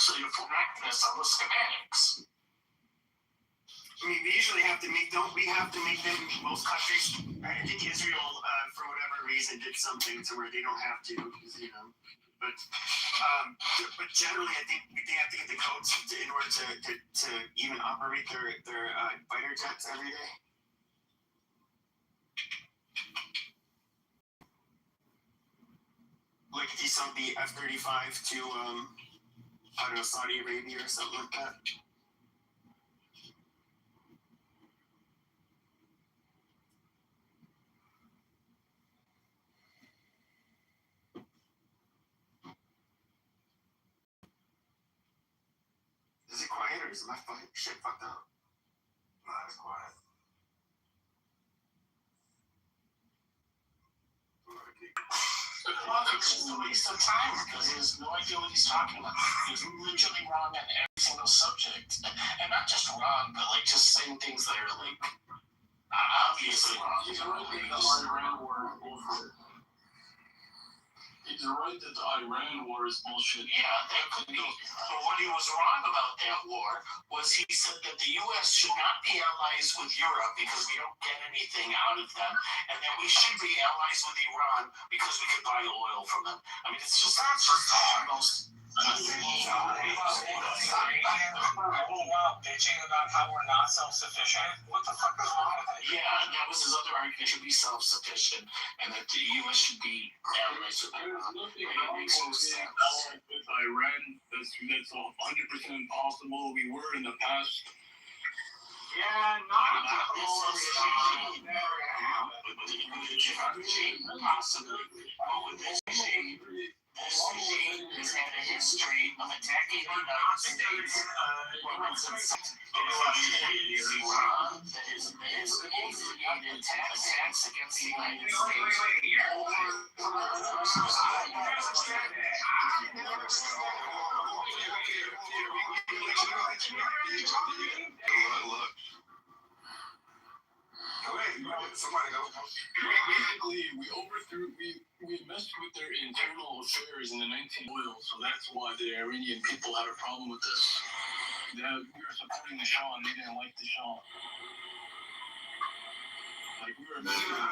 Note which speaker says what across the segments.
Speaker 1: actually to connect this on the schematics.
Speaker 2: I mean, we usually have to make, don't we have to make them, most countries, I think Israel, for whatever reason, did something to where they don't have to, because, you know, but generally, I think they have to get the codes in order to even operate their fighter jets every day. Like if you sent the F-35 to, I don't know, Saudi Arabia or something like that. Is it quiet or is my fucking shit fucked up? Nah, it's quiet.
Speaker 1: Well, it's just a waste of time because he has no idea what he's talking about. He's literally wrong on every single subject. And not just wrong, but like just saying things that are like obviously wrong.
Speaker 3: He's right that the Iran war is bullshit. He's right that the Iran war is bullshit.
Speaker 1: Yeah, that could be. But what he was wrong about that war was he said that the U.S. should not be allies with Europe because we don't get anything out of them, and that we should be allies with Iran because we could buy oil from them. I mean, it's just that's just the most.
Speaker 4: Bitching about how we're not self-sufficient. What the fuck is wrong with it?
Speaker 1: Yeah, and that was his other argument: should be self-sufficient, and that the U.S. should be allies with Iran.
Speaker 3: There's nothing wrong with being allied with Iran. That's 100% impossible. We were in the past.
Speaker 2: Yeah, not
Speaker 1: Possibly. But with this regime, this regime has had a history of attacking the United States. Iran that has instigated attacks against the United States.
Speaker 2: Look. Somebody go.
Speaker 3: Basically, we messed with their internal affairs in the 19 oil, so that's why the Iranian people had a problem with this. We were supporting the Shah, and they didn't like the Shah. Like we were messing with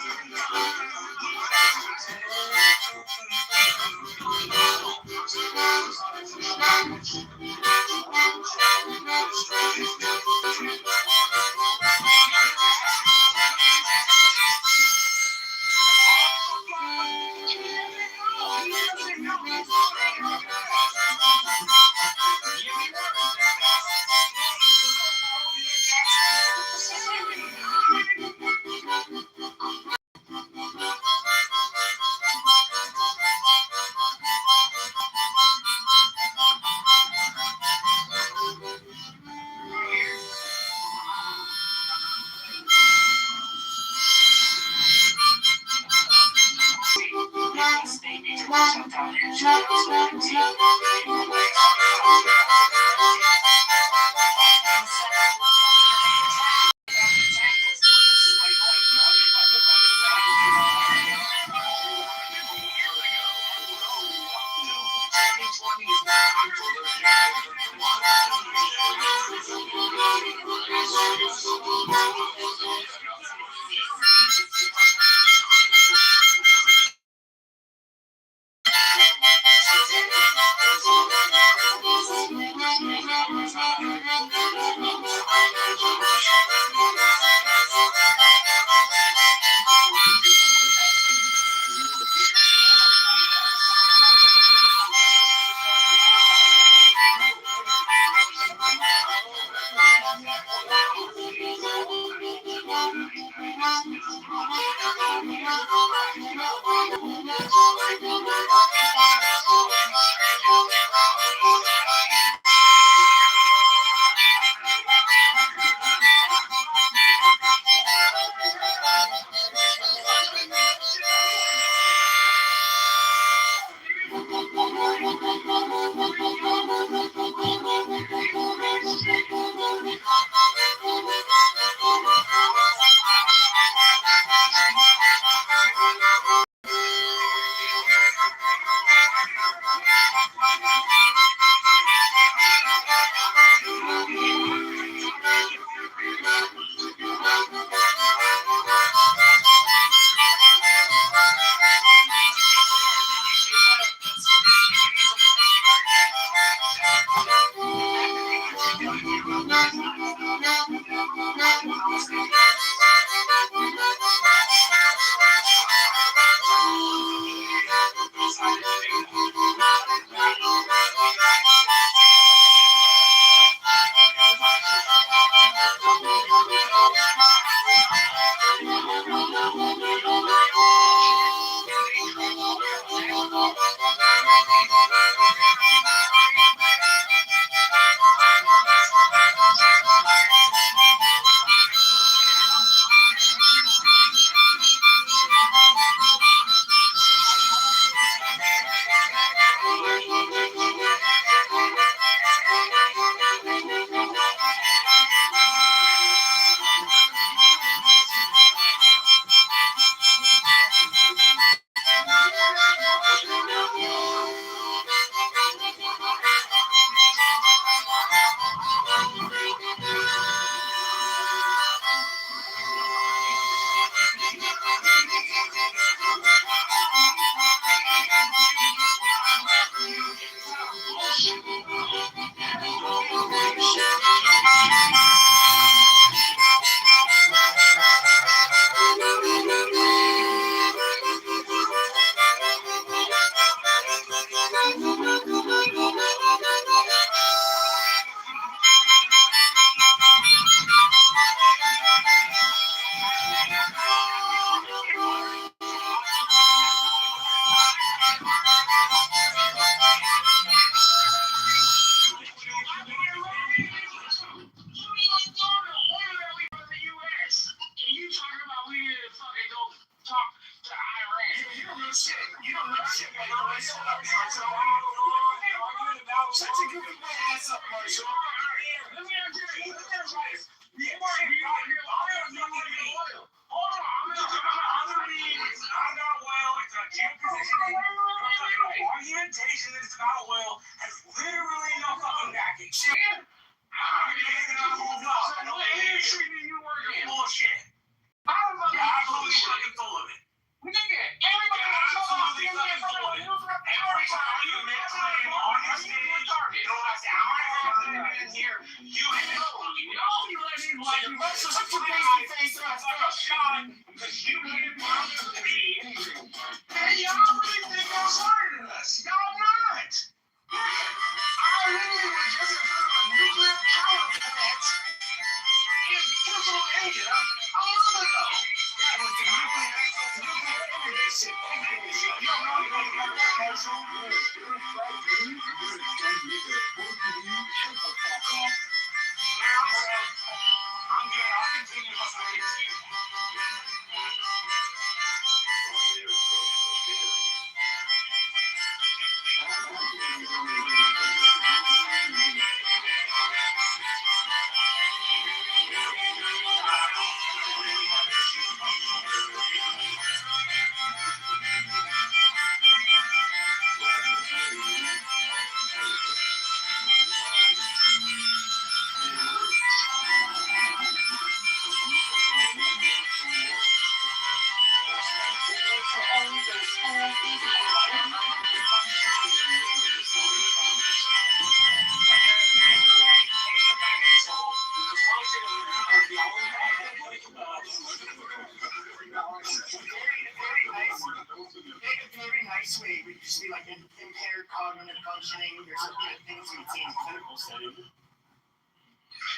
Speaker 2: Very nice way, we just be like impaired cognitive functioning. There's things we see in clinical setting.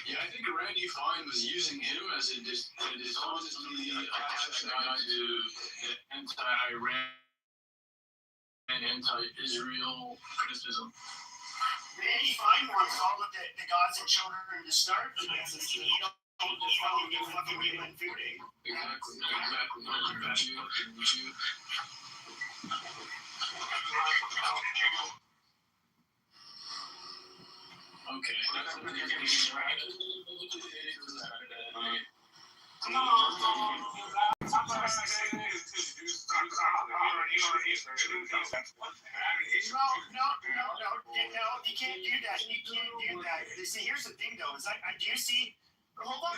Speaker 3: Yeah, I think Randy Fine was using him as a dishonestly attached guy to anti-Iran and anti-Israel criticism.
Speaker 2: Randy Fine wants all of the gods and children to starve to death. You don't get fucking human food aid.
Speaker 3: Exactly. Okay.
Speaker 2: No, you can't do that. You can't do that. See, here's the thing, though, is I do see. Hold on.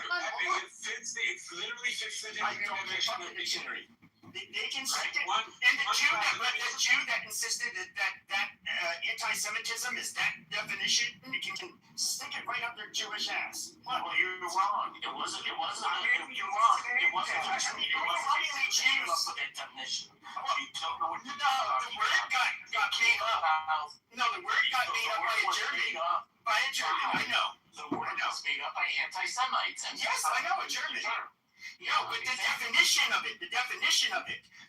Speaker 4: It's literally fits the
Speaker 2: I don't fucking dictionary. They can stick it.
Speaker 4: What?
Speaker 2: And the Jew that insisted that anti-Semitism is that definition, you can stick it right up their Jewish ass.
Speaker 1: Well, you're wrong. It wasn't. You're wrong. It wasn't. That definition. You don't know what you're
Speaker 2: the word got made up. No, the word got made up by a German. By a German, I know.
Speaker 1: The word was made up by anti-Semites.
Speaker 2: Yes, I know, a German. No, but the definition of it,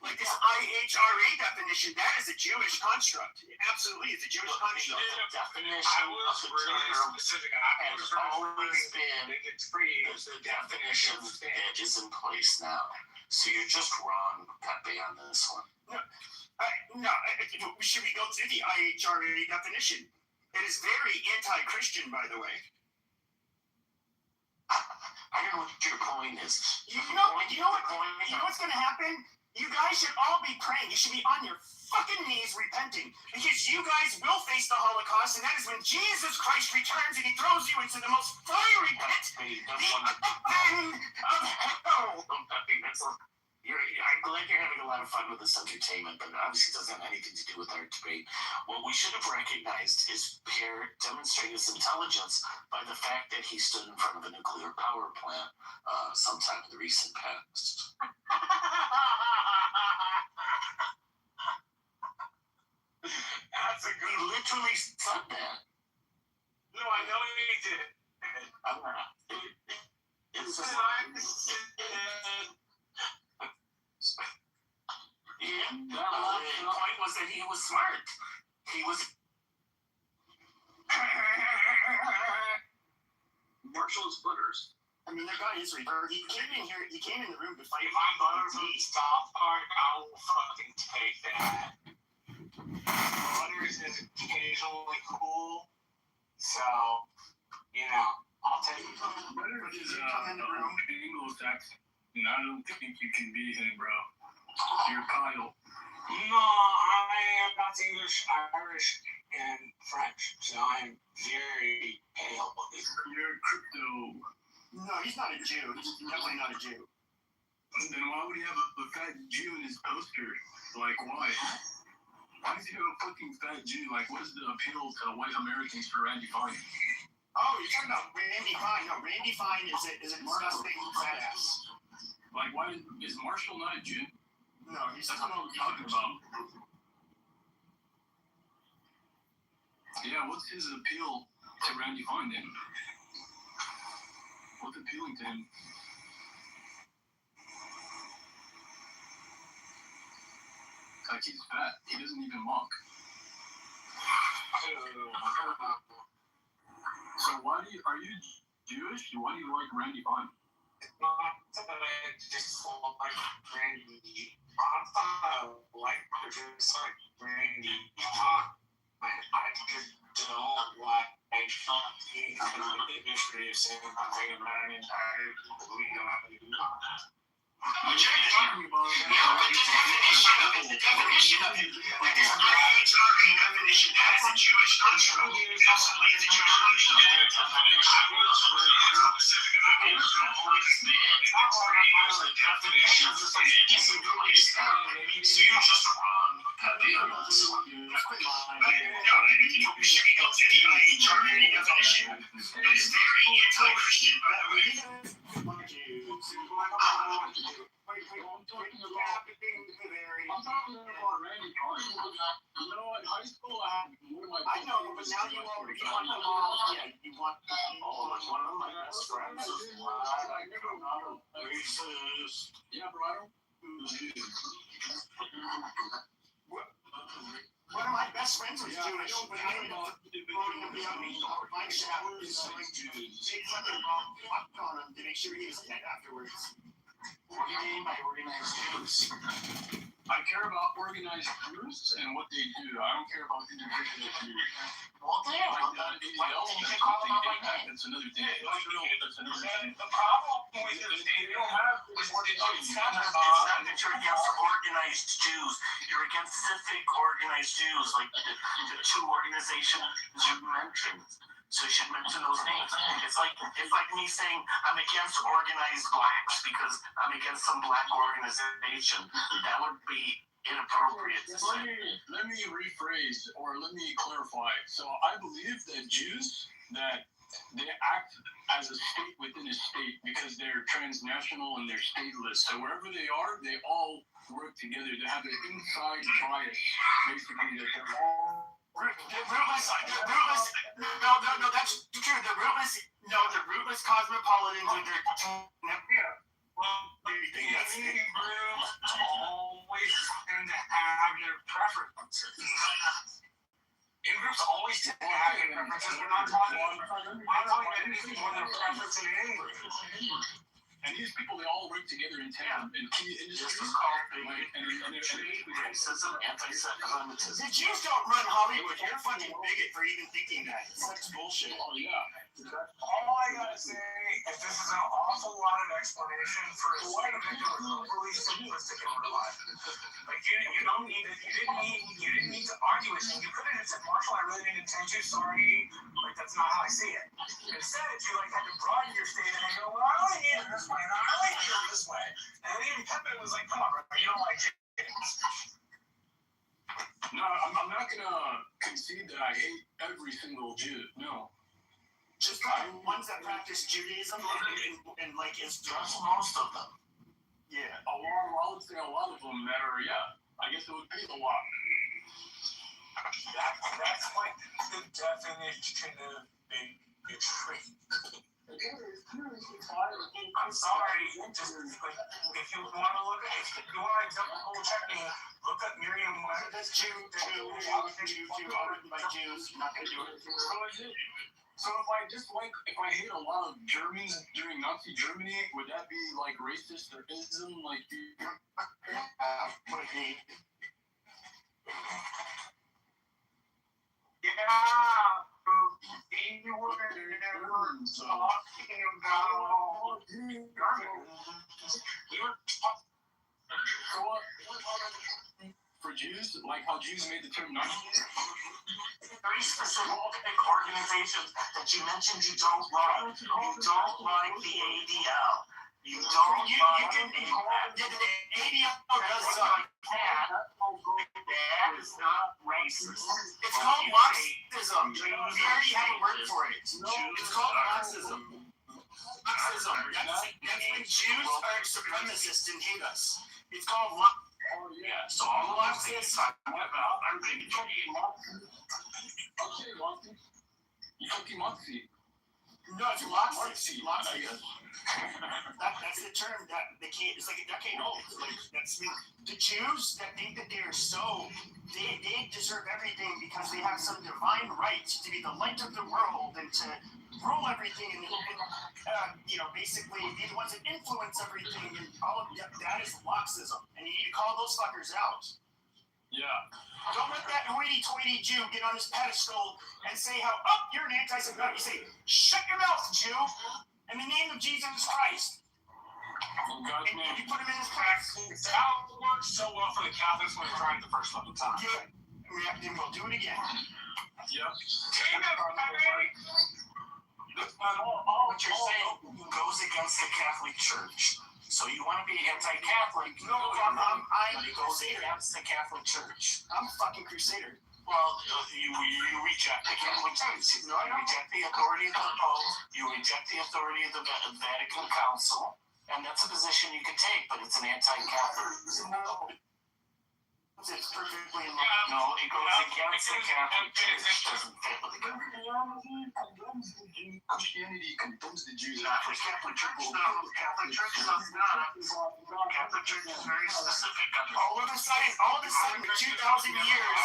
Speaker 2: like this IHRA definition, that is a Jewish construct. Absolutely, it's a Jewish construct.
Speaker 1: The definition
Speaker 4: I was
Speaker 1: of the
Speaker 4: really
Speaker 1: term
Speaker 4: specific. I
Speaker 1: has
Speaker 4: was
Speaker 1: always been
Speaker 4: it's free.
Speaker 1: the definition that is in place now. So you're just wrong, Pepe, on this one.
Speaker 2: Should we go through the IHRA definition? It is very anti-Christian, by the way.
Speaker 1: I don't know what your point is.
Speaker 2: You know what's going to happen? You guys should all be praying. You should be on your fucking knees repenting, because you guys will face the Holocaust, and that is when Jesus Christ returns and he throws you into the most fiery pit, the end of hell.
Speaker 1: I'm glad you're having a lot of fun with this entertainment, but it obviously doesn't have anything to do with our debate. What we should have recognized is Pierre demonstrating his intelligence by the fact that he stood in front of a nuclear power plant sometime in the recent past.
Speaker 4: That's a good.
Speaker 1: He literally said that.
Speaker 4: No, I know he did.
Speaker 1: It's the point was that he was smart. He was.
Speaker 3: Marshall Splitters.
Speaker 2: I mean, that guy is retarded. He came in here. He came in the room to fight.
Speaker 4: If I'm butter from South Park, I will fucking take that. Butters is occasionally cool, so I'll take it.
Speaker 3: Butters is Anglo-Saxon, and I don't think you can beat him, bro. You're Kyle.
Speaker 4: No, I am not English, Irish, and French, so I'm very pale.
Speaker 3: You're crypto.
Speaker 2: No, he's not a Jew. He's definitely not a Jew.
Speaker 3: Then why would he have a fat Jew in his poster? Like, why? Why does he have a fucking fat Jew? Like, what is the appeal to white Americans for Randy Fine?
Speaker 2: Oh, you're talking about Randy Fine. No, Randy Fine is a disgusting fat ass.
Speaker 3: Like, why is Marshall not a Jew?
Speaker 2: No, he's
Speaker 3: That's not what I'm talking about. Yeah, what's his appeal to Randy Fine then? What's appealing to him? Like, he's fat. He doesn't even mock. So are you Jewish? Why do you like Randy Fine?
Speaker 4: Just like Randy. I like Randy. I just don't like the history of saying my thing about an entire
Speaker 2: What you're talking about? The definition of it. Like this IHRA definition, that is a Jewish construct. Absolutely, it's a Jewish
Speaker 1: So you're just wrong.
Speaker 2: It's very anti-Christian, by the way.
Speaker 3: I'm talking about Randy Fine. You know, in high school, I had one of my
Speaker 2: I know, but now you want them all. Yeah, you want
Speaker 1: One of my best friends is racist.
Speaker 3: Yeah, bro, I don't.
Speaker 2: One of my best friends was Jewish, but I ended up voting him down. My shower is like they fucking fucked on him to make sure he was dead afterwards.
Speaker 1: What do you mean by organized Jews?
Speaker 3: I care about organized Jews and what they do. I don't care about individual Jews.
Speaker 1: Well, damn.
Speaker 3: Like that,
Speaker 1: You can call them out like that.
Speaker 3: that's another thing. That's another thing.
Speaker 4: The problem with this, they don't have
Speaker 1: It's not that you're against organized Jews. You're against civic organized Jews, like the two organizations you mentioned. So you should mention those names. It's like me saying I'm against organized blacks because I'm against some black organization. That would be inappropriate to say.
Speaker 3: Let me rephrase, or let me clarify. So I believe that Jews, that they act as a state within a state because they're transnational and they're stateless. So wherever they are, they all work together. They have an inside bias, basically, that they're all.
Speaker 2: No, that's true. The rootless cosmopolitans with their
Speaker 4: Groups always tend to have their preferences. In-groups always tend to have their preferences. We're not talking about anything more than a preference in an in-group.
Speaker 3: And these people, they all work together in tandem in key industries.
Speaker 1: This is called
Speaker 2: racism, anti-Semitism. The Jews don't run Hollywood. You're a fucking bigot for even thinking that. It's such bullshit.
Speaker 3: Oh, yeah.
Speaker 4: All I gotta say is this is an awful lot of explanation for a statement that was overly simplistic in real life. Like you didn't need to argue with me. You could have just said, Marshall, I really didn't intend to. Sorry, like that's not how I see it. Instead, you like had to broaden your statement and go, well, I only need it this way, and I only need it this way. And then even Pepe was like, come on, bro, you don't like James.
Speaker 3: No, I'm not gonna concede that I hate every single Jew. No.
Speaker 2: Just the ones that practice Judaism and like Islam.
Speaker 1: Most of them.
Speaker 3: Yeah, I would say a lot of them that are, yeah. I guess it would be a lot.
Speaker 4: That's like the definition of bigotry. I'm sorry. Just like, if you want to look at, if you want to double check me, look up Merriam-Webster.
Speaker 2: That's Jew by Jews. Not gonna do it.
Speaker 3: So if I hate a lot of Germans during Nazi Germany, would that be like racist or ism? Like
Speaker 4: You were never talking about
Speaker 3: for Jews, like how Jews made the term Nazi.
Speaker 1: Very specific organizations that you mentioned you don't like. You don't like the ADL. You don't like the ADL does suck. That is not racist.
Speaker 2: It's called Marxism. We already have a word for it. It's called Marxism. Marxism. That's when Jews are supremacists and hate us. It's called Marxism.
Speaker 1: Oh yeah. So all the Marxists talking about are bigotry.
Speaker 3: Okay, Marxi. You fucking Marxi.
Speaker 2: No, it's Marxi. That's the term that they can't. It's like a decade old. Like that's the Jews that think that they are so. They deserve everything because they have some divine right to be the light of the world and to rule everything and basically be the ones that influence everything and all of that is Marxism, and you need to call those fuckers out.
Speaker 3: Yeah.
Speaker 2: Don't let that hoity-toity Jew get on his pedestal and say how, you're an anti-Semitic. You say, shut your mouth, Jew, in the name of Jesus Christ. And you put him in his place.
Speaker 4: It's how it works so well for the Catholics when they're trying the first fucking time.
Speaker 2: Yeah. Then we'll do it again.
Speaker 3: Yep.
Speaker 1: What you're saying goes against the Catholic Church. So you want to be anti-Catholic?
Speaker 2: No, I'm
Speaker 1: it goes against the Catholic Church.
Speaker 2: I'm a fucking crusader.
Speaker 1: Well, you reject the Catholic Church. You reject the authority of the Pope. You reject the authority of the Vatican Council, and that's a position you can take, but it's an anti-Catholic.
Speaker 2: No. It's perfectly in line.
Speaker 1: No, it goes against the Catholic Church. It doesn't fit with the
Speaker 3: Christianity condemns the Jews.
Speaker 1: Not the Catholic Church, though. Catholic Church does not. Catholic Church is very specific.
Speaker 2: All of a sudden, for 2,000 years,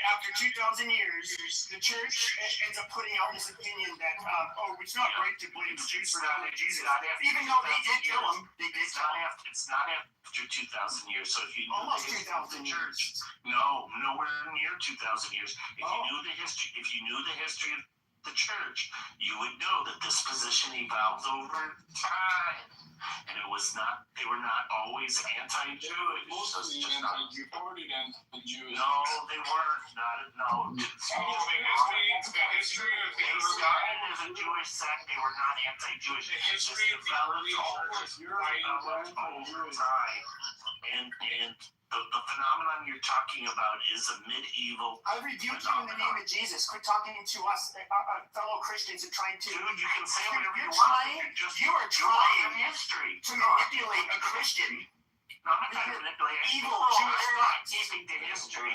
Speaker 2: after 2,000 years, the church ends up putting out this opinion that, it's not right to blame the Jews for killing Jesus. Even though they did kill him,
Speaker 1: It's not after 2,000 years. So if you knew
Speaker 2: almost
Speaker 1: the
Speaker 2: 2,000 years.
Speaker 1: No, nowhere near 2,000 years. If you knew the history of the church, you would know that this position evolved over time. And they were not always anti-Jewish.
Speaker 3: Most of the anti-Jew party anti-Jewish.
Speaker 1: No, they weren't. No. a Jewish sect. They were not anti-Jewish.
Speaker 4: The history of the early church
Speaker 1: over time. And the phenomenon you're talking about is a medieval.
Speaker 2: I rebuke you in the name of Jesus. Quit talking to us, fellow Christians, and trying to.
Speaker 1: Dude, you can say whatever you
Speaker 2: You're
Speaker 1: want.
Speaker 2: trying. You are trying
Speaker 1: history
Speaker 2: to manipulate a Christian.
Speaker 1: No, I'm not trying to manipulate.
Speaker 2: Evil
Speaker 1: You're
Speaker 2: Jewish
Speaker 1: not
Speaker 2: thoughts.
Speaker 1: keeping the history.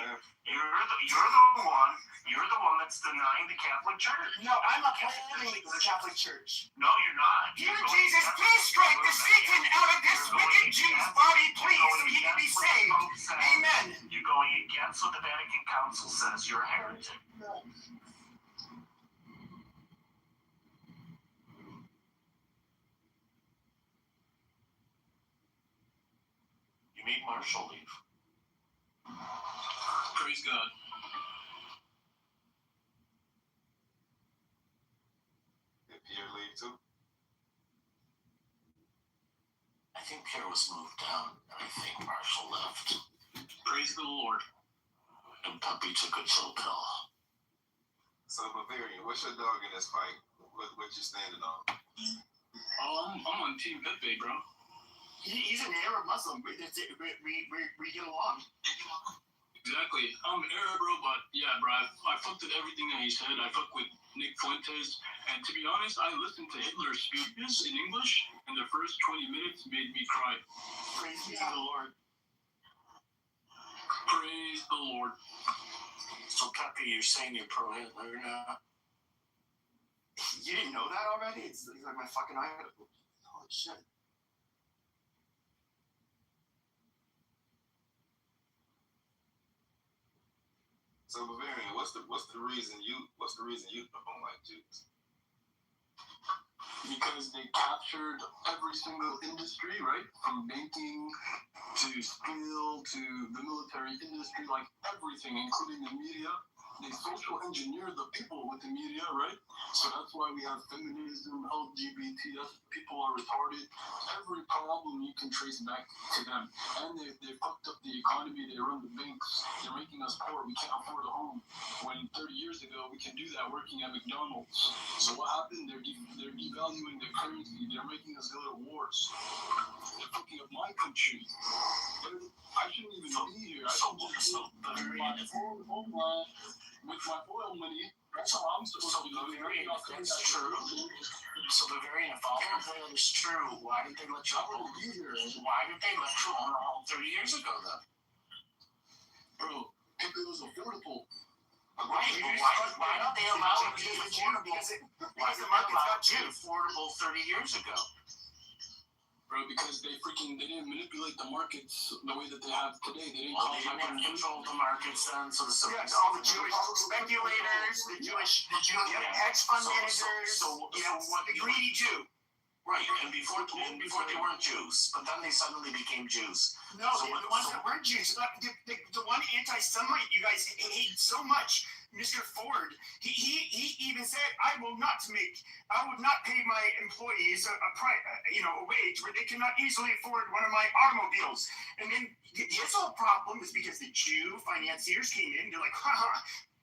Speaker 1: You're the one that's denying the Catholic Church.
Speaker 2: No, I'm upholding the Catholic Church.
Speaker 1: No, you're not.
Speaker 2: Dear Jesus, please strike the Satan out of this wicked Jew's body, please, so he can be saved. Amen.
Speaker 1: You're going against what the Vatican Council says. You're a heretic. You made Marshall leave.
Speaker 3: Praise God.
Speaker 5: Did Pierre leave too?
Speaker 1: I think Pierre was moved down. I think Marshall left.
Speaker 3: Praise the Lord.
Speaker 1: And Puppy took a chill pill.
Speaker 5: So Bavarian, what's your dog in this fight? What you standing on?
Speaker 3: I'm on Team Pepe, bro.
Speaker 2: He's an Arab Muslim. We get along.
Speaker 3: Exactly. I'm Arab, bro, but yeah, bro, I fucked with everything that he said. I fucked with Nick Fuentes, and to be honest, I listened to Hitler's speeches in English, and the first 20 minutes made me cry.
Speaker 2: Praise be to the Lord.
Speaker 3: Praise the Lord.
Speaker 1: So, Puppy, you're saying you're pro-Hitler now?
Speaker 2: You didn't know that already? It's like my fucking idol. Holy shit.
Speaker 5: So Bavarian, what's the reason you don't like Jews?
Speaker 3: Because they captured every single industry, right? From banking to steel to the military industry, like everything, including the media. They social engineer the people with the media, right? So that's why we have feminism, LGBT, people are retarded. Every problem you can trace back to them. And they fucked up the economy, they run the banks, they're making us poor, we can't afford a home. When 30 years ago, we can do that working at McDonald's. So what happened? They're devaluing the currency, they're making us go to wars. They're fucking up my country. I shouldn't even be here. I should just with my oil money. That's how I'm supposed to be living.
Speaker 1: That's true. So Bavarian, if all of that is true, why did they let you own? Why did they let you own a home 30 years ago then?
Speaker 3: Bro, if it was affordable.
Speaker 1: Right, but why don't they allow it to be affordable? Why did they allow it to be affordable 30 years ago?
Speaker 3: Bro, because they didn't manipulate the markets the way that they have today. They didn't
Speaker 1: control the markets then, so
Speaker 2: all the Jewish speculators, the Jewish hedge fund managers, the greedy Jew.
Speaker 1: Right, and before they weren't Jews, but then they suddenly became Jews.
Speaker 2: No, the ones that were Jews. The one anti-Semite you guys hate so much, Mr. Ford, he even said, I would not pay my employees a wage where they cannot easily afford one of my automobiles. And then his whole problem is because the Jew financiers came in, they're like,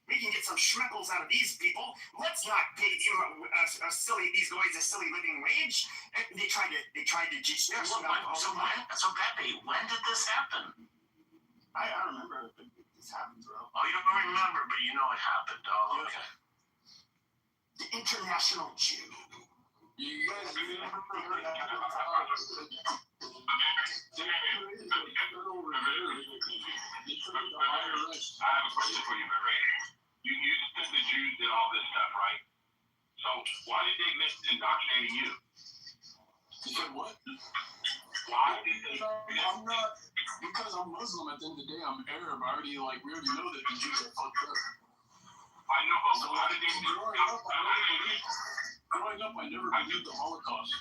Speaker 2: we can get some schmeckles out of these people. Let's not pay these guys a silly living wage. And they tried to just.
Speaker 1: So Pepe, when did this happen?
Speaker 2: I don't remember if this happened, bro.
Speaker 1: Oh, you don't remember, but you know it happened. Oh, okay.
Speaker 2: The international Jew.
Speaker 3: You guys remember
Speaker 6: I have a question for you, Barry. You said the Jews did all this stuff, right? So why did they miss indoctrinating you?
Speaker 3: You said what?
Speaker 6: Why did they?
Speaker 3: I'm not, because I'm Muslim. At the end of the day, I'm Arab. We already know that the Jews are fucked up.
Speaker 6: I know, but
Speaker 3: So
Speaker 6: why did they?
Speaker 3: Growing up, I never believed the Holocaust.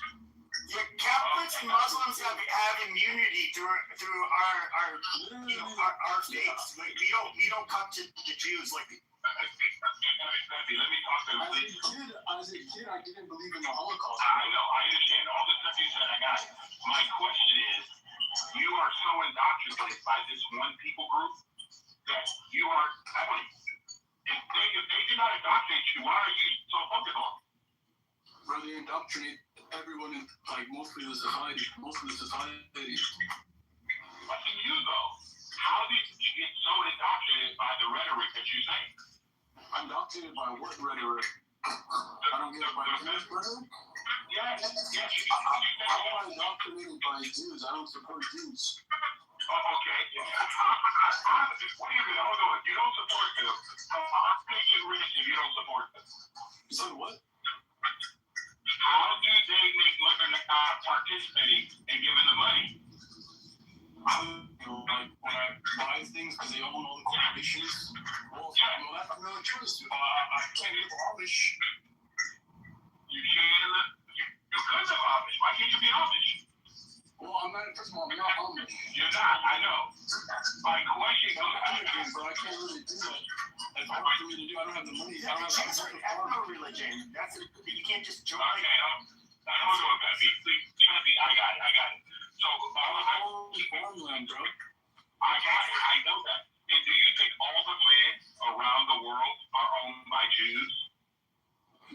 Speaker 2: Yeah, Catholics and Muslims have immunity through our faiths. We don't come to the Jews like.
Speaker 6: Let me talk to him.
Speaker 3: As a kid, I didn't believe in the Holocaust.
Speaker 6: I know, I understand all the stuff you said. I got it. My question is, you are so indoctrinated by this one people group that you are. If they do not indoctrinate you, why are you so focused on?
Speaker 3: where they indoctrinate everyone in, like, most of the society.
Speaker 6: Listen, you though, how did you get so indoctrinated by the rhetoric that you say?
Speaker 3: Indoctrinated by what rhetoric? I don't get it. By Jewish rhetoric?
Speaker 6: Yes.
Speaker 3: How am I indoctrinated by Jews? I don't support Jews.
Speaker 6: Oh, okay. Wait a minute, hold on. You don't support them. How do you get rich if you don't support them?
Speaker 3: You said what?
Speaker 6: How do they make money not participating and giving the money?
Speaker 3: Like when I buy things because they own all the corporations. Well, that's another choice. I can't live Amish.
Speaker 6: You can't live. You could live Amish. Why can't you be Amish?
Speaker 3: Well, I'm not, first of all, I'm not Amish.
Speaker 6: You're not, I know. My question
Speaker 3: I'm but I can't really do that. It's hard for me to do. I don't have the money. I don't have
Speaker 2: That's no religion. You can't just join.
Speaker 6: Okay, hold on, please. I got it. So,
Speaker 3: I own farmland, bro.
Speaker 6: I got it. I know that. And do you think all the land around the world are owned by Jews?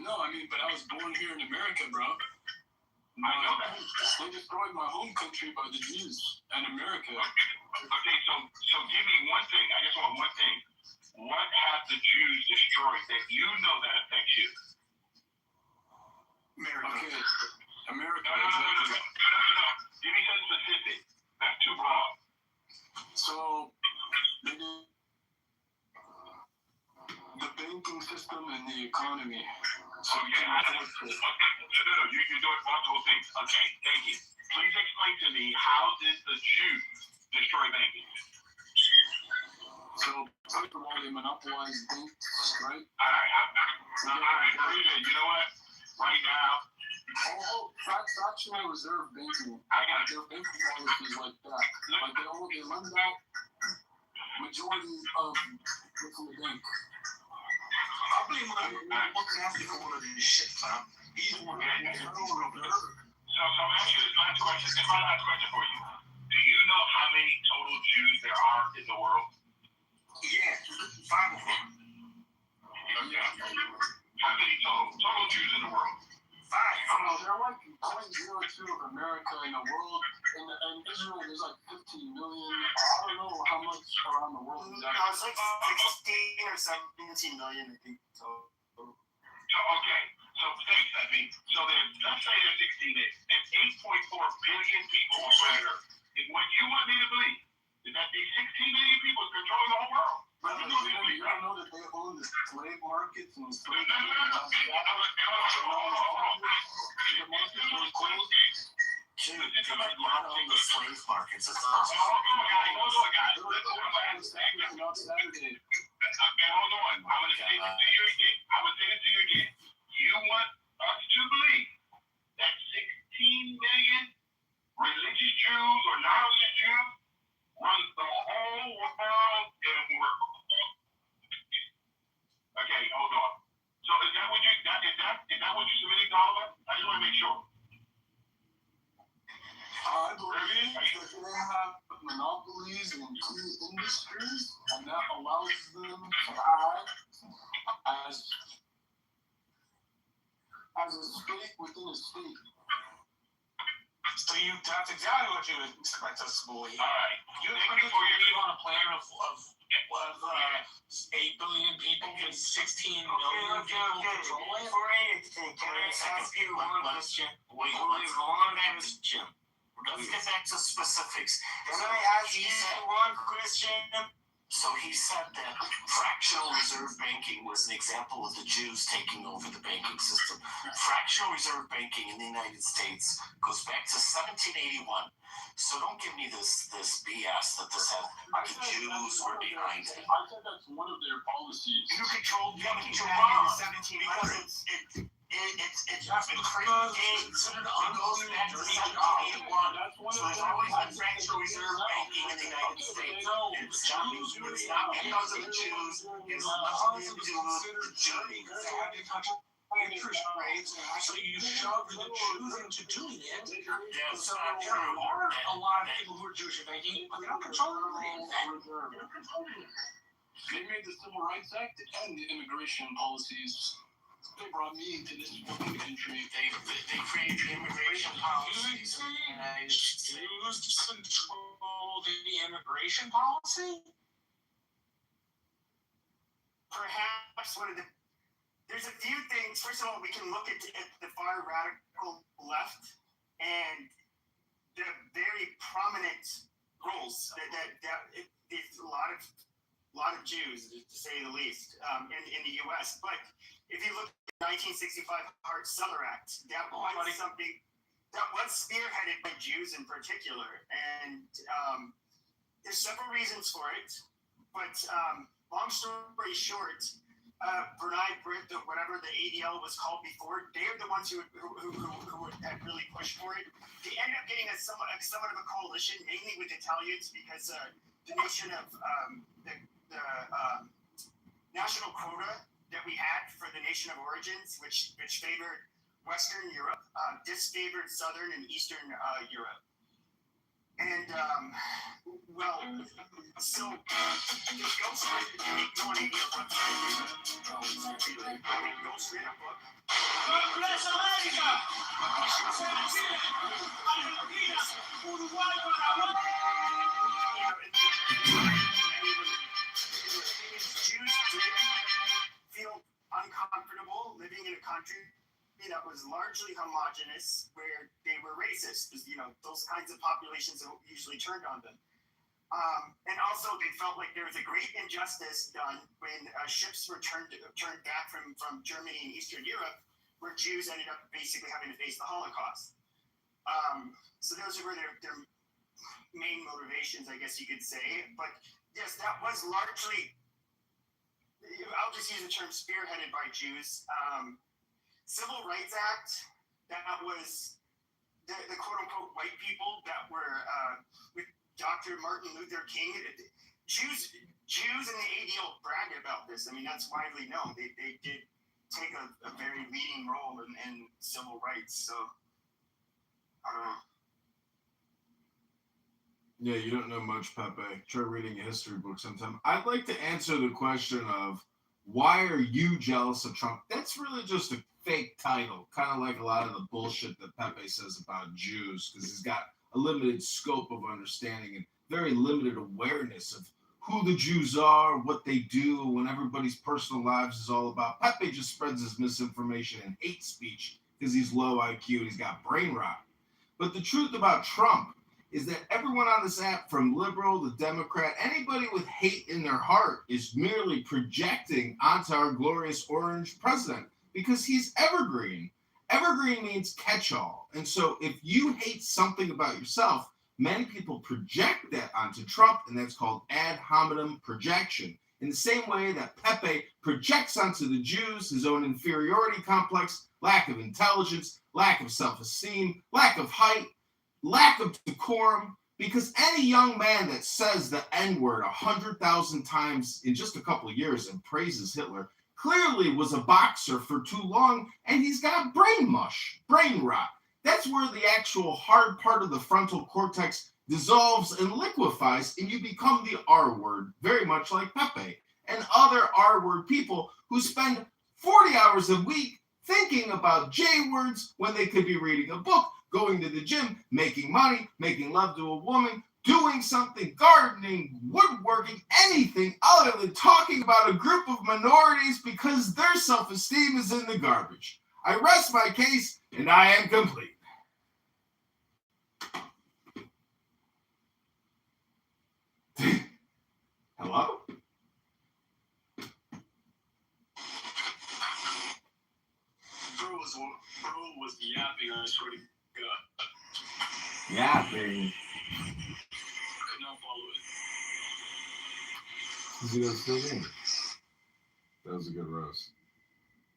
Speaker 3: No, I mean, but I was born here in America, bro.
Speaker 6: I know that.
Speaker 3: They destroyed my home country by the Jews and America.
Speaker 6: Okay, so give me one thing. I just want one thing. What have the Jews destroyed that you know that affects you?
Speaker 2: America.
Speaker 3: Okay, America.
Speaker 6: No. Give me something specific. That's too broad.
Speaker 3: So, the banking system and the economy. So you
Speaker 6: Okay,
Speaker 3: can
Speaker 6: no, you can do it multiple things. Okay, thank you. Please explain to me, how did the Jews destroy banking?
Speaker 3: So, first of all, they monopolized banks, right?
Speaker 6: All right, very good. You know what? Right now,
Speaker 3: Fractional reserve banking.
Speaker 6: I got
Speaker 3: Their banking policies like that. Like they lend out majority of what's in the bank.
Speaker 4: I believe we're looking after for one of these shit, man. He's the one
Speaker 6: So I'm asking this last question. This is my last question for you. Do you know how many total Jews there are in the world?
Speaker 4: Yeah, 5 of them.
Speaker 6: How many total Jews in the world?
Speaker 4: 5.
Speaker 3: They're like 0.02 of America in the world. In Israel, there's like 15 million. I don't know how much around the world is
Speaker 2: No, it's like 16 or 17 million, I think. So
Speaker 6: Okay, so thanks, Stephanie. So let's say there's 16 million. There's 8.4 billion people on planet Earth. And what you want me to believe is that these 16 million people are controlling the whole world.
Speaker 3: You don't know that they own the slave markets and the slave
Speaker 1: Dude, they might not own the slave markets. It's not
Speaker 6: Hold on, guys.
Speaker 3: Hold on.
Speaker 6: And hold on. I'm going to say this to you again. You want us to believe that 16 million religious Jews or non-religious Jews run the whole world and work. Okay, hold on. So is that what you're submitting to all of us? I just want to make sure.
Speaker 3: I believe that they have monopolies in key industries, and that allows them to act as a state within a state.
Speaker 4: So that's exactly what you would expect us to believe.
Speaker 6: All right.
Speaker 4: You expect us to believe on a planet of 8 billion people and 16 million people controlling it?
Speaker 2: Can I ask you one question?
Speaker 1: Let's get back to specifics.
Speaker 2: Can I ask you one question?
Speaker 1: So he said that fractional reserve banking was an example of the Jews taking over the banking system. Fractional reserve banking in the United States goes back to 1781. So don't give me this BS that this had the Jews were behind it.
Speaker 3: I said that's one of their policies.
Speaker 2: You controlled
Speaker 1: Yeah, but you're
Speaker 2: back in
Speaker 1: wrong.
Speaker 2: the 1700s.
Speaker 1: It's been considered goes back to 1781. So there's always been fractional reserve banking in the United States. It's not because of the Jews. It's nothing to do with the Jews.
Speaker 4: Interest rates, and actually you shove the Jews into doing it.
Speaker 1: That's
Speaker 4: So
Speaker 1: not
Speaker 4: there
Speaker 1: true.
Speaker 4: are a lot of people who are Jewish in banking, but they don't control everything.
Speaker 3: They made the Civil Rights Act and the immigration policies. brought me into this fucking country.
Speaker 1: They created immigration policies in the United States.
Speaker 4: Jews control the immigration policy?
Speaker 2: Perhaps there's a few things. First of all, we can look at the far radical left and the very prominent roles that it's a lot of Jews, to say the least, in the U.S. But if you look at the 1965 Hart-Celler Act, that was something that was spearheaded by Jews in particular, and there's several reasons for it. But long story short, Bernard Britt, whatever the ADL was called before, they're the ones who had really pushed for it. They ended up getting somewhat of a coalition, mainly with Italians, because the nation of the national quota that we had for the nation of origins, which favored Western Europe, disfavored Southern and Eastern Europe. And, so they ghostwritten a book.
Speaker 4: God bless America! Argentina, Uruguay, Paraguay!
Speaker 2: Jews did feel uncomfortable living in a country that was largely homogenous, where they were racist. Those kinds of populations usually turned on them. And also, they felt like there was a great injustice done when ships were turned back from Germany and Eastern Europe, where Jews ended up basically having to face the Holocaust. So those were their main motivations, I guess you could say. But yes, that was largely, I'll just use the term spearheaded by Jews. Civil Rights Act, that was the quote-unquote white people that were with Dr. Martin Luther King. Jews in the ADL bragged about this. I mean, that's widely known. They did take a very leading role in civil rights. So, I don't know.
Speaker 7: Yeah, you don't know much, Pepe. Try reading a history book sometime. I'd like to answer the question of why are you jealous of Trump? That's really just a fake title, kind of like a lot of the bullshit that Pepe says about Jews, because he's got a limited scope of understanding and very limited awareness of who the Jews are, what they do, when everybody's personal lives is all about. Pepe just spreads his misinformation and hate speech because he's low IQ and he's got brain rot. But the truth about Trump is that everyone on this app, from liberal to Democrat, anybody with hate in their heart is merely projecting onto our glorious orange president because he's evergreen. Evergreen means catch-all. And so if you hate something about yourself, many people project that onto Trump, and that's called ad hominem projection. In the same way that Pepe projects onto the Jews his own inferiority complex, lack of intelligence, lack of self-esteem, lack of height, lack of decorum, because any young man that says the N-word 100,000 times in just a couple of years and praises Hitler clearly was a boxer for too long, and he's got brain mush, brain rot. That's where the actual hard part of the frontal cortex dissolves and liquefies, and you become the R-word, very much like Pepe and other R-word people who spend 40 hours a week thinking about J-words when they could be reading a book, going to the gym, making money, making love to a woman, doing something, gardening, woodworking, anything other than talking about a group of minorities because their self-esteem is in the garbage. I rest my case, and I am complete. Hello?
Speaker 3: Bro was yapping, I swear to God.
Speaker 7: Yapping.
Speaker 3: Could not follow it.
Speaker 7: Is he gonna still in? That was a good roast.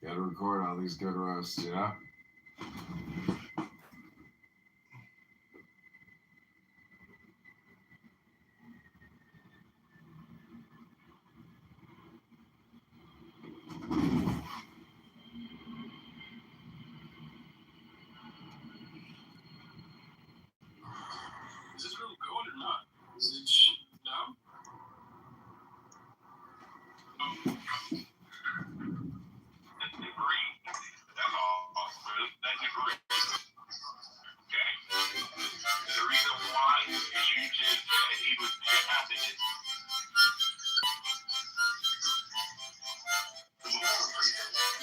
Speaker 7: Gotta record all these good roasts, you know?
Speaker 3: Is this really going or not? Is it down?
Speaker 6: Agree.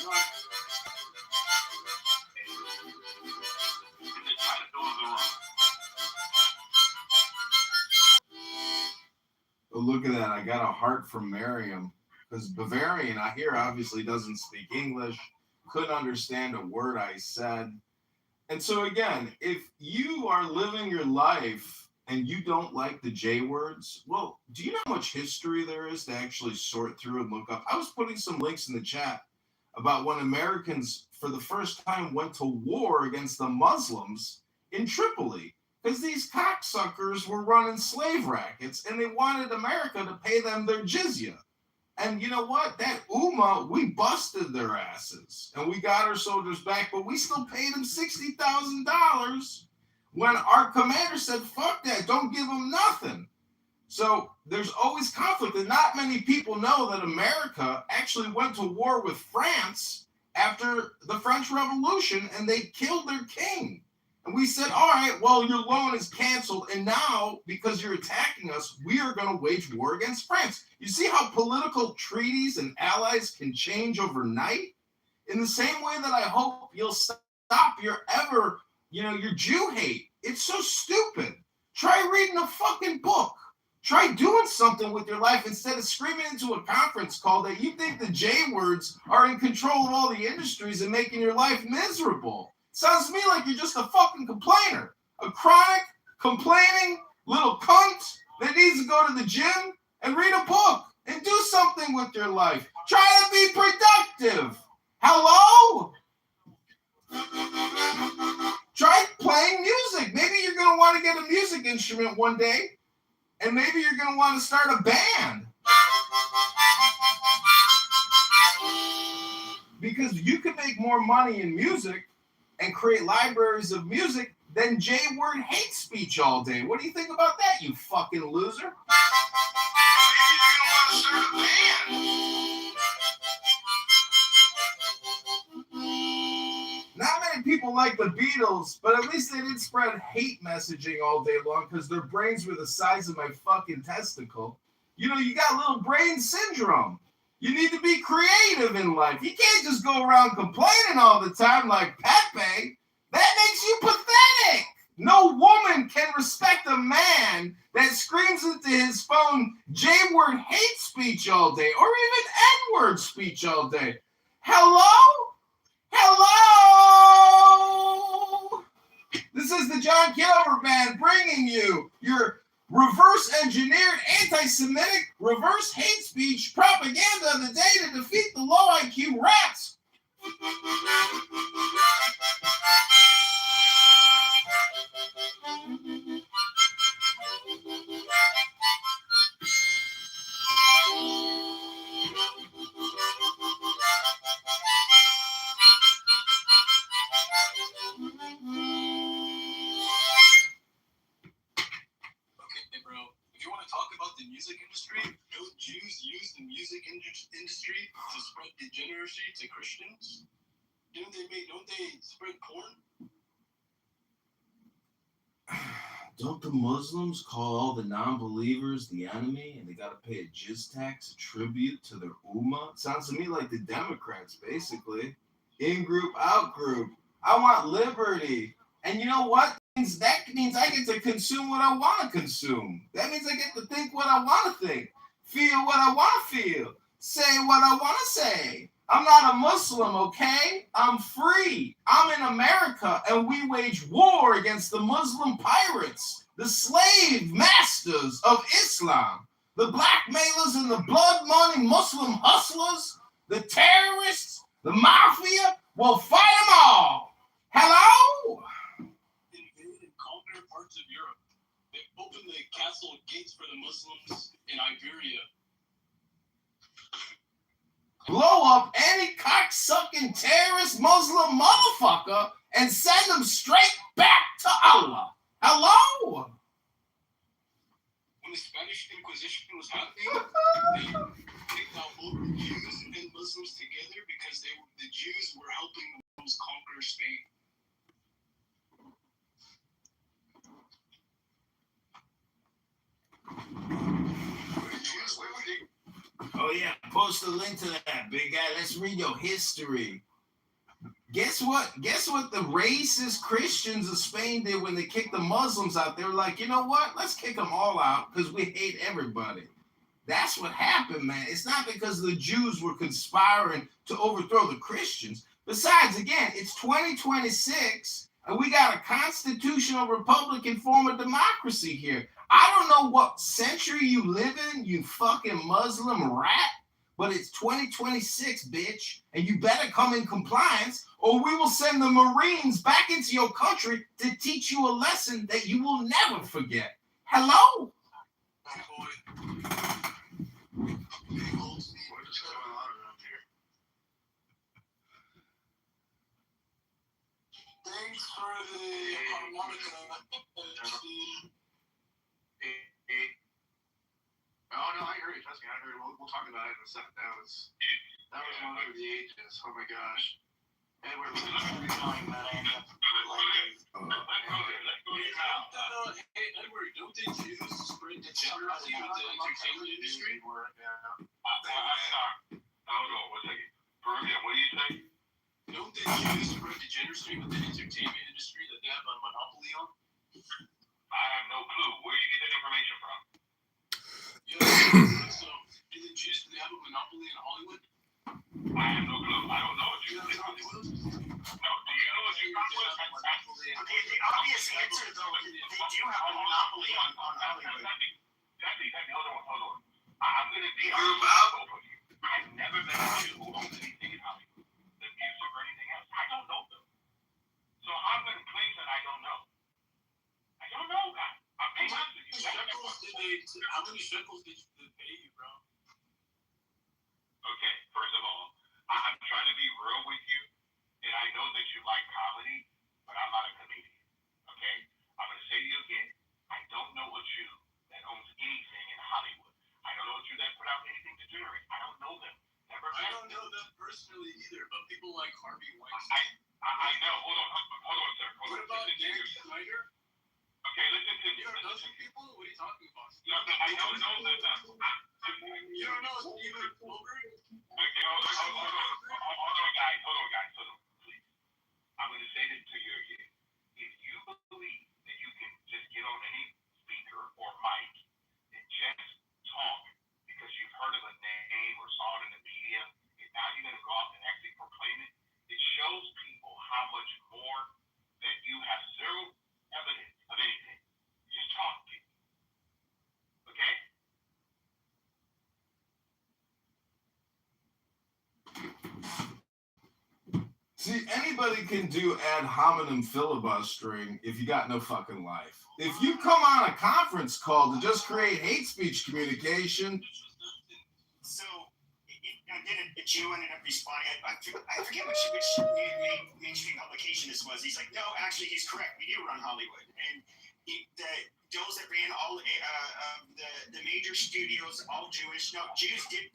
Speaker 6: The title of the room.
Speaker 7: Oh, look at that. I got a heart from Miriam. Because Bavarian, I hear, obviously doesn't speak English. Couldn't understand a word I said. And so again, if you are living your life and you don't like the J words, well, do you know how much history there is to actually sort through and look up? I was putting some links in the chat about when Americans for the first time went to war against the Muslims in Tripoli because these cocksuckers were running slave rackets and they wanted America to pay them their jizya. And you know what? That Ummah, we busted their asses and we got our soldiers back, but we still paid them $60,000 when our commander said, fuck that, don't give them nothing. So there's always conflict, and not many people know that America actually went to war with France after the French Revolution, and they killed their king. And we said, all right, well, your loan is canceled, and now, because you're attacking us, we are going to wage war against France. You see how political treaties and allies can change overnight? In the same way that I hope you'll stop your your Jew hate. It's so stupid. Try reading a fucking book. Try doing something with your life instead of screaming into a conference call that you think the J words are in control of all the industries and making your life miserable. Sounds to me like you're just a fucking complainer. A chronic, complaining little cunt that needs to go to the gym and read a book and do something with your life. Try to be productive. Hello? Try playing music. Maybe you're going to want to get a music instrument one day, and maybe you're going to want to start a band. Because you can make more money in music and create libraries of music than J-word hate speech all day. What do you think about that, you fucking loser?
Speaker 6: Maybe you're gonna want to start a band.
Speaker 7: Not many people like the Beatles, but at least they didn't spread hate messaging all day long because their brains were the size of my fucking testicle. You know, you got little brain syndrome. You need to be creative in life. You can't just go around complaining all the time like Pepe. That makes you pathetic. No woman can respect a man that screams into his phone J-word hate speech all day or even N-word speech all day. Hello? Hello? This is the John Kitover Band bringing you your reverse-engineered anti-Semitic reverse hate speech propaganda of the day to defeat the low IQ rats.
Speaker 3: Okay, bro. If you want to talk about the music industry, don't Jews use the music industry to spread degeneracy to Christians? Don't they spread porn?
Speaker 7: Don't the Muslims call all the non-believers the enemy and they got to pay a jizz tax, a tribute to their ummah? Sounds to me like the Democrats, basically. In-group, out-group. I want liberty. And you know what? That means I get to consume what I want to consume. That means I get to think what I want to think, feel what I want to feel, say what I want to say. I'm not a Muslim, okay? I'm free. I'm in America, and we wage war against the Muslim pirates, the slave masters of Islam, the blackmailers and the blood money Muslim hustlers, the terrorists, the mafia. We'll fight them all. Hello?
Speaker 3: Invade and conquer parts of Europe. They opened the castle gates for the Muslims in Iberia.
Speaker 7: Blow up any cocksucking terrorist Muslim motherfucker and send them straight back to Allah. Hello?
Speaker 3: When the Spanish Inquisition was happening, they picked out both the Jews and Muslims together because the Jews were helping the Muslims conquer Spain.
Speaker 7: Oh yeah, post a link to that, big guy. Let's read your history. Guess what? Guess what the racist Christians of Spain did when they kicked the Muslims out? They were like, you know what? Let's kick them all out because we hate everybody. That's what happened, man. It's not because the Jews were conspiring to overthrow the Christians. Besides, again, it's 2026 and we got a constitutional Republican form of democracy here. I don't know what century you live in, you fucking Muslim rat, but it's 2026, bitch, and you better come in compliance or we will send the Marines back into your country to teach you a lesson that you will never forget. Hello?
Speaker 3: Thanks for the harmonica.
Speaker 2: Oh no, I heard it. Trust me, I heard it. We'll talk about it in a second. That was one for the ages. Oh my gosh. Edward,
Speaker 4: Hey,
Speaker 3: Edward, don't they Jews spread degeneracy with the entertainment industry?
Speaker 6: Hold on, 1 second. Bergen, what do you say?
Speaker 3: Don't they Jews spread degeneracy with the entertainment industry that they have a monopoly on?
Speaker 6: I have no clue. Where do you get that information from?
Speaker 3: Yeah, so do the Jews have a monopoly in Hollywood?
Speaker 6: I have no clue. I don't know what you think Hollywood. No, do you know what you
Speaker 2: the obvious answer though, they do have a monopoly on Hollywood.
Speaker 6: Exactly. Hold on. I'm gonna be honest with you. I've never met a Jew who owns anything in Hollywood. The music or anything else. I don't know them. So I'm gonna claim that I don't know. I don't know, guys. I'm being honest with you.
Speaker 3: How many shekels did they pay you, bro?
Speaker 6: Okay, first of all, I'm trying to be real with you, and I know that you like comedy, but I'm not a comedian. Okay? I'm gonna say to you again, I don't know a Jew that owns anything in Hollywood. I don't know a Jew that put out anything to generate. I don't know them. Never met
Speaker 3: I don't
Speaker 6: them.
Speaker 3: know them personally either, but people like Harvey Weinstein.
Speaker 6: I know. Hold on, sir.
Speaker 3: What about Derek Snyder?
Speaker 6: Okay, listen to me.
Speaker 3: You don't know some people? What are you talking about?
Speaker 6: No, I don't know them.
Speaker 3: You don't know Steven Spielberg?
Speaker 6: Okay, hold on, guys. Please. I'm going to say this to you again. If you believe that you can just get on any speaker or mic and just talk because you've heard of a name or saw it in the media, and now you're going to go out and actually proclaim it, it shows people how much more that you have zero evidence of anything. Just talk to me. Okay?
Speaker 7: See, anybody can do ad hominem filibustering if you got no fucking life. If you come on a conference call to just create hate speech communication.
Speaker 2: So, a Jew ended up responding. I forget which mainstream publication this was. He's like, no, actually, he's correct. We do run Hollywood. And those that ran all the major studios, all Jewish. No, Jews they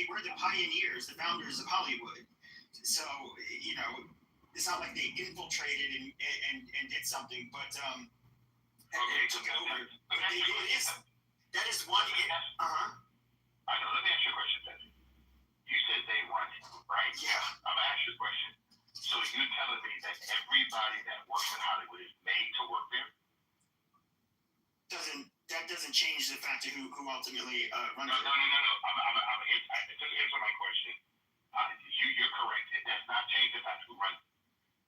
Speaker 2: were the pioneers, the founders of Hollywood. So, you know, it's not like they infiltrated and did something, but and took it over. But that is one.
Speaker 6: I know. Let me ask you a question, then. You said they run it, right?
Speaker 2: Yeah.
Speaker 6: I'm gonna ask you a question. So you're telling me that everybody that works in Hollywood is made to work there?
Speaker 2: That doesn't change the fact of who ultimately runs
Speaker 6: No.
Speaker 2: it.
Speaker 6: Just answer my question. You're correct. It does not change the fact who runs it.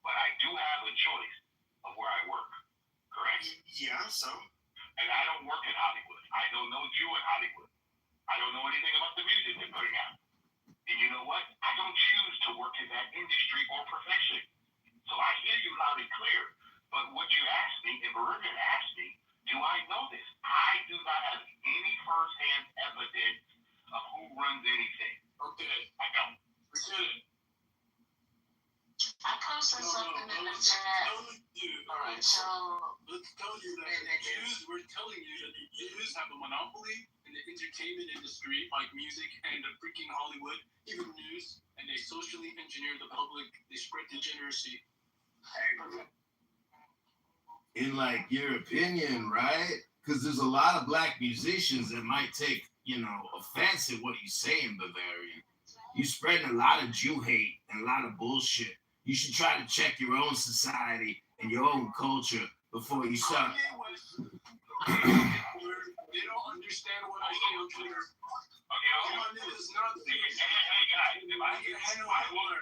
Speaker 6: But I do have a choice of where I work. Correct?
Speaker 2: Yeah. So.
Speaker 6: And I don't work in Hollywood. I know no Jew in Hollywood. I don't know anything about the music they're putting out. And you know what? I don't choose to work in that industry or profession. So I hear you loud and clear. But what you asked me, and Bergen asked me, do I know this? I do not have any first-hand evidence of who runs anything.
Speaker 3: Okay.
Speaker 6: I don't.
Speaker 3: Forget it.
Speaker 8: I posted something in the chat.
Speaker 3: Alright,
Speaker 8: So
Speaker 3: let's tell you that the Jews, we're telling you that the Jews have a monopoly in the entertainment industry, like music and the freaking Hollywood, even news, and they socially engineer the public. They spread degeneracy.
Speaker 7: In like your opinion, right? Because there's a lot of black musicians that might take offensive what you say in Bavaria. You spreading a lot of Jew hate and a lot of bullshit. You should try to check your own society and your own culture before you start.
Speaker 3: They don't understand what I say on Twitter.
Speaker 6: Okay,
Speaker 3: All my niggas not
Speaker 6: hey guys, if I will.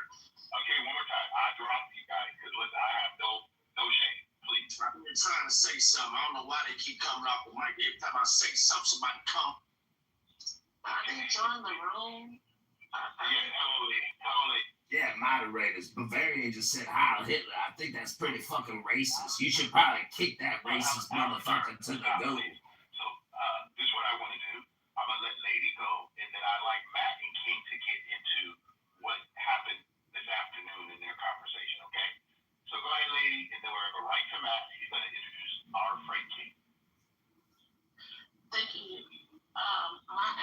Speaker 6: Okay, one more time. I dropped you guys because listen, I have no shame. Please.
Speaker 1: I've been trying to say something. I don't know why they keep coming off the mic. Every time I say something, somebody come.
Speaker 8: I think join the room.
Speaker 7: Yeah, moderators. Bavarian just said Heil Hitler. I think that's pretty fucking racist. You should probably kick that racist motherfucker to the goat.
Speaker 6: So, this is what I want to do. I'm going to let Lady go, and then I'd like Matt and King to get into what happened this afternoon in their conversation, okay? So go ahead, Lady, and then we're going to go right to Matt. He's going to introduce our friend King.
Speaker 8: Thank you. I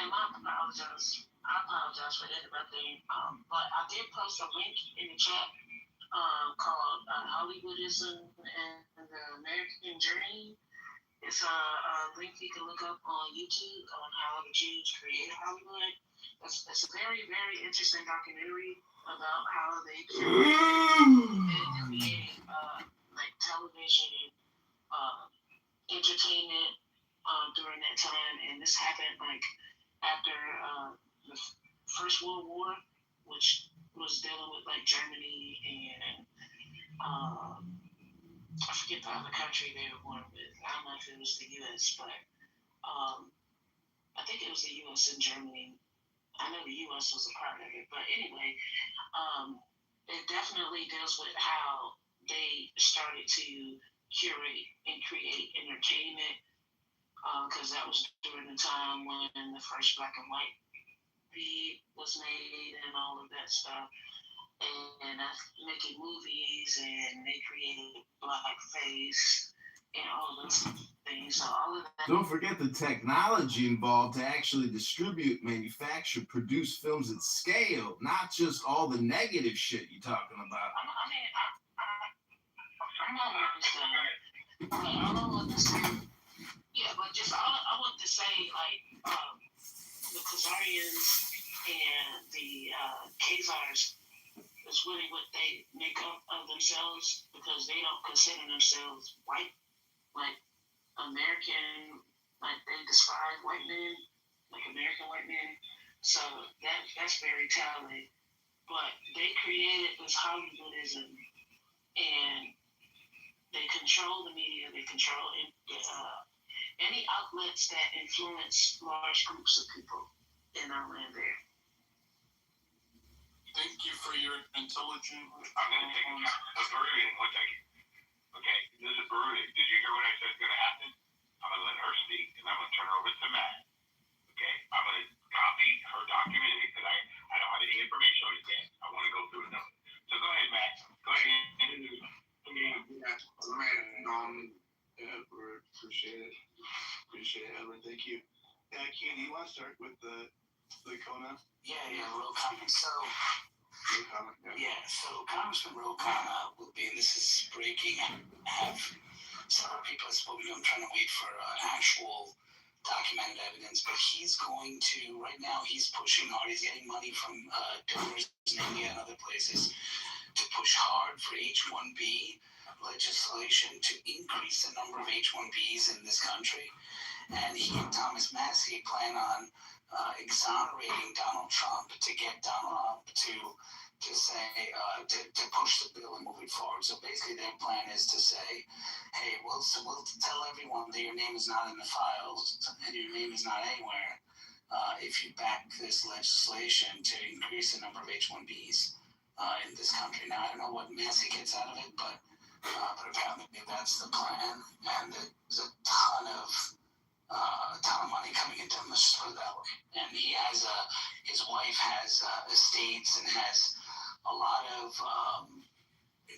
Speaker 8: apologize for interrupting. But I did post a link in the chat called Hollywoodism and the American Dream. It's a link you can look up on YouTube on how the Jews created Hollywood. It's a very, very interesting documentary about how they created like television and entertainment during that time. And this happened like after the First World War, which was dealing with like Germany and I forget the other country they were born with. I don't know if it was the U.S., but I think it was the U.S. and Germany. I know the U.S. was a part of it, but anyway, it definitely deals with how they started to curate and create entertainment, because that was during the time when the first black and white beat was made and all of that stuff. And making movies, and they created blackface and all those things. So all of that.
Speaker 7: Don't forget the technology involved to actually distribute, manufacture, produce films at scale, not just all the negative shit you're talking about.
Speaker 8: I want to say, yeah, but just I want to say, like, the Khazarians and the Khazars is really what they make up of themselves, because they don't consider themselves white, like American, like they despise white men, like American white men. So that's very telling. But they created this Hollywoodism, and they control the media. They control any outlets that influence large groups of people in our land there.
Speaker 3: Thank you for your intelligent.
Speaker 6: I'm going to take a Peruvian. One second. Okay, this is Peruvian. Did you hear what I said is going to happen? I'm going to let her speak, and I'm going to turn her over to Matt. Okay, I'm going to copy her document because I don't have any information on it yet. I want to go through it now. So go ahead, Matt. Go ahead.
Speaker 3: Appreciate it. Appreciate it, Edward. Thank you. Yeah, Key, do you want to start with the Kona?
Speaker 4: Yeah, real comment. So Congressman Rokana will be, and this is breaking, have several people have spoken to him trying to wait for actual documented evidence, but he's going to, right now he's pushing hard, he's getting money from donors in India and other places to push hard for H-1B legislation to increase the number of H-1Bs in this country. And he and Thomas Massie plan on exonerating Donald Trump to get Donald Trump to say, to push the bill and move it forward. So basically their plan is to say, hey, we'll tell everyone that your name is not in the files and your name is not anywhere if you back this legislation to increase the number of H-1Bs in this country. Now, I don't know what Massie gets out of it, but apparently that's the plan. And there's a ton of money coming into him, let's put it that way. And he has his wife has estates and has a lot of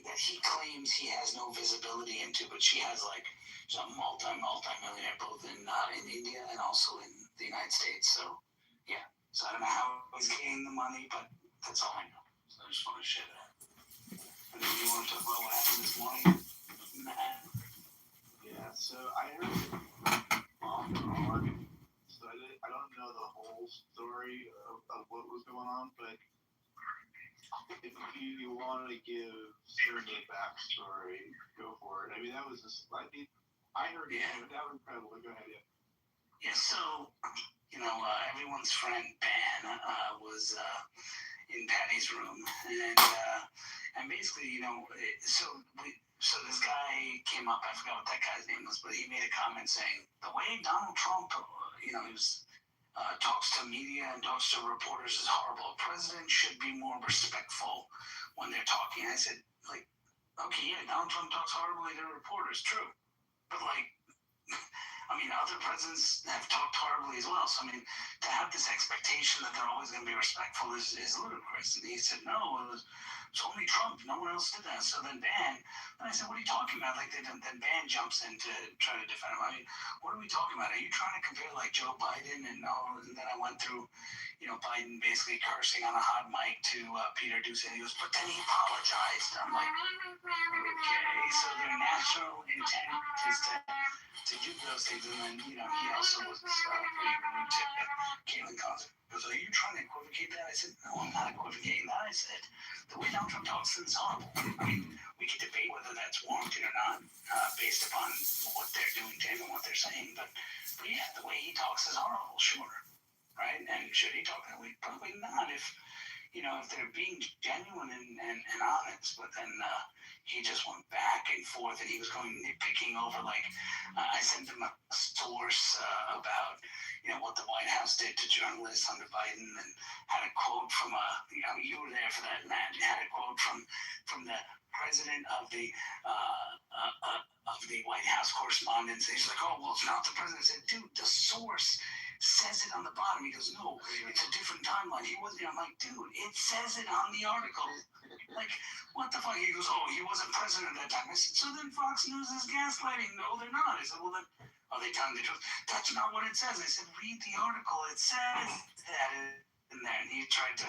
Speaker 4: that he claims he has no visibility into, but she has like some multi-millionaire both in India and also in the United States. So yeah, so I don't know how he's getting the money, but that's all I know. So I just want to share that. And then you want to talk about what happened this morning, Matt?
Speaker 3: Yeah, so I heard so I don't know the story of what was going on, but if you want to give sort of the backstory, go for it. I mean, that was just, I heard it, that was incredible. Go ahead, yeah.
Speaker 4: Yeah, so, everyone's friend Ben was in Patty's room, and basically, so this guy came up, I forgot what that guy's name was, but he made a comment saying, the way Donald Trump, he was talks to media and talks to reporters is horrible. A president should be more respectful when they're talking. I said, okay, yeah, Donald Trump talks horribly to reporters, true. But, other presidents have talked horribly as well. So, to have this expectation that they're always going to be respectful is ludicrous. And he said, no, it was only Trump. No one else did that. So then I said, what are you talking about? Then Ben jumps in to try to defend him. What are we talking about? Are you trying to compare Joe Biden and all? And then I went through, Biden basically cursing on a hot mic to Peter Doocy. And he goes, but then he apologized. I'm like, okay, so their national intent is to do those things. And then, he also was pretty rude to Caitlin Collins. He goes, are you trying to equivocate that? I said, no, I'm not equivocating that. I said, the way Donald Trump talks is horrible. We can debate whether that's warranted or not based upon what they're doing to him and what they're saying. But yeah, the way he talks is horrible, sure. Right? And should he talk that way? Probably not if they're being genuine and honest. But then he just went back and forth, and he was picking over. I sent him a source about what the White House did to journalists under Biden, and had a quote from you were there for that, Matt. Had a quote from the president of the White House correspondence. And he's like, oh, well, it's not the president. I said, dude, the source says it on the bottom. He goes, no, it's a different timeline. He wasn't. I'm like, dude, it says it on the article. What the fuck? He goes, oh, he wasn't president at that time. I said, so then Fox News is gaslighting. No, they're not. I said, well, then are they telling the truth? That's not what it says. I said, read the article. It says that in there. And he tried to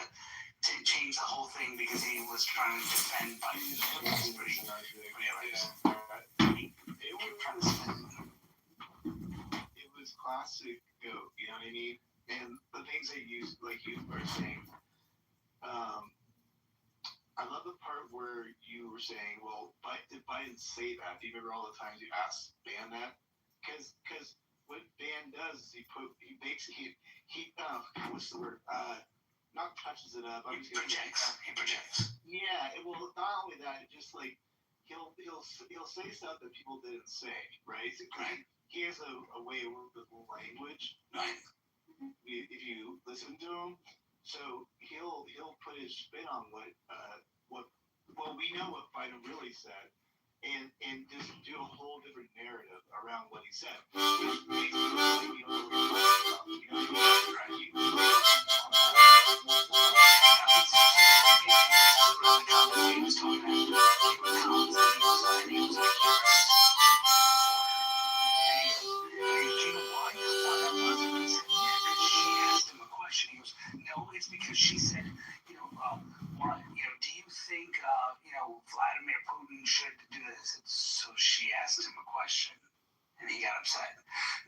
Speaker 4: change the whole thing because he was trying to defend Biden. It was pretty hilarious.
Speaker 3: It was classic goat, you know what I mean? And the things that you were saying, I love the part where you were saying, well, did Biden say that? Do you remember all the times you asked Dan that? Because what Dan does is he what's the word? Not touches it up.
Speaker 4: He projects.
Speaker 3: Yeah, well, not only that, just he'll say stuff that people didn't say, right?
Speaker 4: Right.
Speaker 3: He has a way with language.
Speaker 4: Right.
Speaker 3: If you listen to him, so he'll put his spin on what we know what Biden really said, and just do a whole different narrative around what he said. Which makes me like,
Speaker 4: it's because she said, do you think, Vladimir Putin should do this? So she asked him a question, and he got upset.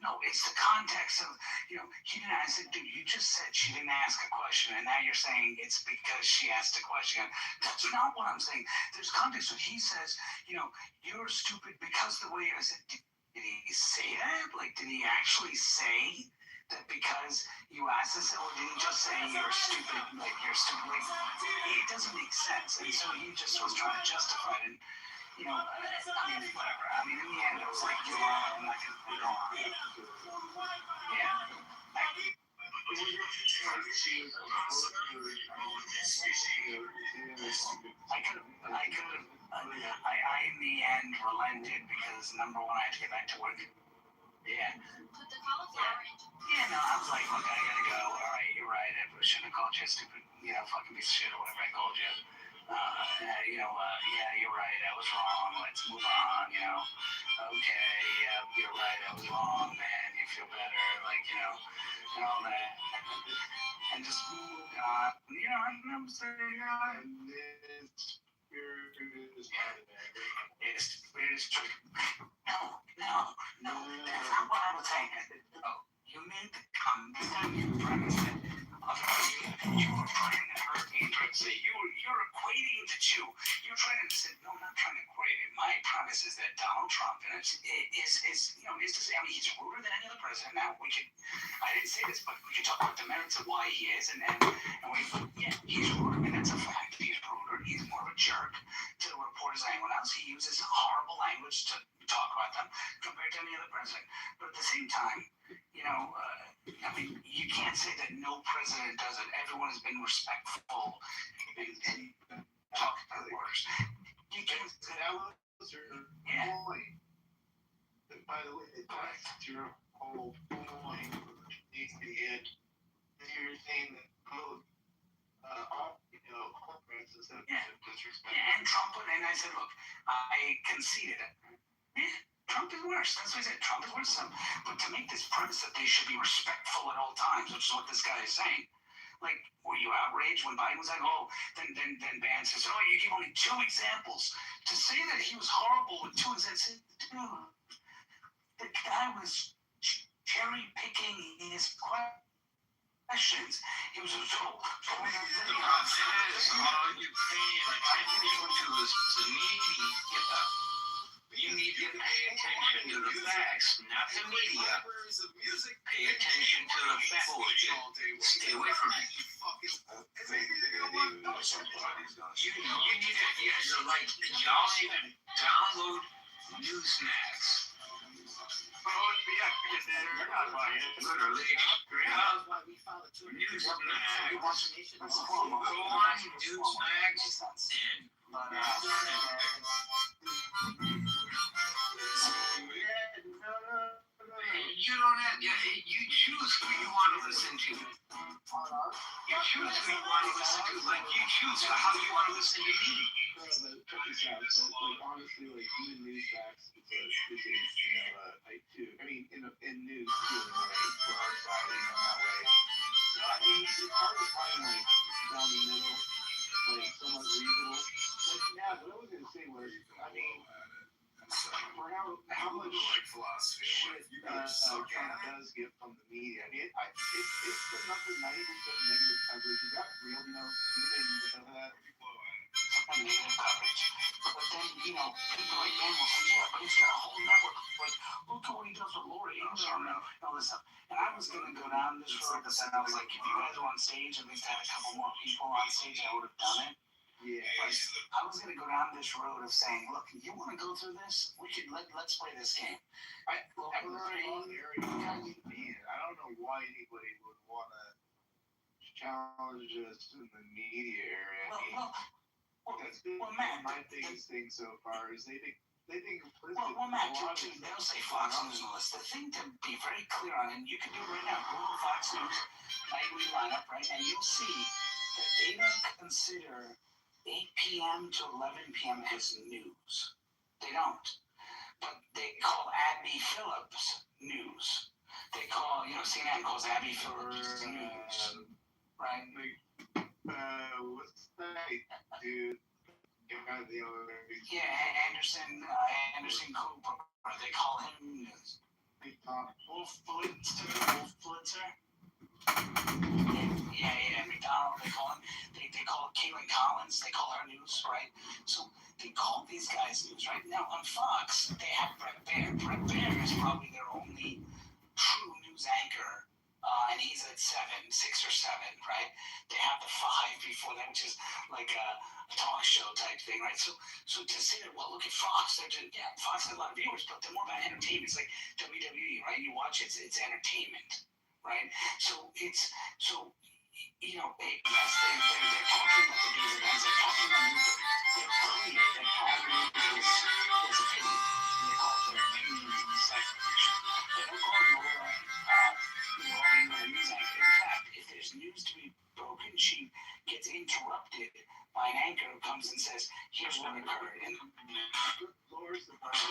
Speaker 4: No, it's the context of, he didn't. I said, dude, you just said she didn't ask a question, and now you're saying it's because she asked a question. That's not what I'm saying. There's context. So he says, you're stupid because the way I said, did he say that? Did he actually say that because you asked this, or did he just say you're stupid? You're stupid. It doesn't make sense. And so he just was trying to justify it. And, whatever. In the end, I was like, I'm not going to go on. Yeah. I in the end relented because number one, I had to get back to work. Yeah.
Speaker 9: Put the cauliflower into.
Speaker 4: Yeah, no, I was like, look, I gotta go. All right, you're right. I shouldn't have called you a stupid, fucking piece of shit or whatever I called you. Yeah, you're right. I was wrong. Let's move on. Okay, yeah, you're right. I was wrong, man. You feel better, and all that, and just moved on. I'm saying, it's true. No, that's not what I was saying. I said, you made the comment, you premise that trying to say, no, I'm not trying to grade it. My premise is that Donald Trump is I mean, he's ruder than any other president. Now I didn't say this, but we could talk about the merits of why he is, he's ruder, and that's a fact. He's ruder. He's more of a jerk to the reporters than anyone else. He uses horrible language to talk about them compared to any other president. But at the same time, I mean, you can't say that no president does it. Everyone has been respectful and talking to the reporters. You can't say that was your point. By the way, that's your whole point needs to be it. You're saying that all presidents have disrespect. Yeah, and Trump, and I said, look, I conceded it. Yeah, Trump is worse. That's what I said. Trump is worse. But to make this premise that they should be respectful at all times, which is what this guy is saying. Like, were you outraged when Biden was like, oh, then Ban says, oh, you give only 2 examples. To say that he was horrible with 2 examples, dude, the guy was cherry picking his questions. He was so
Speaker 6: The problem is, all you paying attention to is the media. You need to pay attention to the facts, not the media. Pay attention to the facts. Stay away from it. You need to, you're like, y'all need to download Newsmax.
Speaker 2: Oh, yeah, because they're not buying it.
Speaker 6: Literally, Newsmax. Go on Newsmax and you don't have, you choose who you want to listen to. You choose who you want to listen to, like you choose how you want to listen to me.
Speaker 4: check this out. So, honestly, even news facts is type 2. I mean, in news too, in a way, for our side, that way. So, I mean, it's hard to find down the middle, somewhat reasonable. But yeah, what I was gonna say was, I mean, for how much
Speaker 7: philosophy
Speaker 4: shit Trump does get from the media. I mean, it's been up to 90% negative coverage. Is that real? Even with that.
Speaker 1: Negative coverage. But then, people like Ben will say, yeah, but he's got a whole network. Like, look at what he does with Lori Ingram and all this stuff. And I was going to go down this road, but then I was like, if you guys were on stage, at least had a couple more people on stage, I would have done it.
Speaker 4: Yeah.
Speaker 1: Like, I was going to go down this road of saying, look, you want to go through this? We should, let's play this game.
Speaker 4: I don't know why anybody would want to challenge us in the media area. That's been
Speaker 1: Matt,
Speaker 4: my biggest thing so far is they think
Speaker 1: Matt, they'll say Fox News list. The thing to be very clear on, and you can do it right now, Google Fox News nightly lineup, right? And you'll see that they don't consider 8 p.m. to 11 p.m. as news. They don't. But they call Abby Phillips news. They call, CNN calls Abby Phillips news. Right?
Speaker 4: What's that dude?
Speaker 1: Yeah, Anderson Cooper. They call him news. Wolf Blitzer. Yeah, McDonald. They call him. They call Caitlin Collins. They call her news, right? So they call these guys news, right? Now on Fox, they have Brett Baer. Brett Baer is probably their only true news anchor. And he's at 6 or 7, right? They have the 5 before that, which is like a talk show type thing, right? So to say that, well, look at Fox. Fox has a lot of viewers, but they're more about entertainment. It's like WWE, right? You watch it's entertainment, right? So yes, they're talking about the news events. They're talking about news, but they're clear that all news is opinion. They call it their opinion segment. They don't call it more news anchor. In fact, if there's news to be broken, she gets interrupted by an anchor who comes and says, here's what occurred. And lowers the person.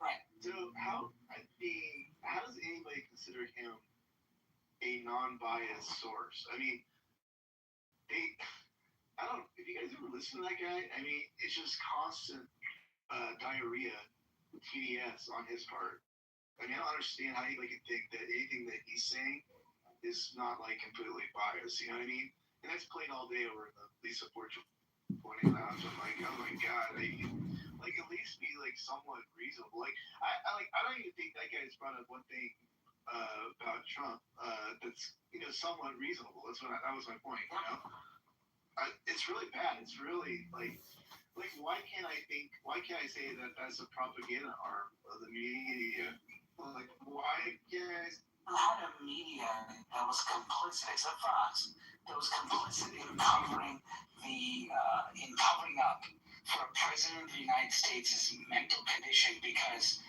Speaker 1: Right.
Speaker 4: So how does anybody consider him a non-biased source? I mean, if you guys ever listen to that guy, I mean, it's just constant diarrhea, TDS on his part. I mean, I don't understand how anybody can think that anything that he's saying is not completely biased. You know what I mean?
Speaker 6: And that's played all day over the Lisa Fortune pointing out. So I'm like, oh my god, like at least be like somewhat reasonable. Like I don't even think that guy's brought up one thing about Trump that's somewhat reasonable. That was my point. It's really bad. It's really like why can't I say that that's a propaganda arm of the media? Like why can't I?
Speaker 4: Had a media that was complicit, except Fox, that was complicit in covering up for a president of the United States' mental condition because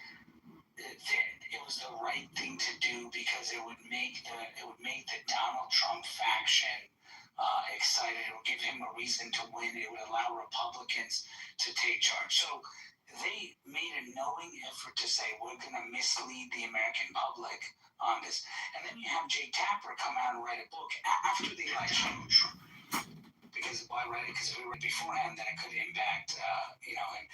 Speaker 4: it was the right thing to do because it would make the Donald Trump faction excited. It would give him a reason to win. It would allow Republicans to take charge. So they made a knowing effort to say we're going to mislead the American public on this. And then you have Jake Tapper come out and write a book after the election. Because why write it? Because if we were beforehand, then it could impact, and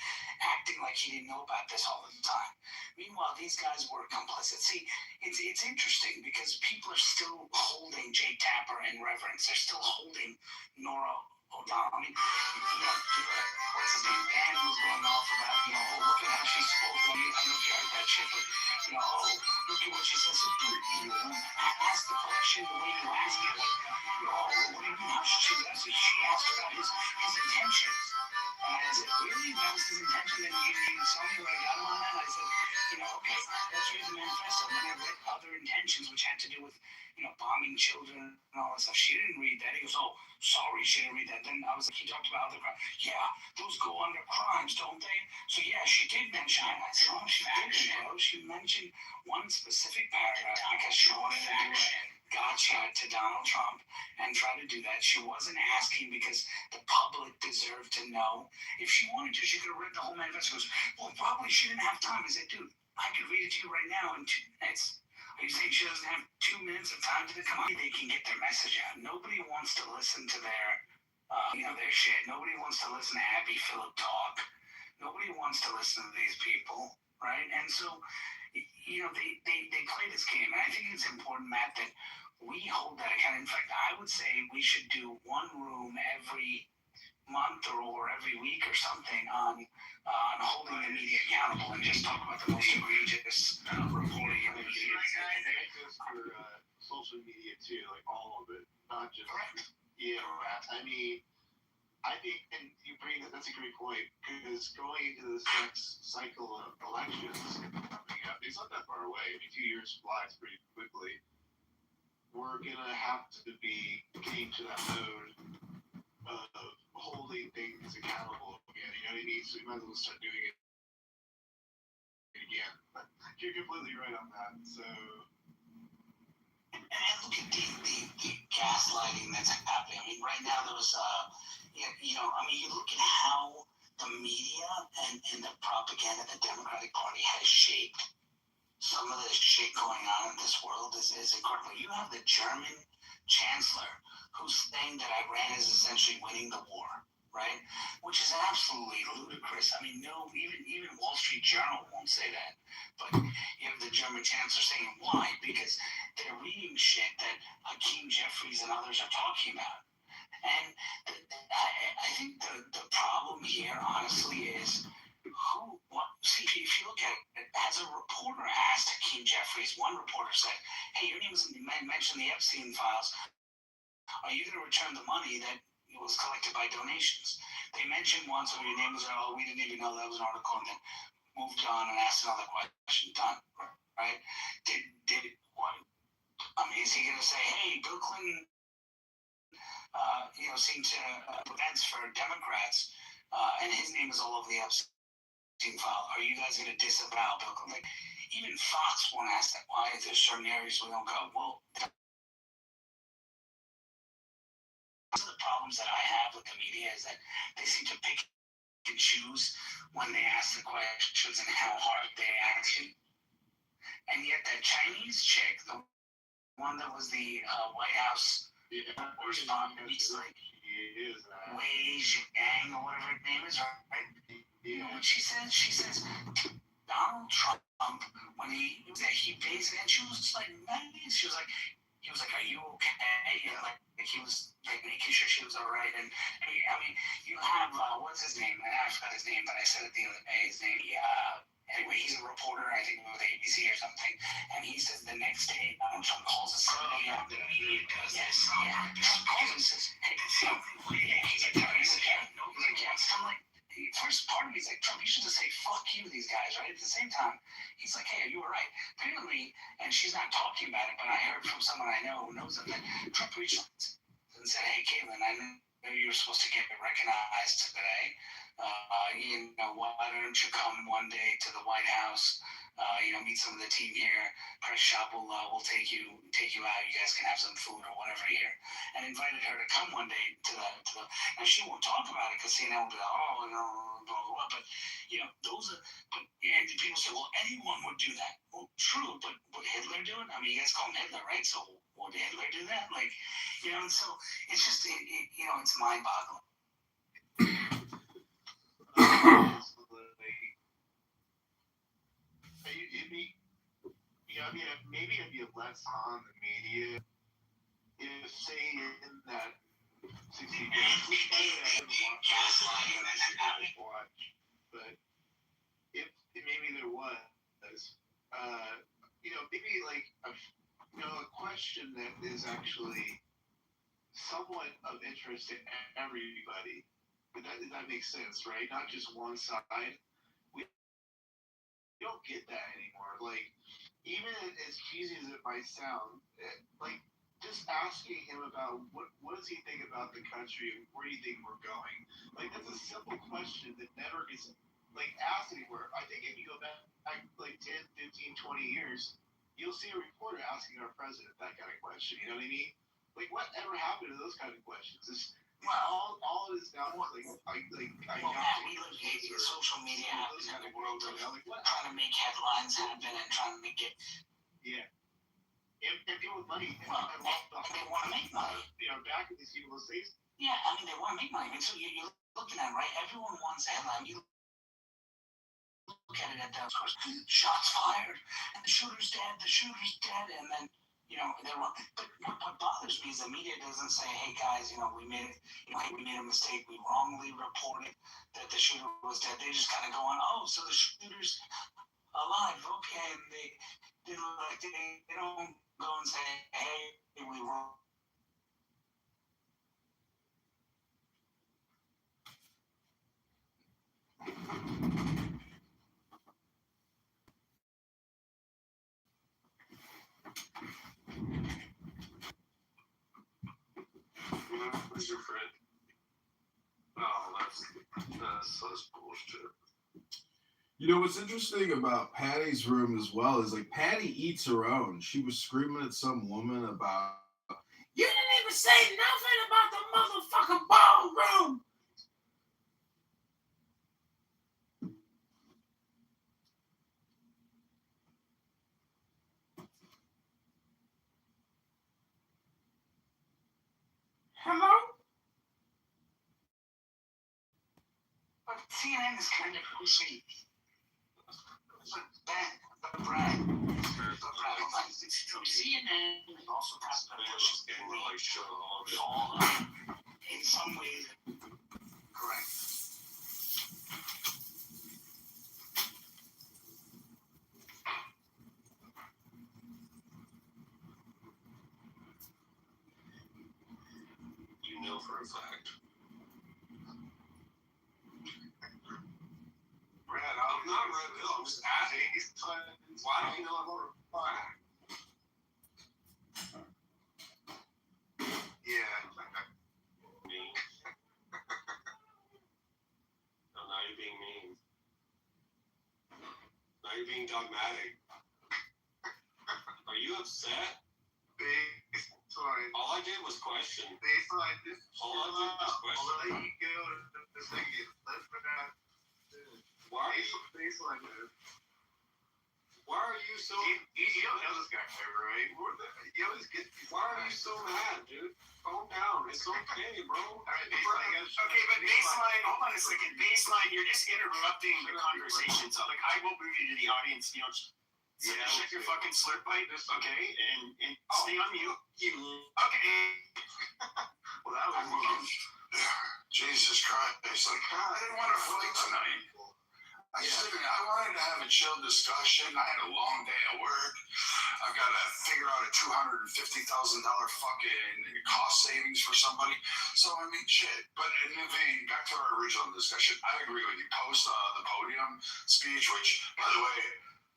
Speaker 4: acting like he didn't know about this all the time. Meanwhile, these guys were complicit. See, it's interesting because people are still holding Jake Tapper in reverence. They're still holding Nora O'Donnell. I mean, what's his name? Dan was going off about, look at how she spoke. I don't know if you heard that shit, but, look at what she says. So, dude, ask the question the way you ask it. Like, what do you mean? How should she ask it? She asked about his intentions. And I said, really? That was his intention? And you saw me where I got him on that? I said, okay, let's read the manifesto. And then I read other intentions, which had to do with, bombing children and all that stuff. She didn't read that. He goes, oh, sorry, she didn't read that. Then I was like, he talked about other crimes. Yeah, those go under crimes, don't they? So yeah, she did mention it. I said, no, she didn't, bro. She mentioned one specific paragraph because she wanted to do a gotcha to Donald Trump and try to do that. She wasn't asking because the public deserved to know. If she wanted to, she could have read the whole manifesto. She goes, well, probably she didn't have time. I said, dude, I could read it to you right now in 2 minutes. Are you saying she doesn't have 2 minutes of time to come on? They can get their message out. Nobody wants to listen to their shit. Nobody wants to listen to Abby Phillip talk. Nobody wants to listen to these people, right? And so, they play this game. And I think it's important, Matt, that we hold that account. In fact, I would say we should do one room every month or every week or something on holding the media accountable and just talk about the most egregious reporting in the media.
Speaker 6: That goes for social media too, like all of it, not just I mean, I think, and you bring that's a great point because going into this next cycle of elections coming up, it's not that far away. I mean, 2 years flies pretty quickly. We're gonna have to be getting to that mode of holding things accountable again. You know what I mean? So we might as well start doing it again. You're completely right on that. So.
Speaker 4: And look at the gaslighting that's happening. I mean, right now there was, you look at how the media and the propaganda the Democratic Party has shaped some of the shit going on in this world is incredible. You have the German chancellor who's saying that Iran is essentially winning the war, right? Which is absolutely ludicrous. I mean, no, even Wall Street Journal won't say that. But you have the German chancellor saying why? Because they're reading shit that Hakeem Jeffries and others are talking about. And I think the problem here, honestly, is if you look at it, as a reporter asked Hakeem Jeffries, one reporter said, hey, your name was mentioned in the Epstein files. Are you going to return the money that was collected by donations? They mentioned once, your name was, we didn't even know that was an article, and then moved on and asked another question. Done, right? Did what? I mean, is he going to say, hey, Bill Clinton, seemed to events for Democrats, and his name is all over the Epstein file. Are you guys going to disavow Bill Clinton? Like, even Fox won't ask that. Why is there certain areas we don't go? Well, one of the problems that I have with the media is that they seem to pick and choose when they ask the questions and how hard they ask it. And yet that Chinese chick, the one that was the White House correspondent, he's like Wei Zhang or whatever her name is, right? You know what she says? She says Donald Trump, when he pays, and she was like, nice. She was like, he was like, are you okay? And like, he was like making sure she was all right. And I mean, you have what's his name? I forgot his name, but I said it the other day. His name, anyway, he's a reporter, I think, with ABC or something. And he says the next day, Trump calls us. Yes, yeah. Trump calls and says, "Hey, he's like, I'm like, first part of me is like, Trump, you should just say fuck you to these guys, right? At the same time, he's like, hey, you were right. Apparently, and she's not talking about it, but I heard from someone I know who knows it, that Trump reached out and said, hey, Caitlin, I know you were supposed to get recognized today. Why don't you come one day to the White House? Meet some of the team here. Press shop will take you out. You guys can have some food or whatever here." And invited her to come one day to the. And she won't talk about it because CNN will be like, oh, blah blah blah. But those are. But and people say, well, anyone would do that. Well, true, but would Hitler do it? I mean, you guys call him Hitler, right? So would Hitler do that? Like, and so it's just it's mind-boggling.
Speaker 6: Maybe it'd be less on the media if, say, in that 60 days, which by the way, I haven't watched, but if maybe there was, maybe like a question that is actually somewhat of interest to everybody. But that makes sense, right? Not just one side. We don't get that anymore. Like, even as cheesy as it might sound, like just asking him about what does he think about the country and where do you think we're going? Like, that's a simple question that never gets asked anywhere. I think if you go back like 10, 15, 20 years, you'll see a reporter asking our president that kind of question. You know what I mean? Like, whatever happened to those kind of questions? All it is now is
Speaker 4: we live in social media happens in the world of trying to make headlines happen and trying to get.
Speaker 6: Yeah. And people with money.
Speaker 4: Well, they want to make money.
Speaker 6: Back in these people say.
Speaker 4: Yeah, I mean, they want to make money. I mean, so you're looking at it, right? Everyone wants a headline. You look at it at that, of course, shots fired, and the shooter's dead, and then, they're wrong. But what bothers me is the media doesn't say, hey, guys, we made it, we made a mistake, we wrongly reported that the shooter was dead. They just kind of go on, oh, so the shooter's alive, okay, and they don't go and say, hey, we were.
Speaker 5: Who's your friend? Oh, that's bullshit.
Speaker 7: What's interesting about Patty's room as well is like Patty eats her own. She was screaming at some woman about, you didn't even say nothing about the motherfucking ballroom. Hello?
Speaker 4: But CNN is kind of pushing. But Brad, from CNN and also pushing in some ways. Correct.
Speaker 5: You know for a fact.
Speaker 6: Brad, I'm not Red Bill. I'm just asking. Why don't you know for a fact? Yeah.
Speaker 5: Mean. No, now you're being mean. Now you're being dogmatic. Are you upset?
Speaker 6: Baseline.
Speaker 5: All I did was question.
Speaker 6: Baseline.
Speaker 5: All I did was question.
Speaker 6: I'll let you go to the second. Let's put that.
Speaker 5: Why are you?
Speaker 6: Baseline, man.
Speaker 5: Why are you so?
Speaker 6: You don't know this guy ever, right? You always get.
Speaker 5: Why are you so mad, dude? Calm down. It's okay, bro.
Speaker 6: All right, baseline. Okay, but baseline. Hold on a second. Baseline. You're just interrupting the conversation. So, I will move you to the audience.
Speaker 2: Yeah, check your fucking slurp pipe, okay, and stay on mute. Okay. Well, that was
Speaker 6: Jesus Christ. Like, I didn't want to fight tonight. I wanted to have a chill discussion. I had a long day at work. I've got to figure out a $250,000 fucking cost savings for somebody. So, I mean, shit. But in the vein, back to our original discussion, I agree with you. Post the podium speech, which, by the way,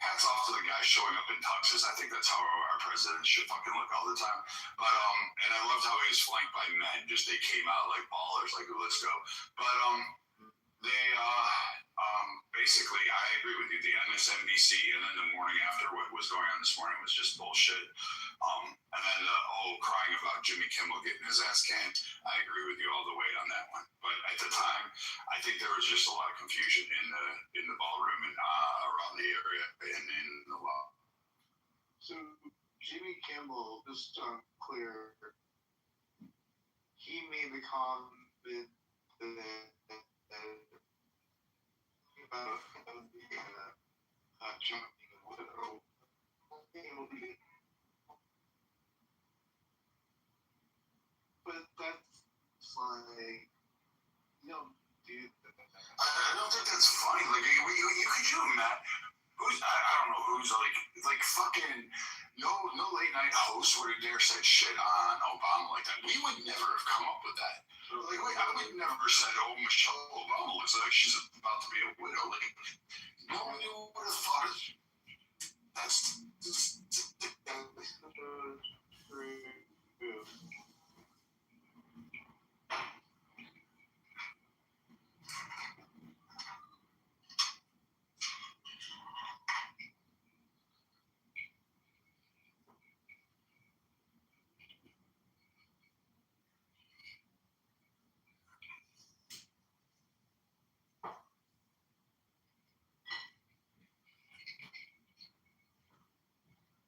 Speaker 6: hats off to the guy showing up in tuxes. I think that's how our president should fucking look all the time. But, and I loved how he was flanked by men. Just they came out like ballers, like, let's go. But, they, basically, I agree with you. The MSNBC, and then the morning after what was going on this morning was just bullshit. And then the whole crying about Jimmy Kimmel getting his ass canned. I agree with you all the way on that one. But at the time, I think there was just a lot of confusion in the ballroom and around the area and in the law.
Speaker 10: So Jimmy Kimmel, just clear, he made the comment that about Trump being a widow. But that's like, you don't do that.
Speaker 6: I don't think that's funny. Like, could you imagine? I don't know who's like fucking no late night host would have dare said shit on Obama like that. We would never have come up with that. Like, I would never said, "Oh, Michelle Obama looks like she's about to be a widow." Like, nobody would have thought it. That's just.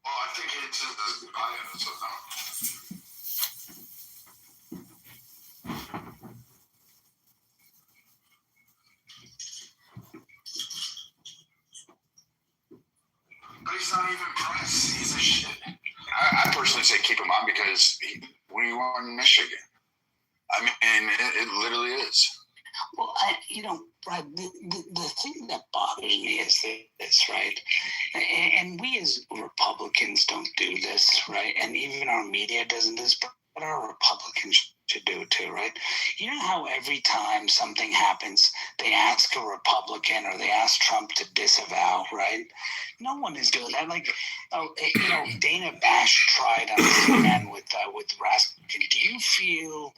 Speaker 6: Well, I think it's a goodbye, so no. But he's not even press. He's a shit. I personally say keep him on because what do you want in Michigan? I mean, it literally is.
Speaker 8: Well, Brad, the thing that bothers me is this, right? And we as Republicans don't do this, right? And even our media doesn't do this, but our Republicans should do it too, right? You know how every time something happens, they ask a Republican or they ask Trump to disavow, right? No one is doing that. Like, Dana Bash tried on CNN with Raskin. Do you feel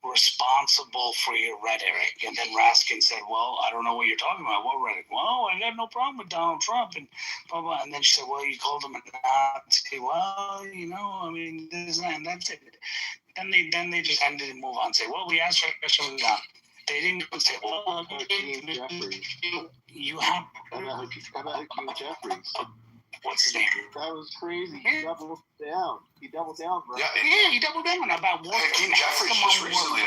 Speaker 8: responsible for your rhetoric? And then Raskin said, well, I don't know what you're talking about. What rhetoric? Well, I got no problem with Donald Trump and blah, blah. And then she said, well, you called him a Nazi. Well, I mean, this and that's it. Then they just ended and move on and say, well, we asked for a question. They didn't say, well, you have.
Speaker 10: How about Hakeem Jeffries?
Speaker 8: What's his name?
Speaker 10: That was crazy. He doubled down. He doubled down, bro.
Speaker 6: Yeah,
Speaker 8: he doubled down about what?
Speaker 6: Hakeem Jeffries just recently,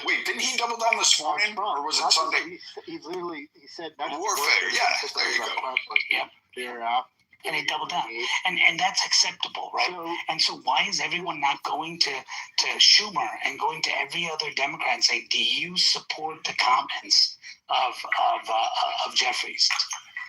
Speaker 6: wait, didn't he double down this morning, or was it Sunday?
Speaker 10: He said
Speaker 6: warfare. Yeah, there you go.
Speaker 8: Yeah.
Speaker 10: They're
Speaker 8: and they double down, and that's acceptable, right? And so why is everyone not going to Schumer and going to every other Democrat and say, do you support the comments of Jeffries?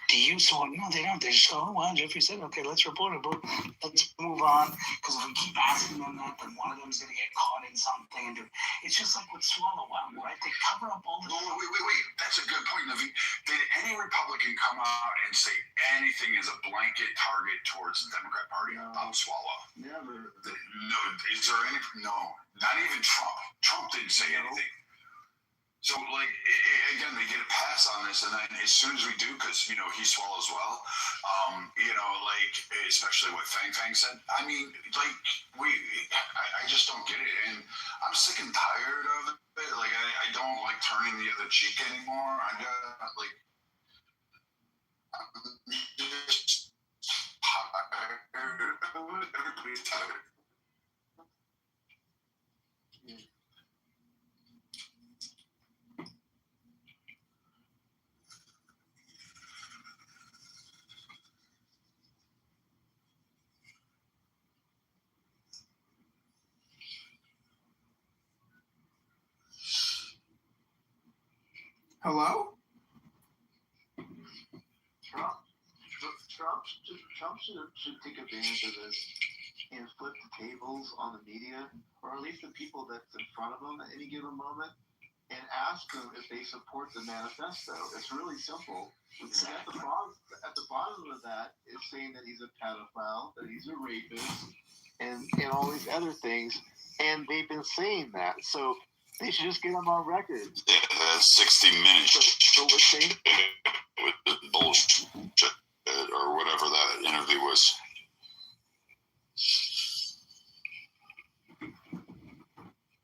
Speaker 8: Do you support? No, they don't. They just go, oh, well, Jeffrey said, okay, let's report it, but let's move on. Because if we keep asking them that, then one of them is going to get caught in something. And it's just like with Swallow-Well, right? They cover up all the...
Speaker 6: Wait. That's a good point, Naveed. Did any Republican come out and say anything as a blanket target towards the Democrat Party about Swallow?
Speaker 10: Never.
Speaker 6: No. Is there any... No. Not even Trump. Trump didn't say anything. So, again, they get a pass on this, and then as soon as we do, because, he swallows well, especially what Fang said, I mean, I just don't get it, and I'm sick and tired of it. I don't like turning the other cheek anymore. I'm just tired. Everybody's tired.
Speaker 7: Hello?
Speaker 10: Trump should take advantage of this and flip the tables on the media, or at least the people that's in front of him at any given moment, and ask them if they support the manifesto. It's really simple. At the bottom of that is saying that he's a pedophile, that he's a rapist, and all these other things, and they've been saying that. So they should just get him on record.
Speaker 6: Yeah, that 60 Minutes
Speaker 10: So we're saying
Speaker 6: with bullshit or whatever that interview was.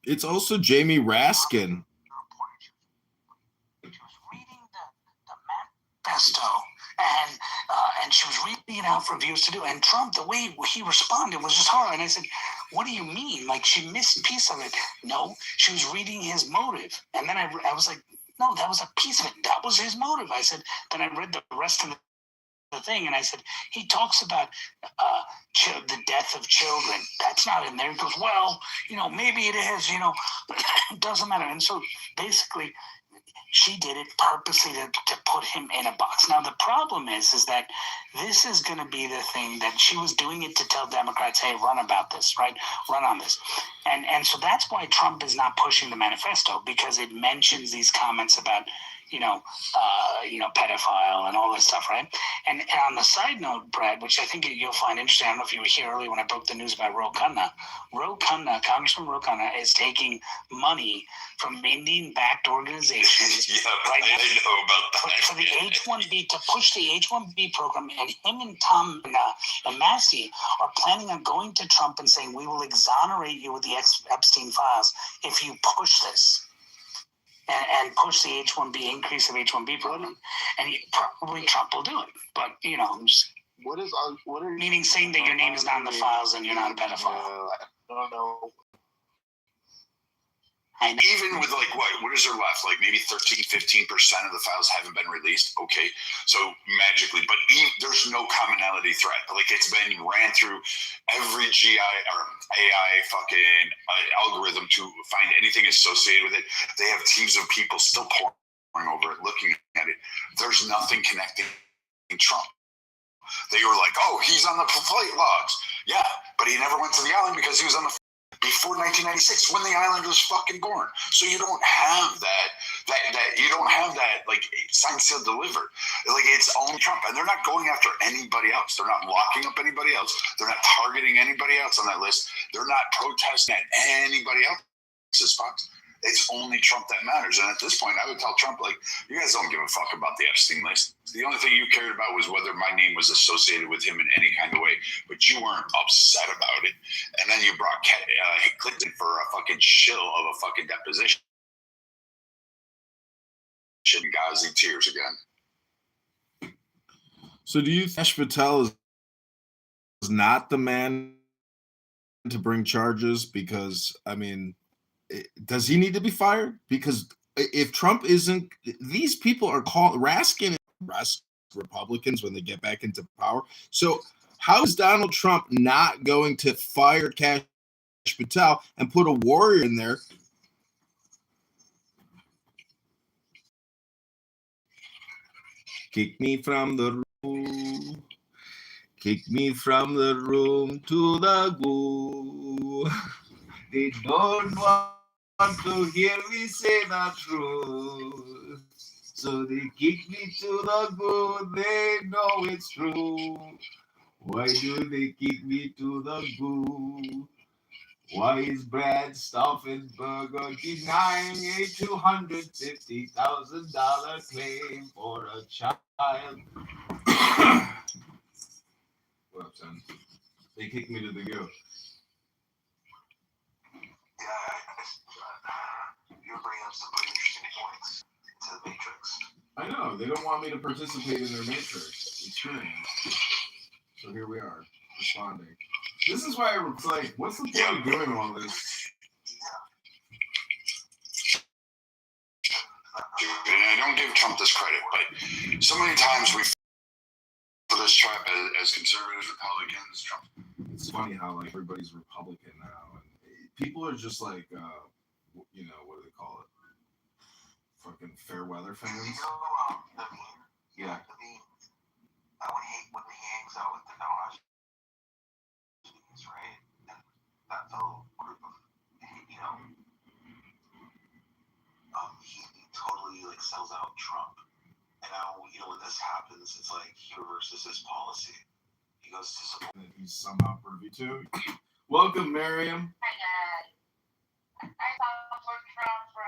Speaker 7: It's also Jamie Raskin.
Speaker 8: She was reading the manifesto, and she was reading it out for viewers to do. And Trump, the way he responded was just horrible. And I said, "What do you mean? Like, she missed a piece of it?" No, she was reading his motive. And then I was like, "No, that was a piece of it. That was his motive." I said. Then I read the rest of the thing, and I said, he talks about the death of children. That's not in there. He goes, "Well, maybe it is. It doesn't matter." And so basically, she did it purposely to put him in a box. Now, the problem is that this is going to be the thing that she was doing it to tell Democrats, "Hey, run about this, right? Run on this." And so that's why Trump is not pushing the manifesto, because it mentions these comments about, pedophile and all this stuff, right? And on the side note, Brad, which I think you'll find interesting, I don't know if you were here earlier when I broke the news about Ro Khanna. Congressman Ro Khanna is taking money from Indian-backed organizations.
Speaker 6: Yeah,
Speaker 8: right,
Speaker 6: I know about that.
Speaker 8: For the H-1B, to push the H-1B program, and him and Tom and Massey are planning on going to Trump and saying, "We will exonerate you with the Epstein files if you push this." And push the H-1B, increase of H-1B program. And probably Trump will do it. But, meaning saying that your name is not in the files and you're not a pedophile.
Speaker 10: I don't know.
Speaker 6: Even with what is there left? Like maybe 13-15% of the files haven't been released. Okay, so magically, but there's no commonality thread. Like it's been ran through every GI or AI fucking algorithm to find anything associated with it. They have teams of people still poring over it, looking at it. There's nothing connecting Trump. They were like, "Oh, he's on the flight logs." Yeah, but he never went to the island because he was on the before 1996 when the island was fucking born. So you don't have that you don't have that like signed, sealed, delivered. Like it's only Trump, and they're not going after anybody else. They're not locking up anybody else. They're not targeting anybody else on that list. They're not protesting at anybody else's spots. It's only Trump that matters. And at this point, I would tell Trump, like, you guys don't give a fuck about the Epstein list. The only thing you cared about was whether my name was associated with him in any kind of way. But you weren't upset about it. And then you brought Clinton for a fucking shill of a fucking deposition. Ghazi tears again.
Speaker 7: So do you think Ash Patel is not the man to bring charges? Because, I mean, does he need to be fired? Because if Trump isn't, these people are called Raskin and arrest Republicans when they get back into power. So how is Donald Trump not going to fire Kash Patel and put a warrior in there? Kick me from the room. Kick me from the room to the goo. They don't want to hear me say the truth. So they kick me to the goo. They know it's true. Why do they kick me to the goo? Why is Brad Stauffenberger denying a $250,000 claim for a child? What up, son? They kicked me to the goo.
Speaker 4: You're bringing up some pretty interesting points to the Matrix.
Speaker 7: I know. They don't want me to participate in their Matrix experience. So here we are, responding. This is why it's like, what's the point of doing all this?
Speaker 6: And I don't give Trump this credit, but so many times we fall for this trap as conservatives, Republicans, Trump.
Speaker 7: It's funny how like everybody's Republican now, and people are just like, what do they call it? fucking fair weather
Speaker 11: You
Speaker 7: fans.
Speaker 11: know, Naveen?
Speaker 7: Yeah.
Speaker 11: Naveen, I would hate when he hangs out with the Nawash, right? And that little group of, you know, he totally like sells out Trump. And now, you know, when this happens, it's like he reverses his policy. He goes to support.
Speaker 7: That he's somehow privy to. Welcome, Miriam.
Speaker 9: Hi guys. I support Trump for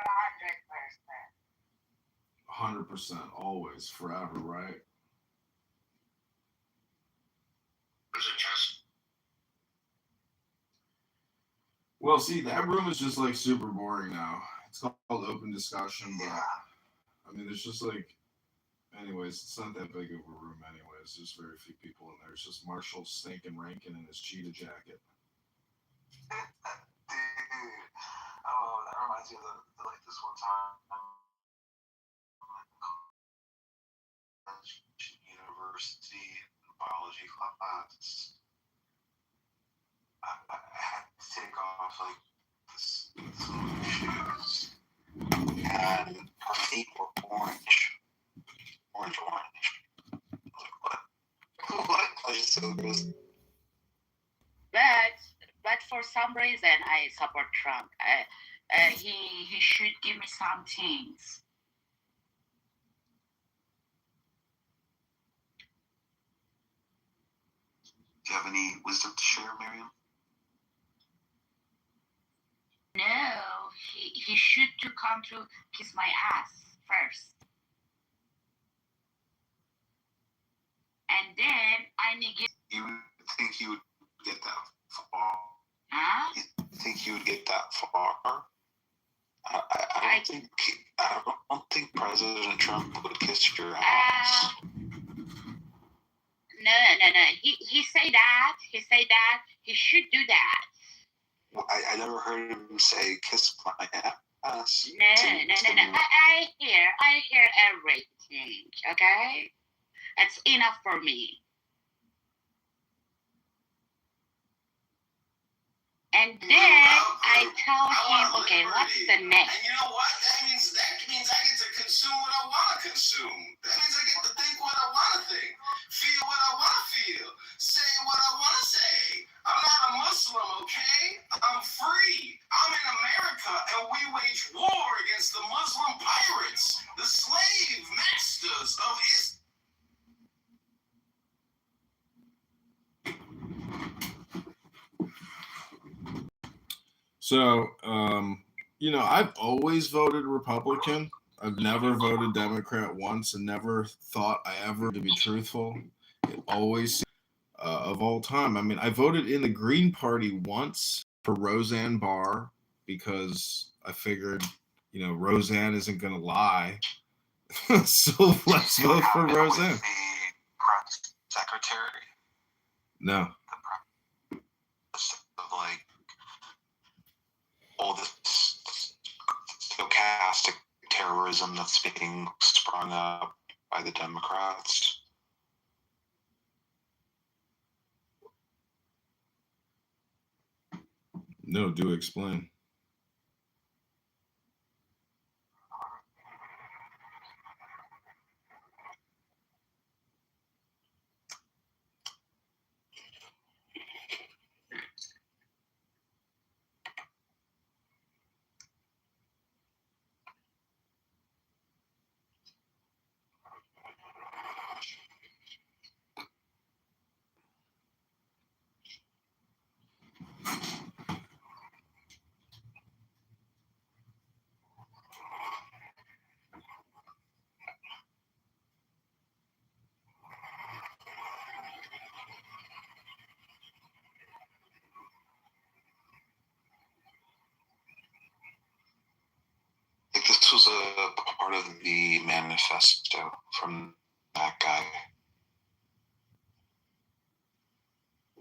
Speaker 9: 100%.
Speaker 7: 100%, always, forever, right? Well, see, that room is just like super boring now. It's called open discussion, but I mean, there's just like, anyways, it's not that big of a room, anyways. There's very few people in there. It's just Marshall stinking Rankin in his cheetah jacket.
Speaker 11: Dude, oh, that reminds me of like this one time. University biology class. I had to take off like this little shoes, and her feet were orange. Orange. I was like, what? What? I just so gross.
Speaker 9: But for some reason, I support Trump. He should give me some things.
Speaker 11: Do you have any wisdom to share, Miriam?
Speaker 9: No, he should to come to kiss my ass first. And then I negate.
Speaker 11: You think you would get that far?
Speaker 9: Huh?
Speaker 11: You think you would get that far? I don't think President Trump would kiss your ass.
Speaker 9: No. He say that. He say that. He should do that.
Speaker 11: Well, I never heard him say kiss my ass.
Speaker 9: No. I hear everything. Okay, it's enough for me. And then I tell him, okay, what's the next?
Speaker 1: And you know what? That means I get to consume what I want to consume. That means I get to think what I want to think, feel what I want to feel, say what I want to say. I'm not a Muslim, okay? I'm free. I'm in America, and we wage war against the Muslim pirates, the slave masters of Islam.
Speaker 7: So, you know, I've always voted Republican. I've never voted Democrat once and never thought I ever, to be truthful. It always, of all time. I mean, I voted in the Green Party once for Roseanne Barr because I figured, you know, Roseanne isn't going to lie. So let's vote for Roseanne.
Speaker 11: The press secretary.
Speaker 7: No.
Speaker 11: Of like all this stochastic terrorism that's being sprung up by the Democrats.
Speaker 7: No, do explain.
Speaker 11: Like this was a part of the manifesto from that guy.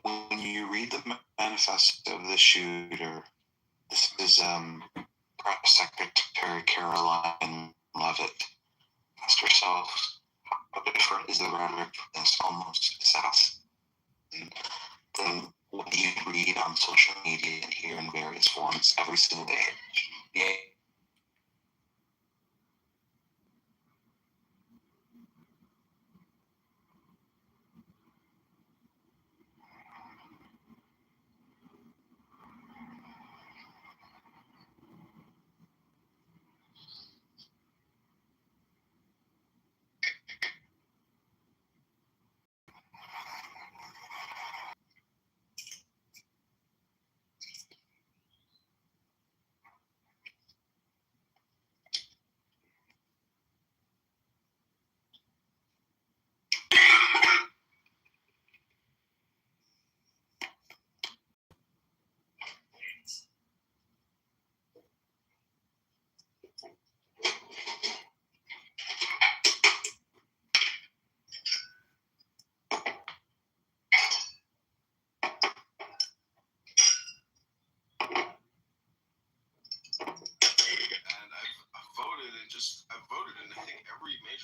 Speaker 11: When you read the manifesto of the shooter, this is Press Secretary Caroline Leavitt asked herself, how different is the rhetoric from this almost assassin than what you read on social media and hear in various forms every single day? Yeah.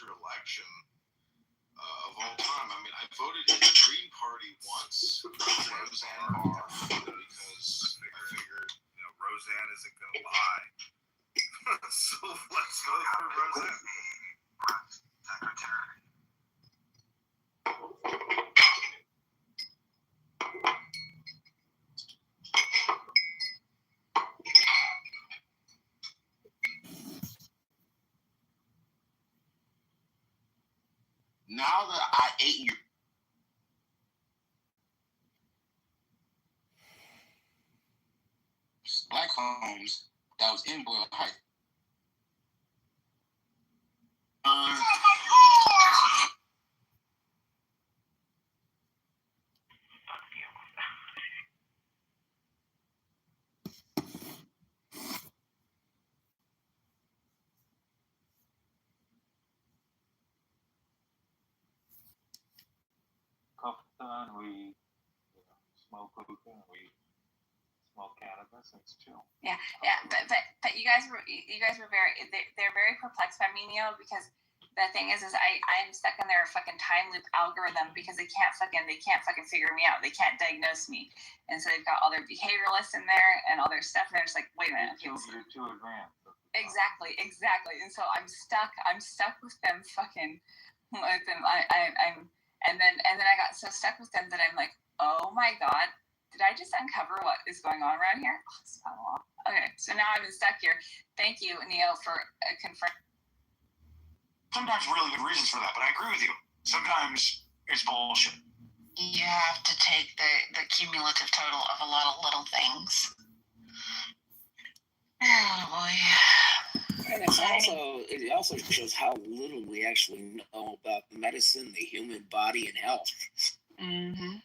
Speaker 5: amateur election of all time. I mean, I voted in the Green Party once for Roseanne Barr because I figured, Roseanne isn't going to lie. So let's vote for Roseanne. Secretary.
Speaker 1: Now that I ate your black homes that was in Boyle Heights.
Speaker 10: Coffee, we smoke hookah, and we smoke cannabis, and it's chill.
Speaker 12: Yeah, but you guys were very they're very perplexed by me, Neo, because the thing is I'm stuck in their fucking time loop algorithm because they can't fucking figure me out. They can't diagnose me, and so they've got all their behavioralists in there and all their stuff, and they're just like, wait a minute, okay,
Speaker 10: You're too advanced.
Speaker 12: exactly, and so I'm stuck with them fucking with them. And then I got so stuck with them that I'm like, oh my god, did I just uncover what is going on around here? Oh, okay, so now I'm stuck here. Thank you, Neo, for confirming.
Speaker 1: Sometimes really good reasons for that, but I agree with you. Sometimes it's bullshit.
Speaker 9: You have to take the cumulative total of a lot of little things. Oh boy.
Speaker 13: And it also shows how little we actually know about medicine, the human body, and health.
Speaker 9: Mm-hmm.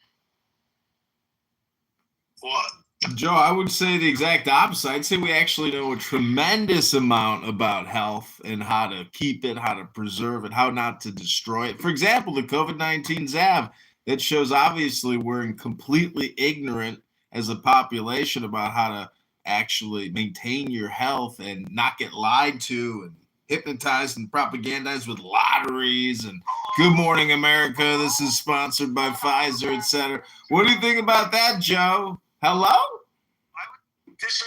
Speaker 1: What?
Speaker 7: Joe, I would say the exact opposite. I'd say we actually know a tremendous amount about health and how to keep it, how to preserve it, how not to destroy it. For example, the COVID-19 jab, that shows obviously we're completely ignorant as a population about how to actually maintain your health and not get lied to and hypnotized and propagandized with lotteries and Good Morning America. This is sponsored by Pfizer, etc. What do you think about that, Joe? Hello?
Speaker 1: So,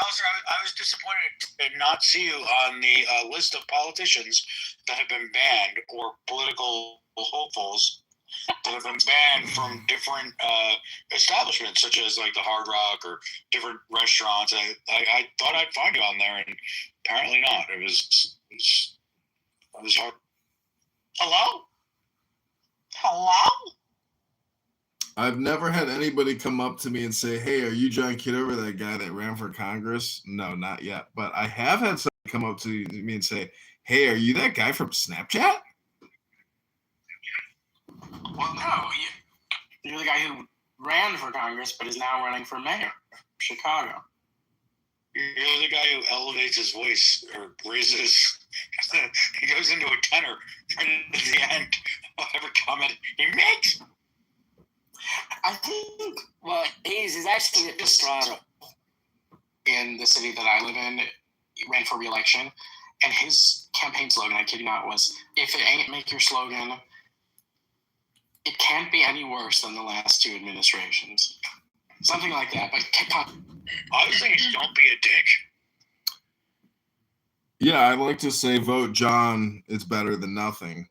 Speaker 1: Alistair, I was disappointed to not see you on the list of politicians that have been banned or political hopefuls that have been banned from different establishments, such as like the Hard Rock or different restaurants. I thought I'd find you on there, and apparently not. It was hard. Hello?
Speaker 7: I've never had anybody come up to me and say, hey, are you John Kitover, that guy that ran for Congress? No, not yet. But I have had somebody come up to me and say, hey, are you that guy from Snapchat?
Speaker 4: Well, no, you're the guy who ran for Congress but is now running for mayor of Chicago.
Speaker 1: You're the guy who elevates his voice or raises. He goes into a tenor right at the end of every comment he makes.
Speaker 4: I think, well, he's actually a Estrada in the city that I live in. He ran for re-election, and his campaign slogan, I kid you not, was, if it ain't make your slogan, it can't be any worse than the last two administrations. Something like that. But
Speaker 1: I was thinking, don't be a dick.
Speaker 7: Yeah, I'd like to say vote John. It's better than nothing.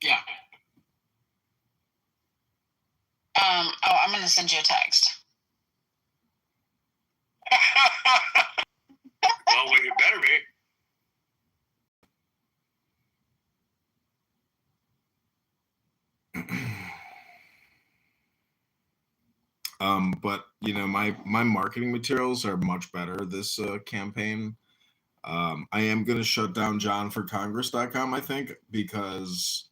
Speaker 4: Yeah.
Speaker 9: I'm going to send you a text.
Speaker 1: Well, it better be.
Speaker 7: But my marketing materials are much better this campaign. I am going to shut down johnforcongress.com, I think, because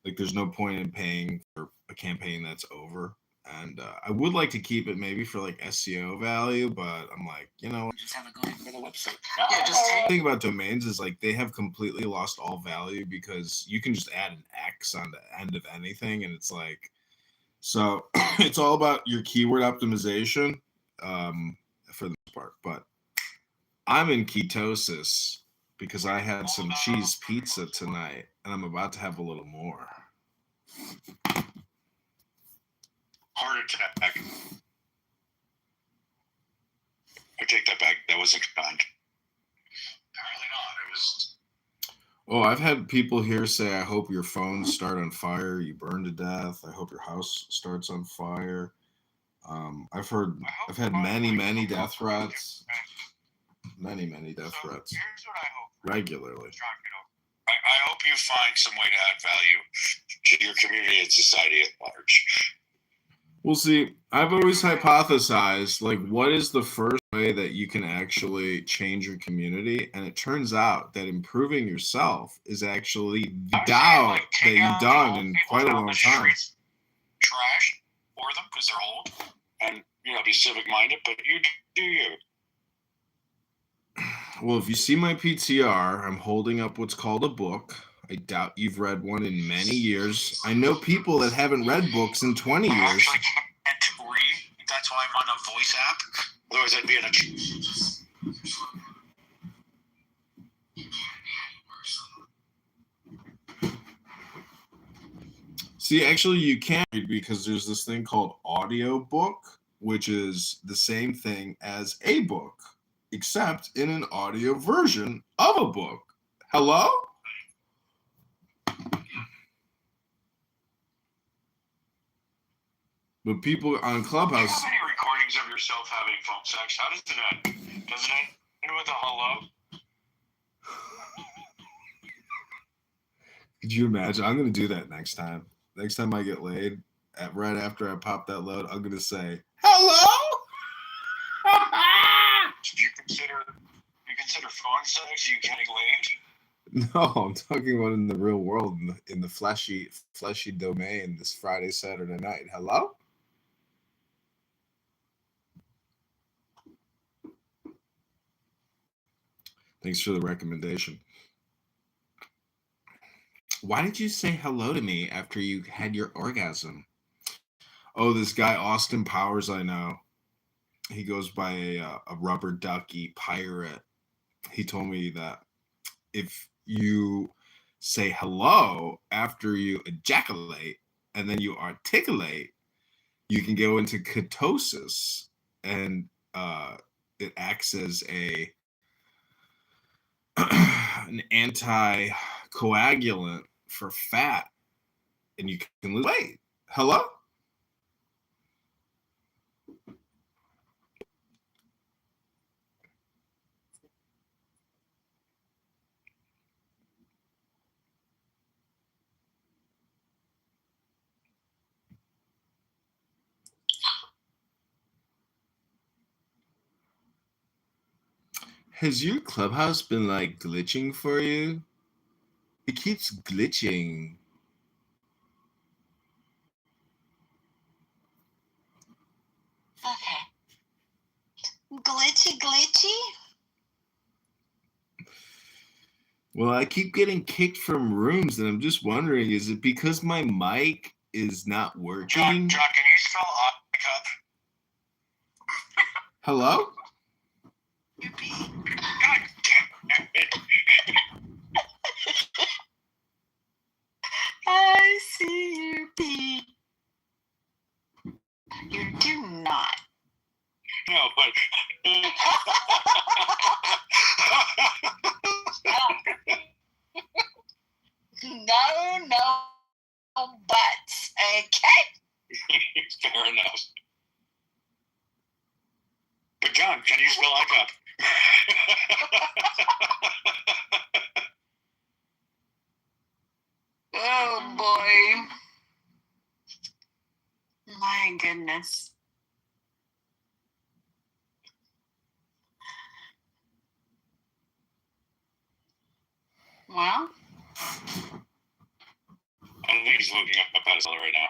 Speaker 7: there's no point in paying for a campaign that's over. And I would like to keep it maybe for SEO value, but I'm like,
Speaker 13: Just have it going for the website.
Speaker 4: Yeah,
Speaker 7: the thing about domains is they have completely lost all value because you can just add an X on the end of anything, and it's so it's all about your keyword optimization for the most part. But I'm in ketosis because I had some cheese pizza tonight, and I'm about to have a little more.
Speaker 11: Heart attack. I take that back. That wasn't kind. Apparently not. It was.
Speaker 7: Oh, I've had people here say, I hope your phones start on fire, you burn to death. I hope your house starts on fire. I've had many death threats. Many death threats.
Speaker 11: Here's what I hope.
Speaker 7: Regularly.
Speaker 11: I hope you find some way to add value to your community and society at large.
Speaker 7: Well, see, I've always hypothesized, like, what is the first way that you can actually change your community? And it turns out that improving yourself is actually the doubt that you've done in quite a long time.
Speaker 11: Trash for them because they're old and, be civic minded, but you do you.
Speaker 7: Well, if you see my PTR, I'm holding up what's called a book. I doubt you've read one in many years. I know people that haven't read books in 20 years.
Speaker 11: I actually can't read. That's why I'm on a voice app. Otherwise, I'd be in a...
Speaker 7: See, actually, you can't read because there's this thing called audiobook, which is the same thing as a book, except in an audio version of a book. Hello? But people on Clubhouse...
Speaker 11: Do you have any recordings of yourself having phone sex? How does it end? Does it end with a hello?
Speaker 7: Could you imagine? I'm going to do that next time. Next time I get laid, right after I pop that load, I'm going to say, hello?
Speaker 11: Do you consider phone sex you getting laid?
Speaker 7: No, I'm talking about in the real world, in the fleshy domain this Friday, Saturday night. Hello? Thanks for the recommendation. Why did you say hello to me after you had your orgasm? Oh, this guy, Austin Powers, I know. He goes by a rubber ducky pirate. He told me that if you say hello after you ejaculate and then you articulate, you can go into ketosis, and it acts as an anticoagulant for fat, and you can lose weight. Hello? Has your Clubhouse been like glitching for you? It keeps glitching.
Speaker 9: Okay. Glitchy?
Speaker 7: Well, I keep getting kicked from rooms, and I'm just wondering, is it because my mic is not working?
Speaker 11: John, can you spell cup?
Speaker 7: Hello?
Speaker 11: God damn it.
Speaker 9: I see you, Pete. You do not.
Speaker 11: No, but...
Speaker 9: No buts, okay?
Speaker 11: Fair enough. But John, can you spell cup?
Speaker 9: Oh boy. My goodness. Well,
Speaker 11: I think he's looking up at us right now.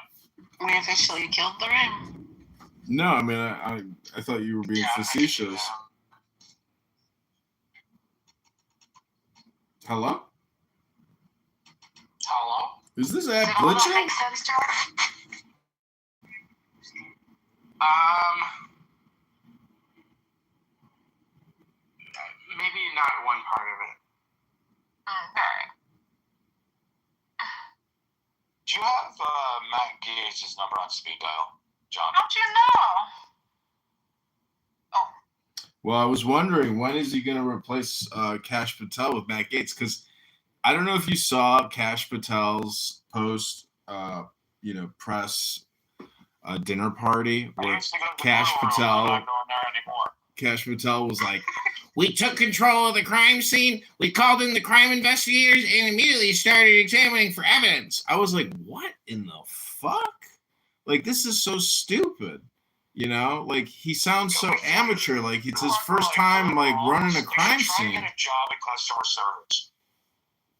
Speaker 9: we officially killed the room.
Speaker 7: No, I mean, I thought you were being facetious. Hello?
Speaker 4: Hello?
Speaker 7: Is this app glitching?
Speaker 9: Make sense to us?
Speaker 2: got one part of it.
Speaker 14: Okay.
Speaker 5: Do you have Matt Gates' number on speed dial, John?
Speaker 14: How'd you know?
Speaker 7: Well, I was wondering, when is he going to replace Kash Patel with Matt Gaetz? Because I don't know if you saw Kash Patel's post, press dinner party where Kash Patel was like, "We took control of the crime scene. We called in the crime investigators and immediately started examining for evidence." I was like, what in the fuck? Like, this is so stupid. Like, he sounds so amateur. Like, it's his first time, like, running a crime scene.
Speaker 5: Get a job in customer service.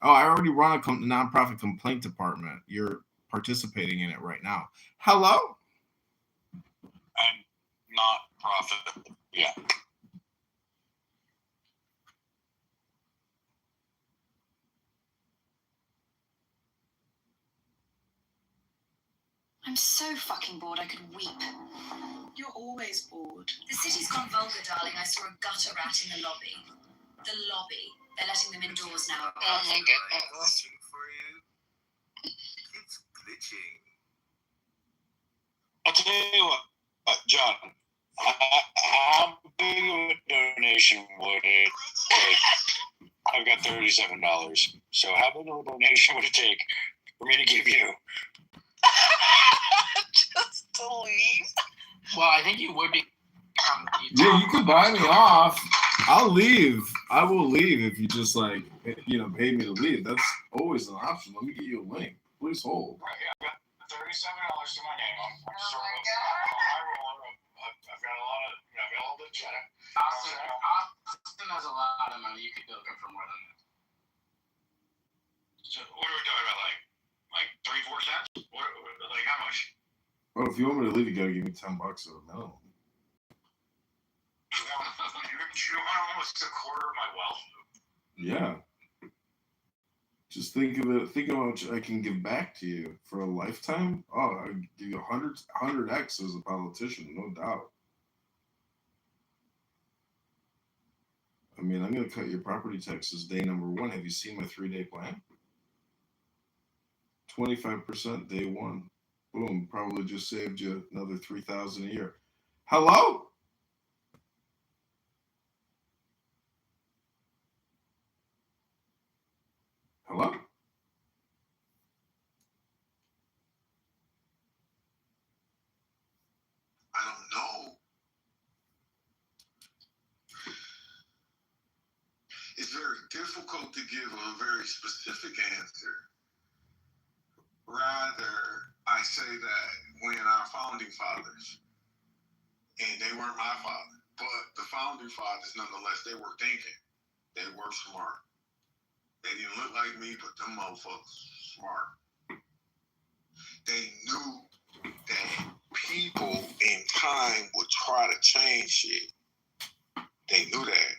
Speaker 7: Oh, I already run a nonprofit complaint department. You're participating in it right now. Hello?
Speaker 5: And not profit. Yeah.
Speaker 15: I'm so fucking bored I could weep.
Speaker 14: You're always bored.
Speaker 15: The city's gone vulgar, darling. I saw a gutter rat in the lobby. The lobby. They're letting them indoors now.
Speaker 13: Oh my goodness.
Speaker 5: Glitching for you. It's glitching. I'll tell you what, John. How big of a donation would it take? I've got $37. So how big of a donation would it take for me to give you?
Speaker 14: Just to leave?
Speaker 13: Well, I think you would be.
Speaker 7: Yeah, you can buy me off. I'll leave. I will leave if you just, like, pay me to leave. That's always an option. Let me get you a link. Please hold.
Speaker 5: Right, yeah, I've got $37 to my name. I'm
Speaker 14: Oh
Speaker 5: sort
Speaker 14: my
Speaker 5: of
Speaker 14: God.
Speaker 5: a high roller. I've got a lot of, I've got a little bit of cheddar.
Speaker 2: Austin has a lot of money. You could go for more than that.
Speaker 5: So what are we talking about? Like 3-4 cents? Like how much?
Speaker 7: Oh, if you want me to leave, you gotta give me $10 or no.
Speaker 5: You want almost a quarter of my wealth?
Speaker 7: Yeah. Just think of it. Think of how much I can give back to you for a lifetime. Oh, I give you 100x as a politician, no doubt. I mean, I'm gonna cut your property taxes day number 1. Have you seen my 3-day plan? 25% day 1. Boom. Probably just saved you another $3,000 a year. Hello? Hello?
Speaker 6: I don't know. It's very difficult to give a very specific answer. Rather, I say that when our founding fathers, and they weren't my father, but the founding fathers, nonetheless, they were thinking. They were smart. They didn't look like me, but them motherfuckers smart. They knew that people in time would try to change shit. They knew that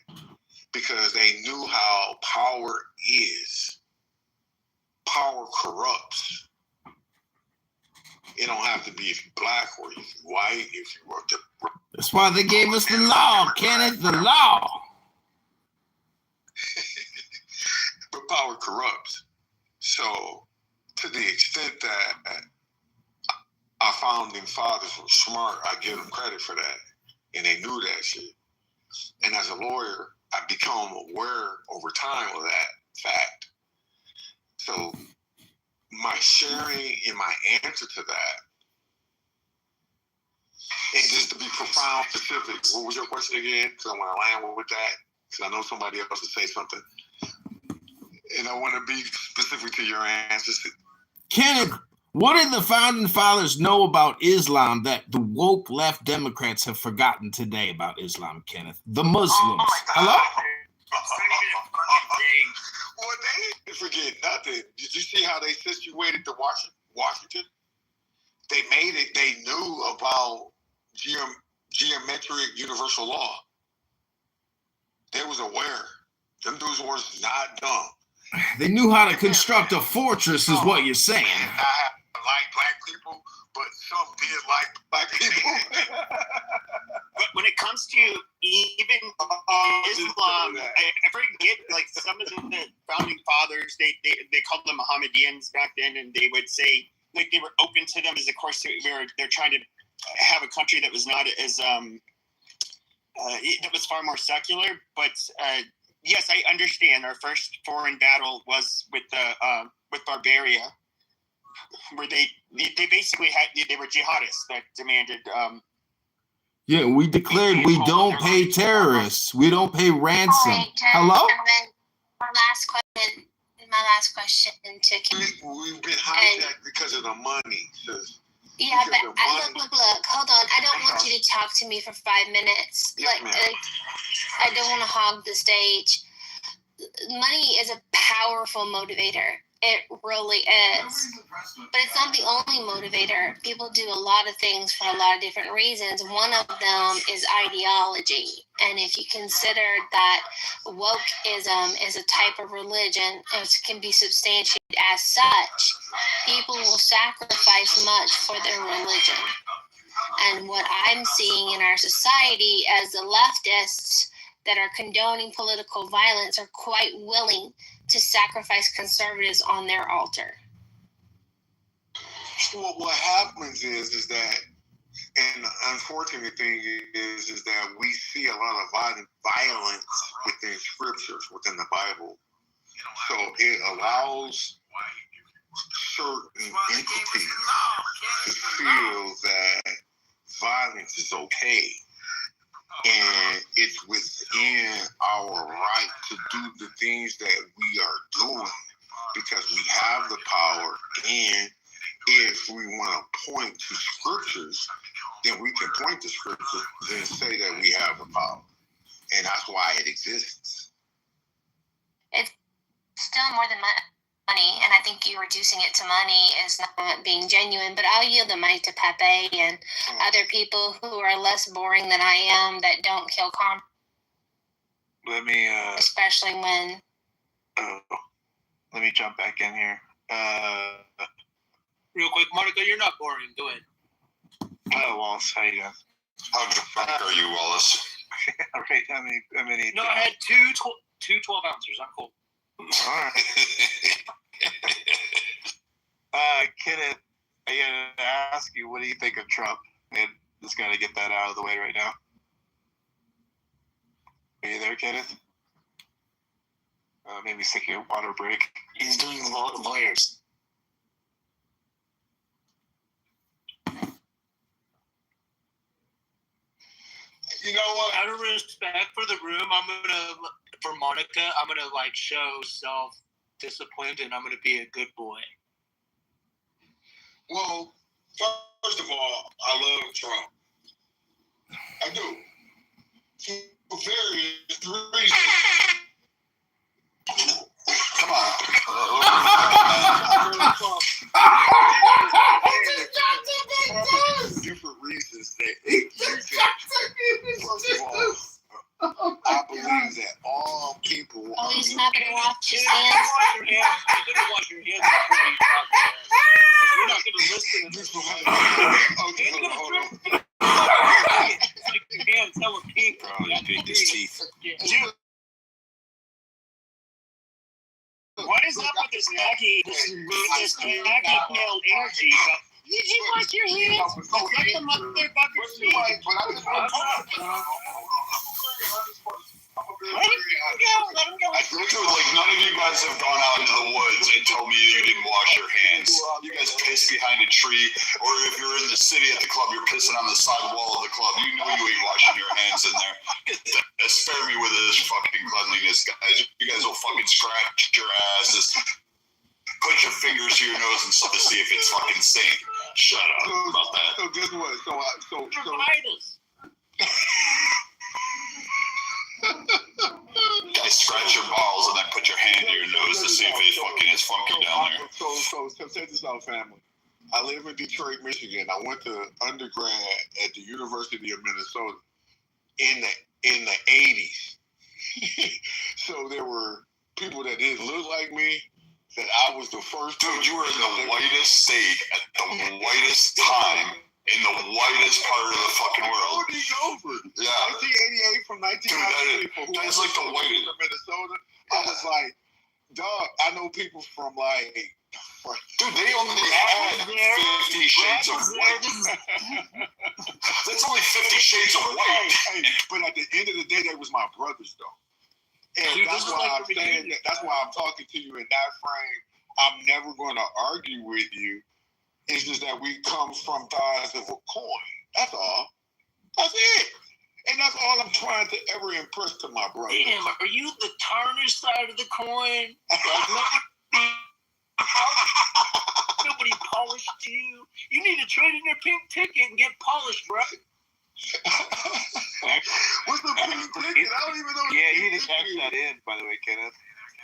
Speaker 6: because they knew how power is. Power corrupts. It don't have to be if you're black or if you're white, if you work the.
Speaker 7: That's why they gave us the law, Kenneth, the law.
Speaker 6: But power corrupts. So, to the extent that our founding fathers were smart, I give them credit for that. And they knew that shit. And as a lawyer, I've become aware over time of that fact. So, my sharing and my answer to that, and just to be profound specific, what was your question again? Because I want to land with that, because I know somebody else will say something. And I want to be specific to your answers.
Speaker 7: Kenneth, what did the founding fathers know about Islam that the woke left Democrats have forgotten today about Islam, Kenneth? The Muslims.
Speaker 6: Oh my God.
Speaker 7: Hello?
Speaker 6: Well, they didn't forget nothing. Did you see how they situated the Washington? They made it. They knew about geometric universal law. They was aware. Them dudes was not dumb.
Speaker 7: They knew how to construct a fortress, is what you're saying.
Speaker 6: I like black people but some did like black people.
Speaker 2: But when it comes to even Islam, I forget, like, some of the founding fathers, they called them Mohammedans back then, and they would say, like, they were open to them, as of course they're trying to have a country that was not as that was far more secular. But yes, I understand. Our first foreign battle was with Barbaria, where they basically they were jihadists that demanded.
Speaker 7: Yeah, we declared we don't pay terrorists. We don't pay ransom.
Speaker 15: Right,
Speaker 7: Hello?
Speaker 15: And then my last question to Kim.
Speaker 6: We've been hijacked because of the money.
Speaker 15: Yeah, but look, hold on. I don't want you to talk to me for 5 minutes.
Speaker 6: Yes,
Speaker 15: like, I don't want to hog the stage. Money is a powerful motivator. It really is. But it's not the only motivator. People do a lot of things for a lot of different reasons. One of them is ideology. And if you consider that wokeism is a type of religion, it can be substantiated as such, people will sacrifice much for their religion. And what I'm seeing in our society as the leftists that are condoning political violence are quite willing to sacrifice conservatives on their altar.
Speaker 6: Well, what happens is that, and the unfortunate thing is that we see a lot of violence within scriptures, within the Bible. So it allows certain entities to feel that violence is okay. And it's within our right to do the things that we are doing because we have the power. And if we want to point to scriptures, then we can point to scriptures and say that we have the power. And that's why it exists.
Speaker 15: It's still more than money, and I think you reducing it to money is not being genuine, but I'll yield the mic to Pepe and other people who are less boring than I am that don't kill
Speaker 16: Let me
Speaker 15: especially when
Speaker 16: let me jump back in here.
Speaker 17: Real quick, Monica, you're not boring. Go ahead.
Speaker 16: Hello, Wallace. How you doing?
Speaker 5: How drunk are you, Wallace?
Speaker 16: Right. How many?
Speaker 17: No, I had two 12 ounces. I'm cool.
Speaker 16: All right. Kenneth, I gotta ask you, what do you think of Trump? And just gotta get that out of the way right now. Are you there, Kenneth? Maybe take a water break.
Speaker 13: He's doing lawyers.
Speaker 6: You know what?
Speaker 17: Out of respect for the room, for Monica, I'm gonna like show self-discipline, and I'm gonna be a good boy.
Speaker 6: Well, first of all, I love Trump. I do. For various reasons.
Speaker 5: Come on.
Speaker 6: Different reasons that you can. First of all, I believe that all people.
Speaker 15: Oh, he's not going to wash his
Speaker 17: You're
Speaker 15: hands.
Speaker 17: gonna wash your hands before you talk to us. 'Cause we're not gonna listen to this.
Speaker 6: Okay, hold on.
Speaker 17: It's like your hands hella pink.
Speaker 5: Bro, he picked his teeth.
Speaker 2: Dude, what is up with this naggy male energy? Did you wash your hands? Let the motherfuckers speak. Let him go.
Speaker 5: Dude, like, none of you guys have gone out into the woods and told me you didn't wash your hands. You guys piss behind a tree, or if you're in the city at the club, you're pissing on the side wall of the club. You know you ain't washing your hands in there. Spare me with this fucking cleanliness, guys. You guys will fucking scratch your asses. Put your fingers to your nose and stuff to see if it's fucking safe. Shut up about that.
Speaker 6: So guess what? So
Speaker 5: Guys, scratch your balls and then put your hand to your nose to see if it fucking is funky down there.
Speaker 6: So check this out, family. I live in Detroit, Michigan. I went to undergrad at the University of Minnesota in the 80s. So there were people that didn't look like me that I
Speaker 18: was the first.
Speaker 19: Dude, you were in the whitest state at the whitest time in the whitest part of the fucking world.
Speaker 18: Kitover.
Speaker 19: Yeah.
Speaker 18: 1988 from 1993.
Speaker 19: That's like the whitest.
Speaker 18: From Minnesota. I was like, dog, I know people from like.
Speaker 19: Dude, they only had 50 shades of white. That's only 50 shades of white.
Speaker 18: Hey, but at the end of the day, they was my brothers, though. And
Speaker 17: Dude,
Speaker 18: that's why I'm saying that. That's why I'm talking to you in that frame. I'm never going to argue with you. It's just that we come from sides of a coin. That's all. That's it. And that's all I'm trying to ever impress to my brother.
Speaker 13: Damn, are you the tarnished side of the coin? Nobody polished you. You need to trade in your pink ticket and get polished, bro.
Speaker 18: What's the pink ticket? I don't even know.
Speaker 16: Yeah, you need to cash that in, by the way, Kenneth.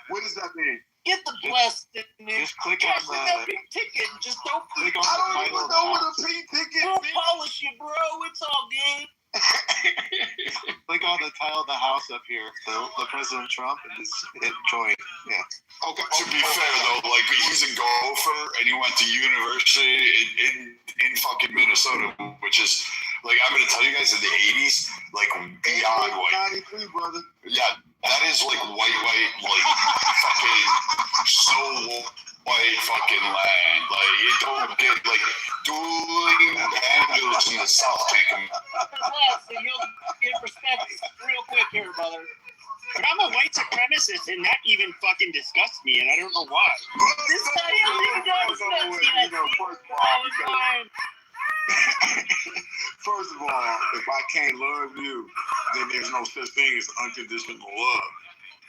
Speaker 18: What does that mean?
Speaker 13: Get the blessed and then
Speaker 16: Just click
Speaker 13: cash
Speaker 16: on
Speaker 13: in that pink ticket and just don't
Speaker 16: click on
Speaker 18: I
Speaker 16: the
Speaker 18: don't
Speaker 16: title
Speaker 18: even
Speaker 16: of
Speaker 18: know
Speaker 16: the
Speaker 18: what
Speaker 16: house.
Speaker 18: a pink ticket
Speaker 13: We'll
Speaker 18: means.
Speaker 13: polish you, bro. It's all good.
Speaker 16: Click on the title of the house up here, the President Trump, and just hit join. Yeah.
Speaker 19: Okay. To be fair though, like he's a golfer and he went to university in fucking Minnesota, which is like I'm gonna tell you guys in the 80s, like beyond white.
Speaker 18: 93, brother.
Speaker 19: Yeah, that is like white, like fucking so white fucking land. Like you don't get like dueling banjos in the South can't come.
Speaker 13: So you'll get respect real quick here, brother.
Speaker 2: But I'm a white supremacist, and that even fucking disgusts me, and I don't know why.
Speaker 13: This guy even does that.
Speaker 18: First of all, if I can't love you, then there's no such thing as unconditional love.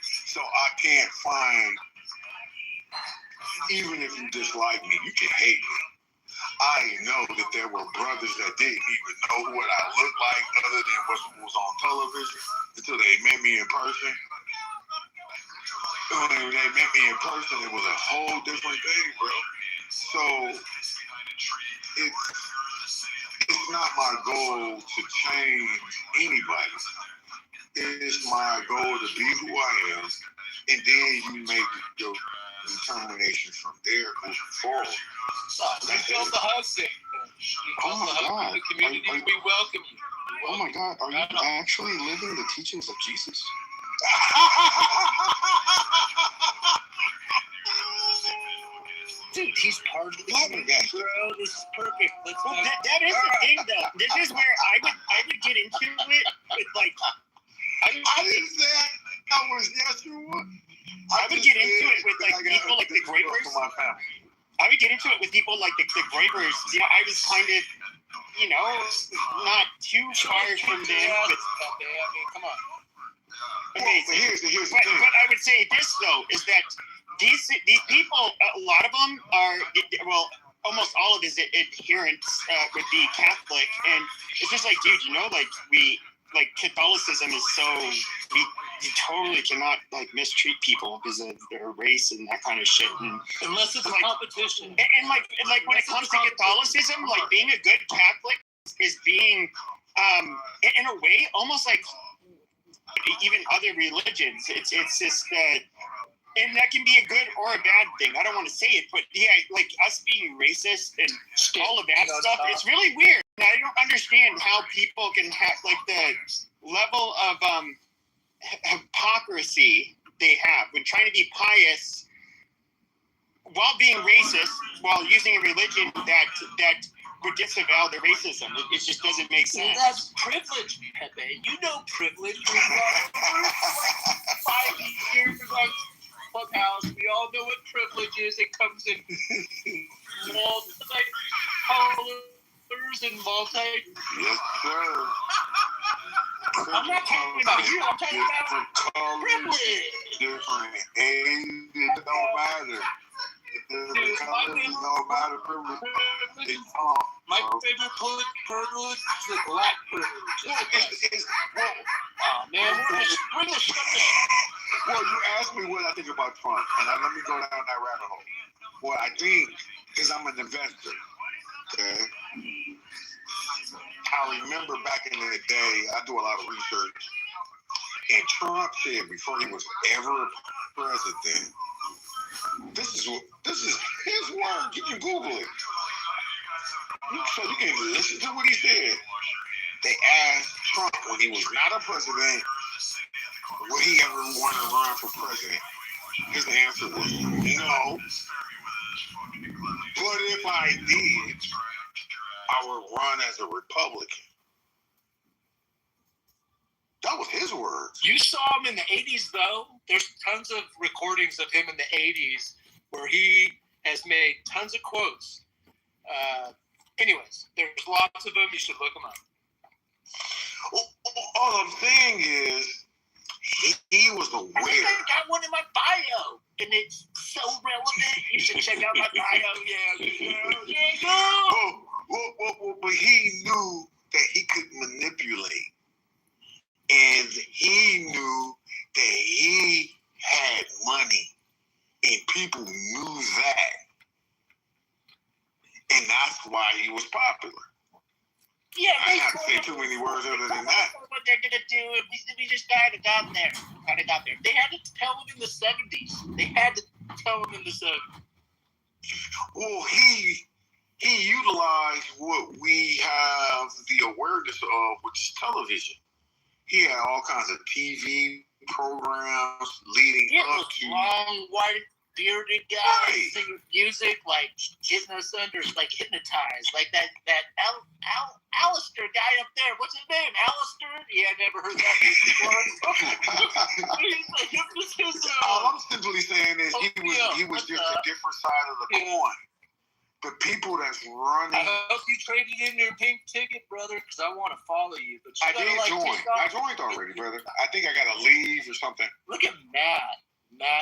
Speaker 18: So I can't find, even if you dislike me, you can hate me. I know that there were brothers that didn't even know what I looked like other than what was on television until they met me in person. When they met me in person, it was a whole different thing, bro. So it's not my goal to change anybody. It's my goal to be who I am, and then you make your determination from there moving forward.
Speaker 17: We built the house there.
Speaker 18: Oh my God.
Speaker 17: The community, we welcome you.
Speaker 18: Oh my God, are you actually living the teachings of Jesus?
Speaker 13: Dude, he's part of the community, bro. This is perfect. Let's
Speaker 2: Well, that is the thing, though. This is where I would get into it with like.
Speaker 18: I didn't say I was Yeshua.
Speaker 2: I would get into it with like people like the Groypers. I would get into it with people like the Groypers. You know, I was kind of, you know, not too far from them. But,
Speaker 17: come on.
Speaker 2: Okay,
Speaker 18: but here's the thing.
Speaker 2: But I would say this though is that these people, a lot of them are almost all of his adherents would be Catholic, and it's just like, dude, you know, like Catholicism is so you totally cannot like mistreat people because of their race and that kind of shit. And
Speaker 17: unless it's
Speaker 2: like,
Speaker 17: a competition.
Speaker 2: And like when it comes to Catholicism, like being a good Catholic is being in a way almost like even other religions. It's just and that can be a good or a bad thing. I don't want to say it, but yeah, like us being racist and all of that stuff, it's really weird. And I don't understand how people can have like the level of hypocrisy they have when trying to be pious while being racist, while using a religion that would disavow the racism. It just doesn't make sense.
Speaker 17: That's privilege, Pepe. You know privilege. We've got 5 years on Clubhouse. We all know what privilege is. It comes in multi-colors and multi.
Speaker 18: Yes, sir.
Speaker 17: I'm not talking about you. I'm talking about
Speaker 18: colors,
Speaker 17: privilege.
Speaker 18: different age. It don't matter. Different colors, it don't matter. Privilege.
Speaker 17: My favorite privilege is the black privilege. Man, we're the shut the.
Speaker 18: Well, you asked me what I think about Trump, and let me go down that rabbit hole. What I think is I'm an investor. Okay. I remember back in the day, I do a lot of research, and Trump said before he was ever president This is his words. You can Google it. So you can listen to what he said. They asked Trump when he was not a president, would he ever want to run for president? His answer was no. But if I did, I would run as a Republican. That was his words.
Speaker 17: You saw him in the 80s, though. There's tons of recordings of him in the 80s where he has made tons of quotes. Anyways, there's lots of them. You should look them up.
Speaker 18: All I'm saying is, he was aware.
Speaker 17: I got one in my bio, and it's so relevant. You should check out my bio. Yeah.
Speaker 18: But he knew that he could manipulate. And he knew that he had money. And people knew that. And that's why he was popular.
Speaker 17: Yeah,
Speaker 18: I have to say too many words other than that.
Speaker 17: What they're gonna do if we just kind of got there. They had to tell him in the 70s. They had to tell him in the 70s.
Speaker 18: Well, he utilized what we have the awareness of, which is television. He had all kinds of TV programs leading up to
Speaker 17: long, white, bearded guy singing music, like getting us under, like hypnotized, like that Alistair guy up there. What's his name? Alistair? Yeah, I never heard that name before. He's a hypnotist.
Speaker 18: All I'm simply saying is he was just a different side of the coin. The people that's running.
Speaker 17: I hope you traded in your pink ticket, brother, because I want to follow you. But
Speaker 18: I did join. I joined already, brother. I think I got to leave or something.
Speaker 17: Look at Matt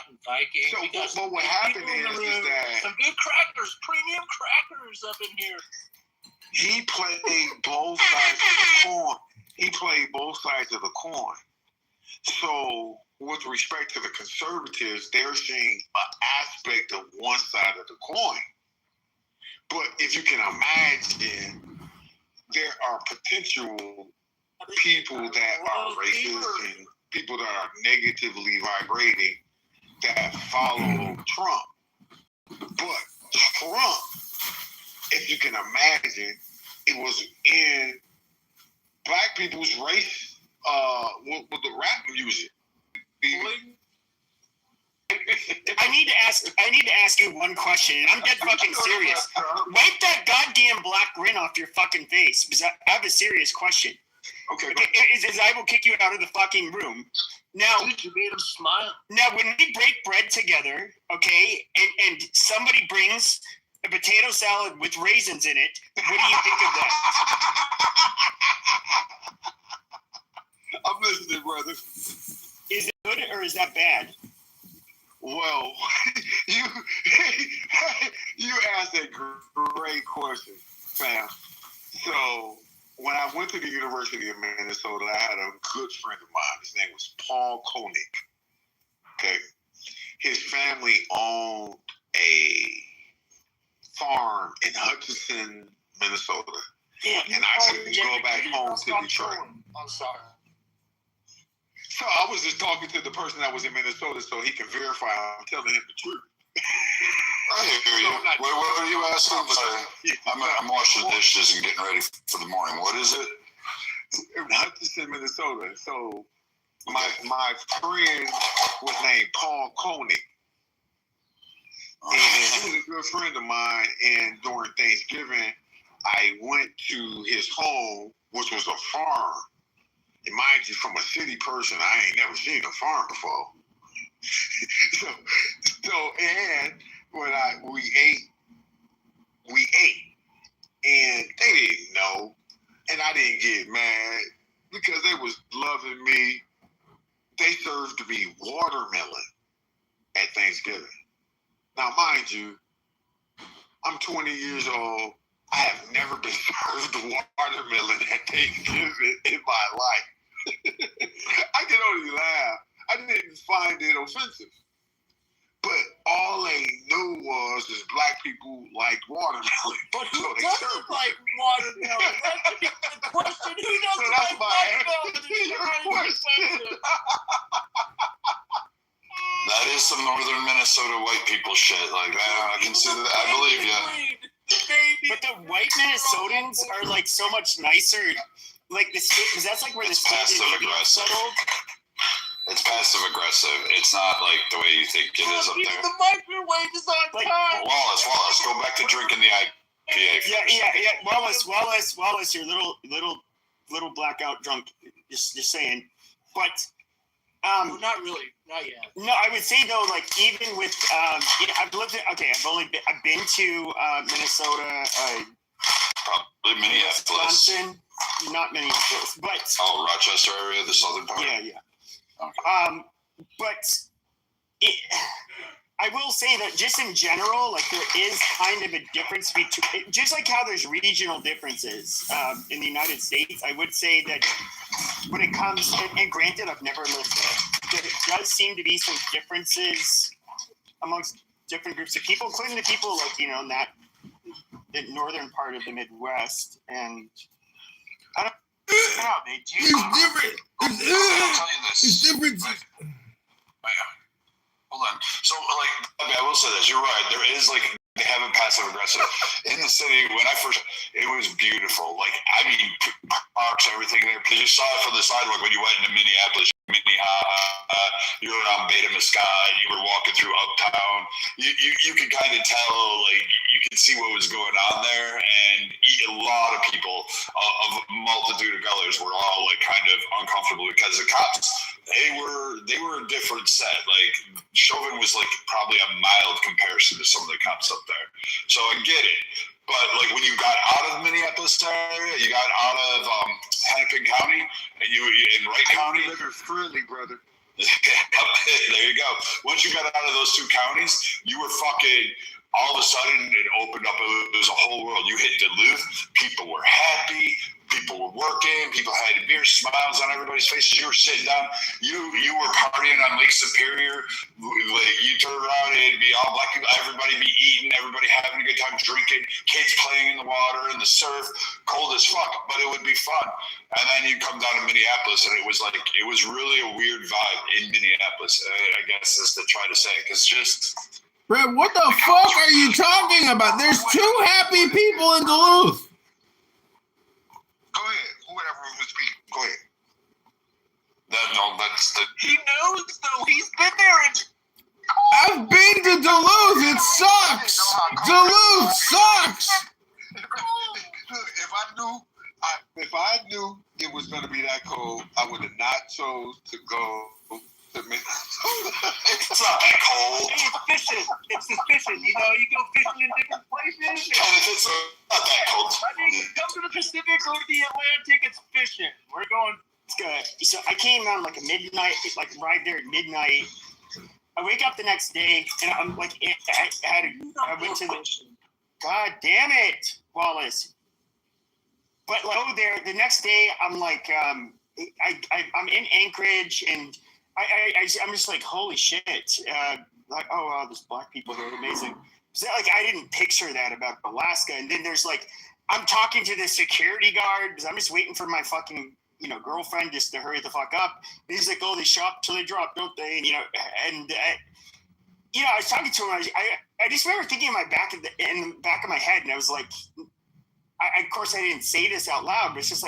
Speaker 17: and Viking.
Speaker 18: So what happened is that
Speaker 17: some good crackers, premium crackers up in here.
Speaker 18: He played both sides of the coin. So with respect to the conservatives, they're seeing an aspect of one side of the coin. But if you can imagine, there are potential people that are racist and people that are negatively vibrating that follow Trump. But Trump, if you can imagine, it was in black people's race with the rap music.
Speaker 2: I need to ask you one question, and I'm dead fucking serious. Wipe that goddamn black grin off your fucking face, because I have a serious question.
Speaker 18: Okay.
Speaker 2: I will kick you out of the fucking room. Now,
Speaker 17: you made him smile.
Speaker 2: Now, when we break bread together, okay, and somebody brings a potato salad with raisins in it, what do you think of that?
Speaker 18: I'm listening, brother.
Speaker 2: Is it good or is that bad?
Speaker 18: Well, you asked a great question, fam. So when I went to the University of Minnesota, I had a good friend of mine. His name was Paul Koenig. Okay. His family owned a farm in Hutchinson, Minnesota.
Speaker 17: Yeah,
Speaker 18: and I couldn't go back home to Detroit.
Speaker 17: I'm sorry.
Speaker 18: So I was just talking to the person that was in Minnesota so he can verify I'm telling him the truth.
Speaker 19: I hear you. What are you asking? I'm washing dishes and getting ready for the morning. What is it?
Speaker 18: Hutchinson, Minnesota. So my friend was named Paul Koenig. And he was a good friend of mine. And during Thanksgiving, I went to his home, which was a farm. And mind you, from a city person, I ain't never seen a farm before. And when we ate, and they didn't know, and I didn't get mad because they was loving me. They served me watermelon at Thanksgiving. Now, mind you, I'm 20 years old. I have never been served watermelon at Thanksgiving in my life. I can only laugh. I didn't find it offensive. But all they knew was black people like watermelon.
Speaker 17: But who
Speaker 18: so they
Speaker 17: doesn't like watermelon? That's the question. Who doesn't like watermelon?
Speaker 19: That is some northern Minnesota white people shit. Like I can see that. I believe you.
Speaker 2: But the white Minnesotans are like so much nicer. Like the state, because that's like where
Speaker 19: It's
Speaker 2: the state
Speaker 19: passive aggressive.
Speaker 2: settled.
Speaker 19: It's passive aggressive. It's not like the way you think it is up
Speaker 17: Even
Speaker 19: there.
Speaker 17: the microwave is on time.
Speaker 19: Wallace, go back to drinking the IPA.
Speaker 2: Yeah. Wallace, you're little blackout drunk. Just saying. But
Speaker 17: Not really, not yet.
Speaker 2: no, I would say though, like even with I've been to Minnesota,
Speaker 19: Probably Minneapolis.
Speaker 2: Wisconsin, not Minneapolis, but
Speaker 19: Rochester area, the southern part.
Speaker 2: yeah.
Speaker 19: Okay.
Speaker 2: But I will say that just in general, like there is kind of a difference between, just like how there's regional differences in the United States. I would say that when it comes, and granted, I've never lived there, there does seem to be some differences amongst different groups of people, including the people like in the northern part of the Midwest, and I don't know, they do.
Speaker 7: It's different.
Speaker 19: I'll tell you this.
Speaker 7: It's different.
Speaker 19: Hold on. So, I will say this. You're right. There is, they have a passive aggressive. In the city, when I first, it was beautiful. Parks, everything there. Because you saw it from the sidewalk when you went into Minneapolis, you were on Beta Muscat, you were walking through Uptown. You could kind of tell, you could see what was going on there. And a lot of people of a multitude of colors were all, kind of uncomfortable because the cops, they were a different set. Chauvin was probably a mild comparison to some of the cops up there. So I get it. But when you got out of Minneapolis area, you got out of Hennepin County, and you in Wright County.
Speaker 18: Friendly, brother.
Speaker 19: There you go. Once you got out of those two counties, you were fucking. All of a sudden, it opened up. It was a whole world. You hit Duluth, people were happy. People were working. People had beers, smiles on everybody's faces. You were sitting down. You were partying on Lake Superior. You turn around and it'd be all black people. Everybody be eating. Everybody having a good time, drinking. Kids playing in the water and the surf. Cold as fuck, but it would be fun. And then you come down to Minneapolis, and it was really a weird vibe in Minneapolis. I guess is to try to say, because just.
Speaker 7: Brad, what the fuck are you talking about? There's two happy people in Duluth.
Speaker 18: Go ahead. Whoever was speaking, go ahead.
Speaker 19: That's the.
Speaker 17: He knows though. He's been there.
Speaker 7: I've been to Duluth. It sucks. Duluth sucks.
Speaker 18: If I knew it was going to be that cold, I would have not chose to go to Minnesota.
Speaker 19: It's not that cold.
Speaker 17: It's fishing. It's the fishing. You go fishing in different places.
Speaker 19: And if it's not that cold.
Speaker 17: Come to the Pacific or the Atlantic. It's fishing. We're going.
Speaker 2: It's good. So I came on a midnight, right there at midnight. I wake up the next day and I'm I went to the. God damn it, Wallace. But there the next day I'm I'm in Anchorage and I'm just holy shit. Oh wow, there's black people here, amazing. I didn't picture that about Alaska. And then there's I'm talking to the security guard because I'm just waiting for my fucking girlfriend just to hurry the fuck up. And he's oh, they shop till they drop, don't they? And I was talking to him. I just remember thinking in the back of my head, and I was of course I didn't say this out loud, but it's just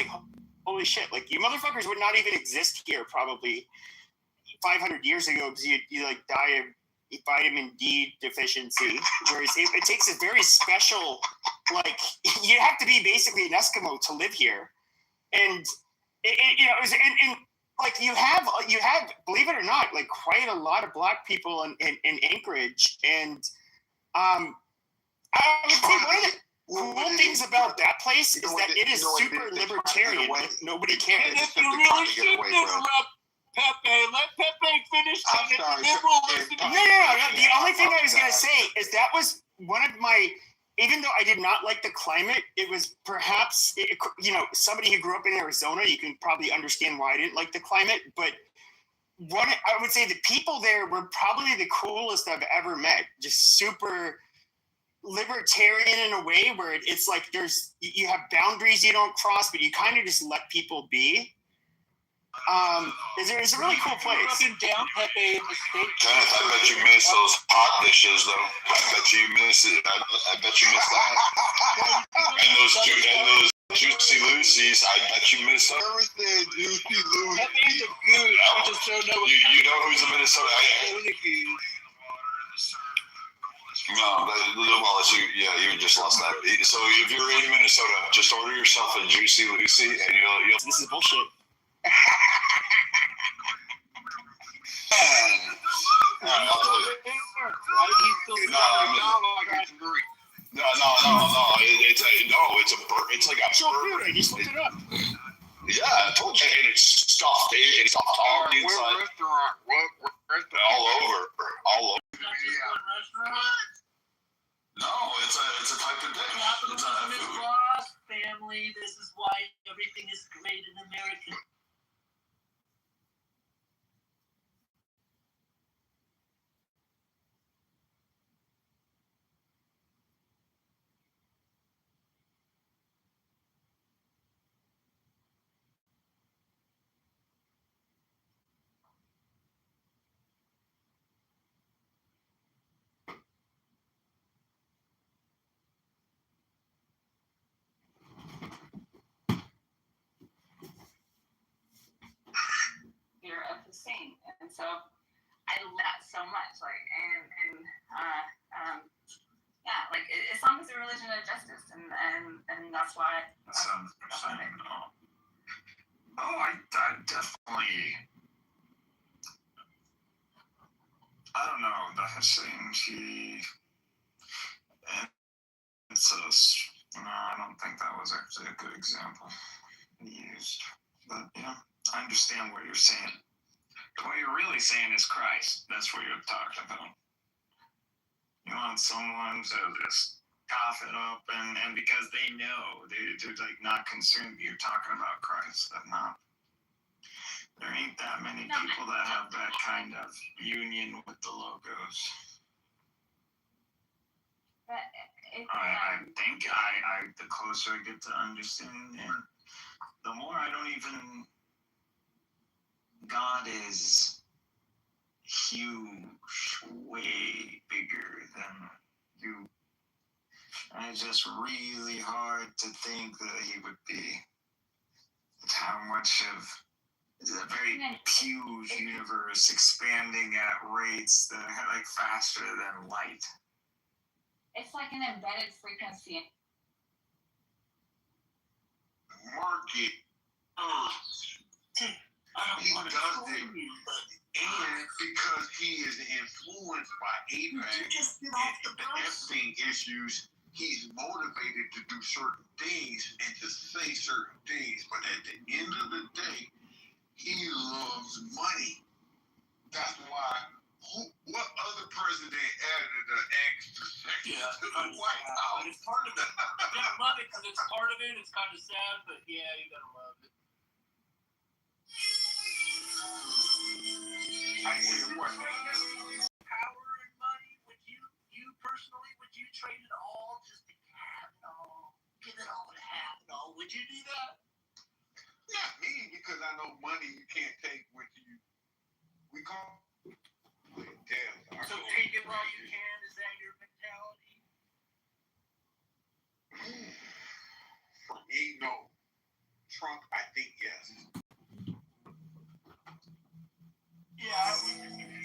Speaker 2: holy shit, you motherfuckers would not even exist here probably 500 years ago because you die of vitamin D deficiency. Whereas it takes a very special, you have to be basically an Eskimo to live here. And it was, you have, believe it or not, quite a lot of black people in Anchorage. And I would say one of the cool things about that place is that it is super libertarian. Nobody cares.
Speaker 17: And if you really should interrupt Pepe, let Pepe finish.
Speaker 2: No. The only thing I was going to say is that was one of my, even though I did not like the climate, it was perhaps, somebody who grew up in Arizona, you can probably understand why I didn't like the climate. But I would say the people there were probably the coolest I've ever met. Just super libertarian in a way where it's you have boundaries you don't cross, but you kind of just let people be. It's a really cool place.
Speaker 17: Down Pepe in the state.
Speaker 19: Kenneth, I bet you miss those hot dishes, though. I bet you miss it. I bet you miss that. and those Juicy Lucy's, I bet you miss those.
Speaker 18: Everything Juicy Lucy.
Speaker 17: Pepe's a goose. I just don't know.
Speaker 19: You know who's in Minnesota? No, well, you just lost that. So if you're in Minnesota, just order yourself a Juicy Lucy, and you'll.
Speaker 2: This is bullshit.
Speaker 19: I'll tell you. No. It's like a bird.
Speaker 2: I just looked it up.
Speaker 19: Yeah, I told you, and it's stuffed. It's stuffed all
Speaker 18: What
Speaker 19: inside.
Speaker 18: restaurant? What restaurant?
Speaker 19: All over. No, it's a type of dish. It's a food.
Speaker 17: Ross family. This is why everything is great in America.
Speaker 12: You're of the same, and so I love that so much. Like, yeah, like Islam is a religion of justice, and that's why.
Speaker 4: I definitely. I don't know. The Hussein, I don't think that was actually a good example used. But, I understand what you're saying. What you're really saying is Christ. That's what you're talking about. You want someone to just cough it up, and because they know, they're like not concerned you're talking about Christ. There ain't that many people that have that kind of union with the logos.
Speaker 12: But
Speaker 4: I think the closer I get to understanding, the more I don't even. God is huge, way bigger than you. And it's just really hard to think that he would be. How much of it's a very huge universe expanding at rates that are like faster than light.
Speaker 12: it's like an embedded frequency.
Speaker 18: Market. He does it, and because he is influenced by APAC and the Epstein issues, he's motivated to do certain things and to say certain things. But at the end of the day, he loves money. That's why. What other president added an extra section to the White House?
Speaker 17: But it's part of it. You gotta love it because it's part of it. It's kind of sad, but yeah, you gotta love it. Power and money, would you personally, would you trade it all just to have it all? Give it all to have it all. Would you do that?
Speaker 18: Not me, because I know money you can't take with you. We call death.
Speaker 17: So take it while you can. Is that your mentality?
Speaker 18: For me, no. Trump, I think yes.
Speaker 17: Yeah, I would agree.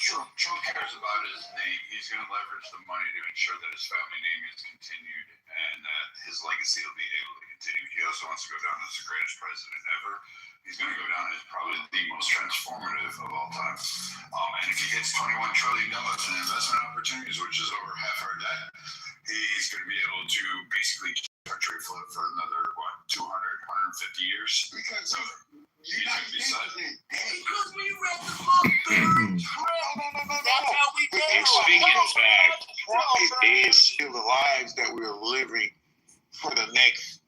Speaker 5: Trump cares about his name. He's going to leverage the money to ensure that his family name is continued and that his legacy will be able to continue. He also wants to go down as the greatest president ever. He's going to go down as probably the most transformative of all time. And if he gets $21 trillion in investment opportunities, which is over half our debt, he's going to be able to basically keep our trade float for another, 200, 150 years.
Speaker 18: Because
Speaker 5: United States
Speaker 17: because we read the book, Barry. That's how we do it.
Speaker 18: And speaking of fact, Trump is still the lives that we're living for the next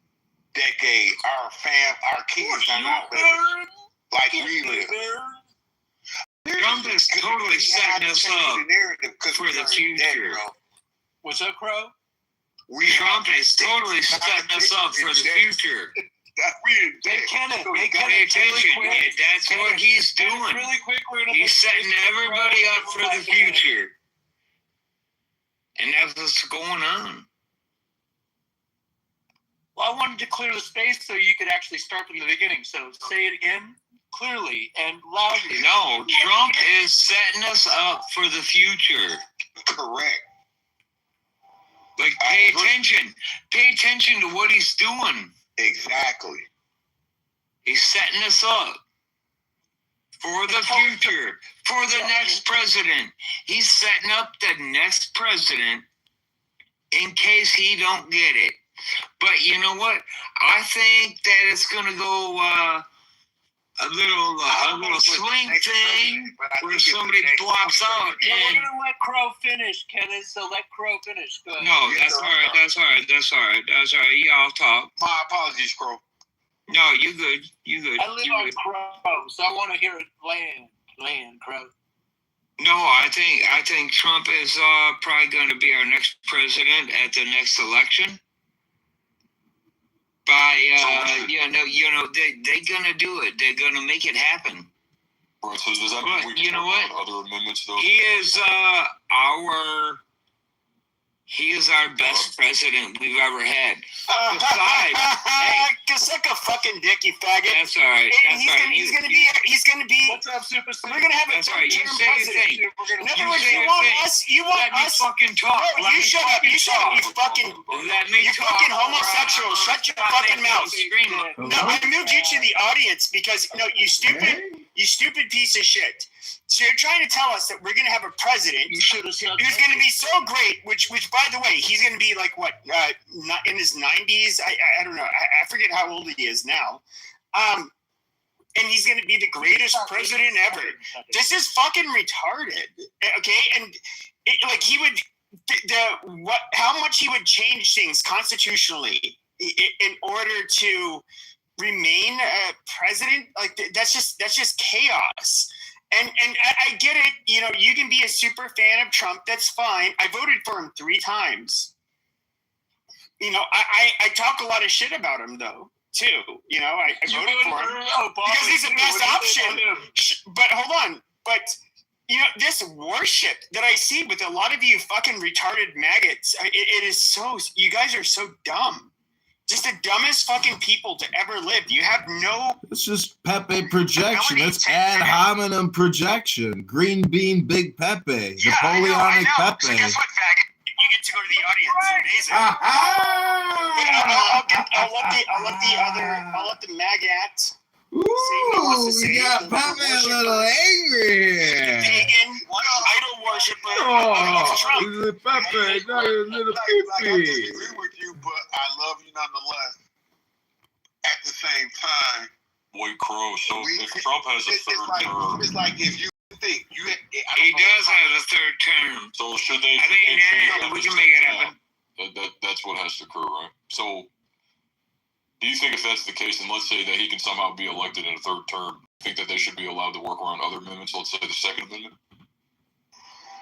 Speaker 18: decade. Our kids are not living like we live.
Speaker 20: Trump is totally setting us up for the future.
Speaker 17: What's up, Crow?
Speaker 3: Trump is totally setting us up for the future.
Speaker 18: Hey,
Speaker 3: Kenneth, pay attention. Yeah, that's what he's doing.
Speaker 17: Really quick,
Speaker 3: He's setting everybody up for the future. And that's what's going on.
Speaker 17: Well, I wanted to clear the space so you could actually start from the beginning. So say it again clearly and loudly.
Speaker 3: No, Trump is setting us up for the future.
Speaker 18: Correct.
Speaker 3: Like, pay attention. Pay attention to what he's doing.
Speaker 18: Exactly.
Speaker 3: He's setting us up for the future, for the next president. He's setting up the next president in case he don't get it. But you know what? I think that it's gonna go a little swing thing where somebody flops out.
Speaker 17: Yeah, we're
Speaker 3: And
Speaker 17: gonna let Crow finish, Kenneth. So let Crow finish. Go ahead.
Speaker 3: no, that's all right. That's all right. That's all right. That's all right. Y'all talk.
Speaker 18: My apologies, Crow.
Speaker 3: No, you good. You good.
Speaker 17: I live
Speaker 3: You
Speaker 17: on
Speaker 3: good.
Speaker 17: Crow, so I want to hear it land, Crow.
Speaker 3: No, I think Trump is probably going to be our next president at the next election. By they're gonna do it. They're gonna make it happen.
Speaker 19: Right, so does that mean we can
Speaker 3: You know
Speaker 19: talk
Speaker 3: what?
Speaker 19: about other amendments though?
Speaker 3: He is our best president we've ever had. Besides, hey,
Speaker 2: suck a fucking dick, you faggot.
Speaker 3: that's all right. That's all right.
Speaker 2: He's gonna be.
Speaker 17: What's up, Super?
Speaker 2: We're gonna have a
Speaker 3: That's right. You
Speaker 2: term
Speaker 3: say your
Speaker 2: president.
Speaker 3: thing.
Speaker 2: In other
Speaker 3: You
Speaker 2: words,
Speaker 3: say
Speaker 2: you
Speaker 3: your
Speaker 2: want
Speaker 3: thing.
Speaker 2: us. You want
Speaker 3: Let me
Speaker 2: us.
Speaker 3: fucking talk.
Speaker 2: No,
Speaker 3: Let
Speaker 2: you
Speaker 3: me
Speaker 2: shut up.
Speaker 3: fucking
Speaker 2: You shut up. You
Speaker 3: talk.
Speaker 2: fucking.
Speaker 3: Let me
Speaker 2: You
Speaker 3: talk.
Speaker 2: fucking homosexual. Shut your fucking mouth.
Speaker 3: Scream.
Speaker 2: No, I moved you to the audience because you stupid piece of shit. So you're trying to tell us that we're gonna have a president who's gonna be so great, which by the way, he's gonna be like what, not in his 90s. I don't know. I forget how old he is now. And he's gonna be the greatest president ever. This is fucking retarded. Okay, and he would how much he would change things constitutionally in order to remain president. Like that's just chaos. And I get it. You can be a super fan of Trump. That's fine. I voted for him 3 times. I talk a lot of shit about him though too. I voted for him because he's the best option. But hold on. But this worship that I see with a lot of you fucking retarded maggots, it is so. You guys are so dumb. Just the dumbest fucking people to ever live. You have no.
Speaker 7: It's just Pepe projection. It's ad hominem projection. Green bean, big Pepe.
Speaker 2: Yeah,
Speaker 7: Napoleonic
Speaker 2: I know.
Speaker 7: Pepe.
Speaker 2: So guess what, faggot? You get to go to the audience. Amazing. I'll let the maggot.
Speaker 7: Ooh, we got Pepe a little angry here.
Speaker 2: Pagan, idol worshiper.
Speaker 7: Oh, Pepe, not a little
Speaker 18: I
Speaker 7: pee-pee.
Speaker 18: disagree with you, but I love you nonetheless. At the same time,
Speaker 19: Boy, Crow. So if Trump has a third term,
Speaker 18: it's like if you think
Speaker 3: He does have a third term.
Speaker 19: so should they?
Speaker 3: I mean, we can make it happen.
Speaker 19: That's what has to occur, right? So, do you think if that's the case, and let's say that he can somehow be elected in a third term, think that they should be allowed to work around other amendments? Let's say the Second Amendment.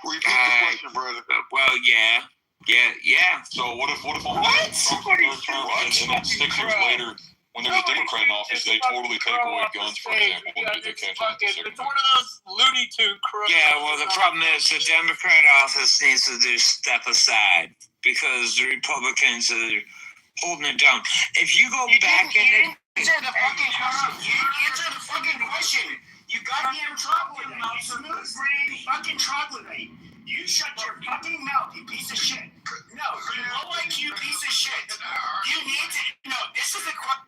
Speaker 18: repeat the question, brother.
Speaker 3: Well, yeah.
Speaker 19: So what if Trump's third term ends and then 6 years later, when there's a Democrat in office, they totally take away guns, for example, and they can't have the Second
Speaker 17: It's one of those Looney Tune crooks.
Speaker 3: Yeah, well, the problem is the Democrat office needs to just step aside because the Republicans are holding it down. If you go back in
Speaker 2: Answer the fucking question. You goddamn troglodyte. You smooth-brained fucking troglodyte. You shut your fucking mouth, you piece of shit. No, you low IQ piece of shit. You need to. No, this is a question.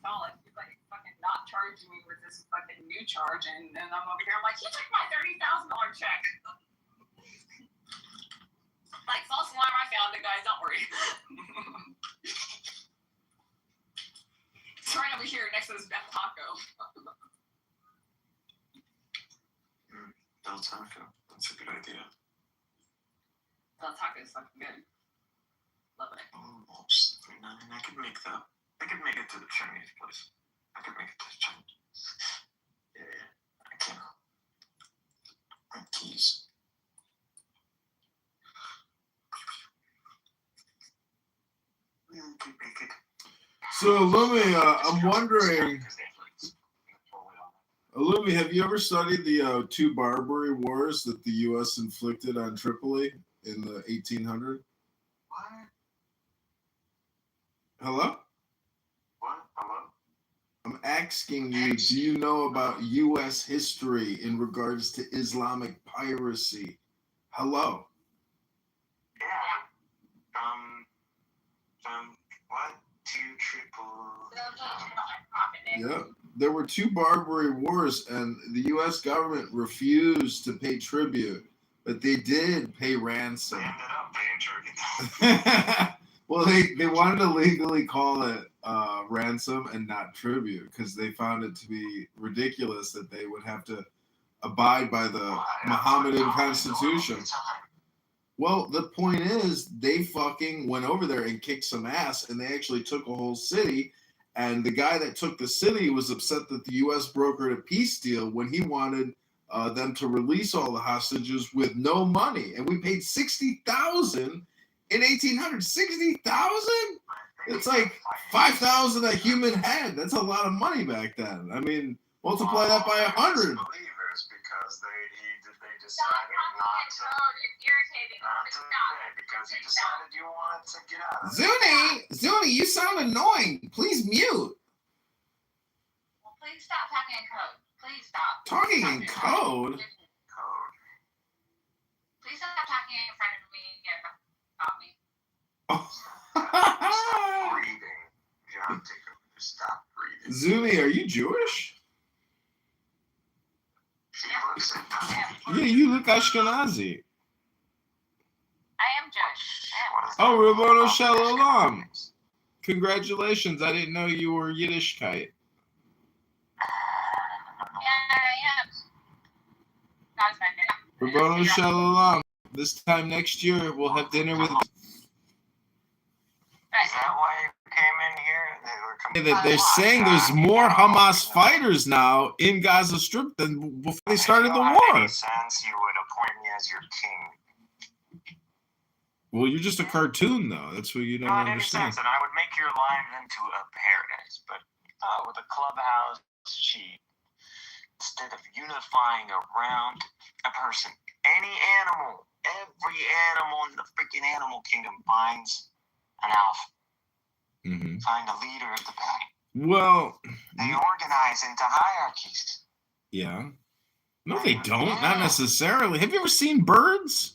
Speaker 12: Solid. He's like fucking not charging me with this fucking new charge, and then I'm over here. I'm like, he took my $30,000 check. Like false alarm, I found it, guys. Don't worry. It's right over here next to this Beth Taco.
Speaker 21: Del Taco. That's a good idea.
Speaker 12: Beth Taco is fucking good. Love it.
Speaker 21: Almost $3.99. I could make that. I could make it to the Chinese place. I could make it to the Chinese. Yeah, I can. And tease.
Speaker 7: So, Lumi, I'm wondering, Lumi, have you ever studied the two Barbary Wars that the U.S. inflicted on Tripoli in the 1800s? Hello?
Speaker 21: What? Hello?
Speaker 7: I'm asking you, do you know about U.S. history in regards to Islamic piracy? Hello?
Speaker 21: Yeah. What? Two triple.
Speaker 7: Yeah. There were two Barbary Wars, and the U.S. government refused to pay tribute, but they did pay ransom.
Speaker 21: They ended up paying tribute.
Speaker 7: Well, they wanted to legally call it ransom and not tribute because they found it to be ridiculous that they would have to abide by the Mohammedan constitution. Well, the point is, they fucking went over there and kicked some ass, and they actually took a whole city. And the guy that took the city was upset that the U.S. brokered a peace deal when he wanted them to release all the hostages with no money. And we paid $60,000 in 1800. $60,000? It's like 5,000 a human head. That's a lot of money back then. I mean, multiply that by 100.
Speaker 21: Because they decided not to pay because you decided you wanted to get out of it.
Speaker 7: Zuni, you sound annoying. Please mute.
Speaker 9: Well, please stop talking in code. Please stop.
Speaker 7: Talking in code?
Speaker 9: Please stop talking in front of me about me.
Speaker 21: Stop breathing. John, stop breathing.
Speaker 7: Zuni, are you Jewish? Yeah, you look Ashkenazi.
Speaker 9: I am Jewish.
Speaker 7: Oh, Rabbono Shalom. Congratulations. I didn't know you were Yiddishkeit.
Speaker 9: Yeah, I am. That was my name.
Speaker 7: Rabbono Shalom. This time next year, we'll have dinner with...
Speaker 21: Is that why you came in here?
Speaker 7: They're saying there's more Hamas fighters now in Gaza Strip than before they started the war.
Speaker 21: Any sense you would appoint me as your king?
Speaker 7: Well, you're just a cartoon, though. That's what you don't
Speaker 21: Not any
Speaker 7: understand.
Speaker 21: sense, and I would make your life into a paradise. But with a clubhouse cheat, instead of unifying around a person, any animal, every animal in the freaking animal kingdom finds an alpha.
Speaker 7: Mm-hmm.
Speaker 21: Find a leader of the pack.
Speaker 7: Well,
Speaker 21: they organize into hierarchies.
Speaker 7: Yeah. No, they don't. Not necessarily. Have you ever seen birds?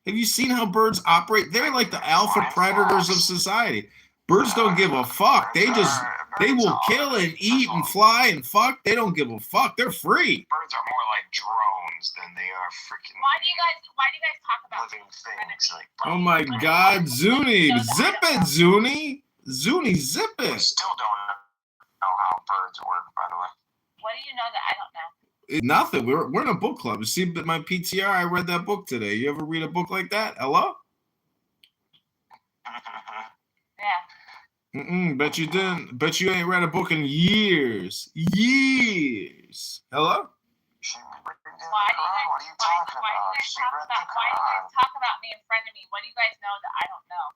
Speaker 7: Have you seen how birds operate? They're like the alpha predators of society. Birds don't give a fuck. They will kill and eat and fly and fuck. They don't give a fuck. They're free.
Speaker 21: Birds are more like drones than they are freaking.
Speaker 9: Why do you guys talk about
Speaker 21: living things? Like,
Speaker 7: oh my God, Zuni, zip it, Zuni. Zuni, zip it.
Speaker 21: I still don't know how birds work, by the way.
Speaker 9: What do you know that I don't know?
Speaker 7: Nothing. We're in a book club. You see my PTR? I read that book today. You ever read a book like that? Hello?
Speaker 9: Yeah.
Speaker 7: Bet you didn't. Bet you ain't read a book in years. Years. Hello?
Speaker 9: Why do you guys talk about me in front of me? What do you guys know that I don't know?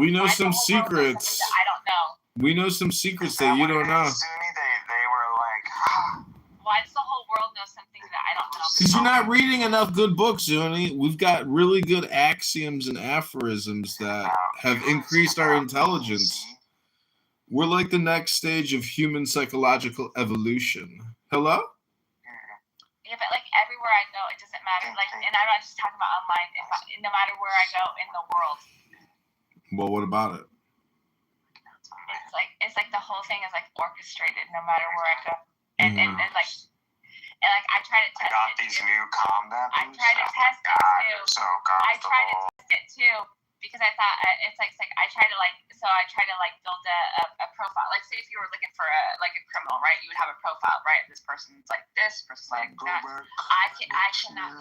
Speaker 7: We know some secrets.
Speaker 9: That I don't know.
Speaker 7: We know some secrets that you don't know.
Speaker 21: They were like,
Speaker 9: why does the whole world know something that I don't know?
Speaker 7: Because you're not reading enough good books, Zuni. We've got really good axioms and aphorisms that have increased our intelligence. We're like the next stage of human psychological evolution. Hello?
Speaker 9: Yeah, but like everywhere I go, it doesn't matter. Like, and I'm not just talking about online. No matter where I go in the world.
Speaker 7: Well, what about it?
Speaker 9: It's like the whole thing is like orchestrated. No matter where I go, and like I try to test
Speaker 21: got
Speaker 9: it
Speaker 21: these
Speaker 9: too.
Speaker 21: new combat.
Speaker 9: I try to test it too.
Speaker 21: So
Speaker 9: I try to test it too because I thought it's like I try to build a profile. Like say if you were looking for a criminal, right? You would have a profile, right? This person's like this, person's like that. I cannot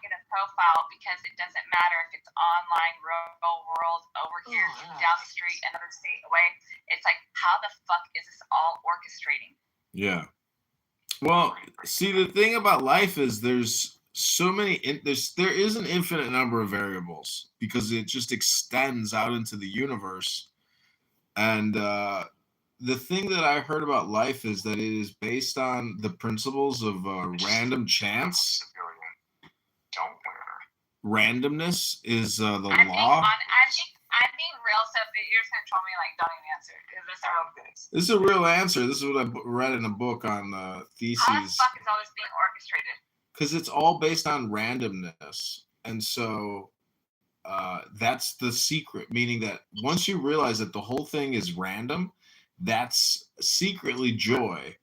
Speaker 9: get a profile because it doesn't matter if it's online, real world, over here, down the street, another state away. It's like, how the fuck is this all orchestrating?
Speaker 7: Yeah. Well, see, the thing about life is there's so many, there is an infinite number of variables because it just extends out into the universe. And the thing that I heard about life is that it is based on the principles of random chance.
Speaker 21: Don't wear her.
Speaker 7: Randomness is the law.
Speaker 9: I'm being real, so if you're just gonna troll me, like, don't even answer. Because this is a real thing.
Speaker 7: This is a real answer. This is what I read in a book on theses.
Speaker 9: How the fuck is all this being orchestrated?
Speaker 7: Because it's all based on randomness. And so that's the secret, meaning that once you realize that the whole thing is random, that's secretly joy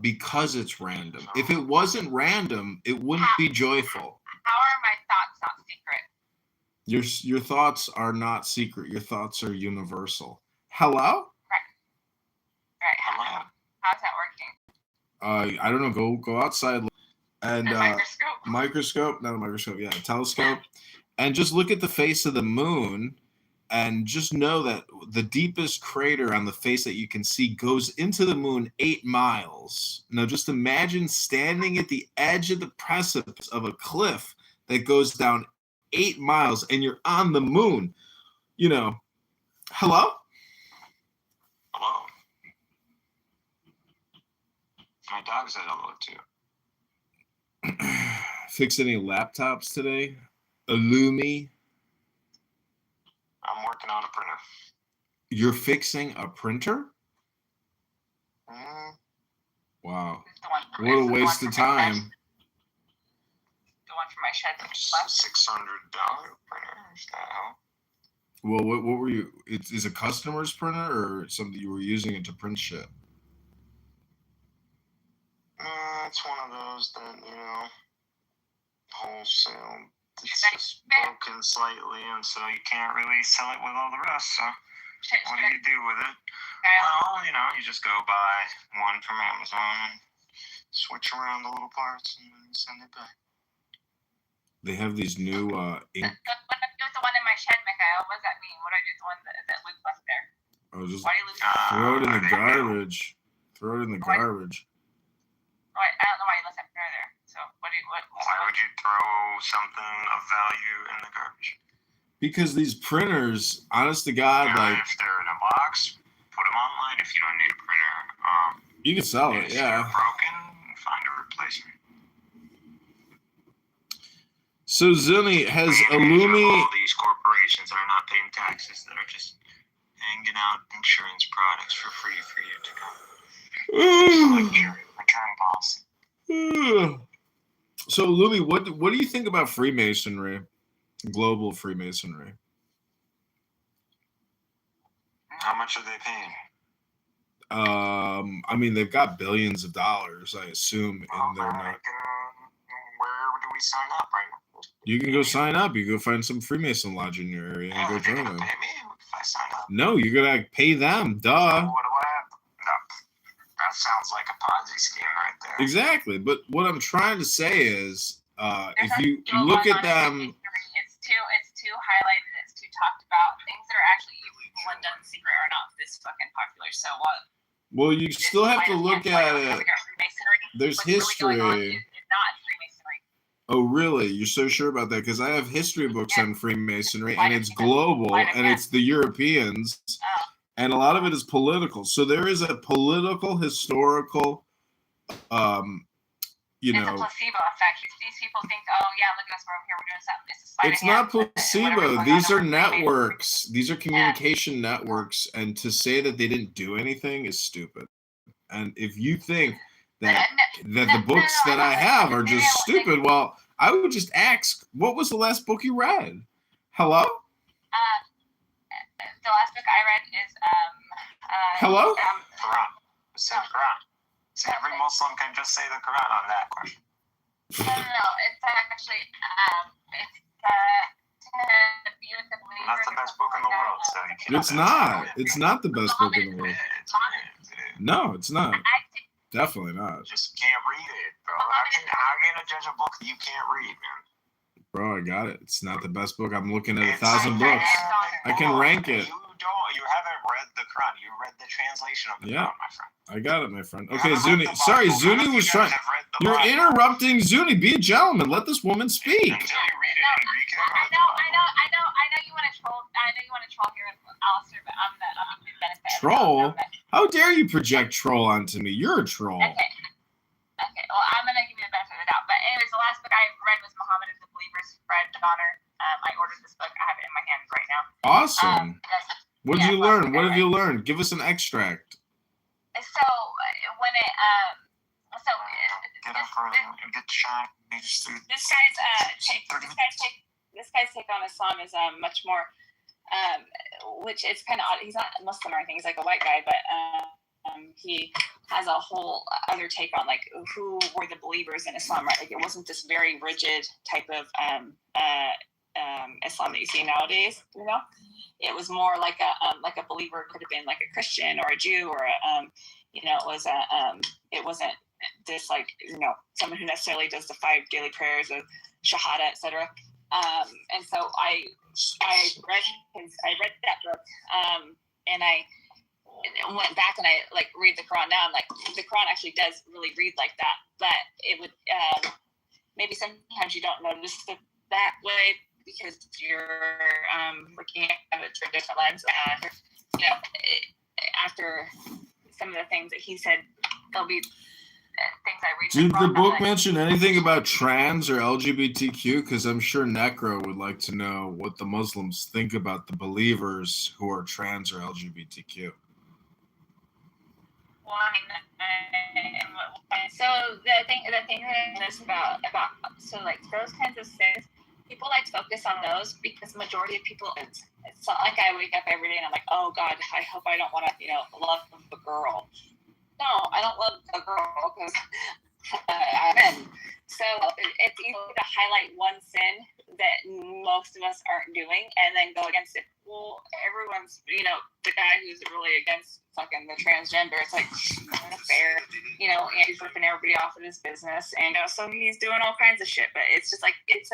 Speaker 7: because it's random. If it wasn't random, it wouldn't be joyful.
Speaker 9: How are my thoughts not secret?
Speaker 7: Your thoughts are not secret. Your thoughts are universal. Hello?
Speaker 9: Right. How's that working?
Speaker 7: I don't know. Go outside and
Speaker 9: microscope.
Speaker 7: Not a microscope. Yeah, a telescope, and just look at the face of the moon, and just know that the deepest crater on the face that you can see goes into the moon 8 miles. Now, just imagine standing at the edge of the precipice of a cliff that goes down 8 miles, and you're on the moon. You know, hello?
Speaker 21: Hello. My dog said hello too.
Speaker 7: Fix any laptops today? Illumi?
Speaker 21: I'm working on a printer.
Speaker 7: You're fixing a printer? Wow. What a waste of time.
Speaker 9: The one for my shed.
Speaker 21: $600 printer. Is that how?
Speaker 7: Well, what were you? Is a customer's printer or something you were using it to print shit?
Speaker 21: It's one of those that, wholesale. It's just broken slightly, and so you can't really sell it with all the rest. So what do you do with it? Well, you just go buy one from Amazon and switch around the little parts and then send it back.
Speaker 7: They have these new ink.
Speaker 9: What do I do with the one in my shed, Mikhail? What does that mean? What do I do with the one that Luke left there?
Speaker 7: Oh, just
Speaker 9: Why do you lose it?
Speaker 7: throw it in the garbage. Throw it in the garbage.
Speaker 9: I don't know why you left that printer there. So
Speaker 21: Why would you throw something of value in the garbage?
Speaker 7: Because these printers, honest to God, like
Speaker 21: if they're in a box, put them online. If you don't need a printer,
Speaker 7: you can sell it.
Speaker 21: if
Speaker 7: Yeah.
Speaker 21: you're broken, find a replacement.
Speaker 7: So Zuni has
Speaker 21: All
Speaker 7: Illumi.
Speaker 21: these corporations that are not paying taxes, that are just hanging out insurance products for free for you to go. Like your return policy.
Speaker 7: So Illumi, what do you think about Freemasonry, global Freemasonry?
Speaker 21: How much are they paying?
Speaker 7: I mean, they've got billions of dollars, I assume, in their net.
Speaker 21: Where do we sign up, right?
Speaker 7: You can go sign up. You can go find some Freemason lodge in your area and go join them.
Speaker 21: Pay me if I sign up.
Speaker 7: No, you're gonna pay them. Duh.
Speaker 21: What do I have? No, that sounds like a Ponzi scheme right there.
Speaker 7: Exactly. But what I'm trying to say is, if you look at them,
Speaker 9: it's too highlighted. It's too talked about. Things that are actually evil and done in secret are not this fucking popular. So what?
Speaker 7: well, you still have to look at it. There's history.
Speaker 9: It's not Freemasonry.
Speaker 7: Oh, really? You're so sure about that? Because I have history books on Freemasonry, and it's global, and it's the Europeans, and a lot of it is political. So there is a political, historical,
Speaker 9: It's a placebo effect. These people think, oh yeah, look at us, we're over here, we're doing something. It's a sleight
Speaker 7: It's
Speaker 9: of
Speaker 7: not
Speaker 9: hand.
Speaker 7: placebo. These are networks. These are communication networks, and to say that they didn't do anything is stupid. And if you think that the books that I have are just stupid, well, I would just ask, what was the last book you read? Hello?
Speaker 9: The last book I read is
Speaker 7: Hello?
Speaker 21: Quran. It's the Quran. So every Muslim can just say the Quran on that question.
Speaker 9: No, it's actually to be with the believer.
Speaker 21: That's the best book in the world. So you can't.
Speaker 7: It's not. It's not the best book in the world. No, it's not. Definitely not.
Speaker 21: Just can't read it, bro. How can I judge a book that you can't read, man?
Speaker 7: Bro, I got it. It's not the best book. I'm looking at 1,000 books. I can rank it.
Speaker 21: You haven't read the Quran. You read the translation of the Quran, my friend.
Speaker 7: I got it, my friend. Okay, Zuni. Sorry, Zuni was trying.
Speaker 21: I've read
Speaker 7: You're interrupting Zuni. Be a gentleman. Let this woman speak.
Speaker 9: I know you want to troll. I know you want to troll here, Alistair, but I'm gonna do the benefit.
Speaker 7: Troll? How dare you project troll onto me? You're a troll.
Speaker 9: Okay. Well, I'm gonna give you the benefit of the doubt. But anyways, the last book I read was Muhammad of the Believers, Fred Donner. I ordered this book. I have it in my hands right now.
Speaker 7: Awesome. What did you learn? What have you learned? Give us an extract.
Speaker 9: So when it this guy's take on Islam is much more which is kind of odd. He's not Muslim or anything. He's like a white guy, but he has a whole other take on like who were the believers in Islam, right? Like it wasn't this very rigid type of Islam that you see nowadays. You know, it was more like a believer could have been like a Christian or a Jew or it wasn't this like someone who necessarily does the 5 daily prayers of Shahada, etc. And so I read that book, and I went back and I like read the Quran now. And like the Quran actually does really read like that, but it would maybe sometimes you don't notice it that way because you're looking at it through a different lens. After some of the things that he said, there'll be things I read.
Speaker 7: Did the book mention anything about trans or LGBTQ? Because I'm sure Necro would like to know what the Muslims think about the believers who are trans or LGBTQ.
Speaker 9: So the thing is about so like those kinds of things, people like to focus on those because majority of people, it's not like I wake up every day and I'm like, oh God, I hope I don't want to love a girl. No, I don't love a girl because I'm in. So it's easy to highlight one sin that most of us aren't doing and then go against it. Well, everyone's, the guy who's really against fucking the transgender, it's like, not fair, and he's ripping everybody off of his business. And so he's doing all kinds of shit. But it's just like, it's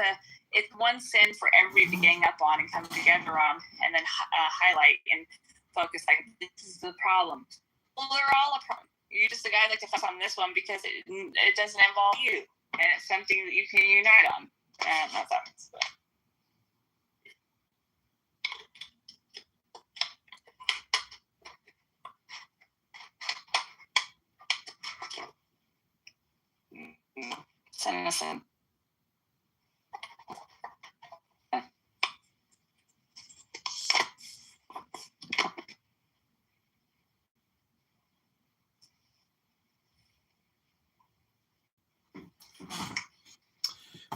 Speaker 9: one sin for everybody to gang up on and come together on and then highlight and focus like, this is the problem. Well, they're all a problem. You're just a guy that can focus on this one because it doesn't involve you. And it's something that you can unite on. And that's that. It's innocent.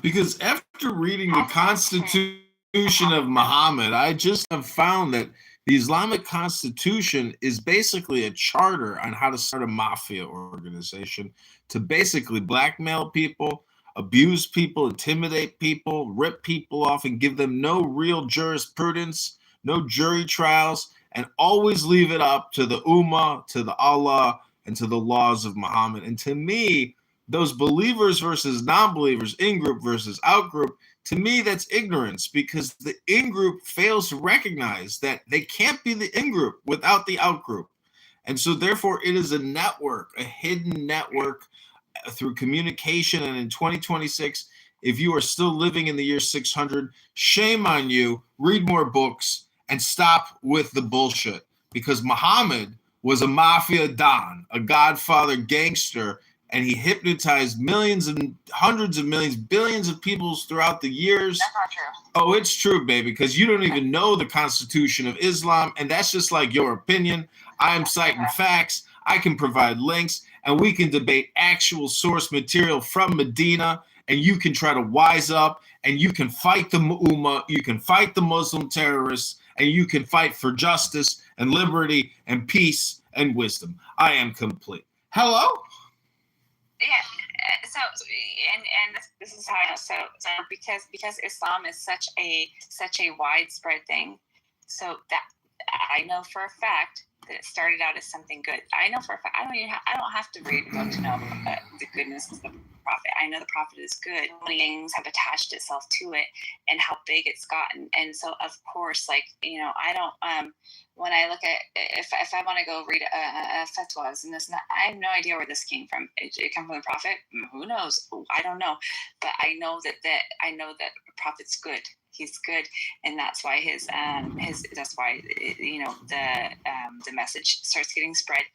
Speaker 7: Because after reading the Constitution of Muhammad, I just have found that the Islamic Constitution is basically a charter on how to start a mafia organization to basically blackmail people, abuse people, intimidate people, rip people off, and give them no real jurisprudence, no jury trials, and always leave it up to the Ummah, to the Allah, and to the laws of Muhammad. And to me, those believers versus non-believers, in-group versus out-group, to me, that's ignorance because the in-group fails to recognize that they can't be the in-group without the out-group. And so therefore, it is a network, a hidden network through communication. And in 2026, if you are still living in the year 600, shame on you, read more books and stop with the bullshit because Muhammad was a mafia don, a godfather gangster, and he hypnotized millions and hundreds of millions, billions of people throughout the years.
Speaker 9: That's not true.
Speaker 7: Oh, it's true, baby, because you don't even know the Constitution of Islam, and that's just like your opinion. I am citing facts. I can provide links, and we can debate actual source material from Medina, and you can try to wise up, and you can fight the Ummah, you can fight the Muslim terrorists, and you can fight for justice and liberty and peace and wisdom. I am complete. Hello?
Speaker 9: Yeah, so and this is how I know. So because Islam is such a widespread thing, so that I know for a fact that it started out as something good. I know for a fact I don't have to read a book to know the goodness of
Speaker 12: prophet. I know the prophet is good. So many things have attached itself to it and how big it's gotten. And so, of course, like, you know, I don't, when I look at, if I want to go read a fatwas, and this, I have no idea where this came from. It came from the prophet? Who knows? I don't know. But I know that the prophet's good. He's good, and that's why that's why you know the message starts getting spread.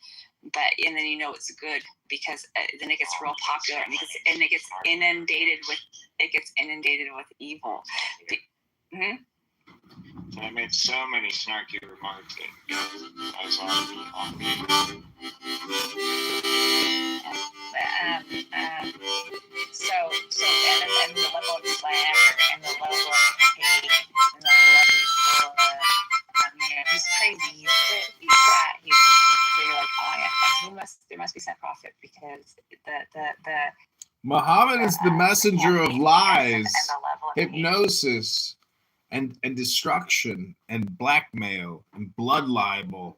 Speaker 12: But and then you know it's good because then it gets real popular and it gets inundated with evil.
Speaker 21: So I made so many snarky remarks that I was on
Speaker 12: So and the level of slander and the level of hate and the level of he's crazy. He's that. So you're like, oh yeah, there must be some prophet because the
Speaker 7: Muhammad is the messenger of lies, hypnosis, and destruction, and blackmail, and blood libel,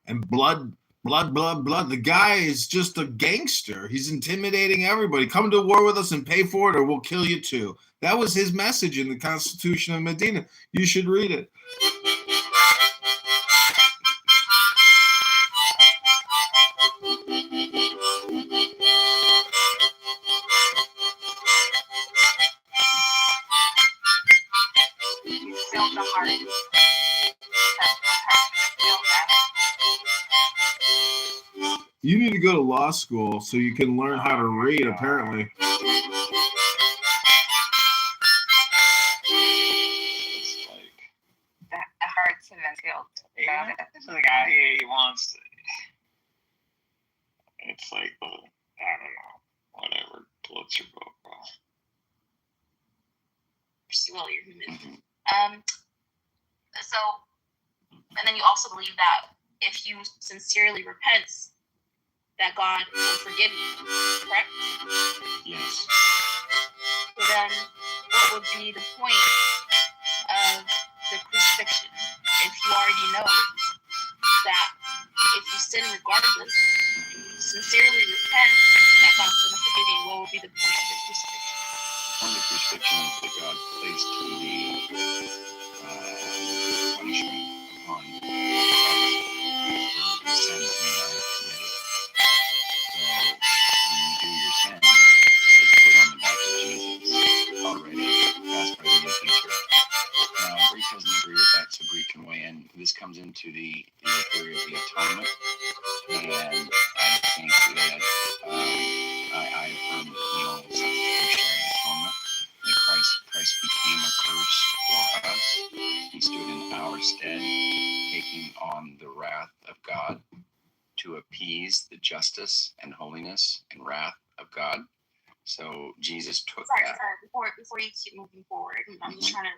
Speaker 7: and blood. The guy is just a gangster. He's intimidating everybody. Come to war with us and pay for it, or we'll kill you too. That was his message in the Constitution of Medina. You should read it. You need to go to law school so you can learn how to read, apparently.
Speaker 12: The hearts have been filled.
Speaker 21: Yeah, this is the guy here. He wants. It's like I don't know, whatever floats your boat.
Speaker 9: Well, you're human. So, and then you also believe that if you sincerely repent, that God will forgive you, correct?
Speaker 21: Yes.
Speaker 9: So then, what would be the point of the crucifixion if you already know that if you sin regardless, sincerely repent, that God's going to forgive you? What would be the point of the crucifixion?
Speaker 11: One of the crucifixions that God placed the punishment upon Christ for the sins we have committed. So when you do your sins, it's put on the back of Jesus already, past, present, and future. Now, Greek doesn't agree with that, so Greek can weigh in. This comes into the theory of the atonement, and I think that I affirm the substitutionary atonement. That Christ became a curse for us. He stood in our stead, taking on the wrath of God to appease the justice and holiness and wrath of God. So Jesus took that.
Speaker 9: Sorry, before you keep moving forward, I'm just trying to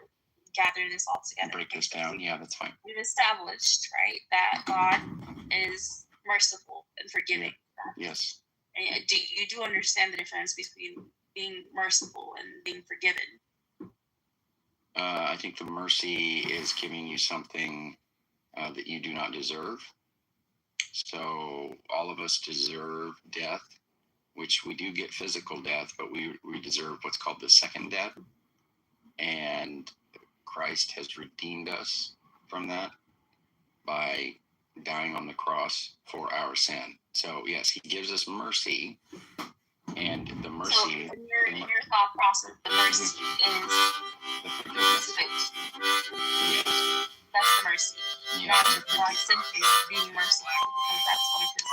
Speaker 9: gather this all together.
Speaker 11: Break this down. Yeah, that's fine.
Speaker 9: We've established, right, that God is merciful and forgiving.
Speaker 11: Yes.
Speaker 9: And you do understand the difference between being merciful and being forgiven?
Speaker 11: I think the mercy is giving you something that you do not deserve. So all of us deserve death, which we do get physical death, but we deserve what's called the second death. And Christ has redeemed us from that by dying on the cross for our sin. So yes, he gives us mercy, and the mercy.
Speaker 9: So in your thought process, the mercy is
Speaker 11: the forgiveness.
Speaker 9: Yes. That's the mercy.
Speaker 11: Yeah.
Speaker 9: Not simply being merciful, because that's one of his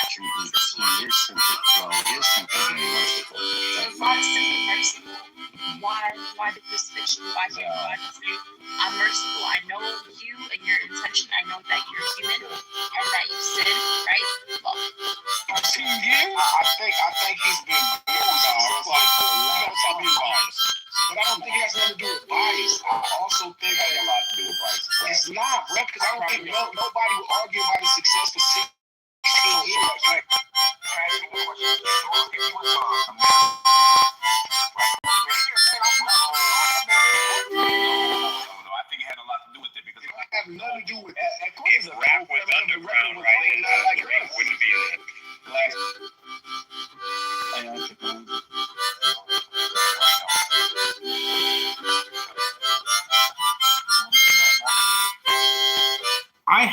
Speaker 9: attributes.
Speaker 11: He is simply being merciful.
Speaker 9: So it's not simply merciful. Why the crucifixion? Why say I'm merciful? I know you and your intention. I know that you're human and that you sin, right? Well,
Speaker 18: I think he's been biased. But I don't think it has nothing to do with bias. I also think it has a lot to do with bias. It's not, bro, because I don't think nobody will argue about his success for 16 years. Like, I think it had a lot to do with it because it had nothing to do with that. His rap was underground, right?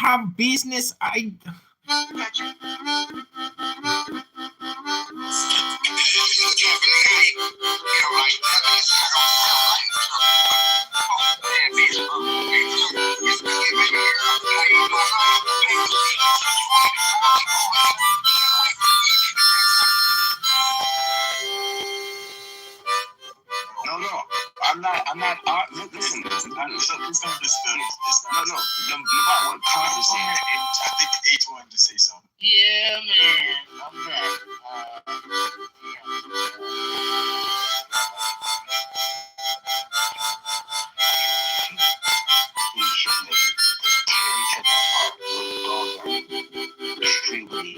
Speaker 8: have business. I.
Speaker 6: No. I'm not. Listen. So misunderstood. No. What Congressman said. I think the H wanted to say something.
Speaker 17: Yeah, man. I'm back. Terry took that part where the dogs are extremely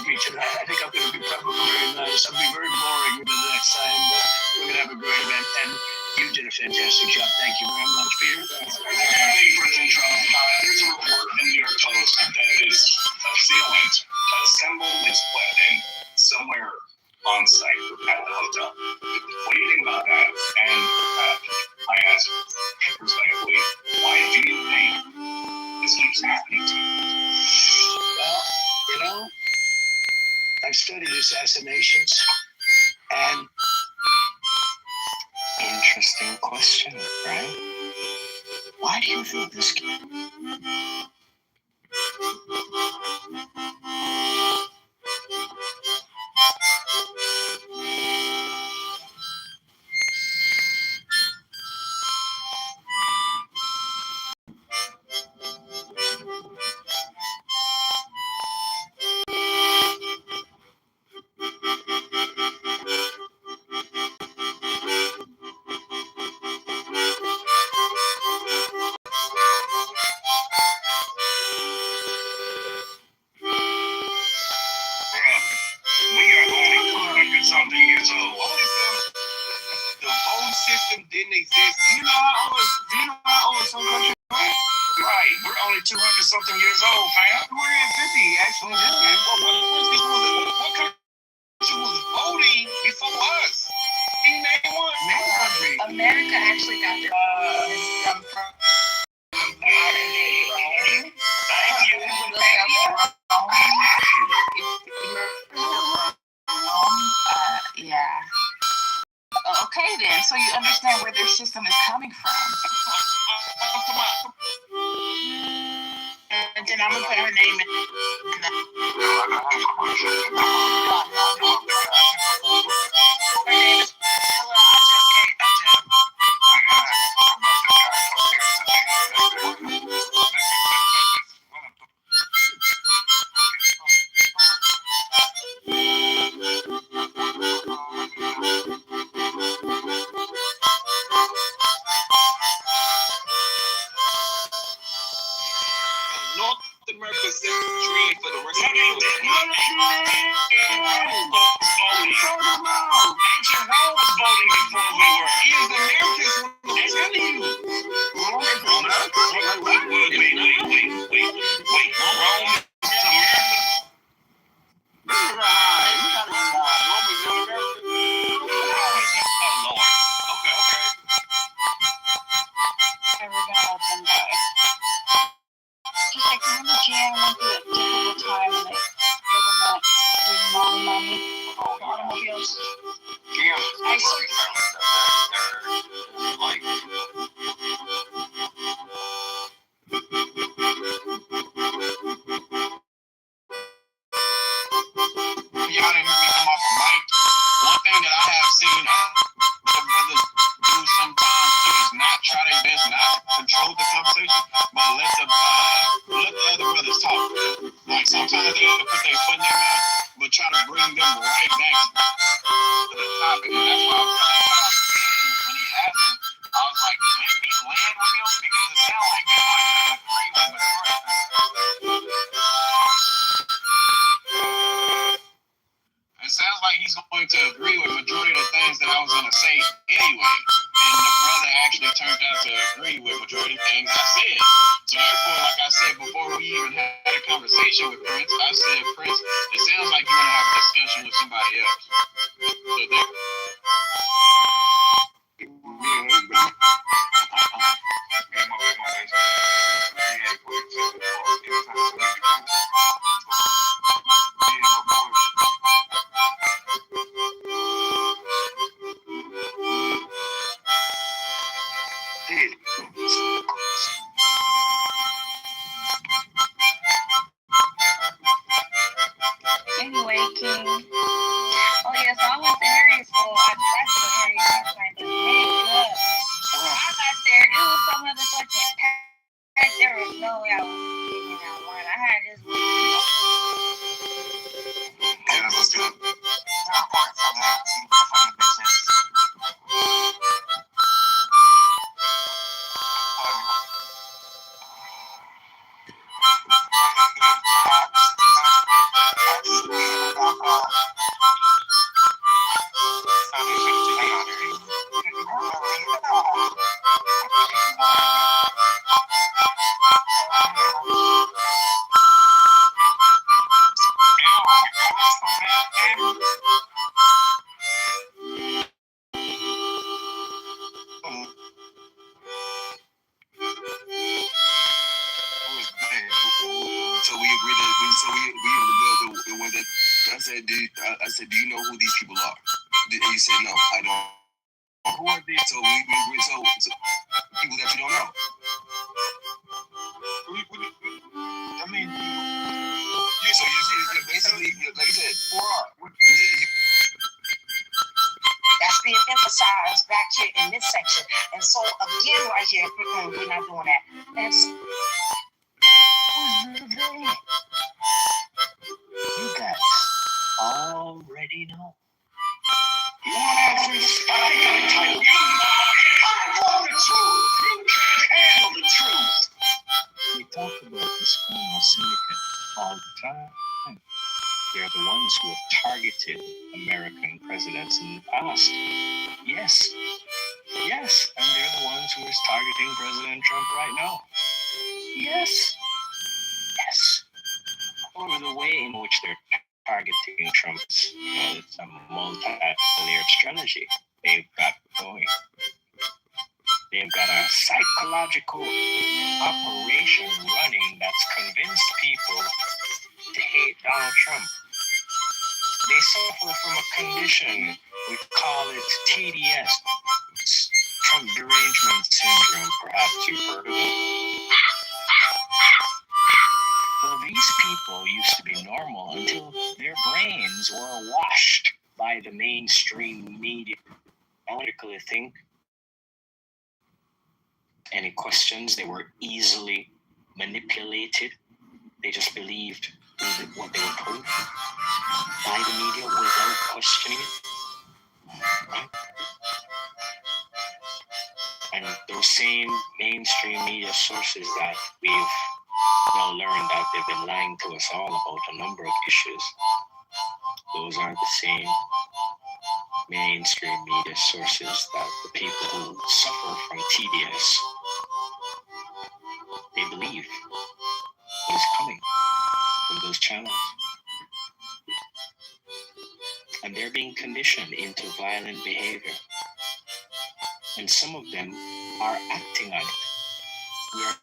Speaker 17: vicious. I think I'm going to be probably very nice. I'll be very boring the next time, but we're going to have a great event. And you did a fantastic job. Thank you very much, Peter.
Speaker 19: Thank you, President Trump. There's a report in the New York Post that is assailant assembled his weapon somewhere on site at the hotel. What do you think about that? And I ask respectfully, why do you think this keeps happening to you?
Speaker 17: Well, you know, I've studied assassinations, and
Speaker 11: Interesting question, right?
Speaker 17: why do you think this?
Speaker 6: We are only 200 something years old. The vote system didn't exist. Do you know how old some countries are? Right. We're only 200 something years old, fam. We're in 50 actually this year. What country was voting before us? Can you name one? Name country.
Speaker 12: America actually got their from yeah. Okay then, so you understand where their system is coming from. And then I'm gonna put her name in. Her name is
Speaker 6: North America set the dream for the rest of the world. Ancient Rome was voting before we were. Is Americans telling you? Rome is America? Wait. Rome is America? Oh, Lord. Okay.
Speaker 12: And we're gonna let them die. Just like
Speaker 16: Y'all didn't hear me come off the mic. One thing that I have seen other brothers do sometimes too is not try their best not to control the conversation, but let the other brothers talk. Like sometimes they'll put their foot in their mouth, but try to bring them right back to the topic. And that's why I was when he asked him, I was like, let me land with him because it sounds like he's going to agree with majority. It sounds like he's going to agree with majority of the things that I was going to say anyway. And the brother actually turned out to agree with majority of the things I said. So therefore, like I said, before we even had a conversation with Prince, I said, Prince, it sounds like you want to have a discussion with somebody else. So there.
Speaker 9: Anyway, King. Oh yeah, so I went to Harry's school. I went to Harry's house trying to make up. When I got there, it was so motherfucking packed. There was no way I was getting in that line. I had just
Speaker 16: Yeah, let's do it. So we agreed that the one that I said, do you know who these people are? And you said no, I don't. Who are these? So we agreed. So people that you don't know. I mean, so you're basically like you said.
Speaker 14: That's being emphasized back here in this section. And so again, right here, we're not doing that. That's you guys already know. You want to ask me? I think I told you. I want the truth. You can't handle the truth. We talk about this criminal syndicate all the time. They're the ones who have targeted American presidents in the past. Yes, and they're the ones who are targeting President Trump right now. Yes. However, the way in which they're targeting Trump is it's a multi-layered strategy they've got going. They've got a psychological operation running that's convinced people to hate Donald Trump. They suffer from a condition, we call it TDS, Trump derangement syndrome. Perhaps you've heard of it. Well, these people used to be normal until their brains were washed by the mainstream media. Analytically think. Any questions, they were easily manipulated. They just believed what they were told by the media without questioning it. Right? And those same mainstream media sources that we've now learned that they've been lying to us all about a number of issues, those aren't the same mainstream media sources that the people who suffer from TDS, they believe what is coming from those channels. And they're being conditioned into violent behavior. And some of them are acting on it. We are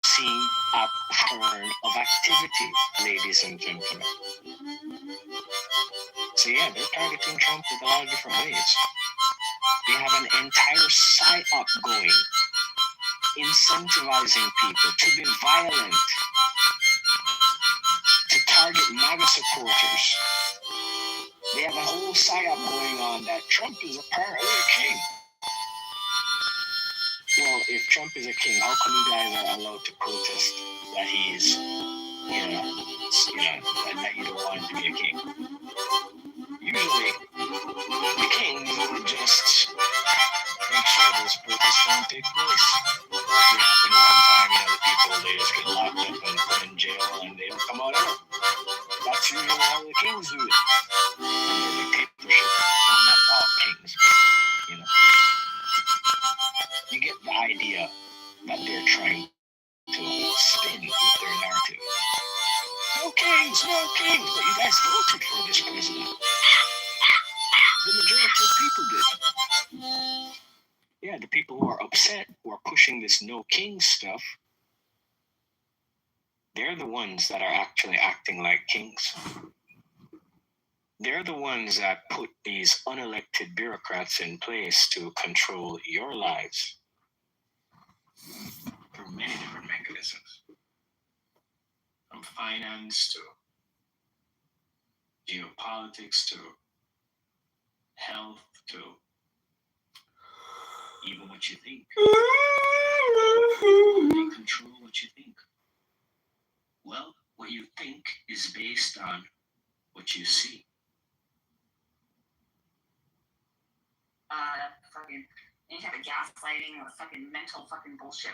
Speaker 14: seeing a pattern of activity, ladies and gentlemen. So yeah, they're targeting Trump in a lot of different ways.
Speaker 13: They have an entire psyop going, incentivizing people to be violent, to target MAGA supporters. They have a whole psyop going on that Trump is apparently a king. Well, if Trump is a king, how come you guys are allowed to protest that he is, that you don't want him to be a king? Usually, the kings will just make sure those protests don't take place. If it happened one time, the people, they just get locked up and put in jail and they don't come out ever. That's usually how the kings do it. Under dictatorship. Well, not all kings, but, you get the idea that they're trying to spin with their narrative. No kings, but you guys voted for this president. The majority of people did. Yeah, the people who are upset, who are pushing this no king stuff, they're the ones that are actually acting like kings. They're the ones that put these unelected bureaucrats in place to control your lives through many different mechanisms. From finance to geopolitics to health to even what you think. They control what you think. Well, what you think is based on what you see.
Speaker 12: Fucking any type of gaslighting or fucking mental fucking bullshit.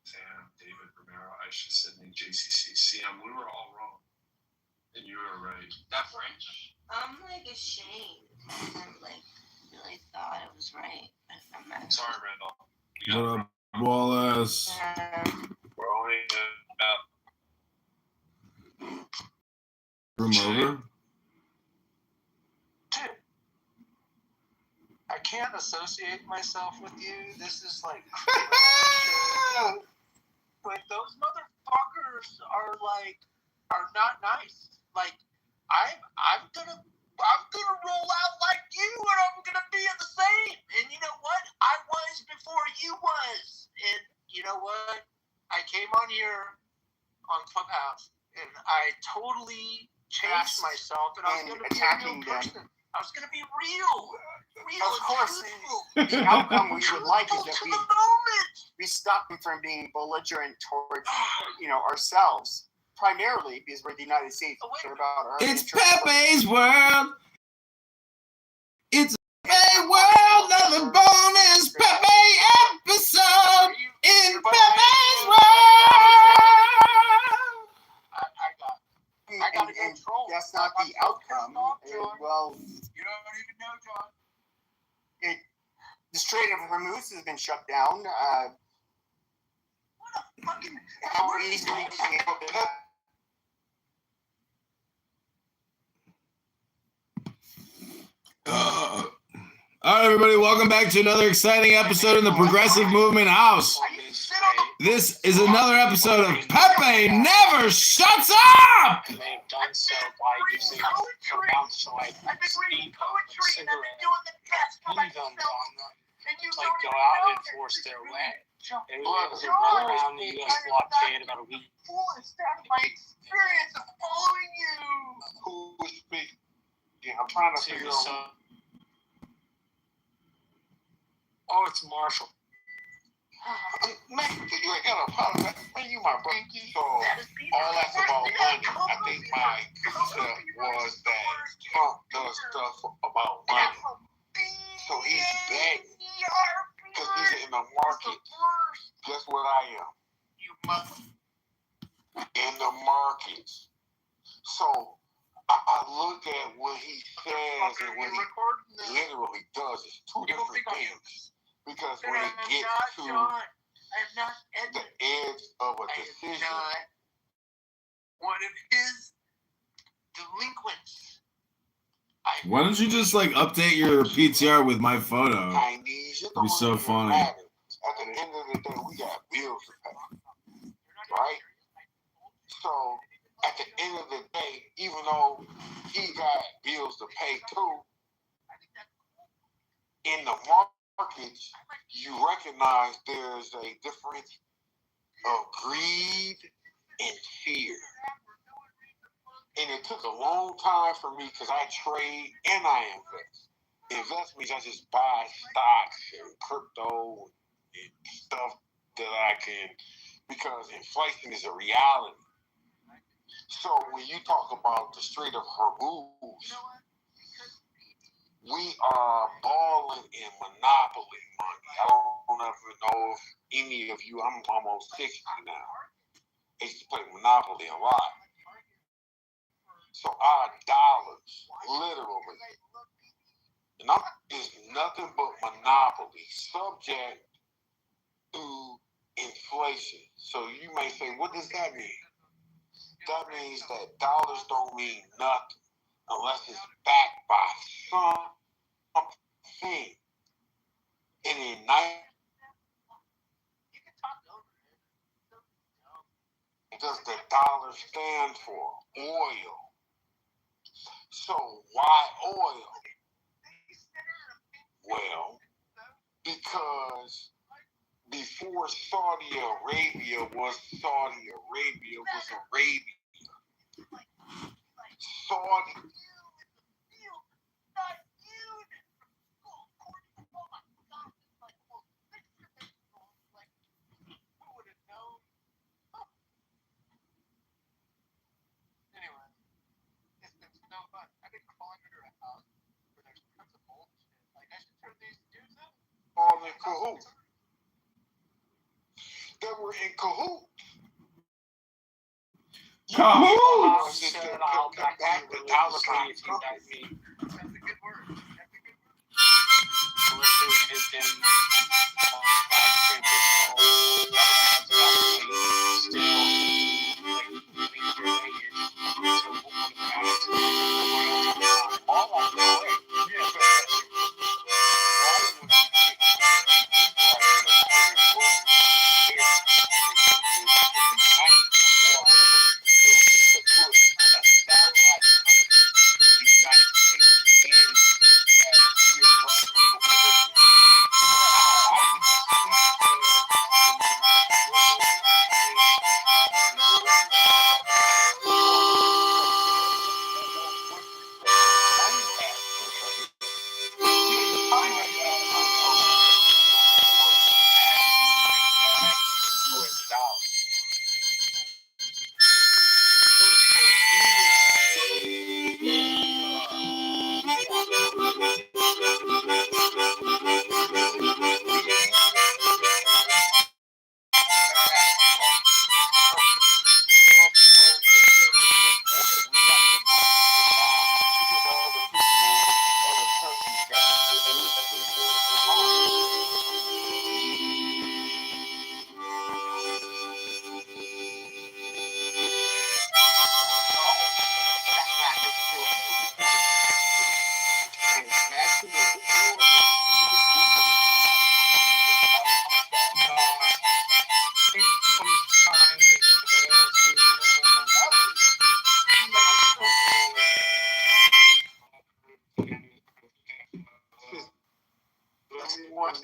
Speaker 3: Sam, David, Romero, Aisha, Sydney, JCC, Sam, we were all wrong. And you were right. That French.
Speaker 15: I'm ashamed. I really thought it was right. I'm not.
Speaker 3: Sorry, Randall.
Speaker 7: What up, Wallace?
Speaker 3: We're only about
Speaker 7: Room over?
Speaker 17: Dude, I can't associate myself with you. This is like but those motherfuckers are not nice. Like I'm gonna roll out like you, and I'm gonna be the same. And you know what? I was before you was. And you know what? I came on here on Clubhouse, and I totally changed myself, and I was gonna be a real person. I was gonna be real.
Speaker 2: Of course, the outcome we would like is that we stop them from being belligerent towards, ourselves. Primarily because we're the United States. We're about our
Speaker 7: It's Pepe's World. It's Pepe World, another bonus Pepe episode in Pepe's World.
Speaker 2: I got to control. That's not the outcome. Well,
Speaker 17: you don't even know, John.
Speaker 2: The Strait of Hormuz has been shut down.
Speaker 17: What a fucking.
Speaker 2: How easily can it
Speaker 7: All right, everybody, welcome back to another exciting episode in the Progressive Movement House. This is another episode of Pepe Never Shuts Up!
Speaker 17: They have done so by using your mouth to like speak of cigarettes. guns on them, like go out and enforce their way. It was a run around the U.S. blockade about a week.
Speaker 6: My experience of following you.
Speaker 18: Who was speaking? Yeah, I'm trying to figure out.
Speaker 17: Oh, it's Marshall.
Speaker 18: Man, you ain't got a problem. Man, you my brother. So, all that's about money. I think my concept was that Trump does stuff about money. So he's begging. Because he's in the market. Guess what I am? In the markets. So, I look at what he says and what he literally does. It's two different things. Because when it gets to the edge of a decision,
Speaker 6: one of his delinquents.
Speaker 7: Why don't you just like update your PTR with my photo? It'd be so funny.
Speaker 18: At the end of the day, we got bills to pay, right? So at the end of the day, even though he got bills to pay too, in the markets, you recognize there's a difference of greed and fear. And it took a long time for me because I trade and I invest. Invest means I just buy stocks and crypto and stuff that I can, because inflation is a reality. So when you talk about the Strait of Hormuz, we are balling in monopoly money. I don't ever know if any of you, I'm almost 60 now. I used to play Monopoly a lot. So our dollars, literally, and is nothing but monopoly, subject to inflation. So you may say, what does that mean? That means that dollars don't mean nothing unless it's backed by something. And in does the dollar stand for? Oil. So why oil? Well, because before Saudi Arabia was Arabia. Saudi. All in cahoots. They were in cahoots.
Speaker 7: Cahoots!
Speaker 17: I'll back the dollar sign if you back me. That's a good word.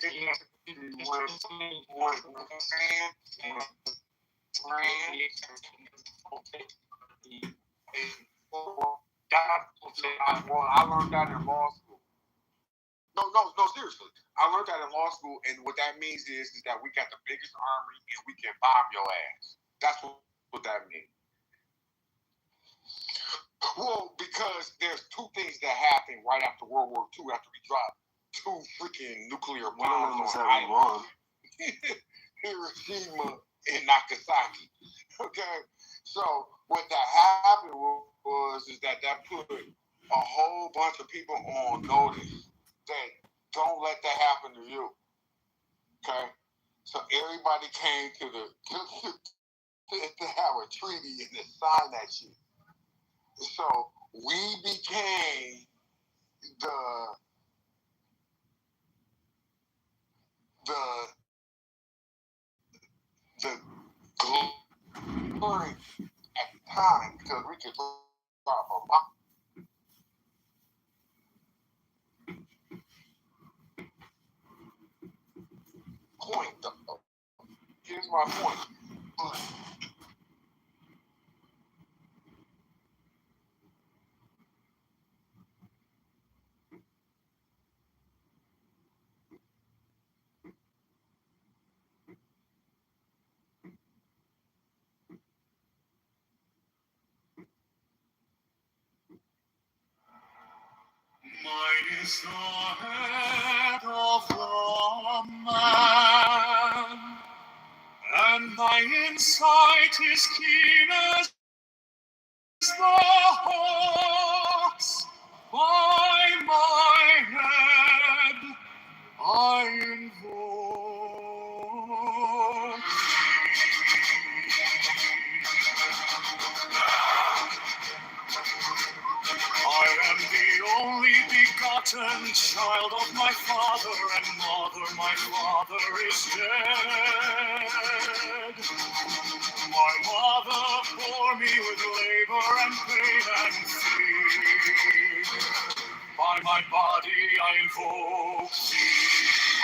Speaker 18: I learned that in law school. No, seriously. I learned that in law school, and what that means is that we got the biggest army and we can bomb your ass. That's what that means. Well, because there's two things that happened right after World War II, after we dropped two freaking nuclear bombs on island. Hiroshima and Nagasaki. Okay, so what that happened was that put a whole bunch of people on notice that don't let that happen to you. Okay, so everybody came to have a treaty and to sign that shit. So we became the glory at the time because we could drop a bomb. Point though. Here's my point.
Speaker 6: Mine is the head of the man, and my insight is keen as the hawk's. By my head I invoke. I am the only begotten child of my father and mother. My father is dead. My mother bore me with labor and pain and fear. By my body I invoke thee.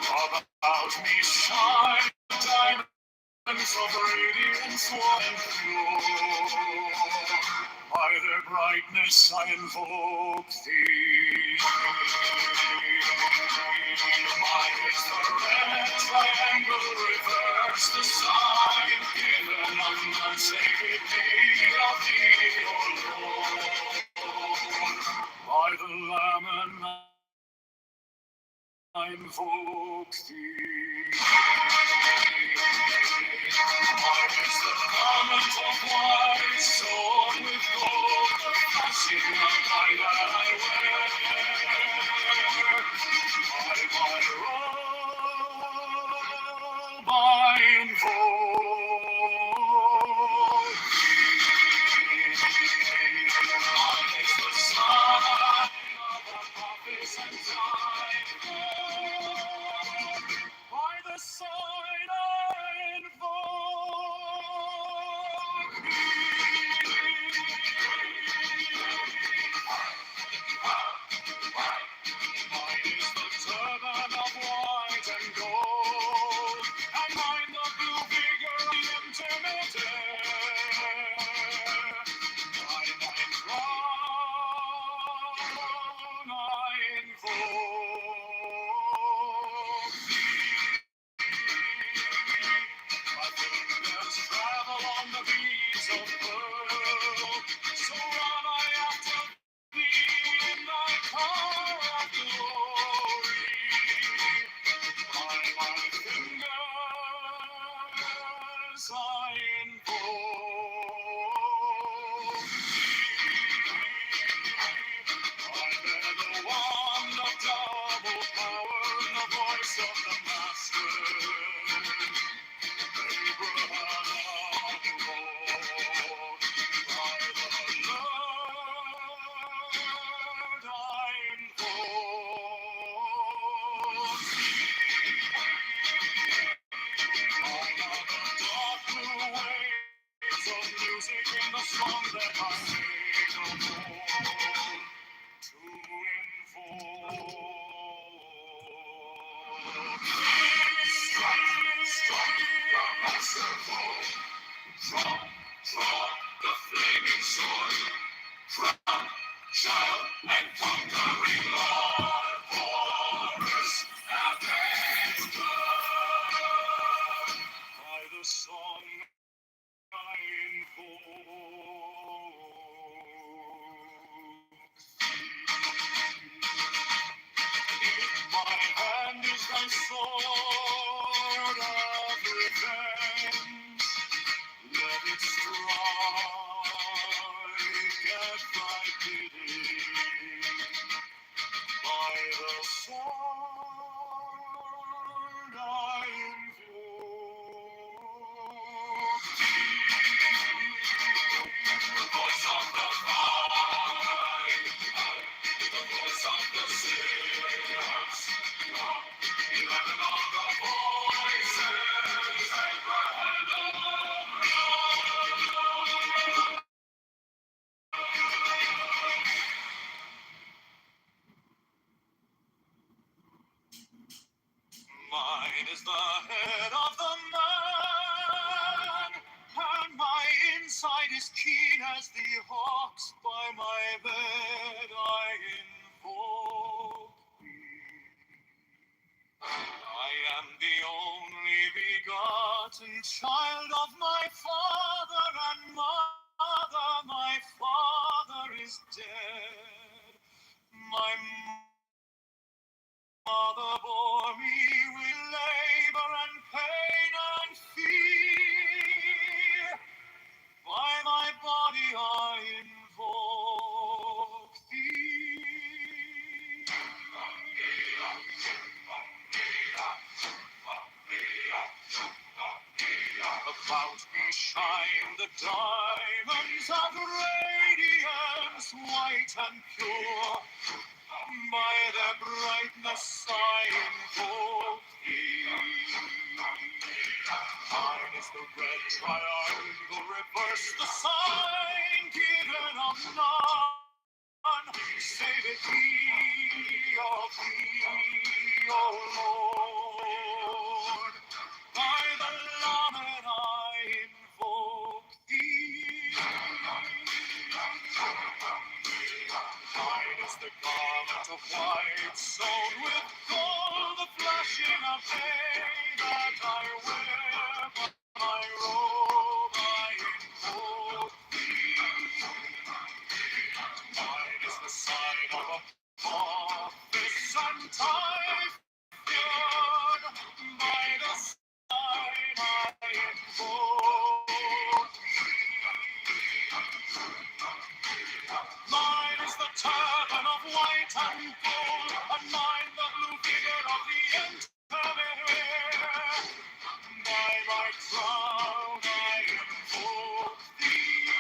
Speaker 6: About me shine diamonds of radiance and pure. By their brightness I invoke thee. Mine is the red triangle reverse, the sign given of unsacred thee, of thee, O Lord. By the Lamb and I invoke thee. Mine is the garment of white, sword with gold, the passing of mine that I wear. By my robe I invoke thee. Mine is the sign of the prophets and time. By the sign I invoke Mine is the turban of white and gold, and mine the blue vigor of the intimidated. By my crown I invoke thee. My fingers travel on the beats of pearl, so run I after thee in thy car of glory. By my fingers I invoke thee. I bear the wand of double power and the voice of the Master. To invoke
Speaker 8: By the song I invoke. In my hand is thy sword of revenge. Let it strike at thy bidding. By the sword I invoke the voice of the fight, the voice of the sinners, 11 of the voices, Abraham the Lord. Mine is the head of the man, and my inside is keen as the hawk's. By my bed I invoke thee. I am the only begotten child of my father and mother. My father is dead. My mother bore me with labor and pain and fear. By my body I invoke thee. About me shine the diamonds of radiance, white and pure. By their brightness I invoke thee. Mine is the red triangle, reverse the sign given of none. Save it thee, O Lord. By the Lamed I invoke thee. Mine is the garment of white sewn with gold, the flashing of day that I wear. My robe I invoke thee. Mine is the sign of a office and Typhoon. By the sign I invoke thee. Mine is the turban of white and gold, and mine the blue figure of the intermediate. By my crown I invoke thee.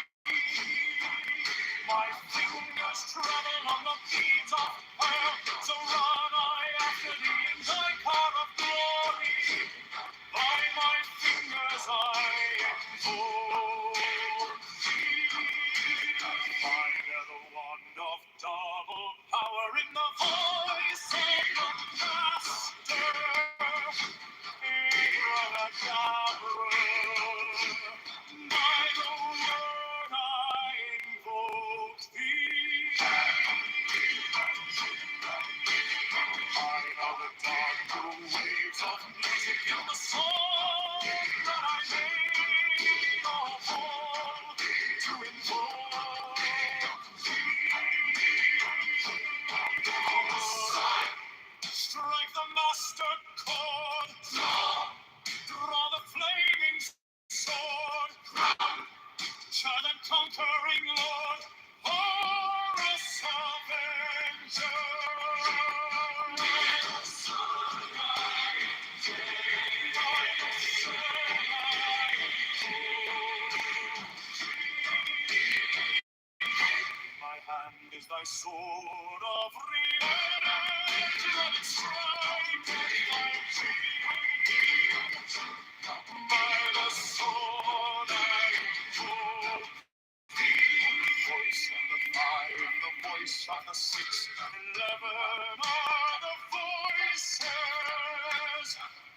Speaker 8: My fingers travel on the beat of pearl, so run I after thee in thy car of glory. By my fingers I invoke thee. Mine are the wand of double power in the voice of the master. By the word I invoke thee. Mine are the dark blue waves of music in the song that I made of old to invoke thee. Strike the master chord, draw the flaming sword, child and conquering Lord, Horus Avenger. My hand is thy sword of revenge, let it strike thy cheek. By the sword I invoke thee. The voice of the 5 and the voice of the 6 and 11 are the voices.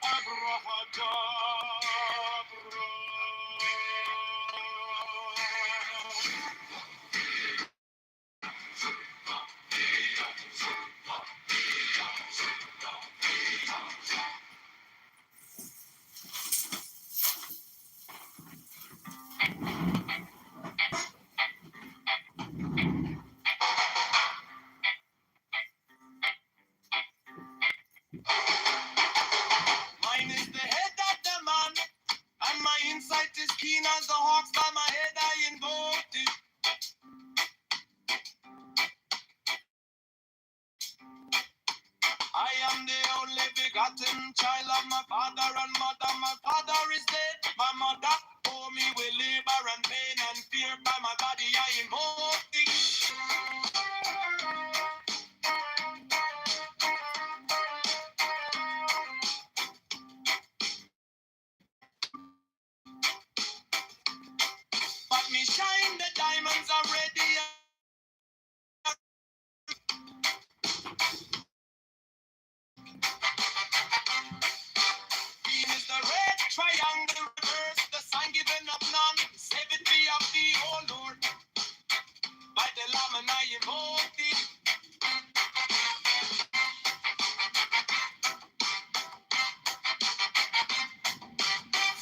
Speaker 8: Abraham. is dead. My mother bore me with labor and pain and fear. By my body I invoke thee. But me shine the diamonds are ready. Beam is the red triangle reverse. The sign given up none. Save it be of thee, O Lord. By the Lamb and I invoke thee.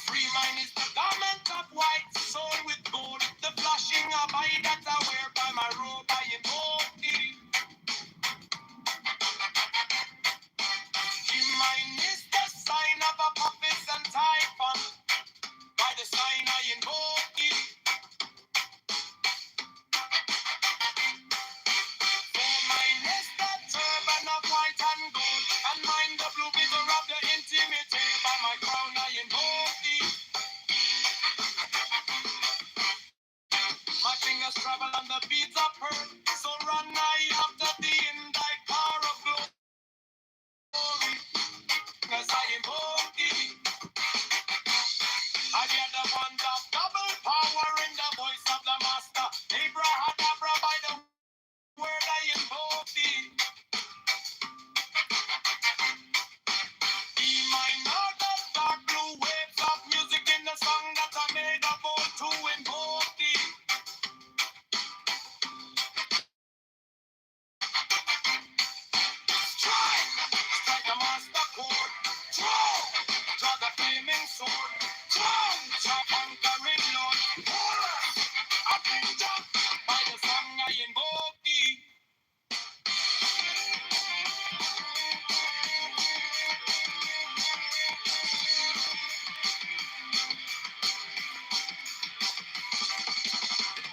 Speaker 8: Free mine is the garment of white, sewn with gold. The flashing of eye that I wear by my robe, I invoke thee. In mine is the sign of a prophet and typhon. By the sign I invoke thee. For mine is the turban of white and gold, and mine the blue vigor of the intimate. By my crown I invoke thee. My fingers travel on the beats of earth, so run I after thee in thy car of glory. As I invoke thee, I hear the want of double power in the voice of the master. Abrahadabra by the word I invoke thee. Be mine are the dark blue waves of music in the song that I made of old to invoke thee. Strike the master chord. Draw the flaming sword. Draw conquering Lord. Avenger by the song I invoke thee.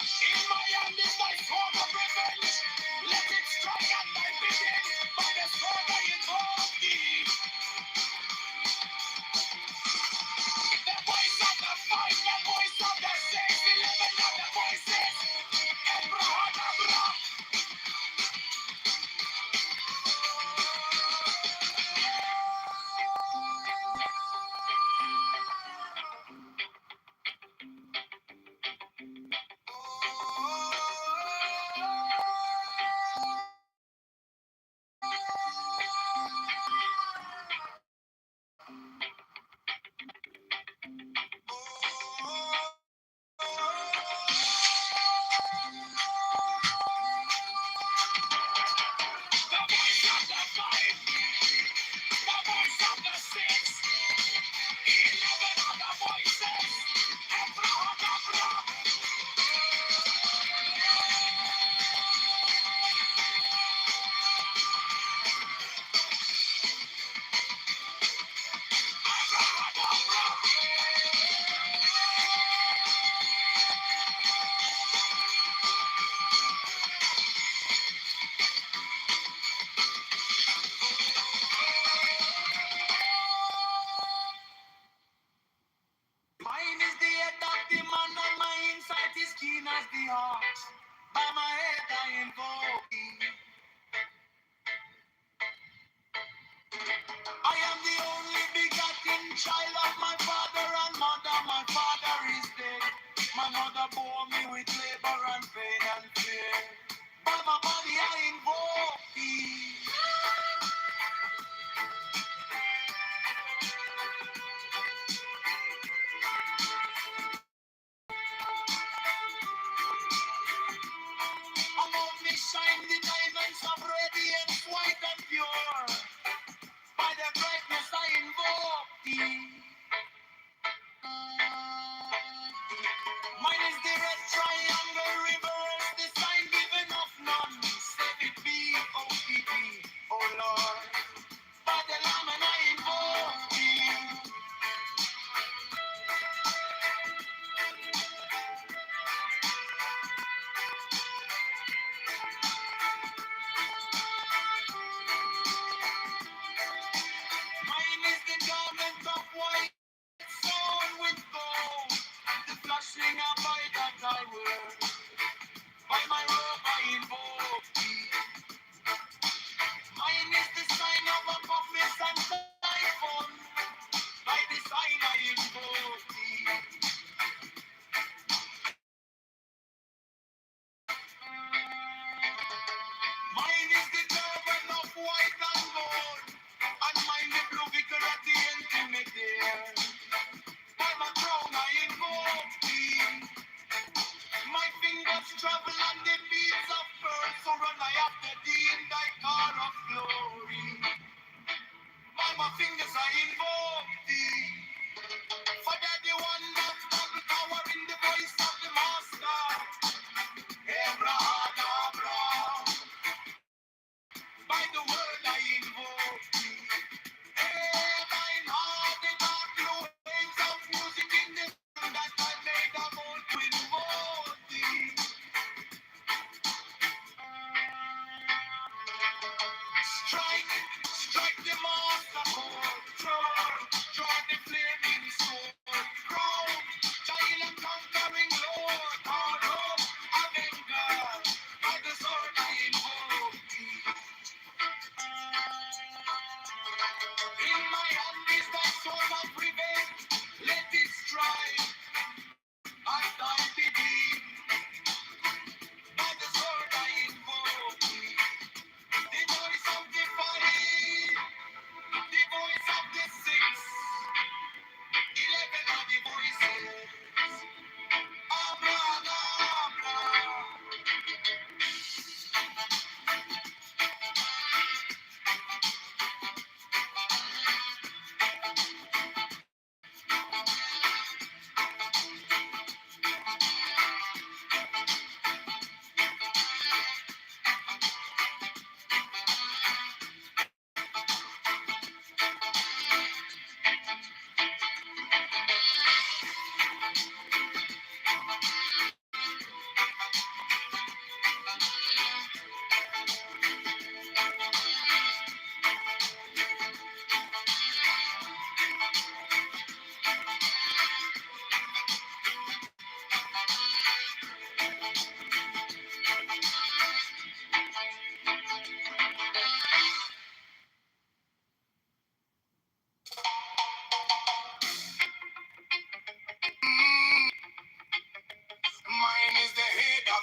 Speaker 8: In my hand is thy sword of revenge. Let it strike at thy bidding. By the sword I invoke thee. The voice of the fight, the voice of the 611 other voices. Abrahadabra. The voice of the fight, the voice of the 611 other voices. Abrahadabra. Mine is the head of the man and my insight is keen as the heart. By my head I invoke thee. I am the only begotten child of my father and mother. My father is dead. My mother bore me with labor and pain and fear. By my body I invoke thee. Above me shine the diamonds of radiance, white and pure. By the brightness I invoke thee. Mine is the red triangle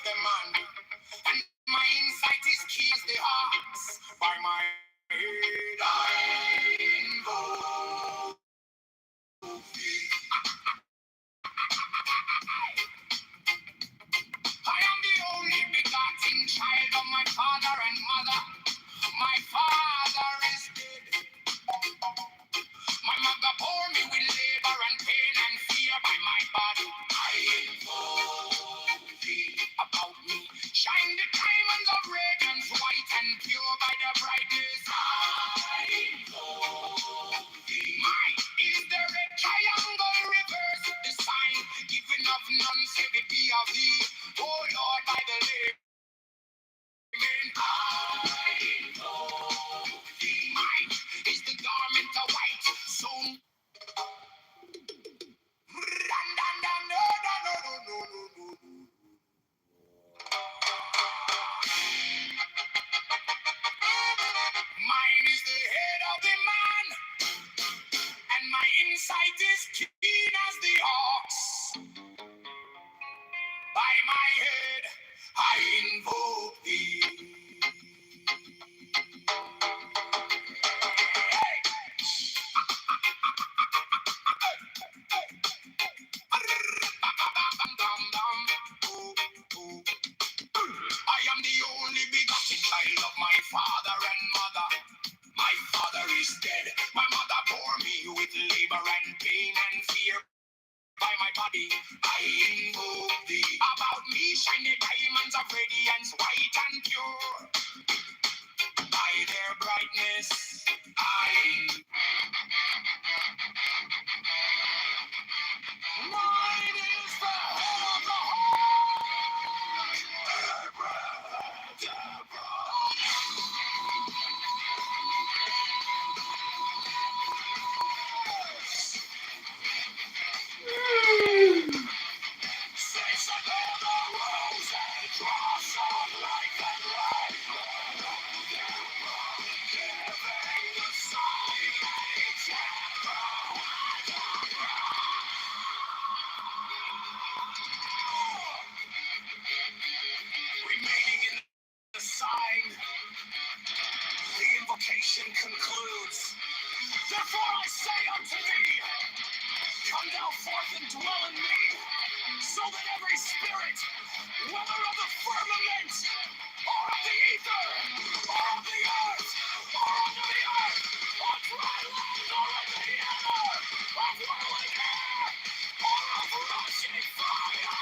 Speaker 8: of the man. And my insight is keen as the ox. By my head I invoke thee. I am the only begotten child of my father and mother. My father is dead. My mother bore me with labor and pain and fear by my body. I invoke thee. About me shine the diamonds of radiance, white and pure by the brightness. I invoke thee. Mine is the red triangle reverse, the sign given of none, save it be of thee. Oh Lord, by the layman, I invoke thee. Mine is the garment of white, soon. Mine is the head of the man, and my insight is keen as the ox. By my head, I invoke thee. I am the only begotten child of my father and mother. My father is dead. My mother bore me with labor and pain and fear. By my body, I invoke thee. About me shine the diamonds of radiance, white and pure. By their brightness, mine is the head of the six of the rose and dross of life and life. Giving the silence. Remaining in the sign, the invocation concludes. Therefore I say unto thee, come thou forth and dwell in me, so that every spirit, whether of the firmament, or of the ether, or of the earth, or under the earth, or dry land, or in the air, of whirling air, or of rushing fire,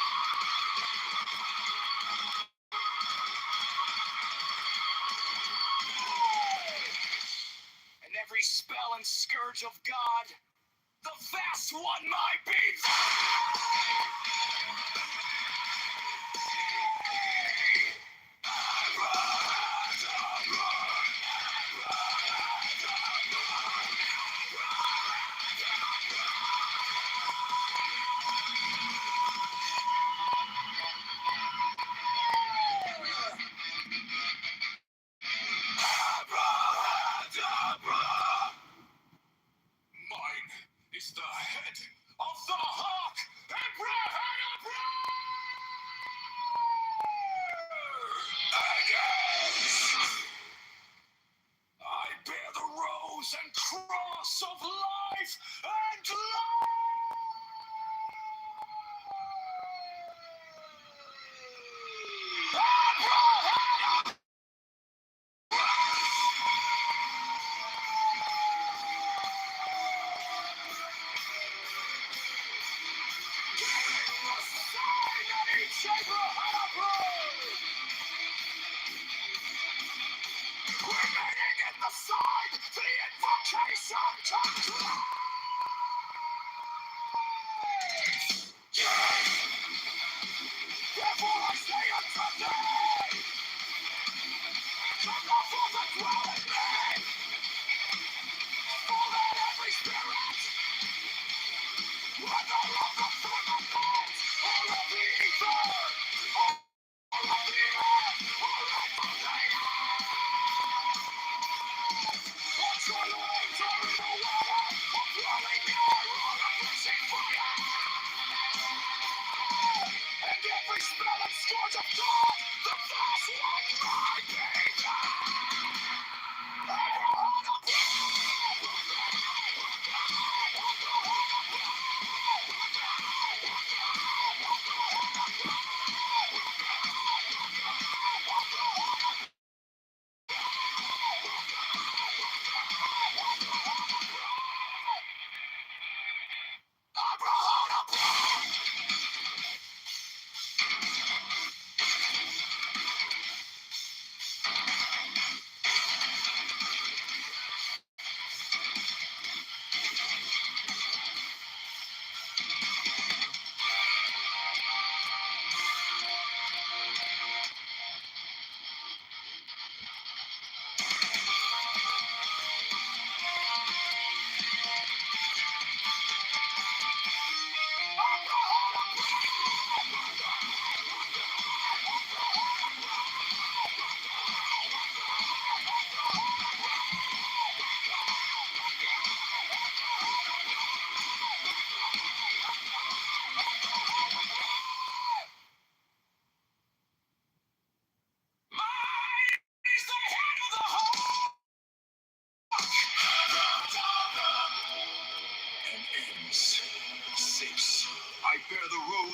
Speaker 8: and every spell and scourge of God, the vast one might be. Mine is the head of the hawk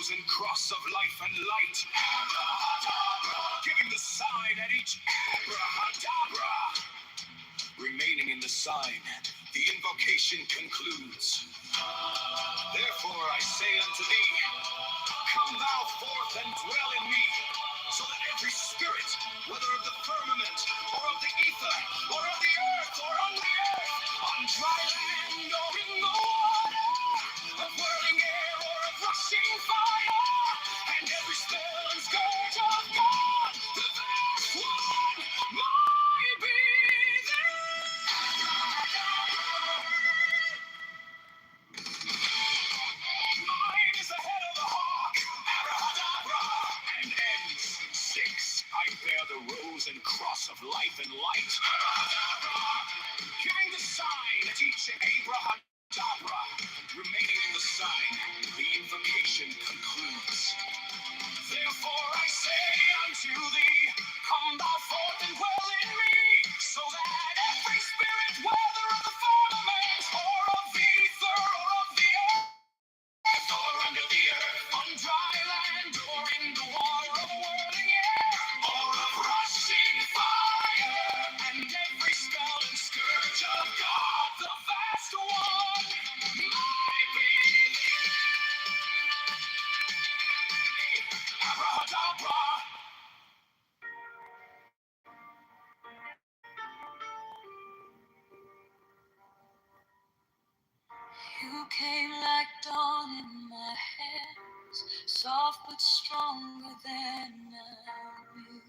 Speaker 8: rose and cross of life and light. Giving the sign at each abrahadabra. Remaining in the sign, the invocation concludes. Therefore I say unto thee, come thou forth and dwell in me, so that every spirit, whether of the firmament, or of the ether, or of the earth, or on the earth, on dry land, or in the water, of whirling air, or of rushing fire, and every spell and scourge of God, the vast one, might be mine is the head of the hawk, abrahadabra, and ends in 6. I bear the rose and cross of life and light, abrahadabra, giving the sign at each abrahadabra. Remaining in the sign, the invocation concludes. Therefore I say unto thee, come thou forth and dwell in me, so that every spirit, whether of the firmament, or of the ether, or of the earth, or under the earth, on dry land, or in the water, of whirling air, or of rushing fire, and every spell and scourge of God, the vast one, might be abrahadabra. You came like dawn in my hands, soft but stronger than I will.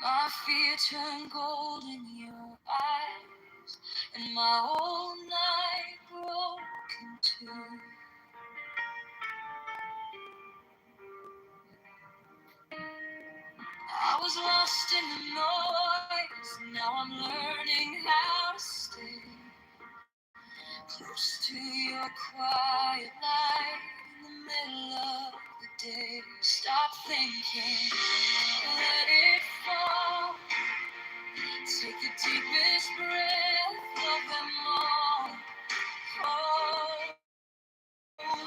Speaker 8: My fear turned gold in your eyes, and my whole night broke in two. I was lost in the noise, now I'm learning how to stay close to your quiet light in the middle of the day. Stop thinking, let it fall. Take the deepest breath of them all. Hold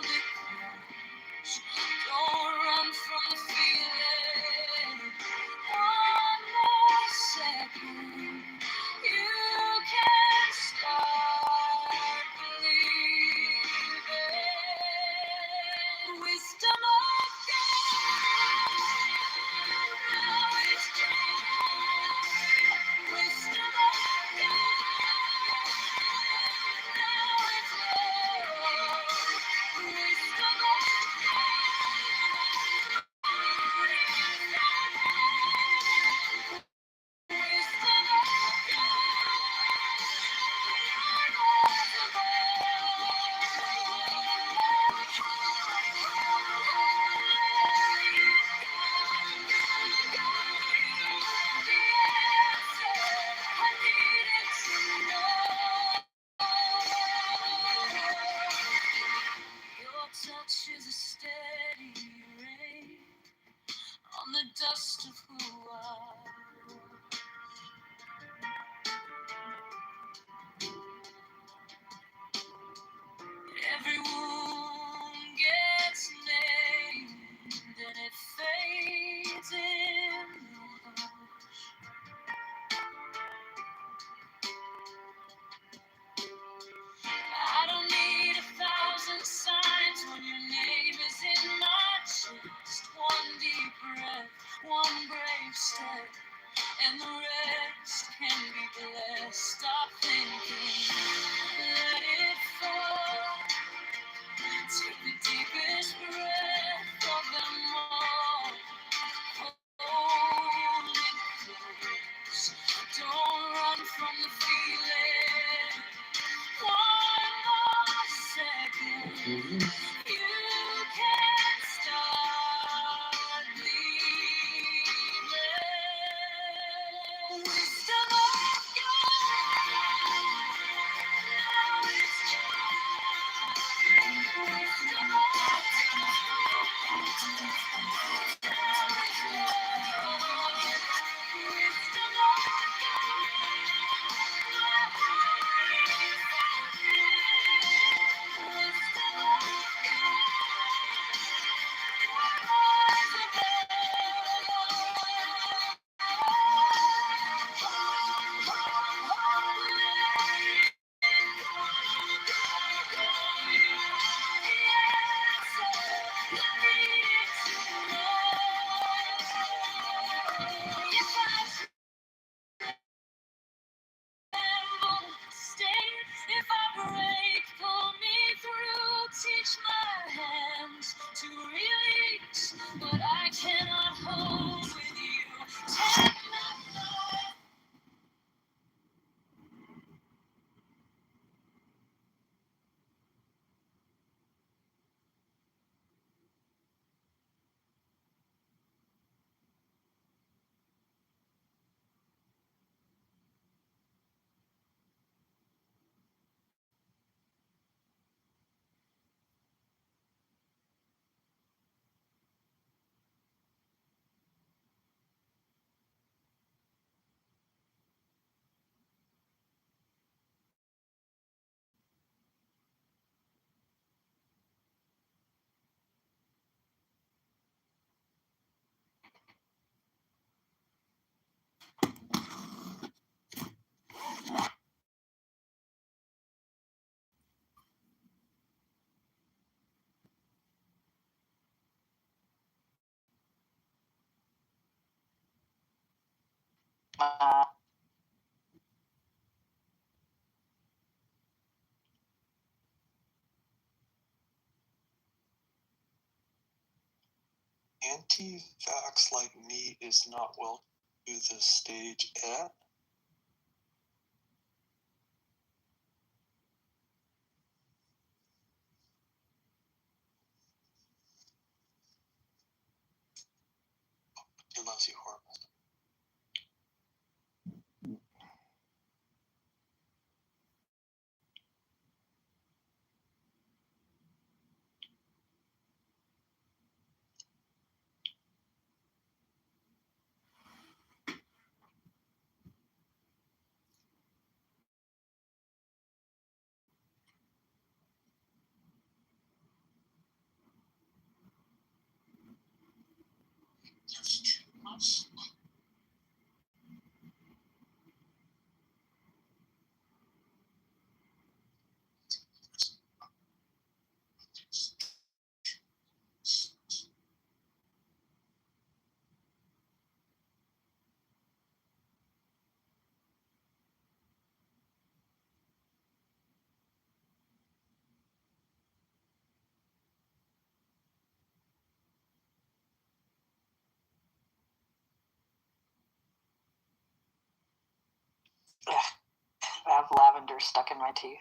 Speaker 8: it close. Don't run from the feeling. One more second. You can start believing. Wisdom of God. Now it's true. Wisdom of God. Now it's love. Wisdom of your touch is a steady rain on the dust of who I was. Every wound gets named and it fades in the hush. I don't need 1,000 signs when your name is in my chest. One deep breath, one brave step, and the rest can be blessed. Stop thinking, let it fall. Take the deepest breath of them all. Hold it close. Don't run from the feeling. One more second. You can start believing. Wisdom of God. Now it's true. Wisdom of
Speaker 10: Anti-vax like me is not welcome to the stage at. He loves you, horrible.
Speaker 22: I have lavender stuck in my teeth.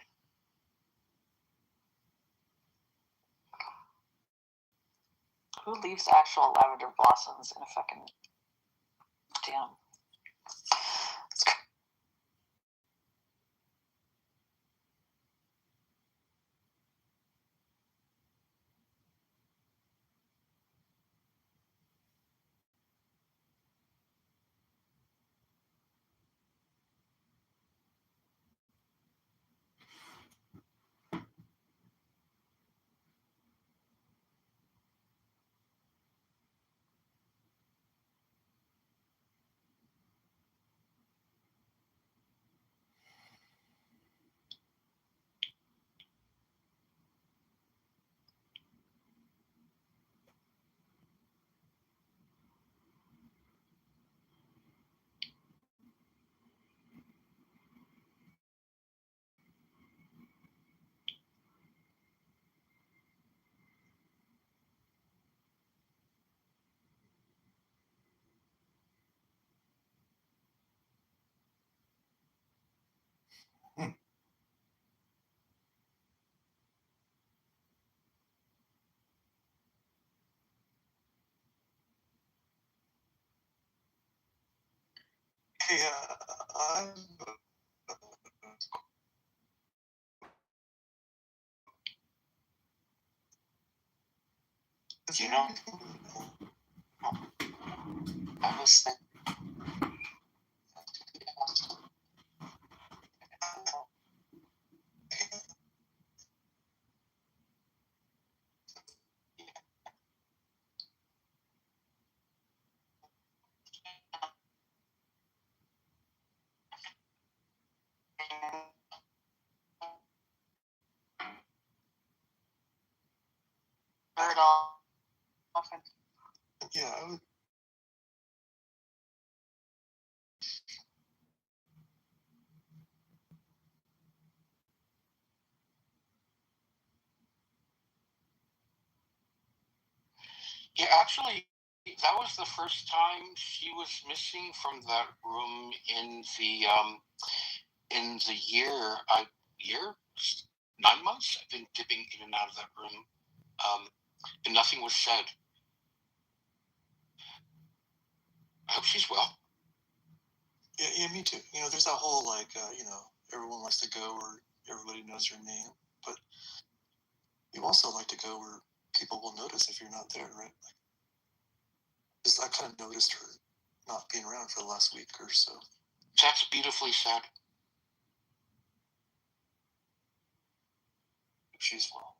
Speaker 22: Who leaves actual lavender blossoms in a fucking damn?
Speaker 10: Yeah, I'm.
Speaker 11: You know, I was thinking.
Speaker 22: Very often.
Speaker 10: Yeah, I would.
Speaker 16: Yeah, actually, that was the first time she was missing from that room in the year 9 months. I've been dipping in and out of that room, and nothing was said. I hope she's well.
Speaker 10: Yeah, me too. You know, there's that whole like, everyone likes to go where everybody knows your name, but you also like to go where people will notice if you're not there, right? Like, I kind of noticed her not being around for the last week or so.
Speaker 16: That's beautifully said.
Speaker 10: She's well.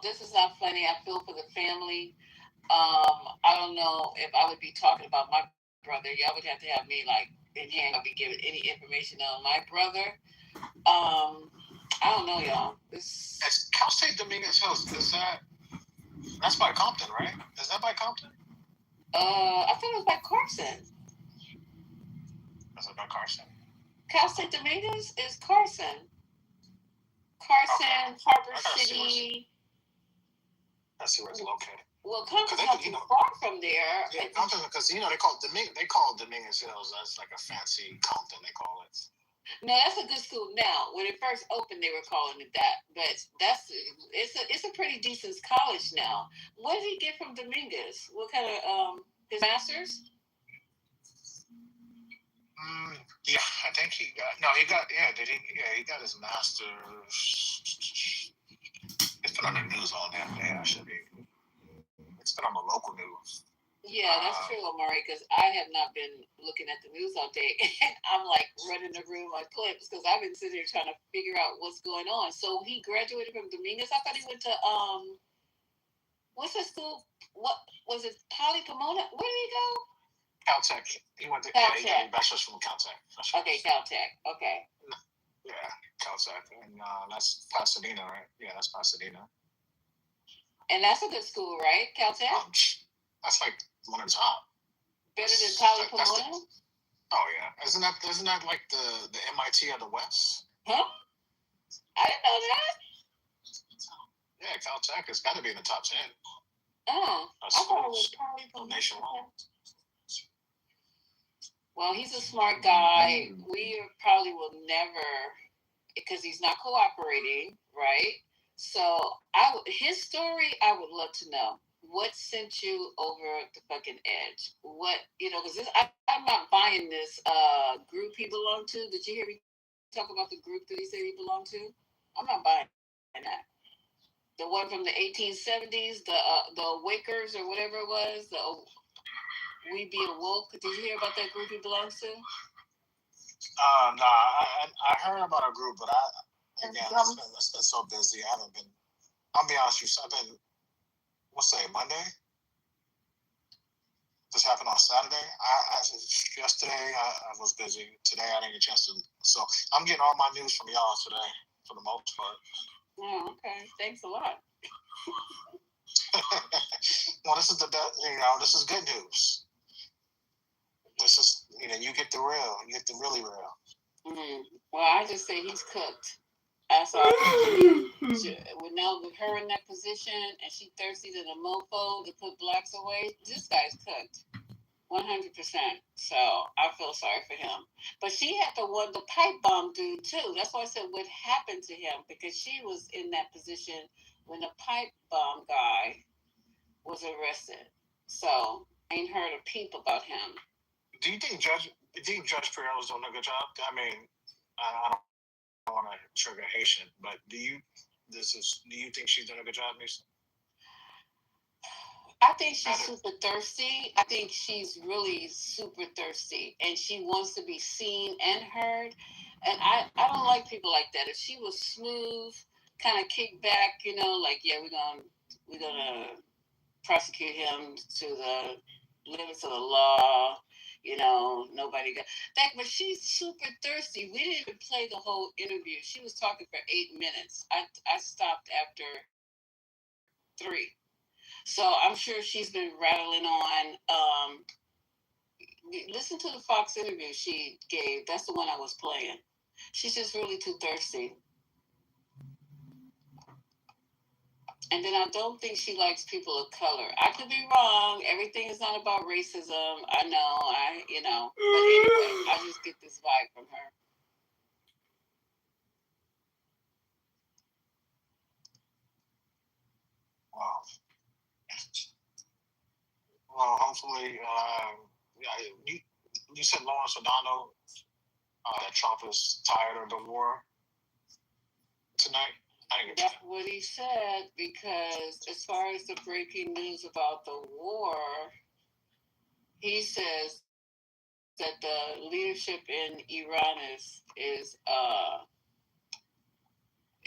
Speaker 1: this is not funny. I feel for the family. I don't know if I would be talking about my brother. Y'all would have to have me like in hand. I'll be giving any information on my brother. I don't know, y'all.
Speaker 4: It's Cal State Dominguez Hills. That's by Compton, right? Is that by Compton?
Speaker 1: I thought it was by Carson.
Speaker 4: Is it by Carson?
Speaker 1: Cal State Dominguez is Carson. Carson, Harbor City.
Speaker 4: Let's see where it's located.
Speaker 1: Well, Compton's not too far from there.
Speaker 4: Yeah, Compton, because they call it Dominguez Hills. That's like a fancy Compton, they call it.
Speaker 1: No, that's a good school now. When it first opened, they were calling it that. But it's a pretty decent college now. What did he get from Dominguez? What kind of his master's?
Speaker 4: Yeah, I think he got his master's. It's been on the news all damn day. It's been on the local news.
Speaker 1: Yeah, that's true, Amari, because I have not been looking at the news all day. And I'm like running the room on clips because I've been sitting here trying to figure out what's going on. So he graduated from Dominguez. I thought he went to what's the school? What was it? Poly Pomona? Where did he go?
Speaker 4: Caltech. He went to
Speaker 1: Caltech.
Speaker 4: He got a bachelor's from Caltech.
Speaker 1: Okay, Caltech. Okay.
Speaker 4: Yeah, Caltech, and that's Pasadena, right? Yeah, that's Pasadena.
Speaker 1: And that's a good school, right? Caltech.
Speaker 4: That's like one of the top.
Speaker 1: Better than Poly Pomona?
Speaker 4: Oh yeah, isn't that like the MIT of the West?
Speaker 1: Huh? I didn't know that.
Speaker 4: Yeah, Caltech has got to be in the top 10.
Speaker 1: Oh, I thought it was Poly Pomona.
Speaker 4: Nationwide.
Speaker 1: Well, he's a smart guy. We probably will never, because he's not cooperating, right? So his story, I would love to know. What sent you over the fucking edge? What, because I'm not buying this group he belonged to. Did you hear me talk about the group that he said he belonged to? I'm not buying that. The one from the 1870s, the Wakers or whatever it was, the We Be Awoke. Did you hear about that group he belongs to?
Speaker 4: No, I heard about a group, but it's been so busy. I haven't been. I'll be honest with you. I've been. What's today? Monday. This happened on Saturday. Yesterday I was busy. Today I didn't get a chance to. So I'm getting all my news from y'all today, for the most part.
Speaker 1: Oh, okay. Thanks a lot.
Speaker 4: Well, this is the best. This is good news. This is you get the real. You get the really real.
Speaker 1: Well, I just say he's cooked. That's all. Now with her in that position, and she thirsty to the mofo to put blacks away, this guy's cooked, 100%. So I feel sorry for him. But she had the pipe bomb dude too. That's why I said what happened to him, because she was in that position when the pipe bomb guy was arrested. So I ain't heard a peep about him.
Speaker 4: Do you think Judge Pereira's doing a good job? I mean, I don't want to trigger Haitian, but do you think she's doing a good job, Nisa?
Speaker 1: I think she's super thirsty. I think she's really super thirsty, and she wants to be seen and heard. And I don't like people like that. If she was smooth, kind of kick back, like, yeah, we're gonna prosecute him to the limits of the law. Nobody got that, but she's super thirsty. We didn't even play the whole interview. She was talking for 8 minutes. I stopped after 3. So I'm sure she's been rattling on. Listen to the Fox interview she gave. That's the one I was playing. She's just really too thirsty. And then I don't think she likes people of color. I could be wrong. Everything is not about racism. I know. But anyway, I just get this vibe from her.
Speaker 4: Wow. Well, hopefully, you said Lawrence O'Donnell that Trump is tired of the war tonight.
Speaker 1: That's what he said, because as far as the breaking news about the war, he says that the leadership in Iran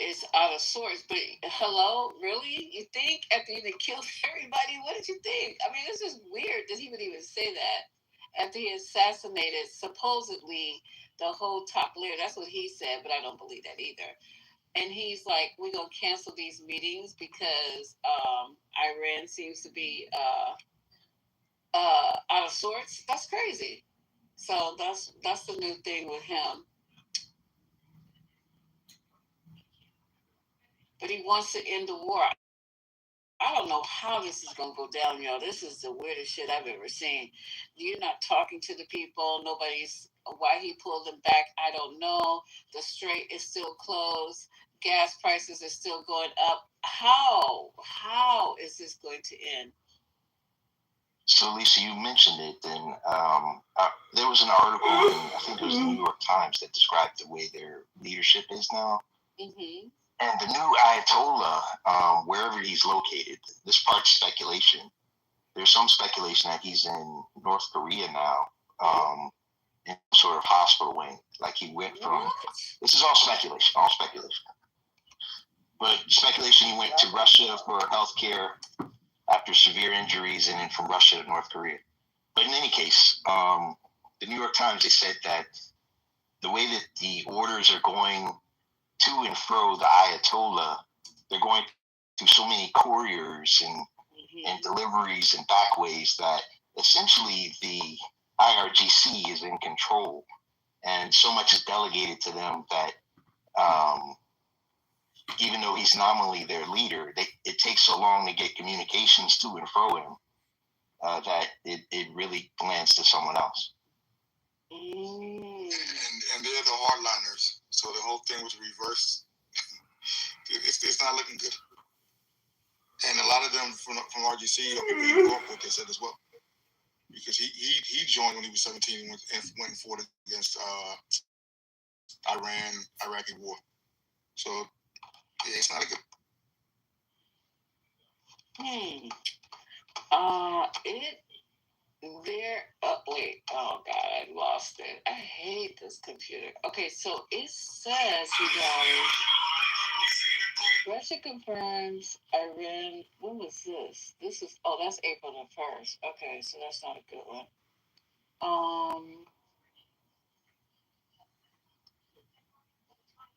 Speaker 1: is out of sorts. But hello, really? You think after he killed everybody? What did you think? I mean, this is weird that he would even say that after he assassinated supposedly the whole top leader. That's what he said, but I don't believe that either. And he's like, we're going to cancel these meetings because Iran seems to be out of sorts. That's crazy. So that's the new thing with him. But he wants to end the war. I don't know how this is going to go down, y'all. This is the weirdest shit I've ever seen. You're not talking to the people. Nobody's... Why he pulled them back, I don't know. The strait is still closed. Gas prices are still going up. How is this going to end?
Speaker 5: So, Lisa, you mentioned it, and there was an article in, I think it was the New York Times, that described the way their leadership is now.
Speaker 1: Mm-hmm.
Speaker 5: And the new Ayatollah, wherever he's located, this part's speculation. There's some speculation that he's in North Korea now, in sort of hospital wing. Like he went from... This is all speculation. But speculation, he went to Russia for healthcare after severe injuries, and then from Russia to North Korea. But in any case, the New York Times, they said that the way that the orders are going to and fro the Ayatollah, they're going through so many couriers and deliveries and backways that essentially the IRGC is in control, and so much is delegated to them that even though he's nominally their leader, it takes so long to get communications to and fro him that it really lands to someone else.
Speaker 10: And they're the hardliners, so the whole thing was reversed. It's not looking good. And a lot of them from RGC, people you grew up with, they said as well. Because he joined when he was 17 and went and fought against Iraqi war. So yeah, it's not a good.
Speaker 1: Wait, oh God, I lost it. I hate this computer. Okay, so it says, you guys, Russia confirms Iran. When was this? That's April the 1st. Okay, so that's not a good one.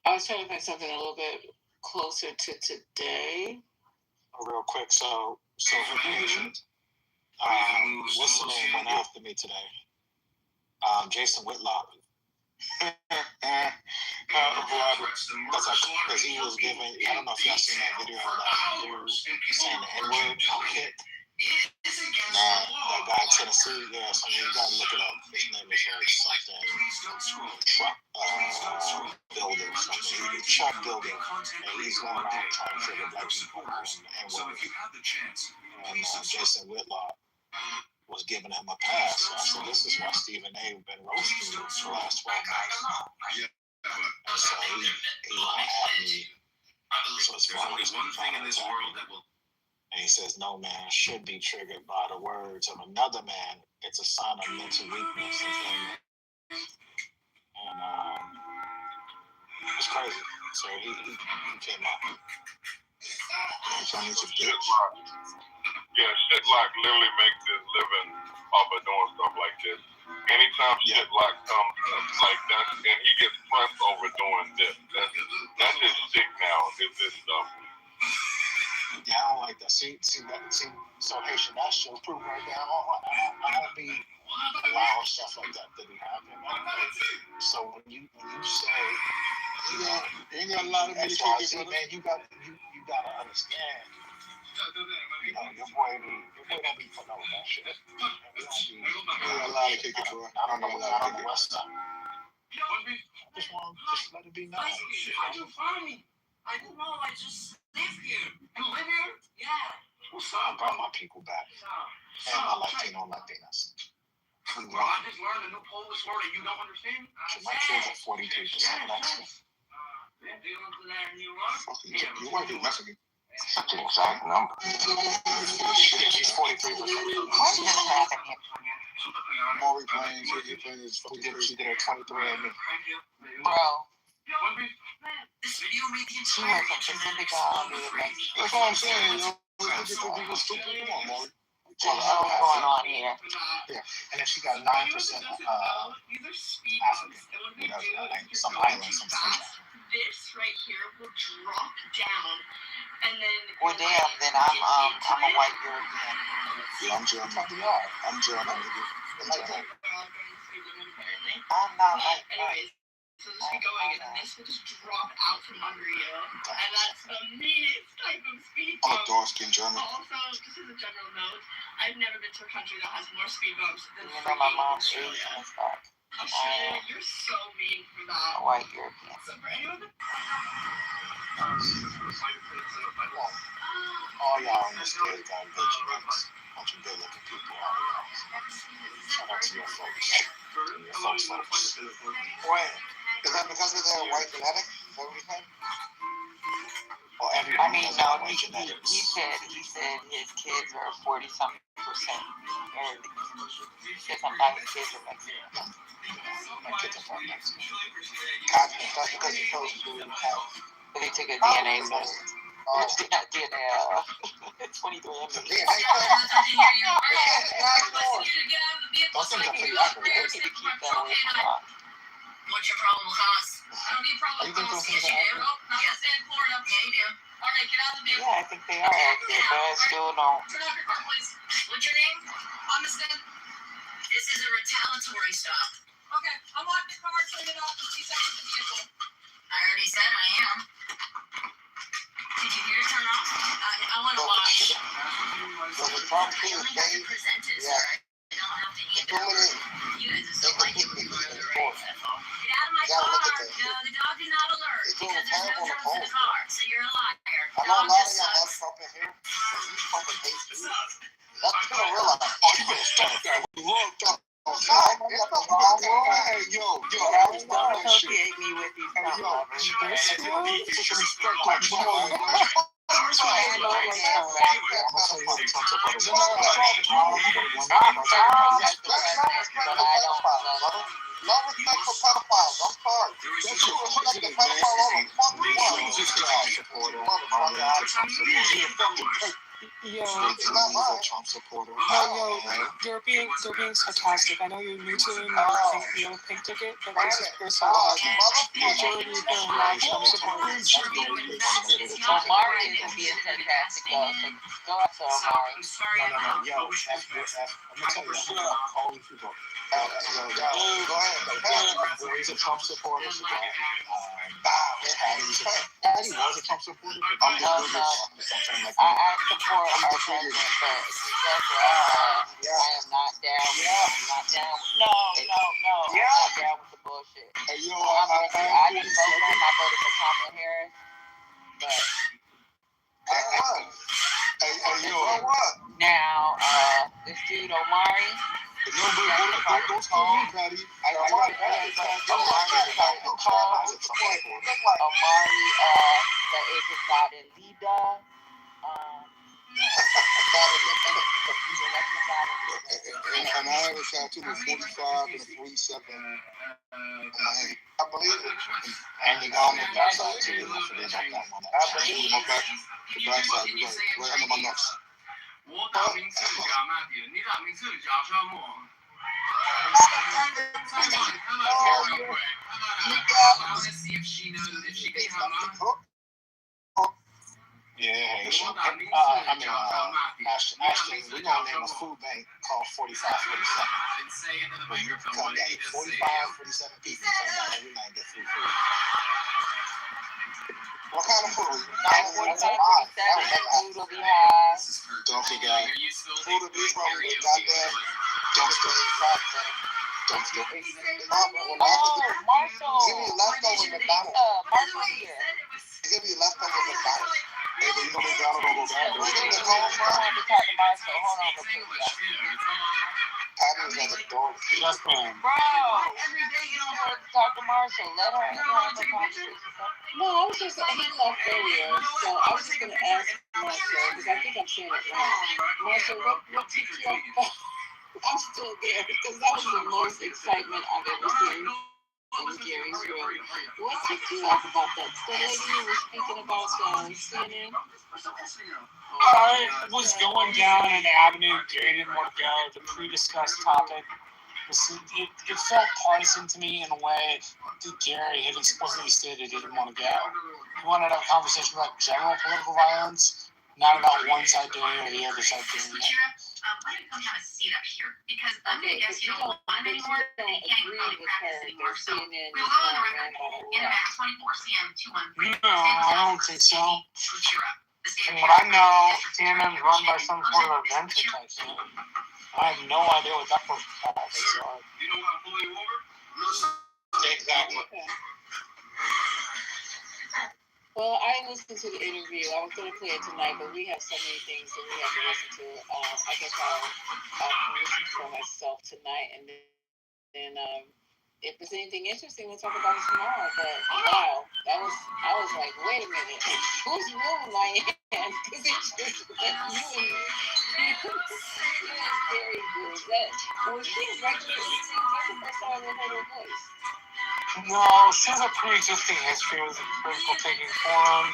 Speaker 1: I was trying to find something a little bit closer to today.
Speaker 4: Real quick, so her patient, what's the name went after me today? Jason Whitlock. Because he was giving, I don't know if y'all seen that video of that dude saying the N-word kid. That guy in Tennessee, yeah, something, you gotta look it up. His name is something truck builder, something. He's truck builder, and he's going around trying to figure black people on the N-word. And Jason Whitlock was giving him a pass. So I said, this is why Stephen A. been roasting you for the last 12 months. And so he at me. So it's fine. He's going to try to attack me. And he says, no man should be triggered by the words of another man. It's a sign of mental weakness. And it's crazy. So he came out. So I need to bitch.
Speaker 6: Yeah, Shitlock literally makes his living off of doing stuff like this. Anytime Shitlock comes like that, and he gets pressed over doing this, that's his stick now, is this stuff.
Speaker 4: Yeah, I don't like that. See, so Haitian, that's your proof right there. I don't be allowing stuff like that to be happening. So when you say,
Speaker 10: you ain't got a lot of many kickers,
Speaker 4: man, you gotta understand. You know, your boy don't be putting up with that shit.
Speaker 10: You got a lot of kickers, bro.
Speaker 4: I don't know what's up. I just want let it be known.
Speaker 8: How'd you find me? I didn't know. I just live here. You live here? Yeah.
Speaker 4: What's up? I brought my people back. And my Latino and Latinas.
Speaker 8: Well, I just learned a new Polish word and you don't understand?
Speaker 4: My kids are 43% Mexican.
Speaker 10: You want to do Mexican?
Speaker 5: Such an exact number.
Speaker 4: She's 43%.
Speaker 10: Maury Plains, he did her 23 and me.
Speaker 12: Bro.
Speaker 8: This video
Speaker 22: She went from Pacific Island to Mexico.
Speaker 18: That's what I'm saying, yo. People stupid. Come on, Molly.
Speaker 22: What's going on here?
Speaker 4: Yeah, and then she got 9% African, you know, like some islands, some French.
Speaker 8: This right here will drop down, and then.
Speaker 22: Well, damn. Then I'm a white European.
Speaker 4: Yeah, I'm German. I'm German.
Speaker 22: I'm not like.
Speaker 8: Anyways, so just keep going, and then this will just drop out from under you, and that's the meanest type of speed
Speaker 18: I'm a
Speaker 8: bump.
Speaker 18: dark-skinned German.
Speaker 8: Also, just as a general note, I've never been to a country that has more speed bumps than
Speaker 22: You know, my mom's Asian and stuff.
Speaker 8: Australia. You're so mean for that.
Speaker 22: A white European.
Speaker 8: So for anyone that
Speaker 4: All y'all in the state got bitch ass. Bunch of good looking people, all y'all. Shout out to your folks. Your folks.
Speaker 18: Wait, is that because of their white genetics? Is that what you're saying?
Speaker 4: Well,
Speaker 22: I
Speaker 4: everyone
Speaker 22: mean,
Speaker 4: has
Speaker 22: no,
Speaker 4: white
Speaker 22: he
Speaker 4: genetics.
Speaker 22: said his kids are 40-something percent. He said something about his kids are Mexican.
Speaker 4: My kids are from Mexico.
Speaker 18: God, that's because you chose to have.
Speaker 22: But they took a DNA test. Not DNA, 23andMe.
Speaker 18: DNA test.
Speaker 4: Those things are pretty accurate.
Speaker 22: They need to keep that away from us.
Speaker 8: What's your problem, Haas? I don't need problem.
Speaker 4: You think those things are accurate?
Speaker 8: Yes, in Florida. Yeah, you do. All right, get out of the vehicle.
Speaker 22: Yeah, I think they are accurate, but I still don't.
Speaker 8: Turn off your car, please. What's your name? Thomaston. This is a retaliatory stop. Okay, unlock the car, turn it off, and please exit the vehicle. I already said I am. Did you hear it turn off? I want to watch.
Speaker 18: So the problem
Speaker 8: I
Speaker 18: is,
Speaker 8: only have to present it, sir. I don't have to hand it over. You guys are so like it when you go to the race, that's all. Get out of my car. No, the dog did not alert because there's no drugs in the car. So you're a liar.
Speaker 18: I know a lot of y'all have Trump in here. He's fucking hates me. That's what I realize. You gonna start that wrong Trump. Hey, yo, I was
Speaker 22: Don't associate me with these Trump lovers.
Speaker 18: No respect for pedophiles. I'm sorry. That's you respect the pedophile over
Speaker 20: Trump supporter. Yo, you're being sarcastic. I know you're new to him. You have a pink ticket, but this is personal. Majority of them are Trump supporters.
Speaker 22: Omari isn't being sarcastic, though. So go after Omari.
Speaker 4: No. Yo, I'm gonna tell you, all these people. Go ahead. He's a Trump supporter. Patty was a Trump supporter.
Speaker 22: I support our president, but I am not down. I'm not down. No. I'm not down with the bullshit.
Speaker 18: Hey, yo,
Speaker 22: I didn't vote for him. I voted for Kamala Harris.
Speaker 18: Hey, yo, what?
Speaker 22: Now, this dude Omari.
Speaker 18: Don't call me, Patty.
Speaker 22: Omari, the agent got in Lida.
Speaker 18: And I have a tattoo with 45 and a 47 on my head. I believe it.
Speaker 4: And you got on the backside too. I forget about that one.
Speaker 18: I believe it. The backside, right under my nuts.
Speaker 4: Yeah, Ashton, we're gonna name a food bank called 4547. Where you come down 45, 47 people come down every night and get free food.
Speaker 18: What kind of food?
Speaker 22: Food will be high.
Speaker 4: Don't forget.
Speaker 18: Food will be from the goddamn dumpster.
Speaker 22: Marshall.
Speaker 18: Give me leftover McDonald's.
Speaker 22: Marshall here.
Speaker 18: Give me leftover McDonald's.
Speaker 4: Hey, but you know McDonald's don't go down.
Speaker 22: Hold on,
Speaker 18: Patty was at the door.
Speaker 4: Just
Speaker 22: bro. Talk to Marshall. Let her have a conversation.
Speaker 1: No, I was just, he left earlier, so I was just going to ask Marshall, because I think I'm saying it wrong. Marshall, what tipped you off? I'm still there, because that was the most excitement I've ever seen. in Gary's room. What ticked you off about that? The lady who was speaking about CNN?
Speaker 20: I was going down an avenue Gary didn't want to go, the pre-discussed topic. It felt partisan to me in a way that Gary had explicitly stated he didn't want to go. He wanted to have a conversation about general political violence, not about one side doing it or the other side doing it.
Speaker 9: Why don't you come have a seat up here? Because I'm going to guess you don't want it anymore, and you can't come like practice anymore. So we'll go on the record in about 24CM213.
Speaker 20: No, I don't think so. From what I know, CNN is run by some sort of adventure type thing. I have no idea what that person's politics are.
Speaker 6: You don't want to pull you over?
Speaker 20: Exactly.
Speaker 1: Okay. Well, I listened to the interview. I was going to play it tonight, but we have so many things that we have to listen to. I guess I'll listen for myself tonight, and then if there's anything interesting, we'll talk about it tomorrow. But wow, I was like, wait a minute, whose room am I in? Because it just went you and me. It was very good. Was she a regular? That's the first time I ever heard her voice.
Speaker 20: No, she has a pre-existing history with the critical thinking forum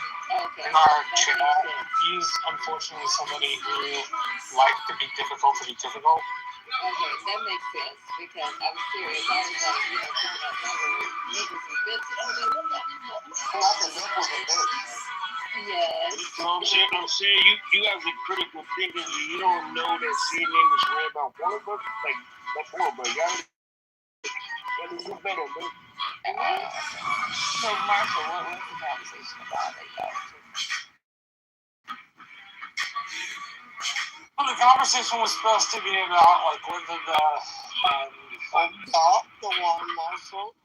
Speaker 20: in our chat. He's unfortunately somebody who likes to be difficult to be difficult.
Speaker 1: Okay, that makes sense because I'm serious. I was like, picking up numbers, niggas and bitches. I was like, what the fuck? Yes.
Speaker 6: You know what I'm saying? You have the critical thinking, you don't know that CNN was ran by one of us. Like, that's horrible. Y'all do better, man.
Speaker 12: So, Marshall, what was the conversation about?
Speaker 20: Well, the conversation was supposed to be about, like, whether
Speaker 12: the one, Marshall?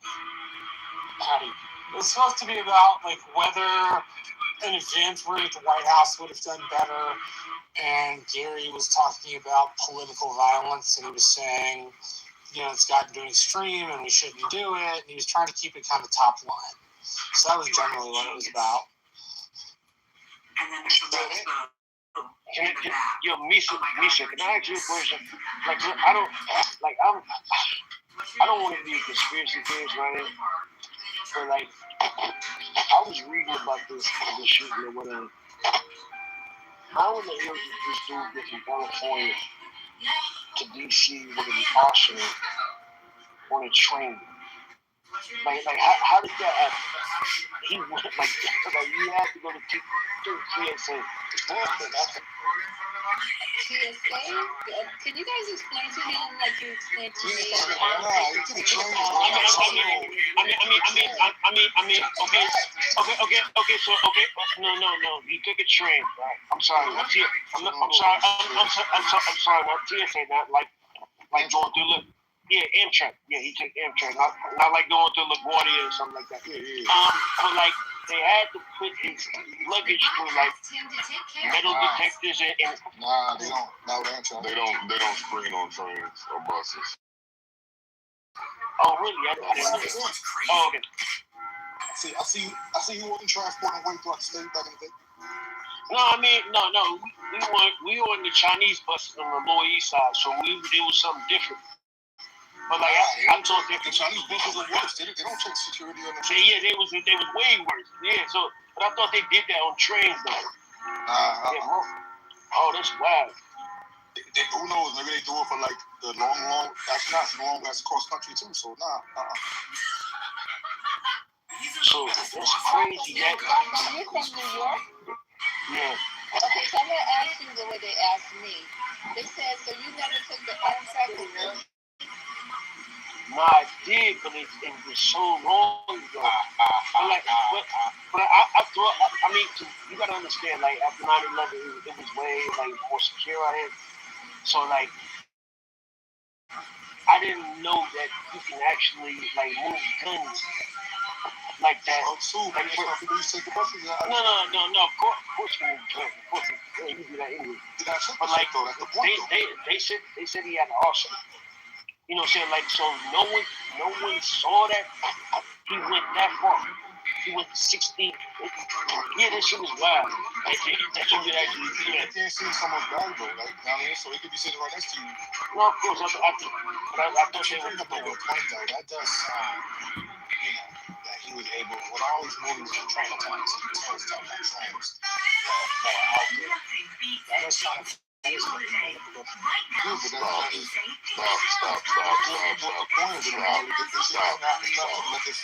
Speaker 20: Howdy. It was supposed to be about, like, whether an event where at the White House would have done better, and Gary was talking about political violence, and he was saying, it's gotten to an extreme, and we shouldn't do it, and he was trying to keep it kind of top line. So that was generally what it was about.
Speaker 6: And then there's Misha, can I ask you a question? Like, I don't want to be a conspiracy theorist, right? But like, I was reading about this shooting or whatever. How in the hell did this dude get from California to DC with an arsenal on a train? Like how did that happen? He went like you had to go to TSA.
Speaker 1: TSA? Can you guys explain to him like you explained to me?
Speaker 6: No. You took a train, right? I'm sorry. I'm sorry. Not TSA. Not like going through. Look. Yeah, Amtrak. Yeah, he took Amtrak. Not like going through LaGuardia or something like that. But like they had to put his luggage through like metal detectors and
Speaker 18: Nah, they don't. No, Amtrak. They don't screen on trains or buses.
Speaker 6: Oh really? I didn't know that. Oh okay.
Speaker 18: I see you wasn't transporting weight throughout the state back in the day.
Speaker 6: No, I mean no. We were on the Chinese buses on the Lower East Side, so it was something different. But like I told them,
Speaker 18: the Chinese buses are worse. They don't check security on the train.
Speaker 6: Yeah, they was way worse. Yeah, so but I thought they did that on trains though. Oh, that's wild.
Speaker 18: Who knows? Maybe they do it for like the long. That's not long. That's cross country too. So
Speaker 6: So that's crazy.
Speaker 1: You're from New York?
Speaker 6: Yeah.
Speaker 1: Okay, so I'm gonna ask you the way they asked me. They said, so you never took the Amtrak to work?
Speaker 6: No, I did, but it was so long ago. But I thought, I mean, you gotta understand, like, after 9/11, it was way, like, more secure out here. So, like, I didn't know that you can actually, like, move guns like that.
Speaker 18: Like, people used to take the buses.
Speaker 6: No, of course you move guns. Of course you do that anyway. But, like, they said he had an arsenal. You know what I'm saying? Like, so no one saw that he went that far. He went 60. Yeah, that shit was wild. That shit was actually,
Speaker 18: You can't see someone's bag though, like, you know what I mean? So he could be sitting right next to you.
Speaker 6: No, of course, I thought they were
Speaker 18: up a good point though. That does sound
Speaker 3: with all these movies with train attacks and terrorist attacks on trains that are out there, that is kind of that is what they're going to go through.
Speaker 18: Stop.
Speaker 3: The point is,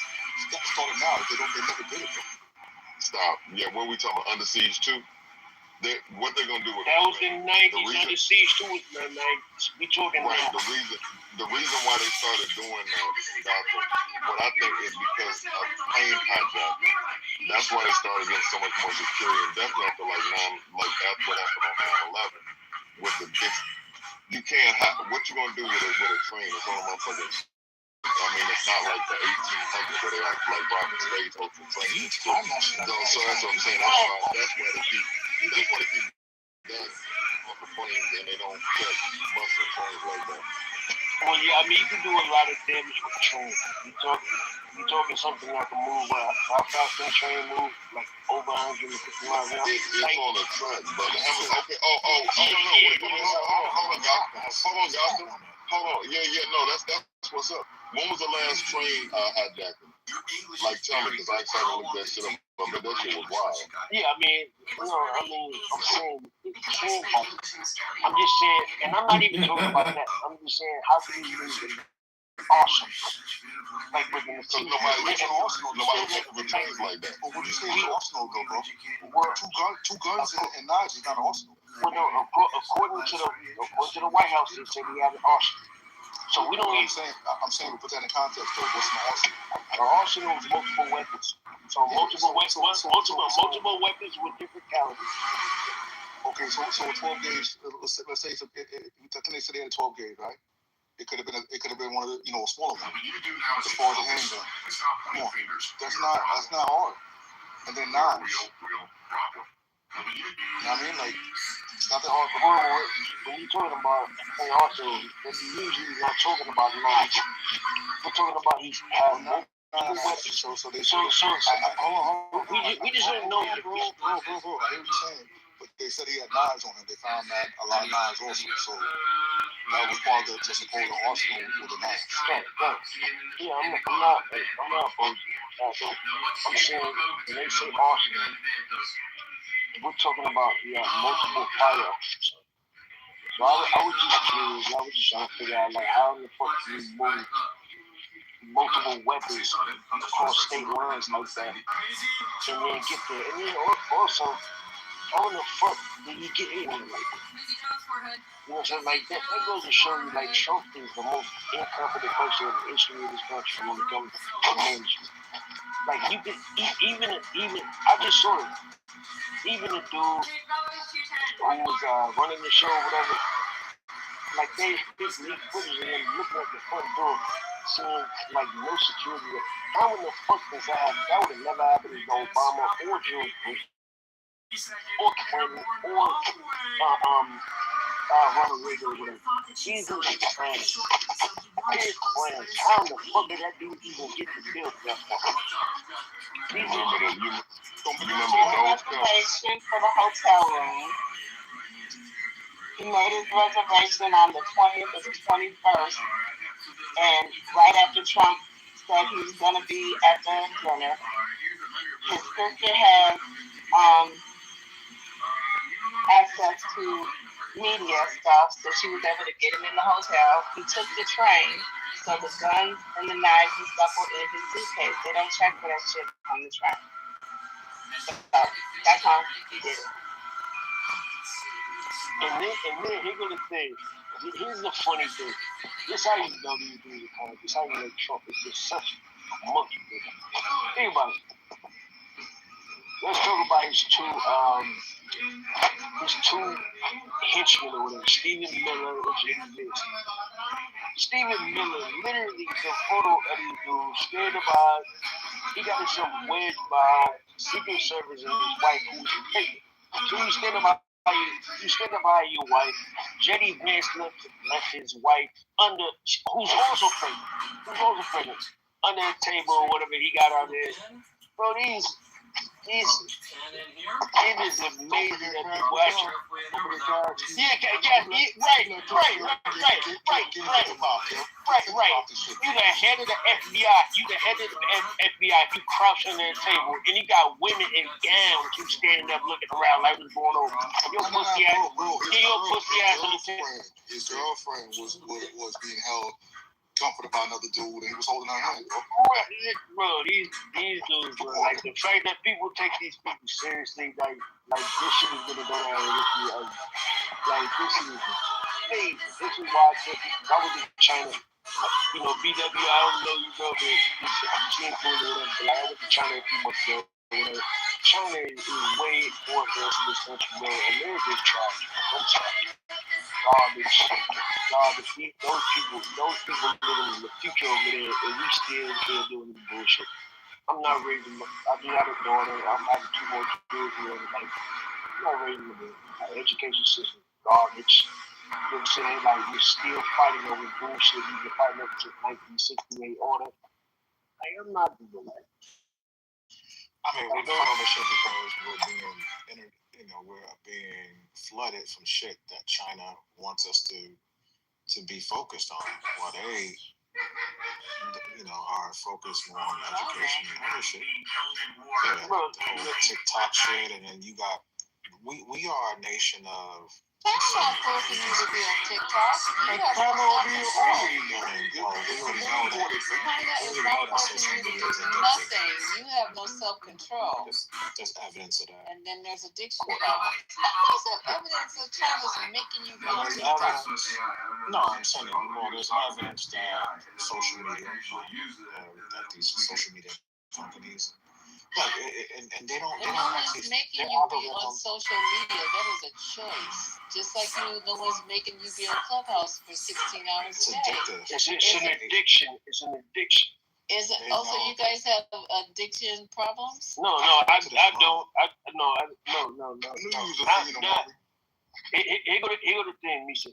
Speaker 3: let's start it now. They never did it.
Speaker 18: Stop. Yeah, what we talking about? Under Siege 2? What they're going to do with
Speaker 17: that was in the 90s. Under Siege 2 was in the 90s. We talking
Speaker 18: right,
Speaker 17: now.
Speaker 18: The reason why they started doing that, Doctor, what I think is because of plane hijacking. That's why they started getting so much more security, and definitely after what happened on 9/11 with the big. You can't have what you gonna do with a train? It's on a motherfucking. I mean, it's not like the 1800s where they act like rocket stage open trains. So that's what I'm saying. That's why they keep that off the planes and they don't catch busting trains like that.
Speaker 17: Well, yeah, I mean, you can do a lot of damage with a train. You talking something like a move, how fast that train move, like over 150 miles an hour.
Speaker 18: It's on the track, but okay. Hold on. Yeah. No, that's what's up. When was the last train hijacking? Like, tell me, because I ain't trying to look that shit up, but that shit was wild.
Speaker 17: Yeah, I mean, I'm saying it can happen. I'm just saying, and I'm not even talking about that. I'm just saying, how can you lose it? Awesome. Like within the city.
Speaker 18: Nobody looking for trains like that.
Speaker 3: But what you say is arsenal, though, bro? Well, two guns and knives is not an arsenal.
Speaker 17: Well, no, according to the White House, they said he had an arsenal. So we don't.
Speaker 3: I'm saying, we put that in context, though. What's an arsenal?
Speaker 17: An arsenal is multiple weapons. So multiple weapons with different calibers.
Speaker 3: Okay, so a 12 gauge. Let's say they said they had a 12 gauge, right? It could have been one of the, a smaller one. As far as a handgun. Come on. That's not hard. And then knives. You know what I mean? Like, it's not that hard for
Speaker 17: when you're talking about an arsenal, then you're usually not talking about knives. We're talking about these weapons.
Speaker 3: So they
Speaker 17: hold on. We just don't know.
Speaker 3: Bro. I hear what you're saying. But they said he had knives on him. They found that a lot of knives also. So that was part of the supposed arsenal with the knives.
Speaker 17: Yeah, I'm not opposed to that. I'm saying when they say arsenal, we're talking about multiple firearms. So I was just curious. I was just trying to figure out how in the fuck do you move multiple weapons across state lines like that, and then get there, and then also. How in the fuck did you get in like that? You know what I'm saying? Like that goes to show you, like, Trump is the most incompetent person in the history of this country when it comes to management. Like, you could, even I just saw it. Even the dude who was running the show or whatever, like, they leaked footage of him looking at the front door, seeing, like, no security. How in the fuck does that happen? That would have never happened to Obama or George Bush. Or Clinton, or Ronald Reagan, or whatever. These dudes are planners. His plans. How in the fuck did that dude even get the bill for that far?
Speaker 18: You remember the
Speaker 9: reservation for the hotel room. He made his reservation on the 20th or the 21st, and right after Trump said he was going to be at the dinner, his sister had access to media stuff, so she was able to get him in the hotel. He took the train, so the guns and the knives and stuff were in his suitcase. They don't check for that shit on the train. So that's how he did it.
Speaker 17: And then here go the thing. Here's the funny thing. This how you know these dudes are coming. This how you know Trump is just such a monkey. Think about it. Let's talk about his two henchmen or whatever, Stephen Miller and Jimmy Vince. Stephen Miller, literally the photo of these dudes, scared about, he got himself wedged by Secret Service and his wife who's pregnant. So you stand by your wife. Jetty Vance left his wife under, who's also pregnant, under a table or whatever he got out there. Bro, It is amazing that people actually. Yeah, right. You the head of the FBI. You the head of the FBI. You crouch on that table, and you got women in gowns who standing up looking around like what's going on. Your pussy ass. Your pussy ass on the table.
Speaker 18: His girlfriend was being held comforted by another dude, and he was holding her hand.
Speaker 17: Bro, these dudes, bro, like the fact that people take these people seriously, like this shit is gonna go down with you. Like this is crazy. This is why I said I was in China. You know, BW, I don't know you know, but I'm seeing cool or whatever. But like, I went to China a few months ago. China is way more advanced in this country, man. America's trash. I'm trash. Garbage. Those people living in the future over there, and we still doing this bullshit. I'm not raising. I do have a daughter. I'm having 2 more kids. Like, I'm not raising them. Our education system garbage. You know what I'm saying? Like, we're still fighting over bullshit. We've been fighting over since 1968 order. Like, I'm not doing that.
Speaker 10: I mean, we're doing all this shit because we're being flooded from shit that China wants us to be focused on, while they, are focused more on education and other shit. Yeah, the whole TikTok shit, and then you got, we are a nation of.
Speaker 12: That's not forcing you to be on TikTok.
Speaker 18: And China will be only.
Speaker 10: Well, we already know that.
Speaker 12: China is not forcing you to do nothing. You have no self-control.
Speaker 10: There's evidence of that.
Speaker 12: And then there's addiction problems. There's evidence of China's making you be on TikTok.
Speaker 10: No, I'm saying there's evidence that social media, that these social media companies, and they don't.
Speaker 12: No one's making you be on social media. That is a choice. Just like no one's making you be on Clubhouse for 16 hours a day.
Speaker 17: It's an addiction. It's an addiction.
Speaker 12: Is it? Also, you guys have addiction problems?
Speaker 17: No, I don't. No. Here go the thing, Misha.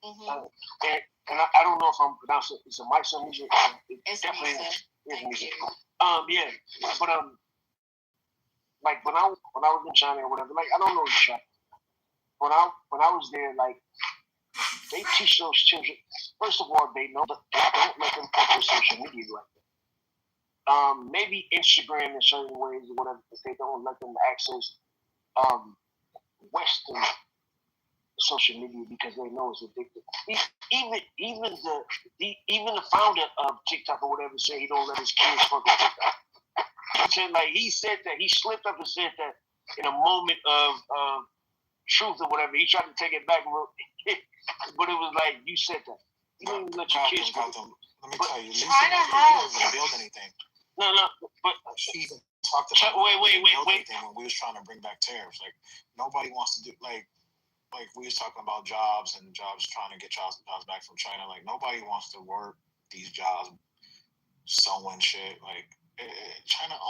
Speaker 17: And I don't know if I'm pronouncing it. It's a Misha. It's definitely is. Misha. Yeah, but like when I was in China or whatever, like I don't know the China. When I was there, like they teach those children. First of all, they know that they don't let them put their social media like that. Maybe Instagram in certain ways or whatever, but they don't let them access Western social media because they know it's addictive. Even the founder of TikTok or whatever said he don't let his kids fuck with TikTok. He said that he slipped up and said that in a moment of truth or whatever, he tried to take it back, but it was like you said that. You don't even let your kids fuck with them.
Speaker 10: Let me tell you,
Speaker 12: China
Speaker 10: didn't build anything.
Speaker 17: No, but
Speaker 10: he even talked about
Speaker 17: wait.
Speaker 10: When we was trying to bring back tariffs, like nobody wants to do like we was talking about jobs and jobs trying to get jobs back from China. Like nobody wants to work these jobs, sewing shit. Like China's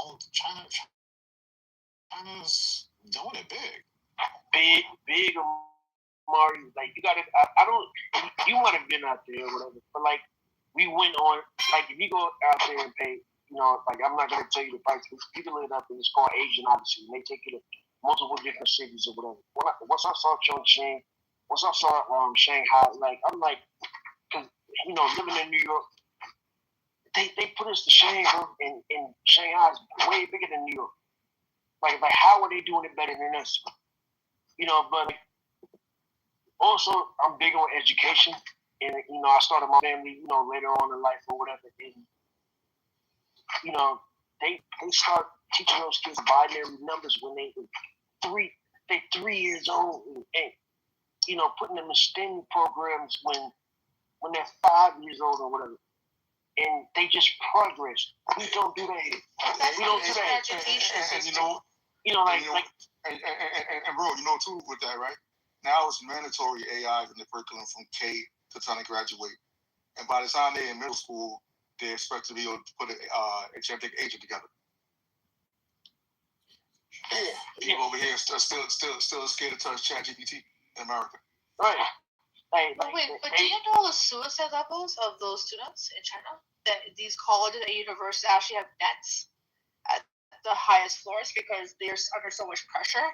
Speaker 10: doing it
Speaker 17: big. Mari, like you got it. I don't. You might have been out there or whatever, but like we went on. Like if you go out there and pay, like I'm not gonna tell you the price. You can look it up, and it's called Asian Odyssey. And they take you to multiple different cities or whatever. Once I saw Chongqing, once I saw Shanghai, like I'm like, cause living in New York, they put us to shame, bro. And Shanghai is way bigger than New York. Like how are they doing it better than us? But. Also, I'm big on education, and I started my family, later on in life or whatever. And they start teaching those kids binary numbers when they 3 years old, and putting them in STEM programs when they're 5 years old or whatever. And they just progress. We don't do that here. We don't do that.
Speaker 18: And bro, too with that, right? Now it's mandatory AI in the curriculum from K to time to graduate. And by the time they're in middle school, they expect to be able to put an agentic agent together. People over here still scared to touch ChatGPT in America.
Speaker 17: Right.
Speaker 12: But do you know the suicide levels of those students in China? That these colleges and universities actually have nets at
Speaker 19: the highest floors because they're under so much pressure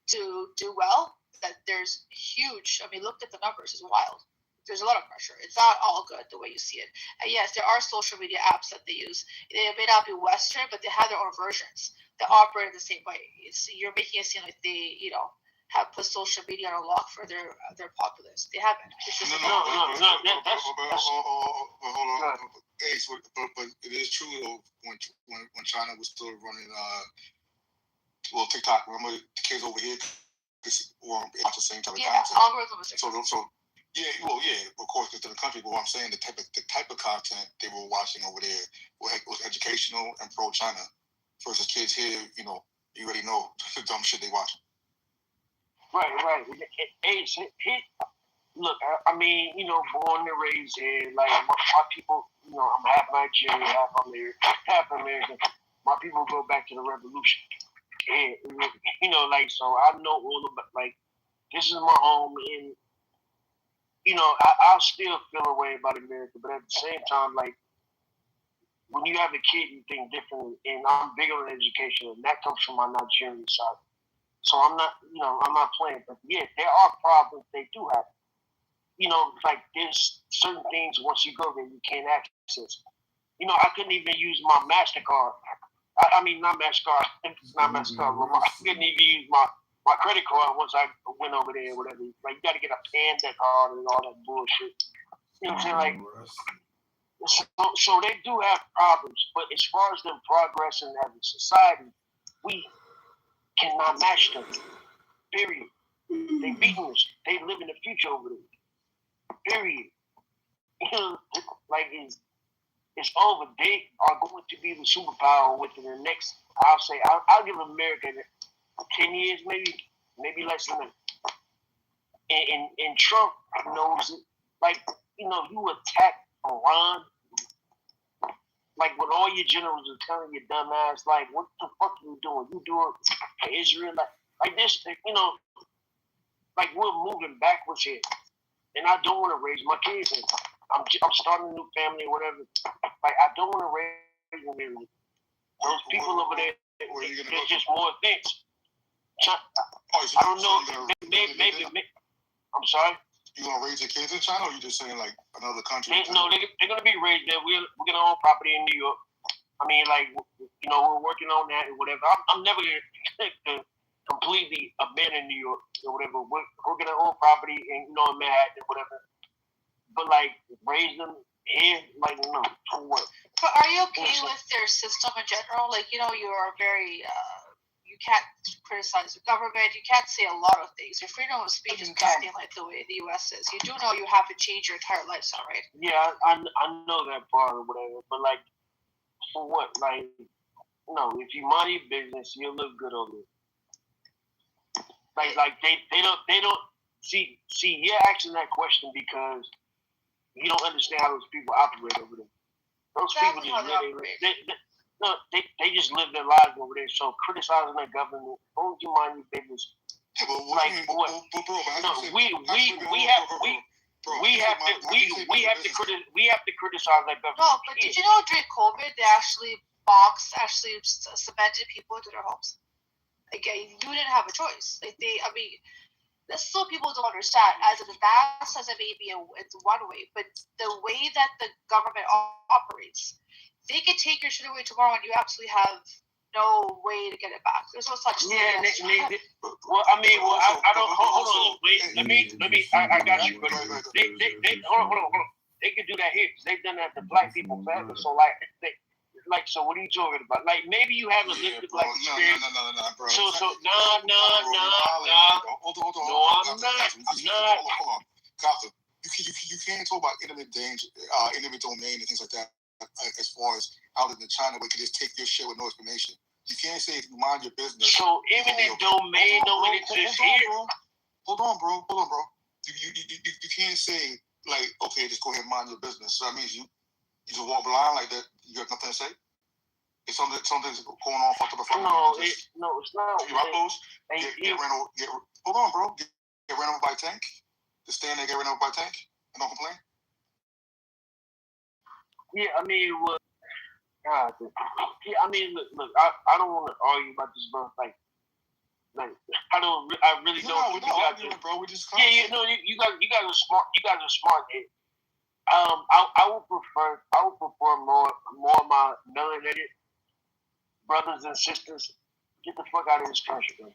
Speaker 19: to do well that there's huge. I mean, look at the numbers; it's wild. There's a lot of pressure. It's not all good the way you see it. And yes, there are social media apps that they use. They may not be Western, but they have their own versions that operate the same way. You're making it seem like they, have put social media on a lock for their populace. They haven't. It's just
Speaker 18: No. Hold on. Hey, but it is true though. When China was still running TikTok, remember the kids over here were watch the same type of content.
Speaker 19: Algorithm was
Speaker 18: so of course, it's in the country. But what I'm saying, the type of content they were watching over there was educational and pro China. Versus kids here, you already know the dumb shit they watch.
Speaker 21: Right. Look, I mean, born and raised here, like my people, I'm half Nigerian, half American. My people go back to the revolution. And, so I know all about, like, this is my home, and, I'll still feel a way about America, but at the same time, like, when you have a kid, you think differently, and I'm big on education, and that comes from my Nigerian side. So I'm not playing, but yeah, there are problems they do have. Like there's certain things once you go there you can't access. I couldn't even use my MasterCard. I mean, not MasterCard, but I couldn't even use my credit card once I went over there or whatever. Like, you got to get a Panda card and all that bullshit. You know what I'm saying? Like, so they do have problems, but as far as them progressing as a society, we cannot match them. Period. They beating us. They live in the future over there. Period. Like it's over. They are going to be the superpower within the next. I'll give America 10 years, maybe less than that. And Trump knows it. Like, you attack Iran. Like, when all your generals are telling you, dumbass, like, what the fuck are you doing? You doing for Israel? Like this, like, we're moving backwards here. And I don't want to raise my kids in. I'm starting a new family, whatever. Like, I don't want to raise them in. Those people over there, there's just more things. I don't know. Maybe. I'm sorry?
Speaker 18: You gonna raise your kids in China, or you just saying like another country?
Speaker 21: They're gonna be raised there. We're gonna own property in New York. I mean, like, we're working on that and whatever. I'm never gonna completely abandon New York or whatever. We're gonna own property in Manhattan or whatever. But like, raise them here, like, no, for what?
Speaker 19: But are you okay with their system in general? Like, you're very. You can't criticize the government. You can't say a lot of things. Your freedom of speech is nothing like the way the U.S. is. You do know you have to change your entire lifestyle, right?
Speaker 21: Yeah, I know that part or whatever. But like, for what? Like, no. If you mind your business, you'll look good over it. Like they don't see. You're asking that question because you don't understand how those people operate over there. Those people just they just live their lives over there. So criticizing their government, don't you mind your business?
Speaker 18: Yeah, but
Speaker 21: we have to criticize that government.
Speaker 19: No, but did you know during COVID they actually cemented people into their homes? Like, you didn't have a choice. Like, this is what people don't understand. As advanced as it may be, it's one way, but the way that the government operates, they could take your shit away tomorrow, and you absolutely have no way to get it back. There's no such thing.
Speaker 21: Yeah, I don't. Hold on. Wait, let me. I got you. They hold on. They could do that here. They've done that to black people forever. So so what are you talking about? Like, maybe you haven't lived like experience.
Speaker 18: No, bro.
Speaker 21: So no, I'm not.
Speaker 18: Hold on. Gotham. You can't talk about intimate domain and things like that. As far as how did the China way could just take your shit with no explanation. You can't say if you mind your business.
Speaker 21: So eminent domain don't exist here.
Speaker 18: Hold on, bro. You can't say like, okay, just go ahead and mind your business. So that means you just walk blind like that. You have nothing to say. If something's going on, fucked up.
Speaker 21: No, it's not.
Speaker 18: You rock those. Hold on, bro. Get ran over by a tank. Just stand there, get ran over by a tank, and don't complain.
Speaker 21: Yeah, I mean, God, yeah, I mean, look, I don't want to argue about this, bro. Like, I really don't.
Speaker 18: We're not arguing, bro. We just
Speaker 21: no, you guys are smart. You guys are smart. I would prefer more of my melanated brothers and sisters get the fuck out of this country, bro.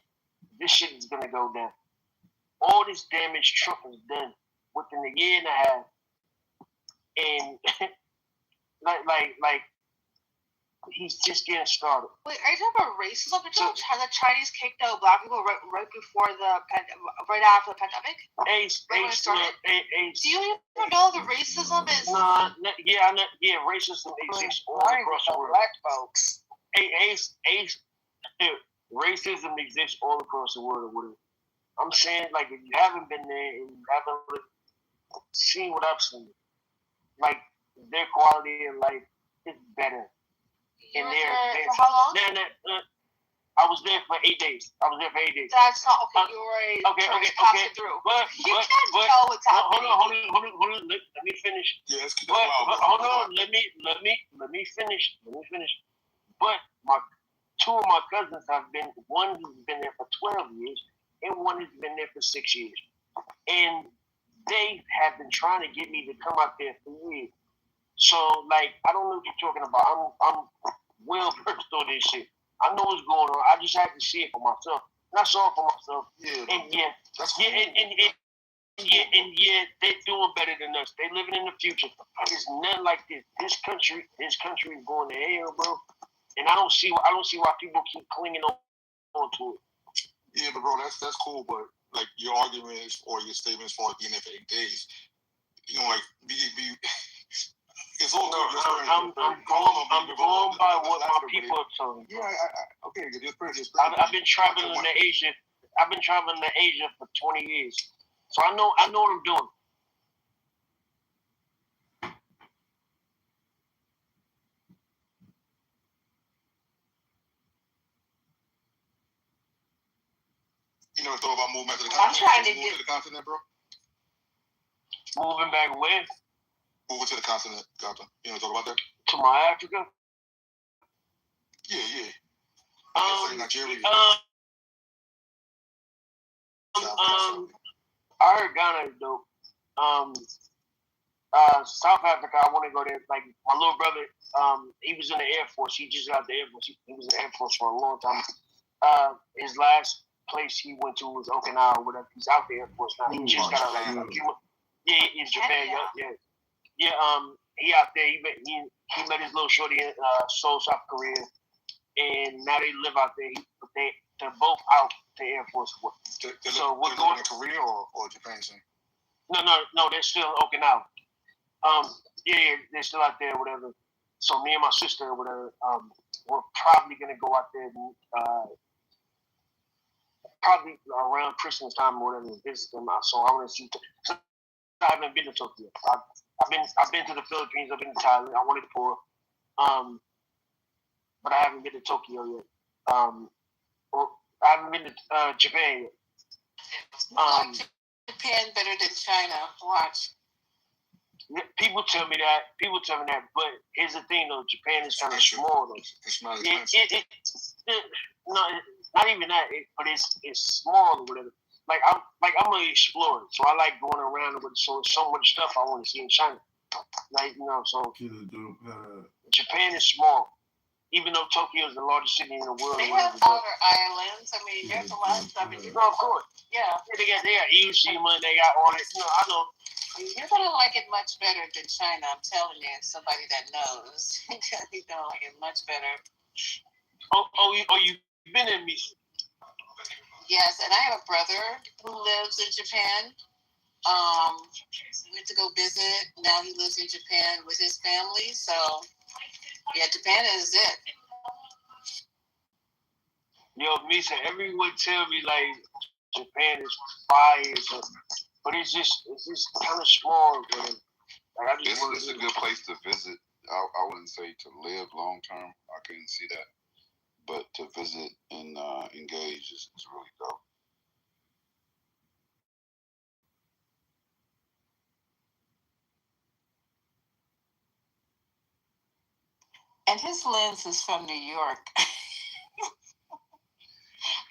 Speaker 21: This shit is gonna go down. All this damage Trump has done within a year and a half, and like he's just getting started.
Speaker 19: Wait, are you talking about racism? How the Chinese kicked out black people right before right after the pandemic? Do you even know the racism is?
Speaker 21: Racism exists all across the world.
Speaker 22: Black folks.
Speaker 21: Racism exists all across the world. I'm saying, like, if you haven't been there and you haven't seen what I've seen, like, their quality of life is better.
Speaker 19: You were there for how long?
Speaker 21: I was there for 8 days.
Speaker 19: That's not okay. You were passing through. You can't tell what's happening.
Speaker 21: Hold on. Let me finish.
Speaker 18: Yes.
Speaker 21: Hold on. Let me finish. But two of my cousins one has been there for 12 years, and one has been there for 6 years, and they have been trying to get me to come out there for years. So, like, I don't know what you're talking about. I'm well versed on this shit. I know what's going on. I just had to see it for myself. And I saw it for myself. They're doing better than us. They living in the future. There's nothing like this. This country is going to hell, bro. And I don't see why people keep clinging on to it.
Speaker 18: Yeah, but bro, that's cool. But like your arguments or your statements for being there for 8 days, you know, like be it's all good.
Speaker 21: I'm going by what my people are telling me.
Speaker 18: Yeah, okay.
Speaker 21: I've been traveling to Asia. I've been traveling to Asia for 20 years, so I know what I'm doing.
Speaker 18: You never thought about moving back to the
Speaker 19: continent? I'm trying to
Speaker 18: get to the continent, bro.
Speaker 21: Moving back where?
Speaker 18: Moving to the continent, Gotcha. You know, talk about that?
Speaker 21: To my Africa?
Speaker 18: Yeah. Nigeria.
Speaker 21: I heard Ghana is dope. South Africa, I want to go there. Like, my little brother, he was in the Air Force. He just got the Air Force. He was in the Air Force for a long time. His last place he went to was Okinawa or whatever. He's out the Air Force now. He just got out of in Japan. Yeah. He out there. He met his little shorty in Seoul, South Korea, and now they live out there. They're both out the Air Force.
Speaker 18: So what's going in Korea or Japan?
Speaker 21: No, they're still in Okinawa. They're still out there, whatever. So me and my sister, or whatever, we're probably gonna go out there, probably around Christmas time or whatever, and visit them out. So I want to see. So I haven't been to Tokyo. I've been to the Philippines. I've been to Thailand. I wanted to, but I haven't been to Tokyo yet. I haven't been to Japan yet.
Speaker 1: Japan better than China. Watch.
Speaker 21: People tell me that, but here's the thing though, Japan is kind of small though.
Speaker 18: It's not expensive.
Speaker 21: No, not even that, but it's small or whatever. Like I'm an explorer, so I like going around with so much stuff I want to see in China. Like, you know, so Japan is small. Even though Tokyo is the largest city in the world.
Speaker 1: They have outer islands. I mean, there's a lot of stuff.
Speaker 21: No, of course. Yeah. They got Iwo they got all that. You know, I know.
Speaker 1: You're gonna like it much better than China. I'm telling you, somebody that knows. You're gonna like it much better.
Speaker 21: You've been in me.
Speaker 1: Yes, and I have a brother who lives in Japan. We went to go visit. Now he lives in Japan with his family. So, yeah, Japan is it.
Speaker 21: Yo, Misa, everyone tell me like Japan is fire, but it's just kind of small. Like,
Speaker 18: it's a good place to visit. I wouldn't say to live long term. I couldn't see that, but to visit and engage is really dope.
Speaker 1: And his lens is from New York.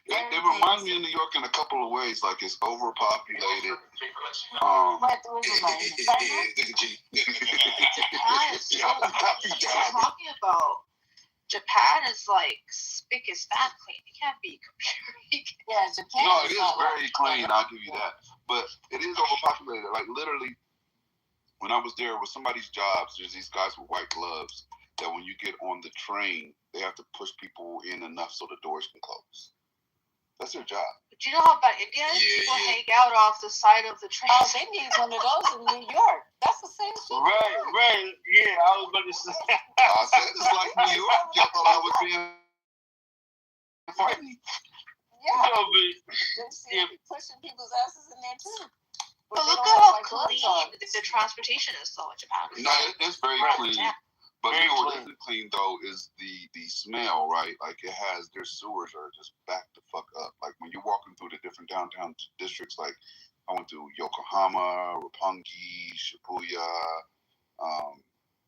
Speaker 18: It reminds me of New York in a couple of ways. Like it's overpopulated.
Speaker 19: What reminds me? Japan is so talking about. Japan is like spick and span clean. It can't be compared.
Speaker 1: Yeah, Japan.
Speaker 18: No, it is very clean. I'll give you that. But it is overpopulated. Like literally, when I was there with somebody's jobs, there's these guys with white gloves that when you get on the train, they have to push people in enough so the doors can close. That's their job.
Speaker 19: But you know how about India? People hang out off the side of the train.
Speaker 1: Oh, they need one of those in New York. That's the same shit.
Speaker 21: Right. Yeah, I was going to say.
Speaker 18: I said it's like New York. Y'all thought I was being funny.
Speaker 1: Yeah.
Speaker 21: No, but,
Speaker 1: pushing people's asses in there too.
Speaker 19: But look at how clean the transportation is though in Japan.
Speaker 18: No, it's very clean. But you know what isn't clean though is the smell, right? Like it has their sewers are just backed the fuck up. Like when you're walking through the different downtown districts, like I went to Yokohama, Roppongi, Shibuya.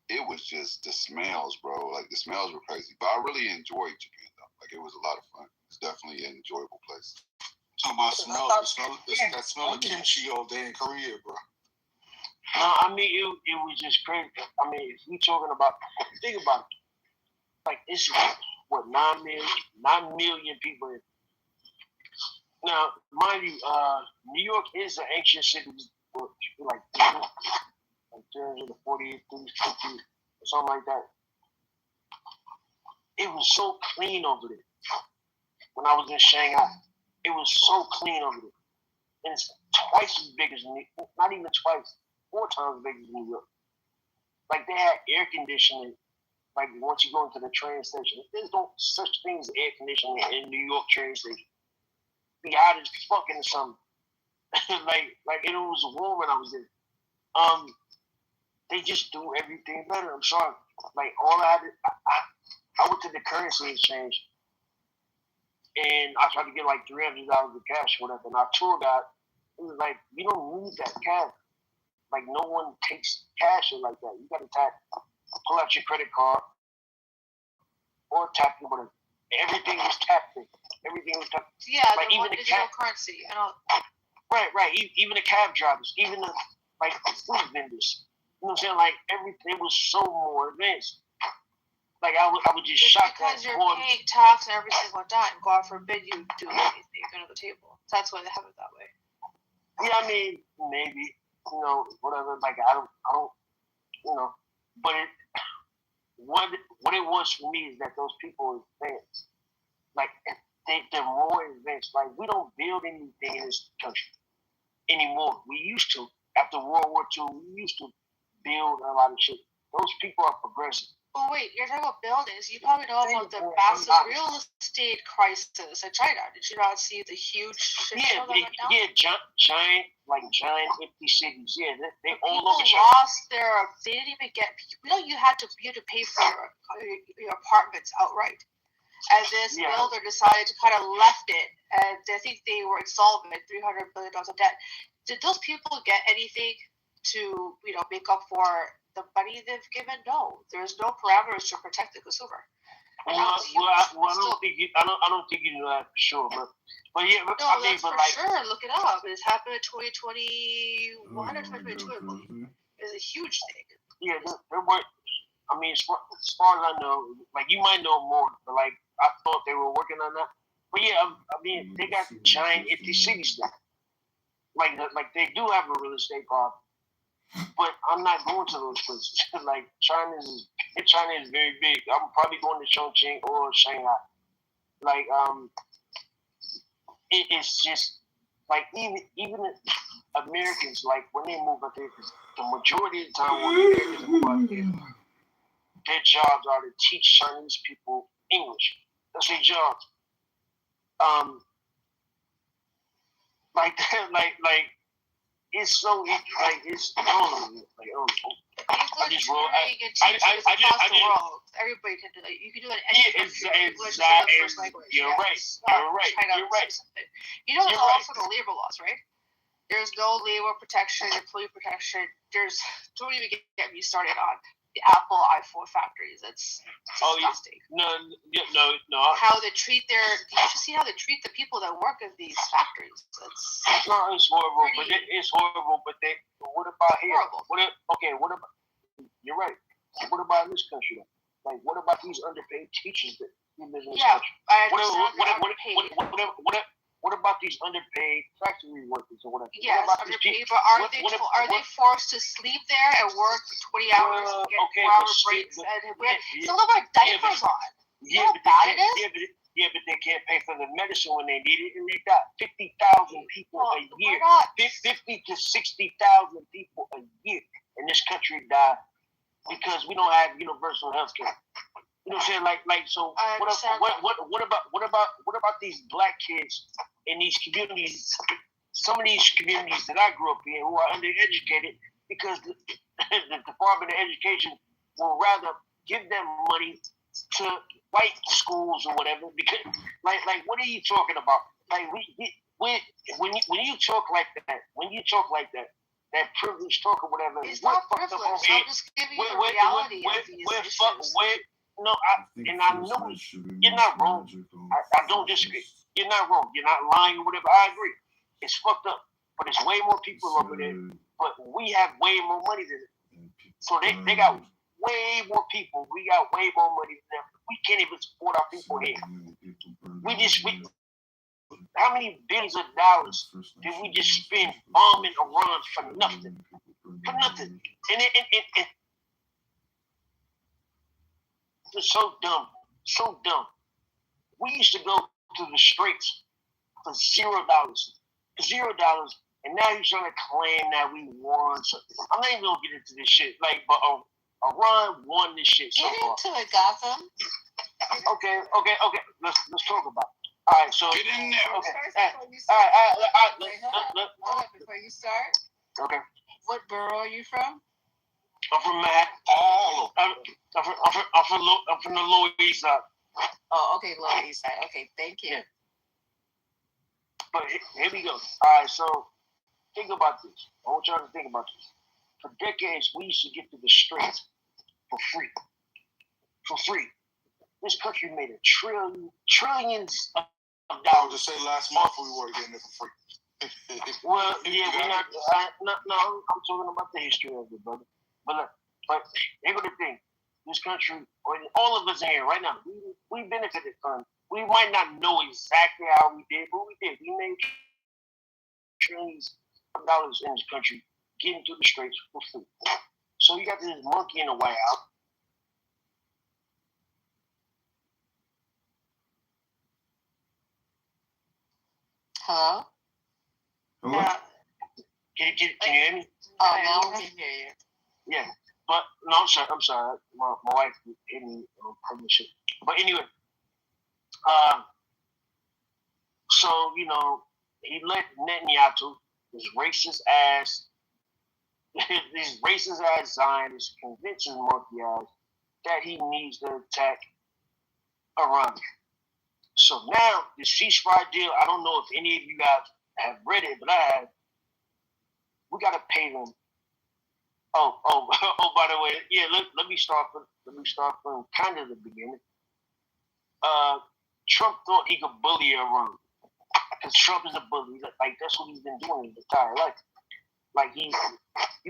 Speaker 18: It was just the smells, bro. Like the smells were crazy. But I really enjoyed Japan though. Like it was a lot of fun. It's definitely an enjoyable place.
Speaker 10: Talking about smell, that smell of kimchi all day in Korea, bro.
Speaker 21: No, I mean it was just crazy. I mean, if we talking about, think about it. Like it's what 9 million people. Now, mind you, New York is an ancient city, like 30s, 40s, 50s, or something like that. It was so clean over there. When I was in Shanghai, it was so clean over there, and it's twice as big as New York. Not even twice. 4 times bigger than New York. Like they had air conditioning. Like once you go into the train station, there's no such thing as air conditioning in New York train station. Be hot as fuck in the summer. like it was warm when I was there. They just do everything better. I'm sorry. Like all I went to the currency exchange, and I tried to get like $300 of cash or whatever. And our tour guide, he was like, "You don't need that cash. Like no one takes cash like that. You gotta pull out your credit card or tap it, whatever. Everything was tapped in. Everything was tapped.
Speaker 19: Yeah,
Speaker 21: like even the
Speaker 19: digital currency.
Speaker 21: Right. Even the cab drivers, even the food vendors. You know what I'm saying? Like everything was so more advanced. Like I was just shocked
Speaker 19: because you're paying tax and every single dime. God forbid you do anything under the table. That's why they have it that way.
Speaker 21: Yeah, I mean maybe. You know, whatever. Like I don't. You know, but what it was for me is that those people advanced. Like they're more advanced. Like we don't build anything in this country anymore. We used to. After World War II, we used to build a lot of shit. Those people are progressive.
Speaker 19: Oh wait, you're talking about buildings. You probably know about the massive real estate crisis in China. Did you not see the huge shit show that went down?
Speaker 21: Yeah, giant empty cities. Yeah, they all over.
Speaker 19: People lost their. They didn't even get. You had to pay for your apartments outright. And this builder decided to kind of left it, and I think they were insolvent, $300 billion of debt. Did those people get anything to make up for the money they've given? No, there's no parameters to protect the consumer.
Speaker 21: I don't think you know that for sure, but yeah,
Speaker 19: no, I mean, that's for sure. Look it up. It's happened in 2021 or 2022, I believe. It's a huge thing.
Speaker 21: Yeah, there were. I mean, as far as I know, like you might know more, but like I thought they were working on that. But yeah, I mean, they got giant empty cities now. Like they do have a real estate problem. But I'm not going to those places. Like China is very big. I'm probably going to Chongqing or Shanghai. Like it's just like even Americans, like when they move out there, the majority of the time when Americans move out there, their jobs are to teach Chinese people English. That's their jobs. Like it's so it's I don't know. I just roll.
Speaker 19: Across the world, everybody can do that. You can do it in any country.
Speaker 21: Exactly. You're right.
Speaker 19: You know, there's also the labor laws, right? There's no labor protection, employee protection. Don't even get me started on the Apple iPhone factories. It's disgusting.
Speaker 21: No.
Speaker 19: How they treat you should see how they treat the people that work in these factories.
Speaker 21: It's horrible. It's horrible. But what about here?
Speaker 19: Horrible.
Speaker 21: What about? You're right. What about in this country? Like, what about these underpaid teachers that we live in this country? What about these underpaid factory workers or whatever?
Speaker 19: Yes, underpaid, but are they forced to sleep there and work 20 hours and get 4-hour breaks and some of our diapers on? You know how bad it is?
Speaker 21: But they can't pay for the medicine when they need it, and they got 50,000 people a year. 50 to 60,000 people a year in this country die because we don't have universal health care. You know what I'm saying? So what about these black kids in these communities? Some of these communities that I grew up in who are undereducated because the Department of Education will rather give them money to white schools or whatever. Because like what are you talking about? Like when you talk like that, that privilege talk or whatever.
Speaker 19: It's not privilege. I'm just giving you the reality of these issues.
Speaker 21: I know you're not wrong. I don't disagree. You're not wrong. You're not lying or whatever. I agree. It's fucked up. But there's way more people over there. But we have way more money than them. So they got way more people. We got way more money than them. We can't even support our people here. How many billions of dollars did we just spend bombing Iran for nothing? For nothing. And it's so dumb. So dumb. We used to go to the streets for $0. $0. And now he's trying to claim that we won. So I'm not even gonna get into this shit. But Iran won this shit so far.
Speaker 19: Get into it, Gotham.
Speaker 21: Okay. Let's talk about it. All right, so
Speaker 11: get in there.
Speaker 21: Okay.
Speaker 19: Hold on, before you start.
Speaker 21: Okay.
Speaker 19: What borough are you from?
Speaker 21: I'm from Manhattan. I'm from the Lower East Side.
Speaker 19: Oh, okay, Lower East Side. Okay, thank you.
Speaker 21: But here we go. All right, so think about this. I want y'all to think about this. For decades, we used to get to the streets for free. For free. This country made trillions of dollars.
Speaker 18: To say last month we were getting it for free.
Speaker 21: Well, yeah, we're not. No, I'm talking about the history of it, brother. But here's the thing: this country, all of us in here right now, we benefited from. We might not know exactly how we did, but we did. We made trillions of dollars in this country, getting to the streets for free. So you got this monkey in the White House.
Speaker 19: Hello?
Speaker 7: Hello?
Speaker 21: Can you hear me?
Speaker 19: Oh, now we can hear you.
Speaker 21: Yeah, but no, I'm sorry. My wife hit me on shit. But anyway, so he let Netanyahu, this racist ass Zionist, convince his monkey ass that he needs to attack Iran. So now the ceasefire deal, I don't know if any of you guys have read it, but I have. We gotta pay them. Oh, by the way, yeah. Let me start from kind of the beginning. Trump thought he could bully Iran because Trump is a bully. Like that's what he's been doing his entire life. Like you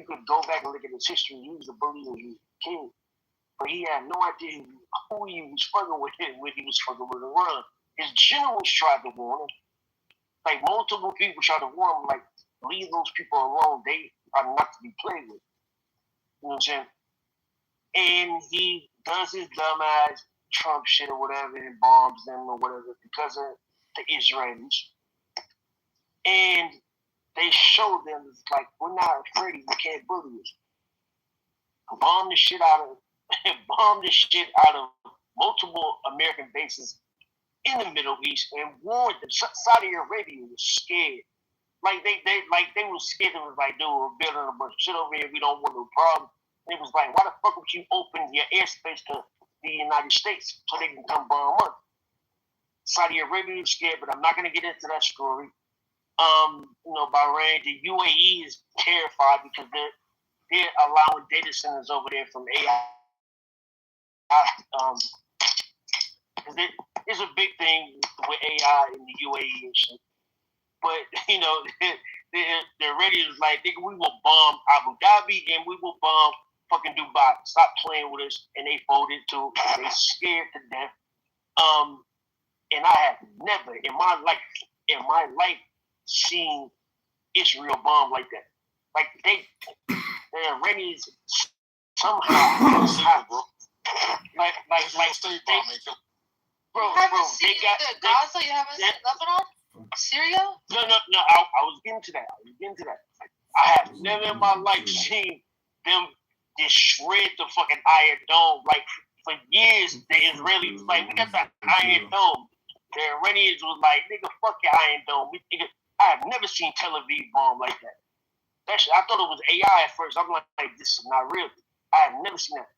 Speaker 21: could go back and look at his history. He was a bully when he was a kid, but he had no idea who he was struggling with when he was struggling with Iran. His generals tried to warn him. Like multiple people tried to warn him. Like leave those people alone. They are not to be played with. You know what I'm saying? And he does his dumbass Trump shit or whatever and bombs them or whatever because of the Israelis. And they show them like we're not afraid. We can't bully us. Bomb the shit out of multiple American bases in the Middle East and warned them. Saudi Arabia was scared. Like they were scared. It was like, dude, we're building a bunch of shit over here. We don't want no problem. It was like, why the fuck would you open your airspace to the United States so they can come bomb us? Saudi Arabia was scared, but I'm not gonna get into that story. Bahrain, the UAE is terrified because they're allowing data centers over there from AI. Because it's a big thing with AI in the UAE and shit. But they're ready to like, nigga, we will bomb Abu Dhabi and we will bomb fucking Dubai. Stop playing with us. And they folded too. They scared to death. And I have never in my life seen Israel bomb like that. Like the Iranians somehow like state bombing. Bro,
Speaker 19: you haven't seen Gaza, you haven't seen Lebanon? Syria?
Speaker 21: No. I was getting to that. I have never in my life seen them just shred the fucking Iron Dome. Like for years, the Israelis like, we got the Iron Dome. The Iranians was like, nigga, fuck your Iron Dome. I have never seen Tel Aviv bomb like that. That shit, I thought it was AI at first. I'm like, this is not real. I have never seen that.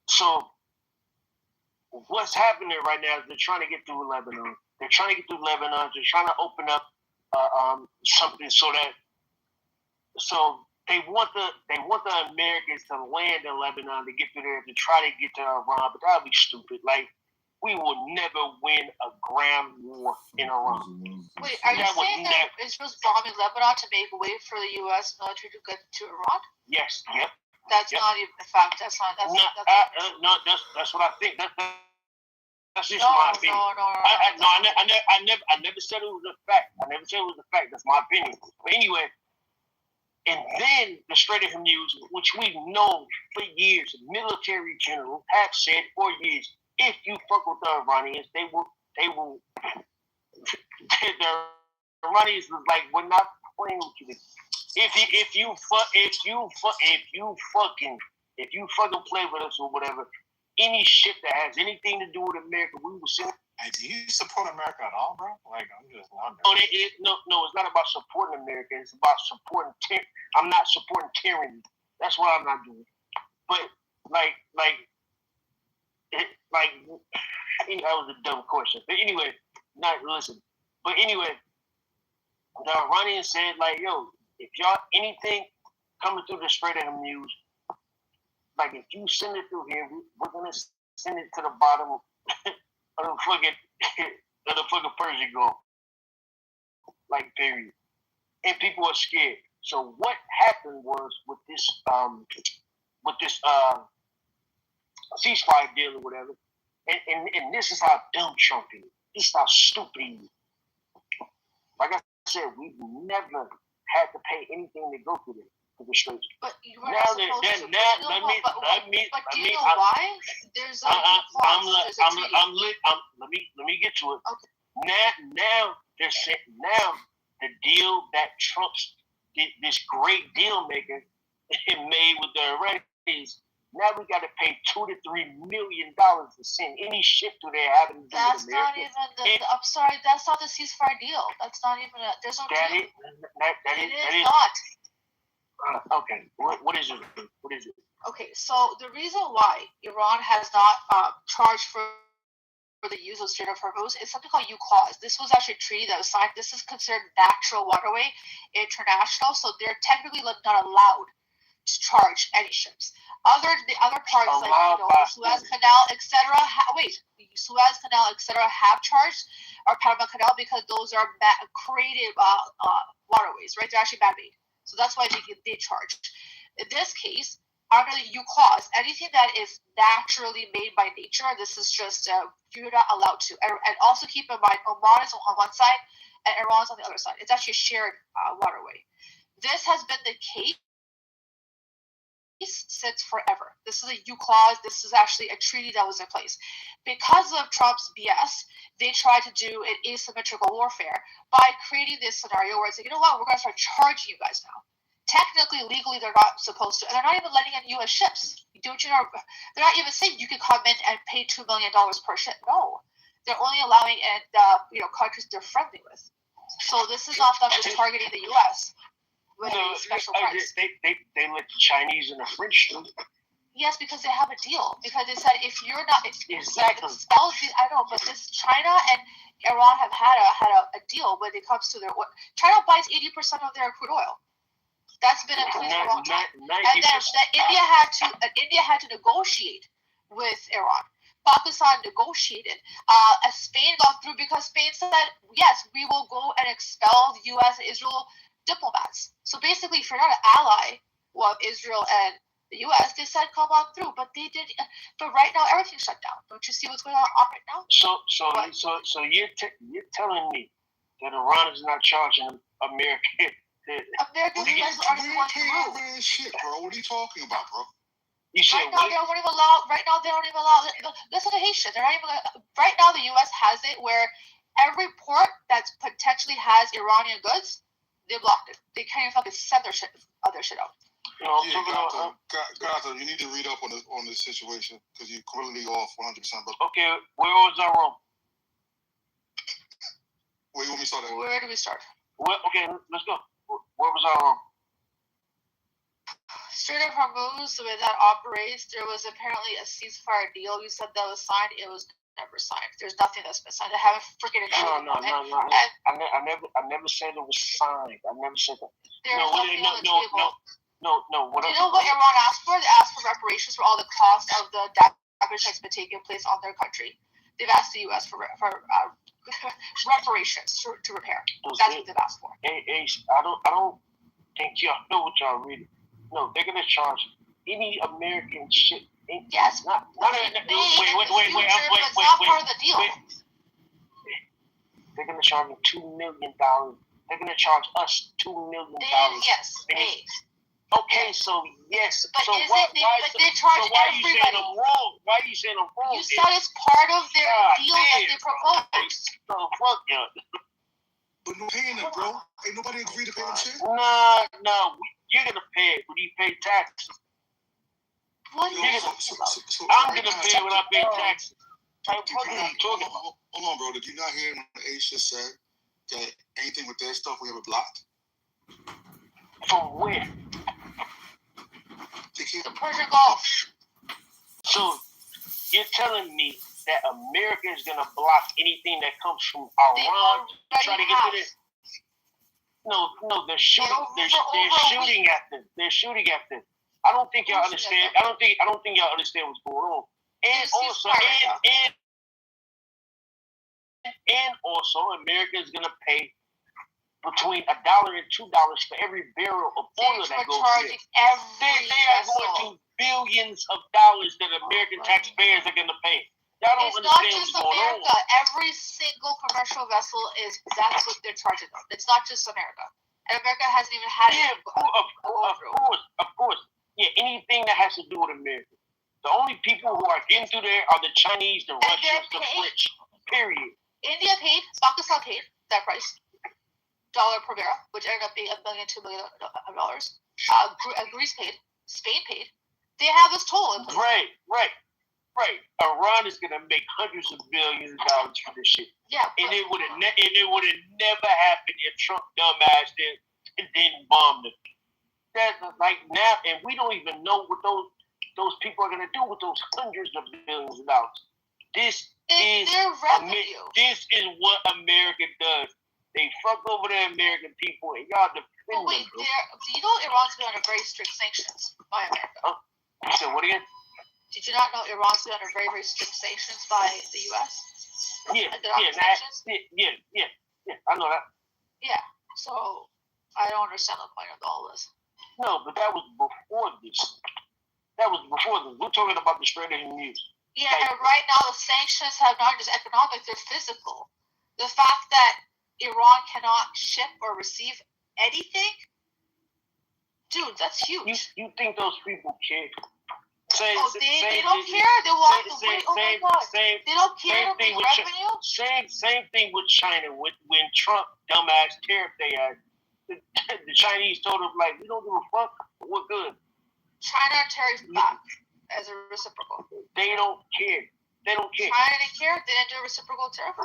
Speaker 21: So what's happening right now is they're trying to get through Lebanon. They're trying to get through Lebanon. They're trying to open up something so they want the Americans to land in Lebanon to get through there to try to get to Iran, but that would be stupid. Like we will never win a ground war in Iran.
Speaker 19: Wait, are you saying that Israel's bombing Lebanon to make way for the U.S. military to get to Iran?
Speaker 21: Yes. Yep.
Speaker 19: That's not even a fact. That's what I think. That's just my opinion. I never said it was a fact. That's my opinion. But anyway, and then the Strait of Hormuz, which we've known for years, military generals have said for years, if you fuck with the Iranians, they will. The Iranians was like, we're not playing with you. If you fucking play with us or whatever, any shit that has anything to do with America, we will send.
Speaker 10: Hey, do you support America at all, bro? Like, I'm just wondering.
Speaker 21: No, it's not about supporting America. It's about supporting. I'm not supporting tyranny. That's what I'm not doing. But that was a dumb question. But anyway, listen. But anyway, the Iranians said like, yo, if y'all anything coming through the Strait of Hormuz, like if you send it through here, we're gonna send it to the bottom of the fucking Persian Gulf. Like period. And people are scared. So what happened was with this ceasefire deal or whatever, and this is how dumb Trump is. This is how stupid he is. Like I said, we've never had to pay anything to go through the Straits.
Speaker 19: But you were not supposed to. But do you know why? There's a
Speaker 21: let me get to it. Okay. Now they're saying the deal that Trump's this great deal maker made with the Iranians. Now we got to pay $2 to $3 million to send any ship through there having to do with America.
Speaker 19: Not even I'm sorry, that's not the ceasefire deal. That's not even there's no deal. That is not.
Speaker 21: Okay, what is it?
Speaker 19: Okay, so the reason why Iran has not charged for the use of Strait of Hormuz is something called UCLAWS. This was actually a treaty that was signed. This is considered natural waterway, international, so they're technically not allowed to charge any ships. The other parts like Suez Canal, etc. Suez Canal, etc. have charged, or Panama Canal, because those are creative waterways, right? They're actually man-made, so that's why they charge. In this case, under the UCLAWS, anything that is naturally made by nature, this is just you're not allowed to. And also keep in mind, Oman is on one side and Iran is on the other side. It's actually a shared waterway. This has been the case since forever. This is a UCLAWS. This is actually a treaty that was in place. Because of Trump's BS, they tried to do an asymmetrical warfare by creating this scenario where it's like, you know what, we're going to start charging you guys now. Technically, legally, they're not supposed to, and they're not even letting in U.S. ships. They're not even saying you can come in and pay $2 million per ship. No, they're only allowing in countries they're friendly with. So this is not them just targeting the U.S. with a special price.
Speaker 21: They let the Chinese and the French do.
Speaker 19: Yes, because they have a deal. Because they said if you're not,
Speaker 21: exactly.
Speaker 19: I know, but this China and Iran have had a deal when it comes to China buys 80% of their crude oil. That's been in place for a long time. And then
Speaker 21: 90%.
Speaker 19: India had to negotiate with Iran. Pakistan negotiated. Spain got through because Spain said, yes, we will go and expel the U.S. and Israel diplomats. So basically, if you're not an ally of Israel and the U.S., they said come on through. But they did. But right now, everything's shut down. Don't you see what's going on right now?
Speaker 21: So you're telling me that Iran is not charging America?
Speaker 19: Americans
Speaker 18: We
Speaker 19: are the ones
Speaker 18: paying
Speaker 19: who
Speaker 18: over this shit, bro. What are you talking about, bro?
Speaker 21: You said
Speaker 19: Right now, they don't even allow. Listen to Haitian. They're not even. Right now, the U.S. has it where every port that potentially has Iranian goods, they blocked it. They can't even fucking send their shit out.
Speaker 18: Gaza, you need to read up on this situation because you're clearly off 100%. But
Speaker 21: okay, where was I wrong?
Speaker 18: Where you want me to start at?
Speaker 19: Where do we start?
Speaker 21: Okay, let's go. Where was I wrong?
Speaker 19: Strait of Hormuz, the way that operates, there was apparently a ceasefire deal. You said that was signed. It was never signed. There's nothing that's been signed. I haven't freaking agreed on it.
Speaker 21: I never said it was signed. I never said that.
Speaker 19: There's nothing on the table.
Speaker 21: No.
Speaker 19: Do you know what Iran asked for? They asked for reparations for all the costs of the damage that's been taking place on their country. They've asked the U.S. for reparations to repair. That's what they've asked for.
Speaker 21: Hey, I don't think y'all know what y'all reading. No, they're gonna charge any American shit.
Speaker 19: Yes.
Speaker 21: Wait.
Speaker 19: It's not part of the deal.
Speaker 21: They're gonna charge them $2 million. They're gonna charge us $2 million.
Speaker 19: Yes.
Speaker 21: Okay, so yes.
Speaker 19: But
Speaker 21: so
Speaker 19: they charge
Speaker 21: so why
Speaker 19: everybody.
Speaker 21: You saying I'm wrong? Why are you saying I'm wrong?
Speaker 19: You said it's part of their deal that they proposed.
Speaker 21: So fuck you.
Speaker 18: But no paying it, bro. Ain't nobody agreed to pay them shit.
Speaker 21: No. You're gonna pay it when you pay taxes.
Speaker 19: What?
Speaker 21: I'm gonna pay it when I pay taxes.
Speaker 18: Hold on, bro. Did you not hear when Aisha said that anything with their stuff we have it blocked?
Speaker 21: From where?
Speaker 19: The Persian Gulf.
Speaker 21: So you're telling me that America is gonna block anything that comes from Iran to try to get to this? No, they're shooting. They're shooting at them. They're shooting at them. I don't think y'all understand. I don't think y'all understand what's going on. And also, America is gonna pay between $1 and $2 for every barrel of oil that goes there. They are going to billions of dollars that American taxpayers are gonna pay. Y'all don't understand what's going on.
Speaker 19: It's not just America. Every single commercial vessel that's what they're charging them. It's not just America. And America hasn't even had it.
Speaker 21: Of course. Yeah, anything that has to do with America. The only people who are getting through there are the Chinese, the Russians, the French. Period.
Speaker 19: India paid, Pakistan paid that price, dollar per barrel, which ended up being $1 million, $2 million. Greece paid, Spain paid. They have us told.
Speaker 21: Right. Iran is gonna make hundreds of billions of dollars for this shit.
Speaker 19: Yeah.
Speaker 21: And it would have never happened if Trump dumbass didn't bomb them. That's like now, and we don't even know what those people are gonna do with those hundreds of billions of dollars. This is what America does. They fuck over the American people, and y'all defend them.
Speaker 19: Do you know Iran's been under very strict sanctions by America?
Speaker 21: You said what again?
Speaker 19: Did you not know Iran's been under very, very strict sanctions by the U.S.?
Speaker 21: Yeah, I know that.
Speaker 19: Yeah, so I don't understand the point of all this.
Speaker 21: No, but that was before this. We're talking about the Strait of Hormuz.
Speaker 19: Yeah, and right now the sanctions have not just economic, they're physical. The fact that Iran cannot ship or receive anything, dude, that's huge.
Speaker 21: You think those people care?
Speaker 19: They don't care. They walk away. Oh my God. They don't care to make revenue.
Speaker 21: Same thing with China. When Trump dumbass tariffed they had, the Chinese told them like, we don't give a fuck. We're good.
Speaker 19: China tariffed back as a reciprocal.
Speaker 21: They don't care.
Speaker 19: China didn't care. They didn't do a reciprocal tariff.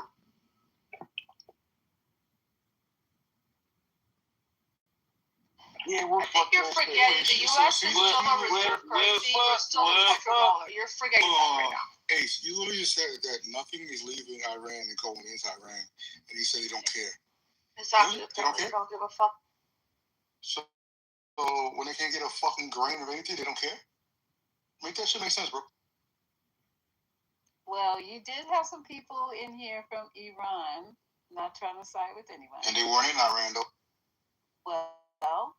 Speaker 21: Yeah,
Speaker 19: I think you're forgetting the U.S. is still a reserve currency. We're still a petrodollar. You're forgetting that right now.
Speaker 18: Ace, you literally said that nothing is leaving Iran and going into Iran, and he said he don't care.
Speaker 19: Exactly.
Speaker 18: They don't care?
Speaker 19: They don't give a fuck.
Speaker 18: So So when they can't get a fucking grain of anything, they don't care? Make that shit make sense, bro.
Speaker 1: Well, you did have some people in here from Iran, not trying to side with anyone.
Speaker 18: And they weren't in Iran, though.
Speaker 1: Well,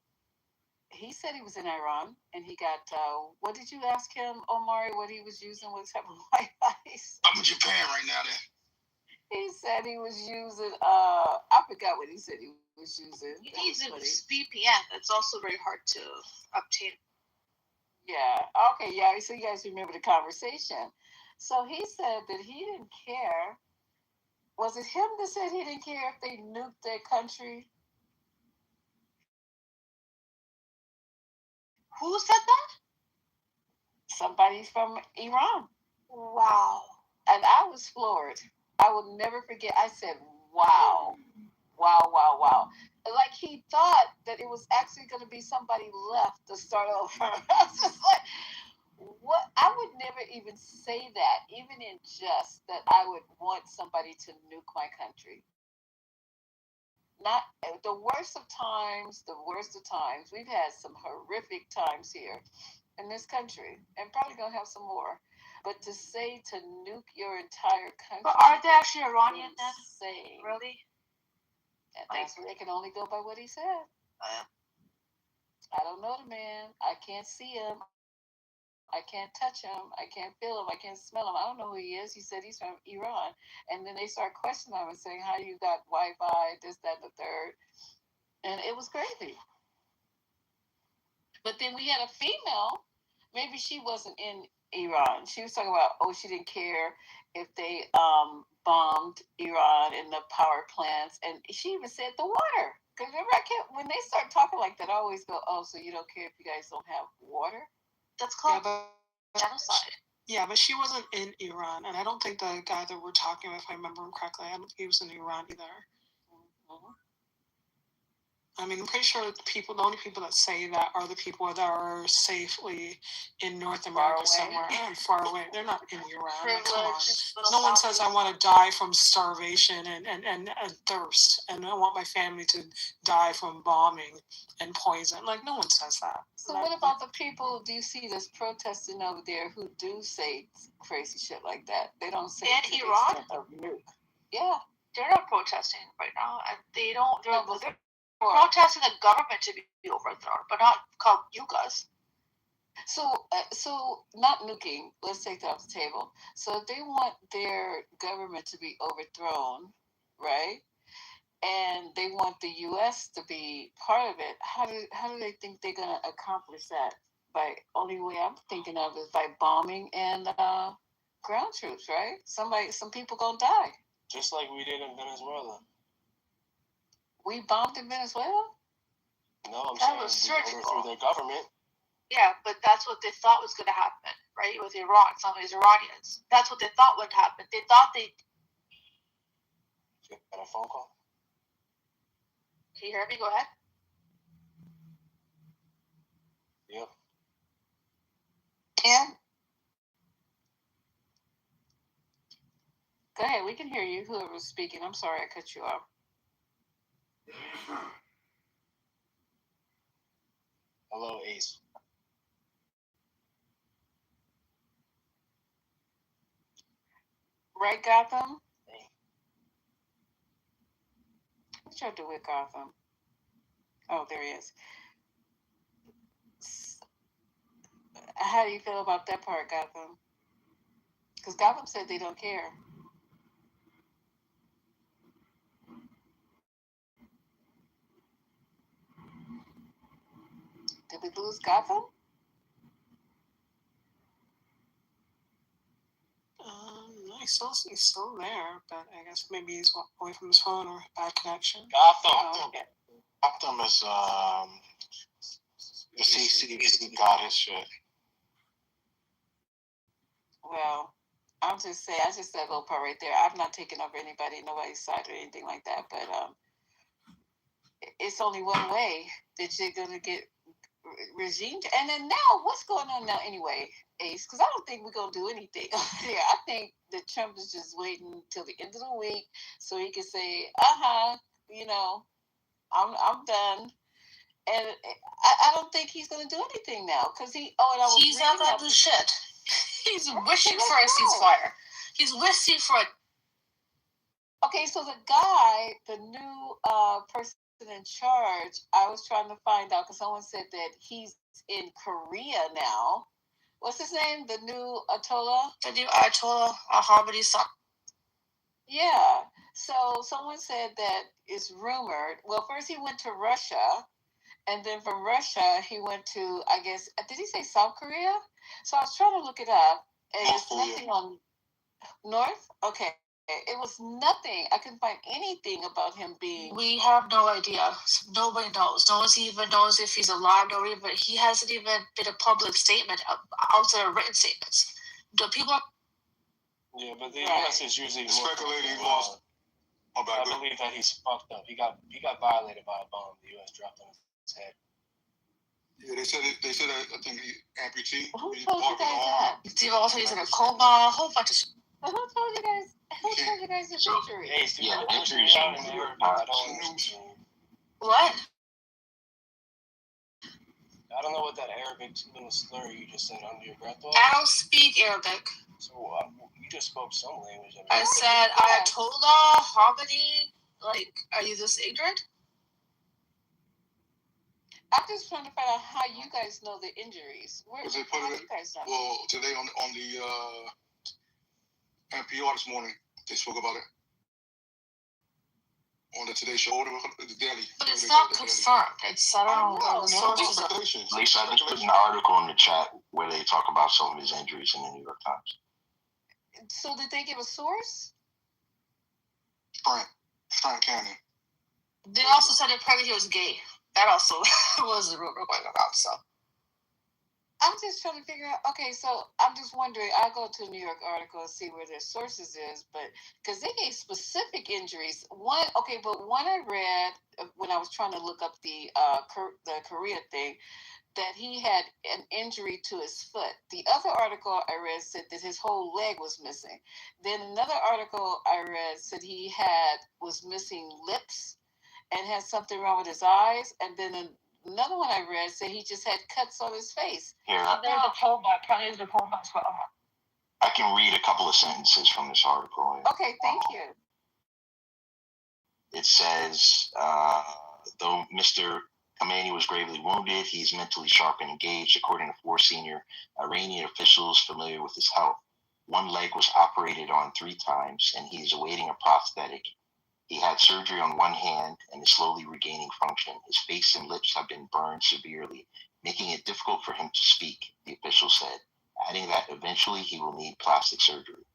Speaker 1: he said he was in Iran, and he got, what did you ask him, Omari, what he was using, what type of white ice?
Speaker 18: I'm in Japan right now, then.
Speaker 1: He said he was using, I forgot what he said he was using.
Speaker 19: He needs a VPN. It's also very hard to obtain.
Speaker 1: Yeah. Okay. Yeah. So you guys remember the conversation. So he said that he didn't care. Was it him that said he didn't care if they nuked their country?
Speaker 19: Who said that?
Speaker 1: Somebody from Iran.
Speaker 19: Wow.
Speaker 1: And I was floored. I will never forget. I said, wow. Wow, wow, wow. Like he thought that it was actually going to be somebody left to start over. I was just like, what? I would never even say that, even in jest, that I would want somebody to nuke my country. Not the worst of times, we've had some horrific times here in this country, and probably gonna have some more. But to say to nuke your entire country,
Speaker 19: but are they actually Iranian then?
Speaker 1: Insane.
Speaker 19: Really?
Speaker 1: And that's where they can only go by what he said. I don't know the man. I can't see him. I can't touch him. I can't feel him. I can't smell him. I don't know who he is. He said he's from Iran. And then they start questioning him and saying, how you got Wi-Fi, this, that, and the third. And it was crazy. But then we had a female. Maybe she wasn't in Iran. She was talking about, she didn't care if they bombed Iran in the power plants. And she even said the water. Because remember, when they start talking like that, I always go, so you don't care if you guys don't have water?
Speaker 19: That's called genocide.
Speaker 13: Yeah, but she wasn't in Iran, and I don't think the guy that we're talking about, if I remember him correctly, I don't think he was in Iran either.
Speaker 1: Mm-hmm.
Speaker 13: I mean, I'm pretty sure the only people that say that are the people that are safely in North America somewhere and far away. They're not in Iran. Like, come on. No one says I want to die from starvation and thirst, and I want my family to die from bombing and poison. Like, no one says that.
Speaker 1: So what about the people, do you see this protesting over there who do say crazy shit like that? They don't say it
Speaker 19: in Iran?
Speaker 1: Yeah.
Speaker 19: They're not protesting right now. They don't. They're protesting the government to be overthrown, but not called you guys.
Speaker 1: So not nuking. Let's take that off the table. So if they want their government to be overthrown, right? And they want the U.S. to be part of it. How do they think they're gonna accomplish that? By only way I'm thinking of is by bombing and ground troops, right? Some people gonna die.
Speaker 3: Just like we did in Venezuela.
Speaker 1: We bombed in Venezuela?
Speaker 3: No, I'm saying we overthrew their government.
Speaker 19: Yeah, but that's what they thought was going to happen, right? With Iran, some of these Iranians. That's what they thought would happen. They thought they...
Speaker 3: You got a phone call?
Speaker 19: Can you hear me? Go ahead.
Speaker 3: Yep.
Speaker 19: Yeah.
Speaker 1: Go ahead, we can hear you, whoever's speaking. I'm sorry I cut you off.
Speaker 3: Hello, Ace.
Speaker 1: Right, Gotham? What y'all do with Gotham? Oh, there he is. How do you feel about that part, Gotham? Because Gotham said they don't care. Did we lose Gotham?
Speaker 13: He's still there, but I guess maybe he's away from his phone or bad connection.
Speaker 3: Gotham is the CCC got his shit.
Speaker 1: Well, I just said that little part right there. I've not taken over nobody's side or anything like that, but it's only one way that you're gonna get regime. And then now, what's going on now anyway, Ace? Because I don't think we're gonna do anything over there. I think that Trump is just waiting till the end of the week so he can say, I'm done. And I don't think he's going to do anything now because he's
Speaker 13: not going to do shit. He's wishing for a ceasefire. He's wishing for a.
Speaker 1: Okay, so the guy, the new person in charge, I was trying to find out because someone said that he's in Korea now. What's his name? The new Ayatollah?
Speaker 13: The new Ayatollah Ahmadi.
Speaker 1: Yeah. So someone said that it's rumored. Well, first he went to Russia, and then from Russia he went to, I guess, did he say South Korea? So I was trying to look it up, and it's nothing on North. Okay. It was nothing. I couldn't find anything about him being.
Speaker 13: We have no idea. Nobody knows. No one even knows if he's alive. Nobody, but he hasn't even been a public statement outside of written statements. The people.
Speaker 3: Yeah, but the U.S. is usually
Speaker 18: speculating he lost.
Speaker 3: I believe that he's fucked up. He got violated by a bomb. The U.S. dropped on his head.
Speaker 18: Yeah, they said that I think he amputee.
Speaker 1: Who told you guys that?
Speaker 13: Steve also he's in a coma. A whole bunch of.
Speaker 1: Who told you guys? Who told you guys his injury?
Speaker 5: Yeah, injuries.
Speaker 13: What?
Speaker 3: I don't know what that Arabic little slur you just said under your breath was.
Speaker 13: I don't speak Arabic.
Speaker 3: So you just spoke some language.
Speaker 13: I said Ayatollah Ahmadi. Like, are you this ignorant?
Speaker 1: I'm just trying to find out how you guys know the injuries. Where
Speaker 18: they put it? Well, today on the NPR this morning, they spoke about it. On the Today Show, the Daily.
Speaker 13: But it's not confirmed. It's, I don't know. The sources of
Speaker 5: Lisa, I just put an article in the chat where they talk about some of his injuries in the New York Times.
Speaker 1: So did they give a source?
Speaker 18: Frank Cannon.
Speaker 13: They also said apparently he was gay. That also was the rumor going around, so.
Speaker 1: I'm just trying to figure out. Okay, so I'm just wondering. I'll go to a New York article and see where their sources is, but because they gave specific injuries. One I read when I was trying to look up the Korea thing, that he had an injury to his foot. The other article I read said that his whole leg was missing. Then another article I read said he was missing lips and had something wrong with his eyes, and then another one I read said he just had cuts on his face.
Speaker 5: Yeah.
Speaker 13: There's a cold back. Probably the cold back as well.
Speaker 5: I can read a couple of sentences from this article.
Speaker 1: Okay, thank you.
Speaker 5: It says, though Mr. Khamenei was gravely wounded, he's mentally sharp and engaged, according to 4 senior Iranian officials familiar with his health. One leg was operated on 3 times, and he is awaiting a prosthetic. He had surgery on one hand and is slowly regaining function. His face and lips have been burned severely, making it difficult for him to speak, the official said, adding that eventually he will need plastic surgery.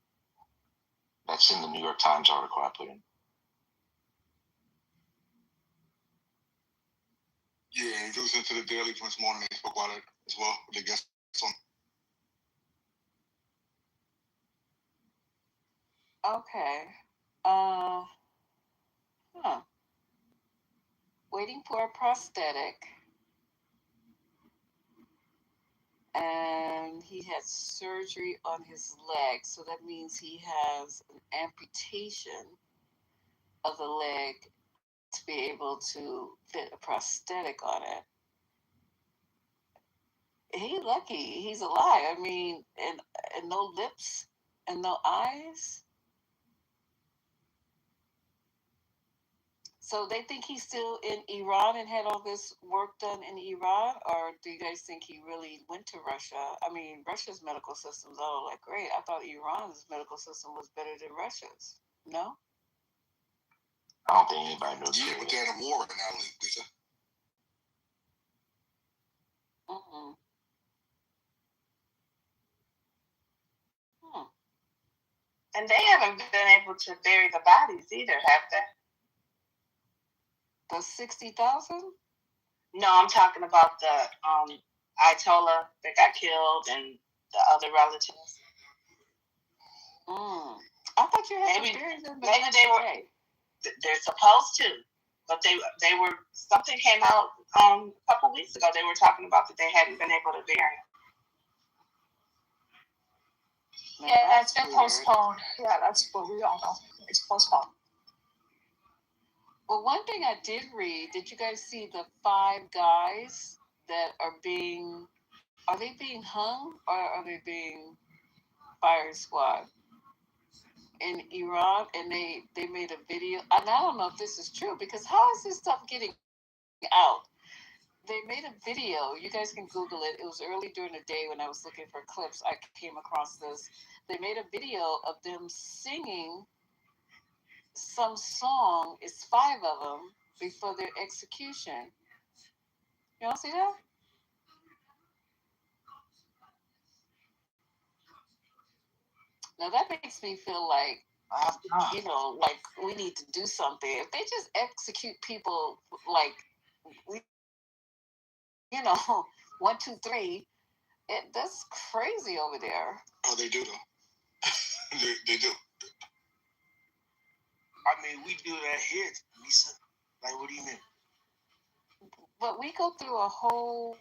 Speaker 5: That's in the New York Times article I put in.
Speaker 18: Yeah, he listened to the Daily this morning. They spoke about it as well. They guess some.
Speaker 1: Okay. Waiting for a prosthetic. And he had surgery on his leg. So that means he has an amputation of the leg to be able to fit a prosthetic on it. He's lucky. He's alive. I mean, and no lips and no eyes. So they think he's still in Iran and had all this work done in Iran? Or do you guys think he really went to Russia? I mean, Russia's medical system's all like great. I thought Iran's medical system was better than Russia's. No?
Speaker 5: I don't think anybody knows.
Speaker 18: Yeah, but they're in a war right now, Lisa.
Speaker 22: And they haven't been able to bury the bodies either, have they?
Speaker 1: The 60,000?
Speaker 22: No, I'm talking about the Ayatollah that got killed and the other relatives.
Speaker 1: I thought you had to bury them.
Speaker 22: Maybe they were. They're supposed to, but they were. Something came out a couple weeks ago. They were talking about that they hadn't been able to bury them.
Speaker 13: Yeah, that's been postponed. Yeah, that's what we all know. It's postponed.
Speaker 1: Well, one thing I did read, did you guys see the 5 guys that are they being hung or are they being fire squad in Iran? And they made a video, and I don't know if this is true because how is this stuff getting out? They made a video. You guys can Google it. It was early during the day when I was looking for clips. I came across this. They made a video of them singing some song. It's 5 of them before their execution. You all see that? Now that makes me feel like, like we need to do something. If they just execute people like, you know, 1, 2, 3, that's crazy over there.
Speaker 18: Oh, they do though. they do.
Speaker 21: I mean, we do that here, Lisa. Like, what do you mean?
Speaker 1: But we go through a whole,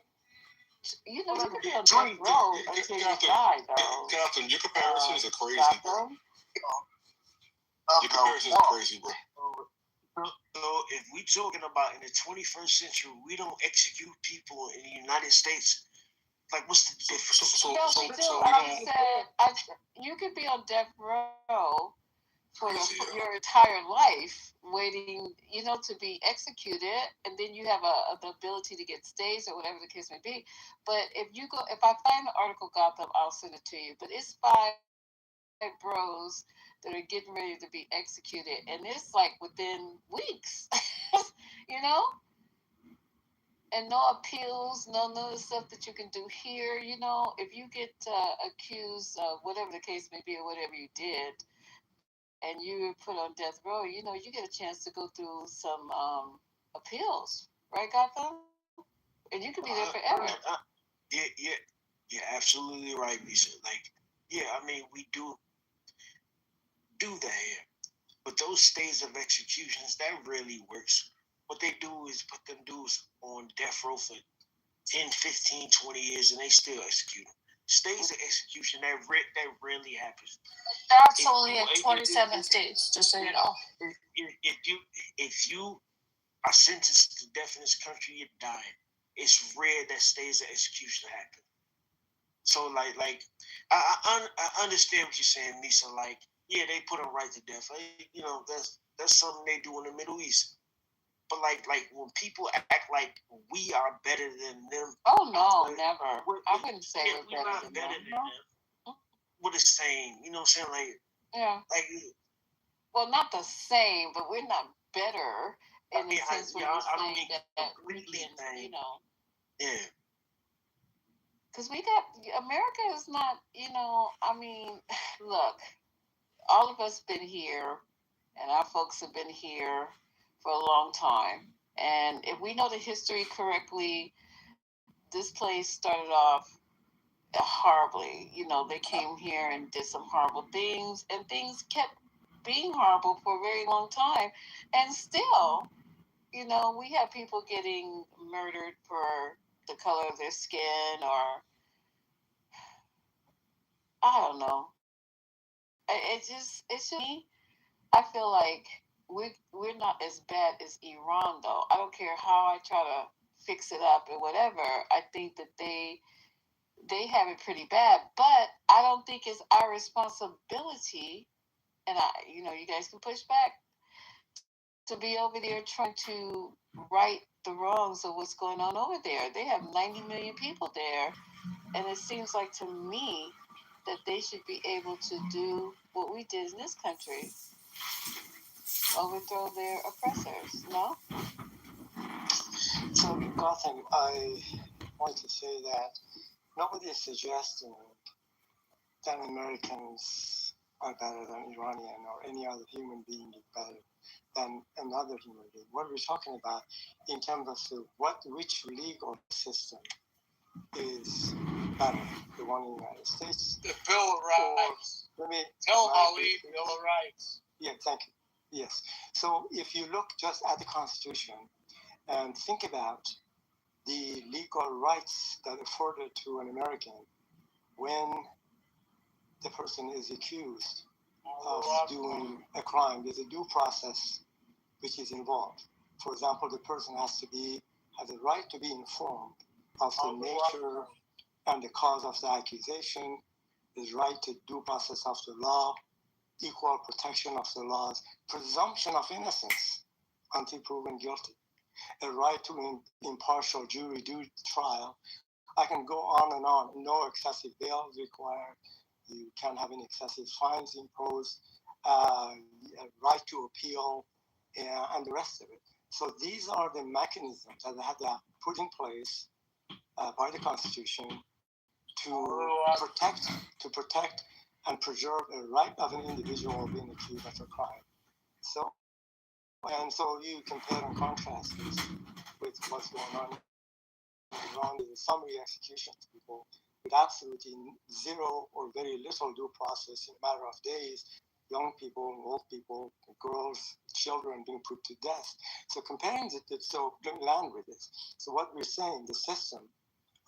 Speaker 1: you know, you could be on death row until you die, though.
Speaker 18: Captain, your comparisons are crazy, bro. Your comparisons are crazy, bro.
Speaker 21: So if we talking about in the 21st century, we don't execute people in the United States. Like, what's the difference?
Speaker 1: We do. You could be on death row for your entire life, waiting, you know, to be executed, and then you have the ability to get stays or whatever the case may be. But if I find the article, Gotham, I'll send it to you. But it's 5 bros that are getting ready to be executed, and it's like within weeks, you know. And no appeals, none of the stuff that you can do here. You know, if you get accused of whatever the case may be or whatever you did, and you were put on death row, you know, you get a chance to go through some appeals, right, Gotham? And you could be there forever.
Speaker 21: You're absolutely right, Lisa. Like, yeah, I mean, we do that here. But those stays of executions, that really works. What they do is put them dudes on death row for 10, 15, 20 years, and they still execute them. Stays of execution, that rarely happens.
Speaker 13: That's only in 27 states, just so you know.
Speaker 21: If you are sentenced to death in this country, you're dying. It's rare that stays of execution happen. So, like, I understand what you're saying, Lisa. Like, yeah, they put them right to death. Like, you know, that's something they do in the Middle East. But like when people act like we are better than them.
Speaker 1: Oh no, never. I wouldn't say we're better than them.
Speaker 21: What is saying? You know what I'm saying? Like,
Speaker 1: yeah.
Speaker 21: Like,
Speaker 1: well, not the same, but we're not better in the sense where we're saying that we can, you know.
Speaker 21: Yeah.
Speaker 1: Because America is not, you know, I mean, look, all of us been here, and our folks have been here for a long time. And if we know the history correctly, this place started off horribly. You know, they came here and did some horrible things, and things kept being horrible for a very long time. And still, you know, we have people getting murdered for the color of their skin, or I don't know. It's just me. I feel like we're not as bad as Iran, though. I don't care how I try to fix it up or whatever. I think that they have it pretty bad, but I don't think it's our responsibility. And you know, you guys can push back to be over there trying to right the wrongs of what's going on over there. They have 90 million people there, and it seems like to me that they should be able to do what we did in this country. Overthrow their oppressors, no?
Speaker 14: So, Gotham, I want to say that nobody is suggesting that Americans are better than Iranian or any other human being is better than another human being. What we're talking about in terms of which legal system is better, the one in the United States.
Speaker 21: The Bill of Rights.
Speaker 14: Tell
Speaker 21: Ali, Bill of Rights.
Speaker 14: Yeah, thank you. Yes. So if you look just at the Constitution and think about the legal rights that are afforded to an American when the person is accused of doing a crime, there's a due process which is involved. For example, the person has the right to be informed of the nature and the cause of the accusation, the right to due process of the law, equal protection of the laws, presumption of innocence until proven guilty, a right to impartial jury trial. I can go on and on. No excessive bail required. You can't have any excessive fines imposed. A right to appeal, and the rest of it. So these are the mechanisms that they have put in place by the Constitution to protect and preserve a right of an individual being accused of a crime. So you compare and contrast this with what's going on around the summary execution of people with absolutely zero or very little due process in a matter of days, young people, old people, girls, children being put to death. So comparing it, so let me land with this. So what we're saying, the system,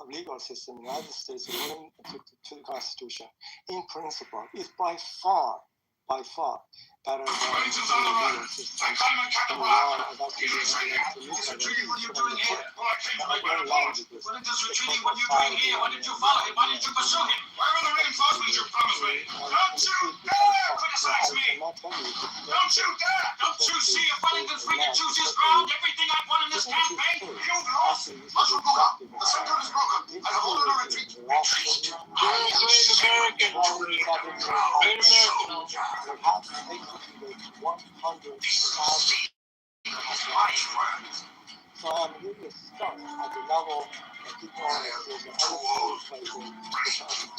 Speaker 14: of legal system in the United States, according to the Constitution, in principle, is by far better than the legal system in Iran, as I see it. What is the treaty what you're doing here? What is the treaty what you're doing here? Why did you follow him? Why did you pursue him? Where are the reinforcements you promised me? Don't you dare criticize me! Don't you dare! Don't you see if Wellington's free to choose his ground? Everything I've won in this campaign, you've lost! Mashukuka, the center is broken. I have ordered a retreat. Retreat to Great American. Great American. So I'm really stuck at the level of people on the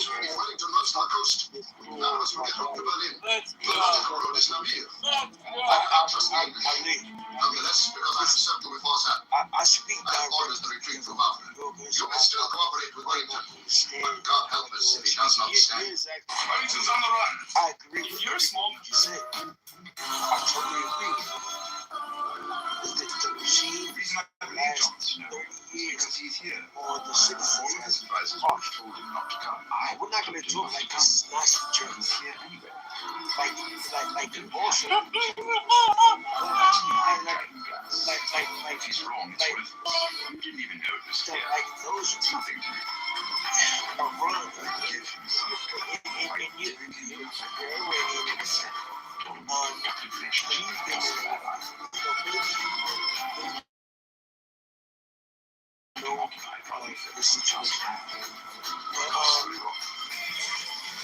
Speaker 14: Wellington runs our coast. None of us will get home to Berlin. Let's go. Nonetheless, because I have served you with Mossad, I have orders to retreat from Wagner. You may still cooperate with Wellington, but God help us if he does not stand. Wellington's on the run. I agree. If you're small, I totally agree. The regime last 30 years because he's here. Or the citizens has told him not to come. We're not going to talk like this is Nazi Germany here anyway. Like the bullshit. He's wrong. You didn't even know it was here. Like those nothing to do. Iran, the situation.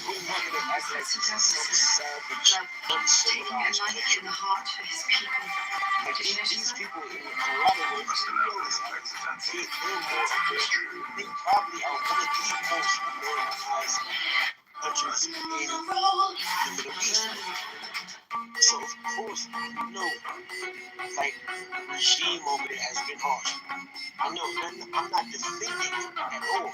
Speaker 14: We're not going to act like this is some savage, uncivilized country. Like these people, in a lot of ways, they're they probably are one of the most Americanized countries in the Middle East. So of course, like the regime over there has been harsh. I'm not defending it at all.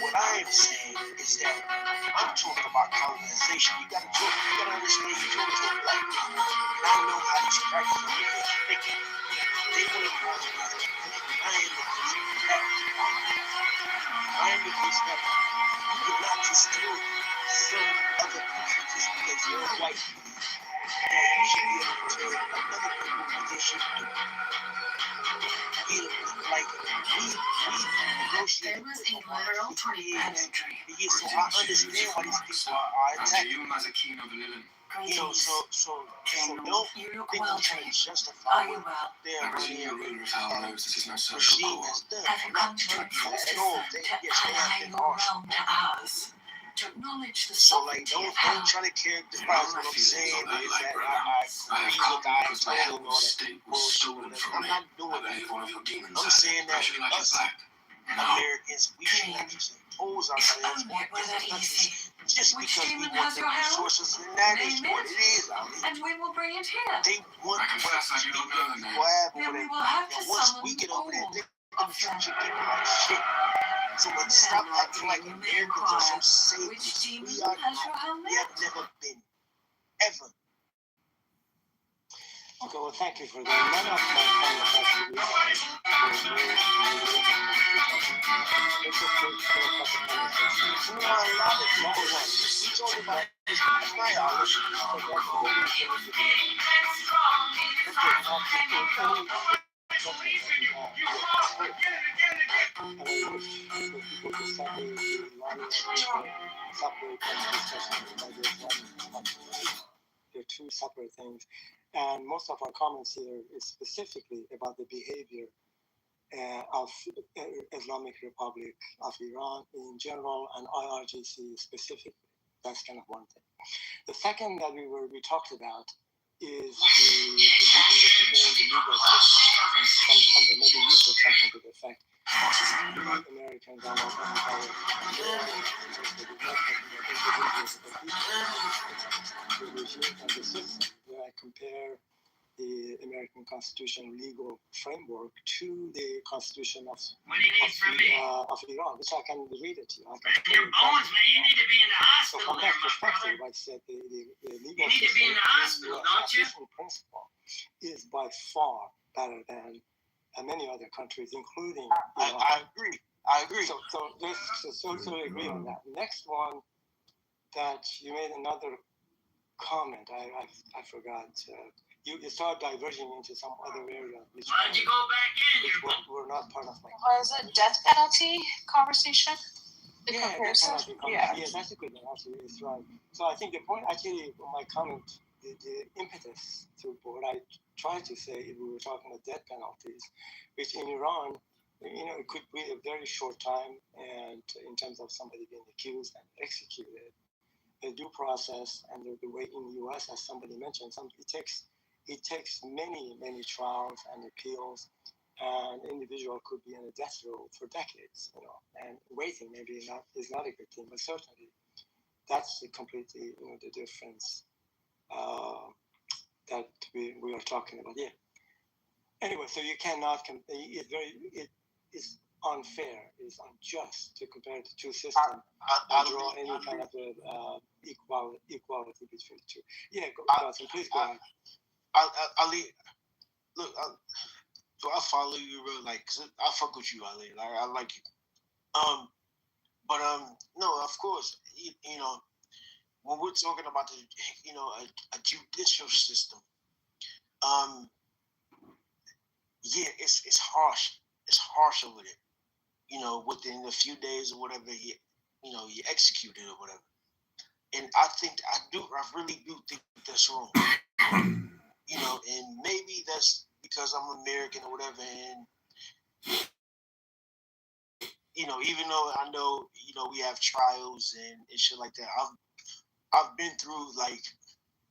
Speaker 14: What I am saying is that I'm talking about colonization. You gotta understand you're talking black people. And I know how these practices are thinking. They want to colonize the country. I am the case that. I am the case that you cannot just steal from other countries just because you're a white people. You should be able to tell other people what they should do. Like we negotiated with Obama 50 years. So I understand why these people are attacking. So don't think we're trying to justify what their regime has done. I'm not trying to do that at all. They have been harsh. So don't try to characterize what I'm saying is that I agree with the idea and all that bullshit. I'm not doing that. I'm saying that us Americans, we should not just impose ourselves on different countries just because we want the resources, and that is what it is. And we will bring it here. They want us to be over there. And once we get over there, they're going to treat you people like shit. So let's stop acting like Americans are some saviors. We are not. We have never been. Ever. Okay, well, thank you for that. None of my comments actually we talked about this last night. They're two separate things. And most of our comments here is specifically about the behavior of Islamic Republic of Iran in general and IRGC specifically. That's kind of one thing. The second that we talked about is the legal system. Maybe you said something to the effect. The Americans are not the regime and the system. Where I compare the American Constitution legal framework to the Constitution of Iran, which I can read it to you.
Speaker 17: Your bones, man, you need to be in the hospital.
Speaker 14: So from that perspective, I said the legal
Speaker 17: you need to be in the hospital, don't you?
Speaker 14: Principle is by far better than many other countries, including Iran.
Speaker 21: I agree.
Speaker 14: So totally agree on that. Next one that you made another comment. I forgot. You started diverging into some other area.
Speaker 17: Why'd you go back in?
Speaker 14: We're not part of my.
Speaker 12: Was it death penalty conversation? The comparison?
Speaker 14: Yeah, that's a good one. Absolutely, it's right. So I think the point, actually, my comment, the impetus to what I tried to say, if we were talking about death penalties, which in Iran, it could be a very short time, and in terms of somebody being accused and executed, the due process and the way in the U.S., as somebody mentioned, it takes many trials and appeals, and an individual could be in a death row for decades, and waiting maybe is not a good thing, but certainly that's completely the difference that we are talking about here. Anyway, so you cannot it is unfair, it is unjust to compare the two systems and draw any kind of equality between the two. Yeah, Dawson, please go ahead.
Speaker 21: Ali, look, so I follow you real cause I fuck with you, Ali. Like I like you. But no, of course, when we're talking about the, a judicial system, yeah, it's harsh. It's harsh over there. Within a few days or whatever, you executed or whatever. And I really do think that's wrong. And maybe that's because I'm American or whatever, and even though I know, we have trials and shit like that, I've been through like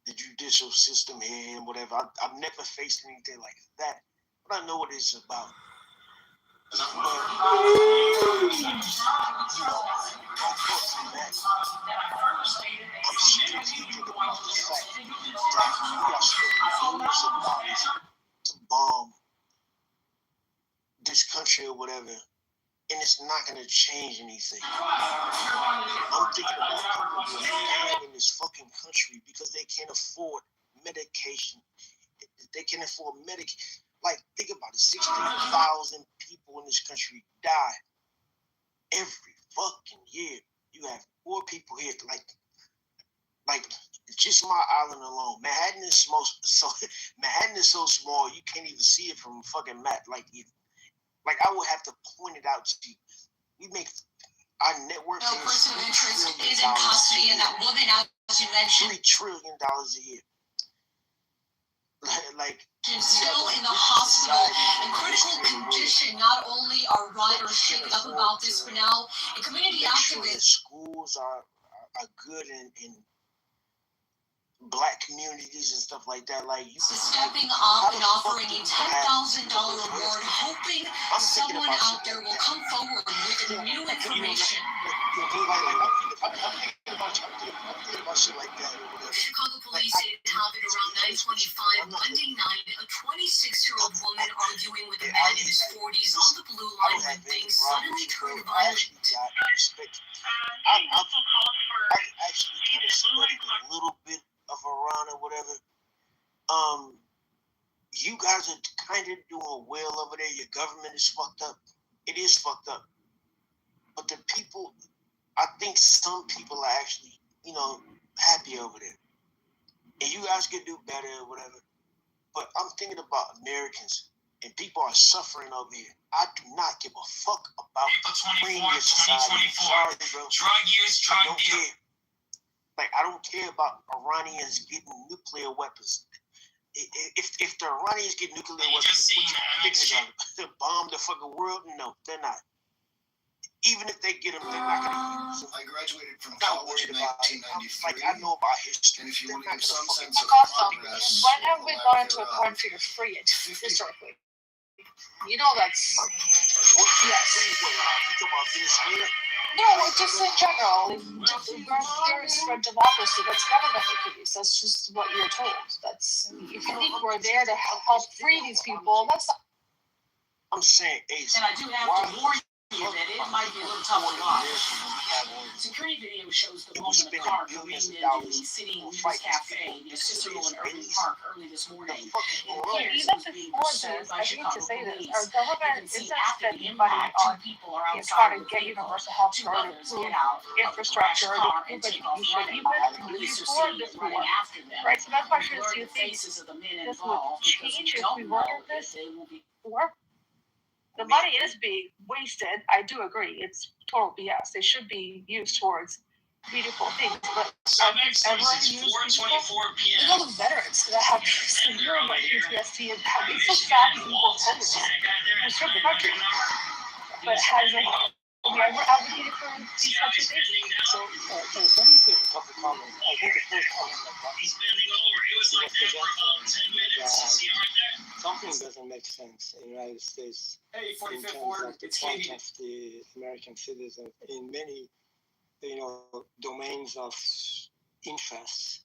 Speaker 21: the judicial system here and whatever. I've never faced anything like that, but I know what it's about. But, my thoughts on that, I'm still thinking about the fact that we are spending billions of dollars to bomb this country or whatever, and it's not going to change anything. I'm thinking about people who are dying in this fucking country because they can't afford medication. They can't afford medication. Like, think about it. 16,000 people in this country die every fucking year. You have more people here. Like just my island alone. Manhattan is so small you can't even see it from a fucking map. Like I would have to point it out to you. We make our network.
Speaker 8: No person of interest is in custody, and that woman, as you mentioned,
Speaker 21: $3 trillion a year. Like
Speaker 8: still in the hospital in critical condition. Not only are rioters shaken up about this, but now a community activist.
Speaker 21: Schools are good in Black communities and stuff like that. Like
Speaker 8: stepping up and offering a $10,000 reward, hoping someone out there will come forward with new information.
Speaker 21: I'm thinking about shit like that.
Speaker 8: Chicago police say it happened around 9:25 Monday night. A 26-year-old woman arguing with a man in his 40s on the blue line when things suddenly turned violent.
Speaker 21: I actually kind of studied a little bit of Iran or whatever. You guys are kind of doing well over there. Your government is fucked up. It is fucked up. But the people, I think some people are actually, happy over there. And you guys can do better or whatever.
Speaker 3: But I'm thinking about Americans, and people are suffering over here. I do not give a fuck about April 24th, 2024. Sorry, bro. Drug use, drug deal. Like, I don't care about Iranians getting nuclear weapons. If the Iranians get nuclear weapons, to bomb the fucking world? No, they're not. Even if they get them, they're not going to use them. I graduated from college in 1993. Like, I know about history. And if you want to give some sense of progress,
Speaker 19: when have we gone into a country to free it historically? You know that's yes. No, it's just in general. There's for democracy. That's never been the case. That's just what you're told. That's if you think we're there to help free these people, that's.
Speaker 3: I'm saying, Ace.
Speaker 2: And I do have to warn you that it might be a little tough to watch. Security video shows the woman in the car coming into the City News Cafe near Cicero and Irving Park early this morning.
Speaker 19: Even before this, I hate to say this, our government isn't spending money on trying to get universal health care, to improve infrastructure, to improve education, even before this war. Right? So my question is, do you think this would change if we weren't in this war? The money is being wasted. I do agree. It's total BS. They should be used towards beautiful things. But everyone used people. All the veterans that have severe PTSD and it's so sad that people say this. We serve the country. But have you ever advocated for these types of things?
Speaker 14: So let me take a couple comments. I think the first comment was suggesting that something doesn't make sense in the United States in terms of the plight of the American citizen in many, domains of interests.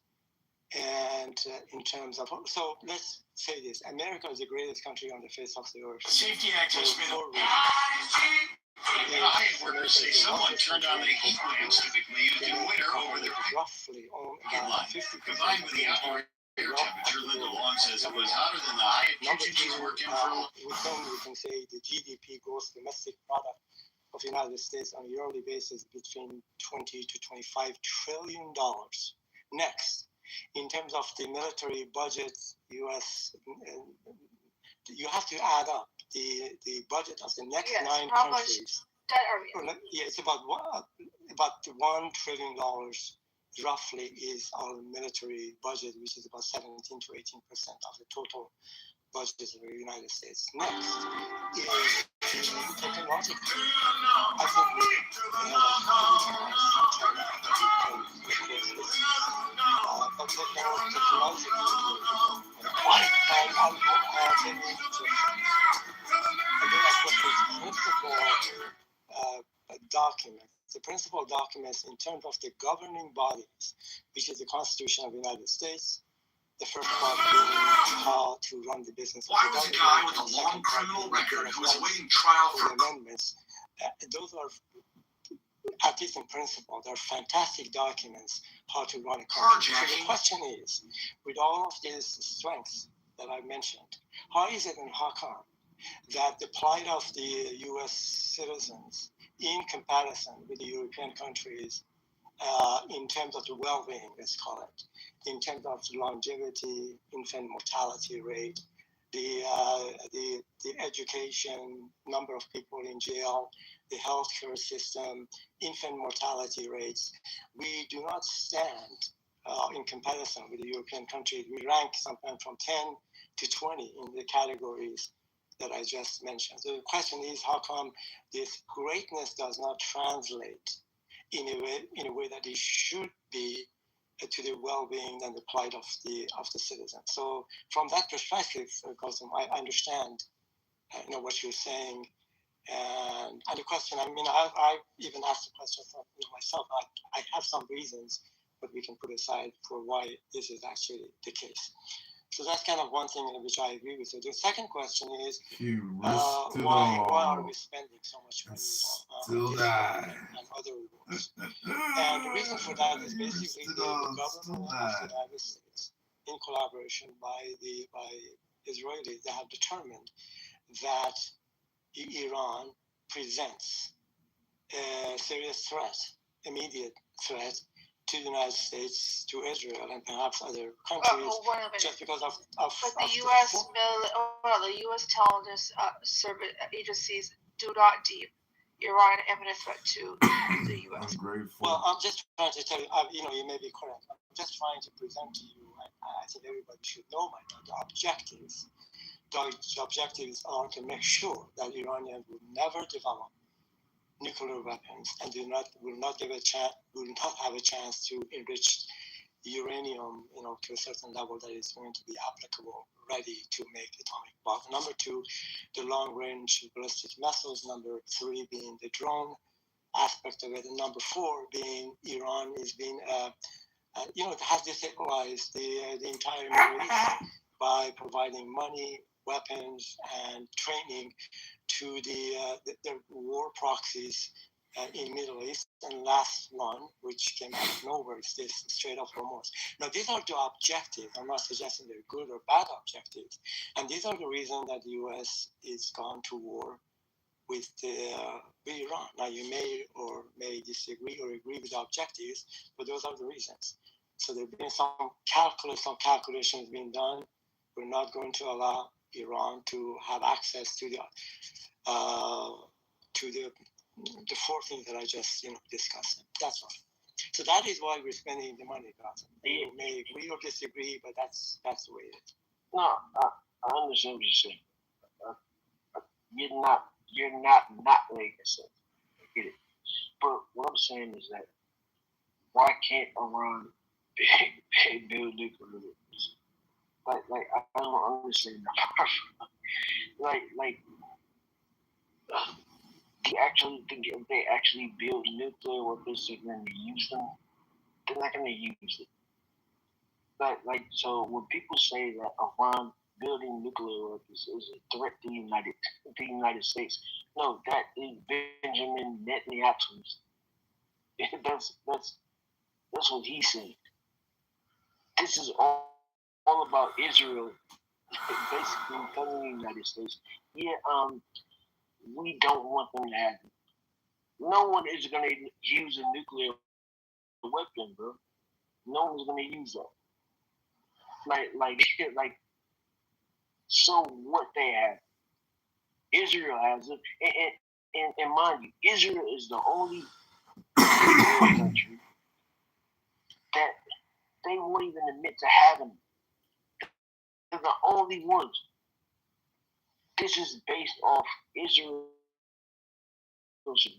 Speaker 14: And in terms of, so let's say this: America is the greatest country on the face of the earth.
Speaker 3: Safety Act has been
Speaker 14: I heard her say someone turned on the heat lamps to make the winter over their roughly on about 50%. Combined with the outdoor air temperature, Linda Long says it was hotter than the high temperatures working for. We can say the GDP, gross domestic product of the United States, on a yearly basis between $20 to $25 trillion. Next, in terms of the military budget, U.S. You have to add up the budget of the next 9 countries. It's about $1 trillion roughly is our military budget, which is about 17 to 18% of the total budget of the United States. Next is technological. I think the principal documents in terms of the governing bodies, which is the Constitution of the United States. The first part being how to run the business. Why was a guy with a long criminal record who was awaiting trial for amendments? Those are, at least in principle, they're fantastic documents how to run a country. So the question is, with all of these strengths that I mentioned, how is it and how come that the plight of the U.S. citizens in comparison with the European countries, in terms of the well-being, let's call it, in terms of longevity, infant mortality rate, the education, number of people in jail, the healthcare system, infant mortality rates, we do not stand in comparison with the European countries. We rank sometimes from 10 to 20 in the categories that I just mentioned. So the question is, how come this greatness does not translate in a way that it should be to the well-being and the plight of the citizen? So from that perspective, Gautam, I understand what you're saying, and the question. I mean, I even asked the question for myself. I have some reasons, but we can put aside for why this is actually the case. So that's kind of one thing in which I agree with you. The second question is, why are we spending so much money on and other rewards? And the reason for that is basically the government of the United States, in collaboration by Israelis, they have determined that Iran presents a serious threat, immediate threat to the United States, to Israel, and perhaps other countries, just because of
Speaker 19: but the U.S. the U.S. intelligence service agencies do not deem Iran an imminent threat to the U.S.
Speaker 14: Well, I'm just trying to tell you, you may be correct. I'm just trying to present to you, I think everybody should know by now, the objectives. The objectives are to make sure that Iranians will never develop nuclear weapons and will not have a chance to enrich uranium, to a certain level that is going to be applicable, ready to make atomic bomb. Number two, the long-range ballistic missiles. Number three being the drone aspect of it, and number four being Iran is being, it has destabilized the entire Middle East by providing money, weapons, and training to the war proxies in Middle East. And last one, which came out of nowhere, is this Strait of Hormuz. Now, these are the objectives. I'm not suggesting they're good or bad objectives. And these are the reasons that the U.S. is gone to war with Iran. Now, you may disagree or agree with the objectives, but those are the reasons. So there have been some calculations being done. We're not going to allow Iran to have access to the four things that I just discussed. That's all. So that is why we're spending the money, guys. You may agree or disagree, but that's the way it is.
Speaker 21: No, I understand what you're saying. You're not making sense. I get it. But what I'm saying is that why can't Iran build nuclear weapons? Like I don't understand that. like if they actually build nuclear weapons, they're going to use them. They're not going to use it. So when people say that Iran building nuclear weapons is a threat to the United States, no, that is Benjamin Netanyahu's. That's what he's saying. This is all about Israel, basically telling the United States, we don't want them to have it. No one is going to use a nuclear weapon, bro. No one's going to use that. So what they have, Israel has it, and mind you, Israel is the only country that they won't even admit to having it. They're the only ones. This is based off Israel's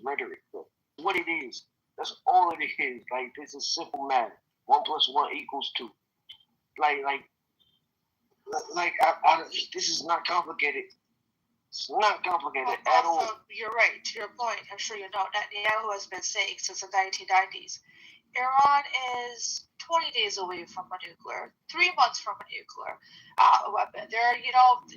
Speaker 21: rhetoric, bro. What it is. That's all it is. This is simple math. 1 + 1 = 2. This is not complicated. It's not complicated at all.
Speaker 19: You're right. To your point, I'm sure you know, Netanyahu has been saying since the 1990s, Iran is 20 days away from a nuclear, 3 months from a nuclear weapon. They're,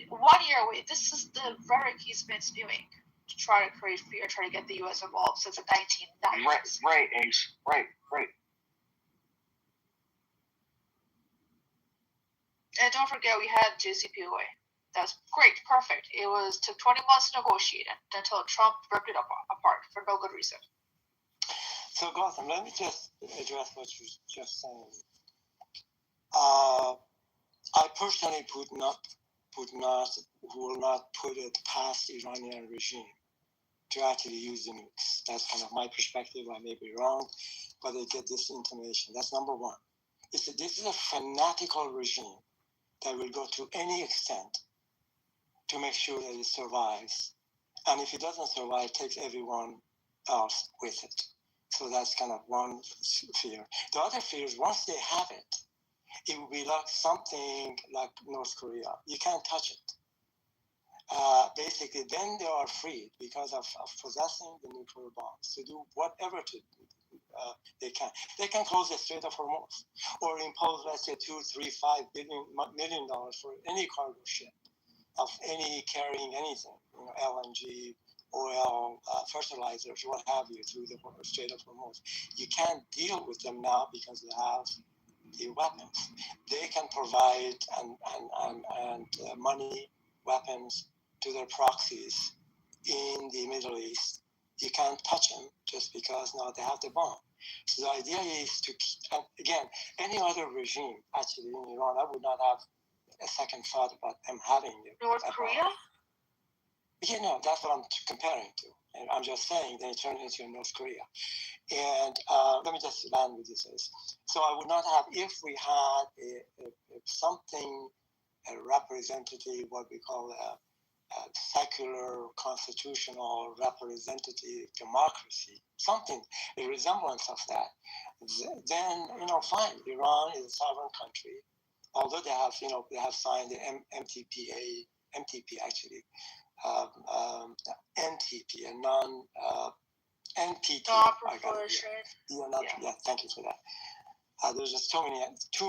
Speaker 19: 1 year away. This is the rhetoric he's been spewing to try to create fear, try to get the U.S. involved since the 1990s.
Speaker 21: Right, Ace. Right.
Speaker 19: And don't forget, we had JCPOA. That's great, perfect. It took 20 months to negotiate it until Trump ripped it apart for no good reason.
Speaker 14: So, Gotham, let me just address what you're just saying. I personally will not put it past the Iranian regime to actually use the nukes. That's kind of my perspective. I may be wrong, but I get this information. That's number one. This is a fanatical regime that will go to any extent to make sure that it survives. And if it doesn't survive, takes everyone else with it. So that's kind of one fear. The other fear is once they have it, it will be like something like North Korea. You can't touch it. Basically, then they are free because of possessing the nuclear bombs to do whatever they can. They can close the Strait of Hormuz or impose, let's say, $2, $3, $5 million for any cargo ship of any carrying anything, LNG, oil, fertilizers, what have you, through the Strait of Hormuz. You can't deal with them now because they have the weapons. They can provide money, weapons to their proxies in the Middle East. You can't touch them just because now they have the bomb. So the idea is to keep, again, any other regime actually in Iran, I would not have a second thought about them having it.
Speaker 19: North Korea?
Speaker 14: Yeah, no, that's what I'm comparing to. And I'm just saying they turned into North Korea. And let me just land with this. So I would not have, if we had something, a representative, what we call a secular, constitutional, representative democracy, something, a resemblance of that, then, fine, Iran is a sovereign country. Although they have signed the MTP actually, NTP, a NPT. Yeah, thank you for that. There's just too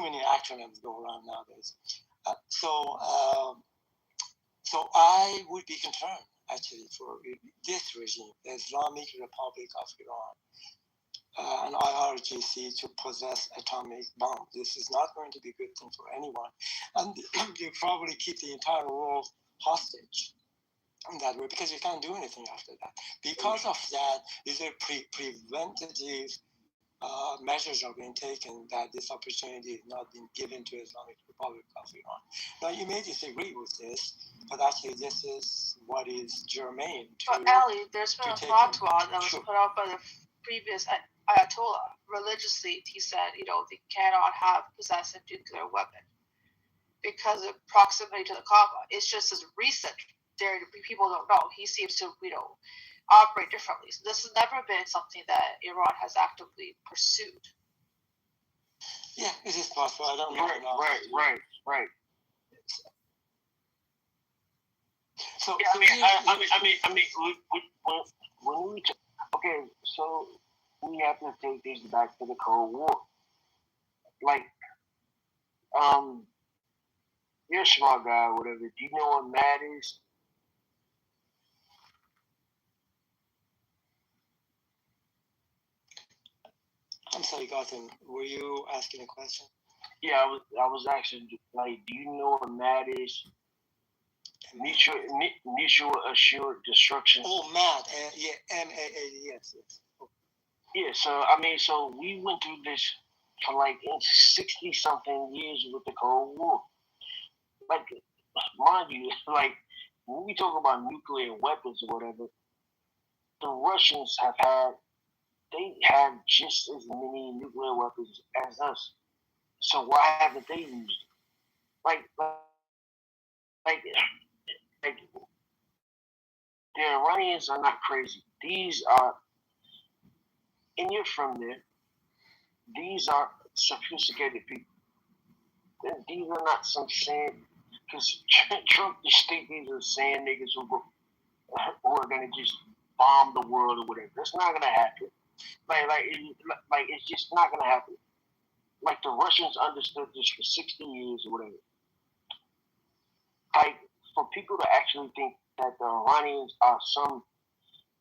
Speaker 14: many acronyms go around nowadays. So I would be concerned actually for this regime, the Islamic Republic of Iran, and IRGC to possess atomic bomb. This is not going to be a good thing for anyone, and you probably keep the entire world hostage in that way because you can't do anything after that. Because of that, these are preventative measures are being taken that this opportunity is not being given to Islamic Republic of Iran. Now, you may disagree with this, but actually this is what is germane to...
Speaker 19: But Ali, there's been a fatwa that was put out by the previous Ayatollah. Religiously, he said, they cannot possess a nuclear weapon because of proximity to the Kaaba. It's just as recent. People don't know. He seems to, operate differently. So this has never been something that Iran has actively pursued.
Speaker 14: Yeah, it is possible. I don't know.
Speaker 21: Right.
Speaker 14: So,
Speaker 21: yeah, when we okay, so we have to take things back to the Cold War. Like, you're a smart guy or whatever. Do you know what MAD is?
Speaker 14: I'm sorry, Gotham. Were you asking a question?
Speaker 21: Yeah, I was asking, like, do you know what MAD is? Mutual assured destruction.
Speaker 14: Oh, MAD. Yeah, MAAD. Yes.
Speaker 21: Yeah. So we went through this for like 60-something years with the Cold War. Like, mind you, like when we talk about nuclear weapons or whatever, the Russians they have just as many nuclear weapons as us. So why haven't they used it? Like the Iranians are not crazy. These are, and you're from there. These are sophisticated people. These are not some sand, because Trump just think these are sand niggas who are gonna just bomb the world or whatever. That's not gonna happen. Like it's just not gonna happen. Like the Russians understood this for 60 years or whatever. Like for people to actually think that the Iranians are some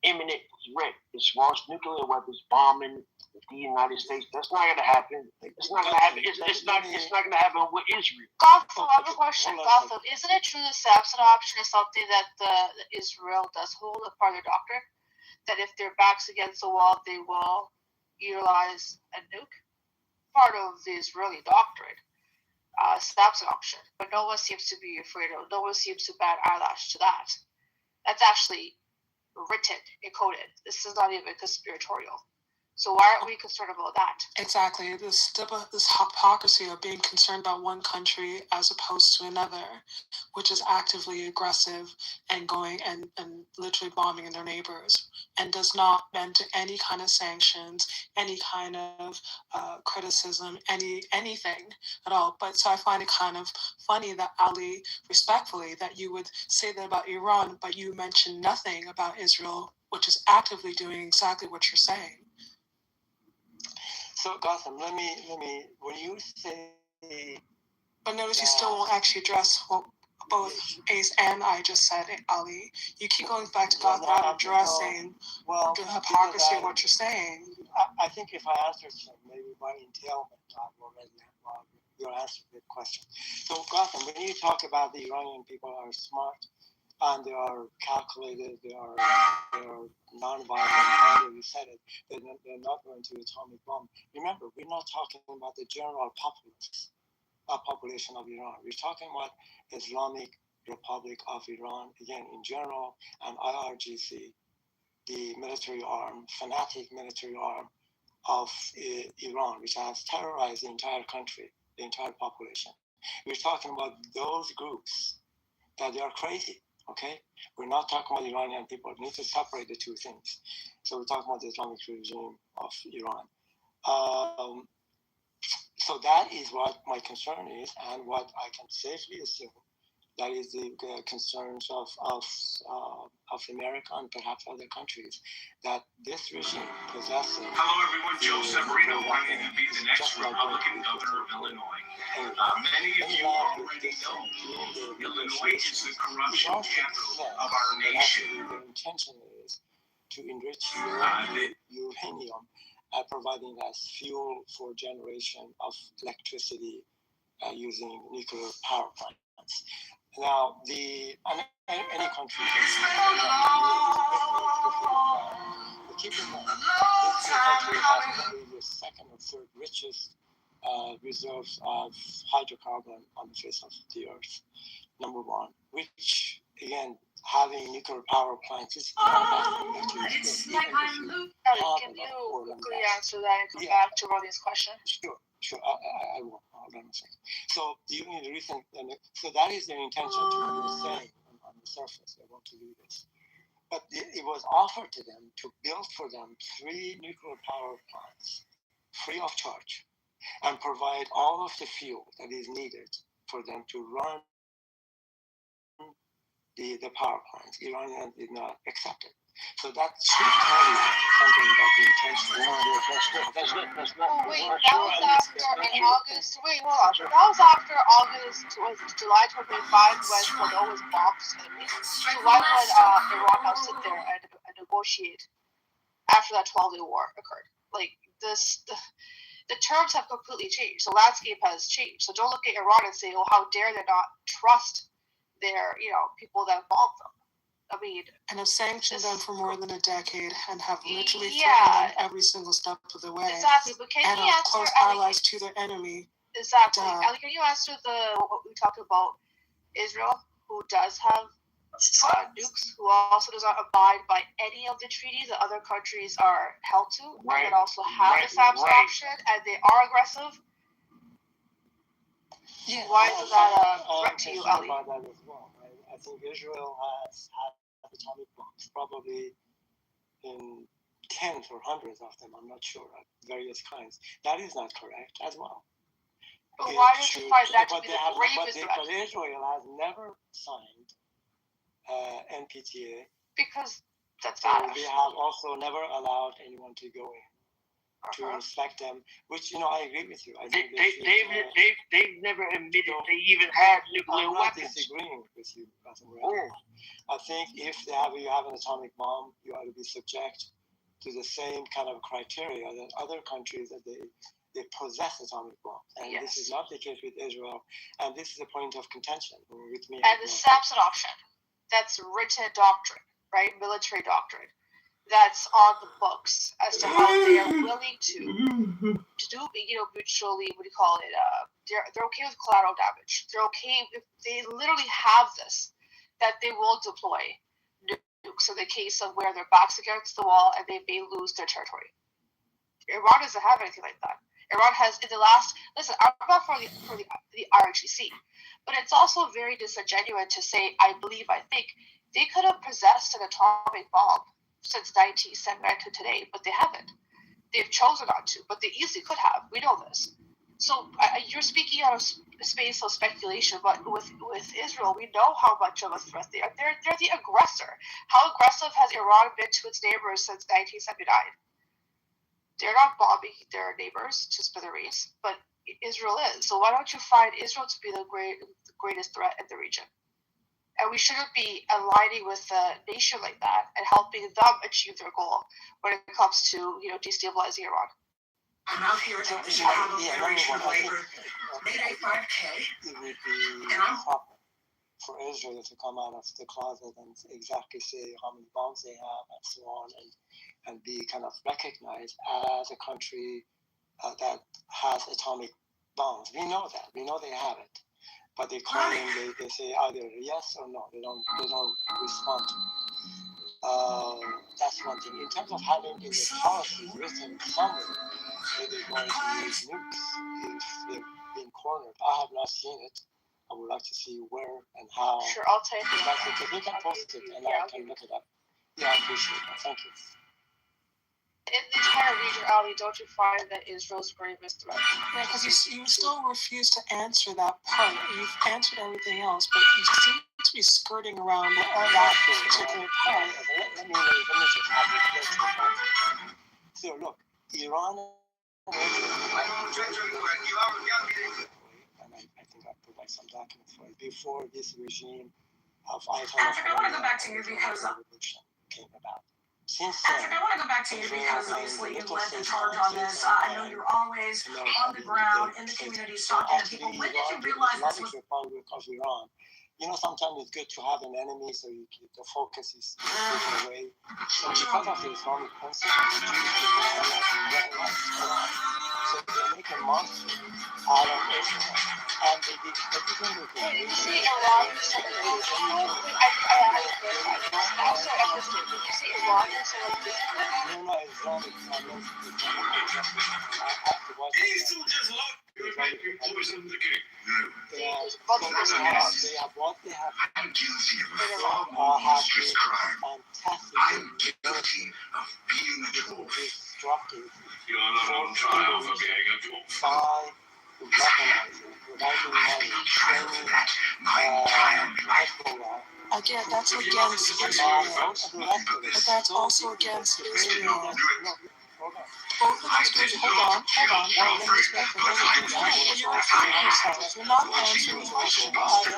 Speaker 21: imminent threat as far as nuclear weapons bombing the United States, that's not gonna happen. It's not gonna happen. It's not gonna happen with Israel.
Speaker 19: Gotham, I have a question. Gotham, isn't it true the Samson option is something that Israel does hold a part of their doctrine? That if their back's against the wall, they will utilize a nuke? Part of the Israeli doctrine, Samson option. But no one seems to be afraid of, no one seems to bat eyelash to that. That's actually written and coded. This is not even conspiratorial. So why aren't we concerned about that?
Speaker 13: Exactly. This hypocrisy of being concerned about one country as opposed to another, which is actively aggressive and going and literally bombing their neighbors, and does not bend to any kind of sanctions, any kind of criticism, anything at all. But so I find it kind of funny that Ali, respectfully, that you would say that about Iran, but you mention nothing about Israel, which is actively doing exactly what you're saying.
Speaker 14: So Gotham, let me. When you say,
Speaker 13: but notice you still won't actually address what both Ace and I just said, Ali. You keep going back to Gotham without addressing the hypocrisy of what you're saying.
Speaker 14: I think if I answered some, maybe by entailment, I will already you'll answer the question. So Gotham, when you talk about the Iranian people are smart, and they are calculated, they are non-violent, however you said it, they're not going to atomic bomb. Remember, we're not talking about the general population of Iran. We're talking about Islamic Republic of Iran, again, in general, and IRGC, the military arm, fanatic military arm of Iran, which has terrorized the entire country, the entire population. We're talking about those groups that they are crazy, okay? We're not talking about Iranian people. We need to separate the two things. So we're talking about the Islamic regime of Iran. So that is what my concern is, and what I can safely assume that is the concerns of America and perhaps other countries, that this regime possesses.
Speaker 8: Hello, everyone. Joe Severino running to be the next Republican governor of Illinois. Many of you already know Illinois is the corruption capital of our nation.
Speaker 14: Their intention is to enrich uranium, providing as fuel for generation of electricity using nuclear power plants. Now, any country keep in mind, this country has probably the second or third richest reserves of hydrocarbon on the face of the earth, number one, which, again, having nuclear power plants is not a bad thing.
Speaker 19: Can you quickly answer that and come back to Rodney's question?
Speaker 14: Sure, I will. Hold on a second. So, the reason, so that is their intention to say on the surface. They want to do this. But it was offered to them to build for them 3 nuclear power plants free of charge and provide all of the fuel that is needed for them to run the power plants. Iranians did not accept it. So that should tell you something about the intention.
Speaker 19: Wait, that was after in August. Wait, hold on. That was after August, was July 2025 when Fordow was bombed. So why would Iran now sit there and negotiate after that 12-day war occurred? Like this, the terms have completely changed. The landscape has changed. So don't look at Iran and say, "Oh, how dare they not trust their, people that bombed them." I mean,
Speaker 13: and have sanctioned them for more than a decade and have literally threatened them every single step of the way.
Speaker 19: Exactly, but can
Speaker 13: and
Speaker 19: you
Speaker 13: are
Speaker 19: answer
Speaker 13: close allies to their enemy.
Speaker 19: Exactly. Ellie, can you answer what we talked about Israel, who does have nukes, who also does not abide by any of the treaties that other countries are held to, and also have the SAMS option, and they are aggressive?
Speaker 14: Yeah.
Speaker 19: Why is that a threat to you, Ellie?
Speaker 14: About that as well. I think Israel has had atomic bombs, probably in tens or hundreds of them, I'm not sure, of various kinds. That is not correct as well.
Speaker 19: But why don't you find that to be the gravest threat?
Speaker 14: But Israel has never signed NPTA.
Speaker 19: Because that's
Speaker 14: bad. They have also never allowed anyone to go in to inspect them, which, I agree with you. I think
Speaker 21: they've never admitted they even had nuclear weapons.
Speaker 14: I'm not disagreeing with you, I think if you have an atomic bomb, you ought to be subject to the same kind of criteria that other countries that they possess atomic bombs. And this is not the case with Israel. And this is a point of contention with me.
Speaker 19: And the Samson option, that's written doctrine, right? Military doctrine. That's on the books as to how they are willing to do, mutually, they're okay with collateral damage. They're okay if they literally have this, that they will deploy nukes in the case of where their back's against the wall and they may lose their territory. Iran doesn't have anything like that. Iran has, in the last, listen, I'm not for the RGC, but it's also very disingenuous to say, I think they could have possessed an atomic bomb since 1979 to today, but they haven't. They've chosen not to, but they easily could have. We know this. So you're speaking out of space of speculation, but with Israel, we know how much of a threat they are. They're the aggressor. How aggressive has Iran been to its neighbors since 1979? They're not bombing their neighbors to smithereens, but Israel is. So why don't you find Israel to be the greatest threat in the region? And we shouldn't be aligning with a nation like that and helping them achieve their goal when it comes to, destabilizing Iran.
Speaker 2: I'm out here at the Chicago Federation of Labor Mayday 5K, and I'm
Speaker 14: for Israel to come out of the closet and exactly say how many bombs they have and so on, and be kind of recognized as a country that has atomic bombs. We know that. We know they have it. But they claim, they say either yes or no. They don't respond to it. That's one thing. In terms of having in the policy written somewhere that they're going to use nukes if they've been cornered, I have not seen it. I would like to see where and how.
Speaker 19: Sure, I'll take it.
Speaker 14: If you can post it and I can look it up. Yeah, I appreciate that. Thank you.
Speaker 19: In the entire region, Ali, don't you find that Israel's gravest threat?
Speaker 13: Yeah, because you still refuse to answer that part. You've answered everything else, but you seem to be skirting around that particular part.
Speaker 14: Let me just have it. So look, Iran and I think I provide some documents for it before this regime of
Speaker 2: Patrick, I want to go back to you because
Speaker 14: revolution came about. Since
Speaker 2: Patrick, I want to go back to you because obviously you led the charge on this. I know you're always on the ground in the communities talking to people. When did you realize this was?
Speaker 14: Republic of Iran. You know, sometimes it's good to have an enemy, so the focus is taken away. So because of the Islamic principles, Jewish people are not well liked. So they make a monster out of Israel, and they did everything they could.
Speaker 19: Wait, you say Iran is separated? I had to clarify. I'm sorry, I missed it. Did you say Iran is separated?
Speaker 14: No, Islamic. I meant
Speaker 6: These two just locked the poison the king.
Speaker 14: They have what they have.
Speaker 6: I'm guilty of a far more monstrous crime. I'm guilty of being a dwarf. You're not on trial for being a dwarf.
Speaker 14: By weaponizing, providing money, training Hezbollah.
Speaker 13: Again, that's against Israel. But that's also against Israel. Both of those groups, hold on. Let me just make the point. You're repeating yourself. You're not answering the question.
Speaker 14: Also,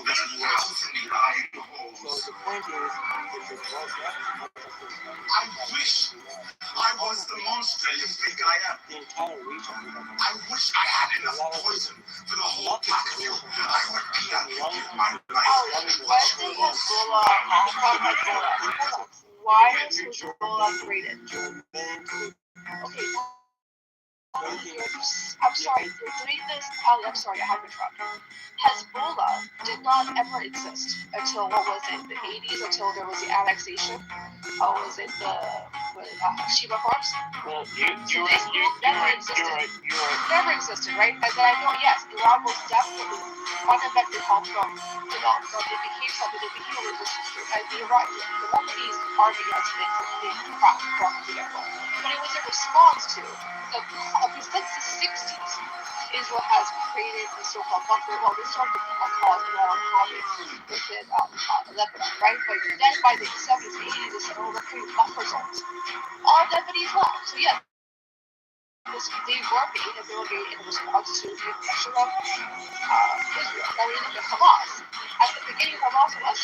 Speaker 14: this is US. So the point is, if it was that,
Speaker 6: I wish I was the monster you think I am.
Speaker 14: The entire region.
Speaker 6: I wish I had enough poison for the whole pack of you. I would be my life.
Speaker 19: Why is Hezbollah created? Okay. I'm sorry, you're doing this. Ali, I'm sorry, I have to interrupt. Hezbollah did not ever exist until, what was it, the 80s, until there was the annexation. Was it the Sheba farms?
Speaker 21: Well,
Speaker 19: never existed. Never existed, right? And then I know, yes, Iran was definitely fundamentally helped from, it became something, it became a resistance group. And the Lebanese army has been cracked from the get-go. But it was a response to, since the 60s, Israel has created the so-called buffer. Well, they started to cause more havoc within Lebanon, right? But then by the 70s and 80s, they said, we're creating buffer zones. All Lebanese left. So yeah, they were made, and they were made in response to the aggression of Israel. Now we look at Hamas. At the beginning, Hamas was,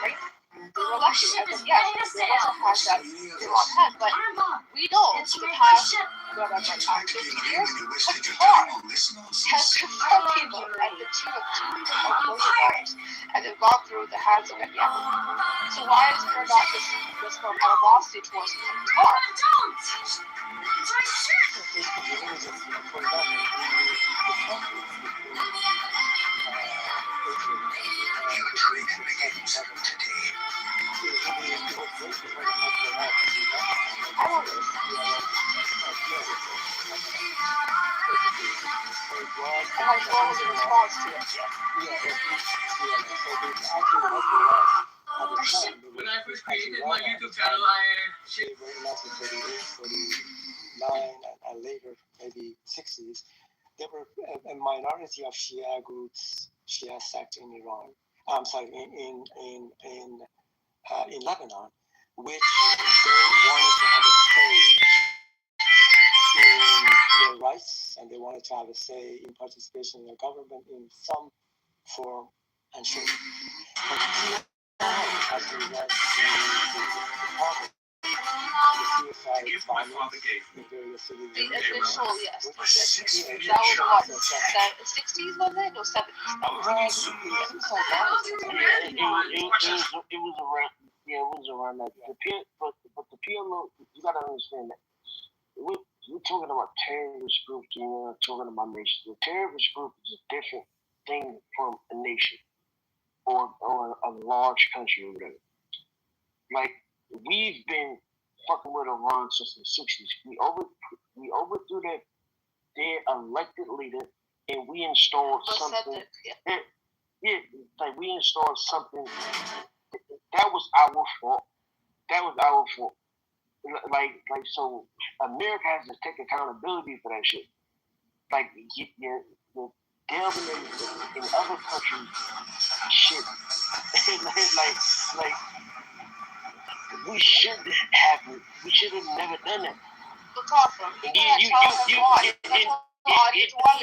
Speaker 19: right? They were elected, and then yes, they also had that Iran had, but we know the past, whatever, 50 years, Qatar has confronted people at the tune of $200 million, and they've gone through the hands of Netanyahu. So why is there not this animosity towards Qatar?
Speaker 2: When I first created my YouTube channel,
Speaker 14: in 1949 and later, maybe 60s, there were a minority of Shia groups, Shia sect in Iran. I'm sorry, in Lebanon, which they wanted to have a say in their rights, and they wanted to have a say in participation in the government in some form and shape. But as a result, the suicide bombing
Speaker 21: father gave me.
Speaker 19: The initial, yes. That was what? The 60s, was it? No, 70s.
Speaker 21: It was around. Yeah, it was around that. But the PLO, you gotta understand that we're talking about terrorist groups. We're not talking about nations. The terrorist group is a different thing from a nation or a large country or whatever. Like we've been fucking with Iran since the 60s. We overthrew their elected leader, and we installed something. Yeah, like we installed something. That was our fault. Like so, America has to take accountability for that shit. Like you're delving in other countries shit. like we should have never done that.
Speaker 19: Look awesome.
Speaker 15: Hey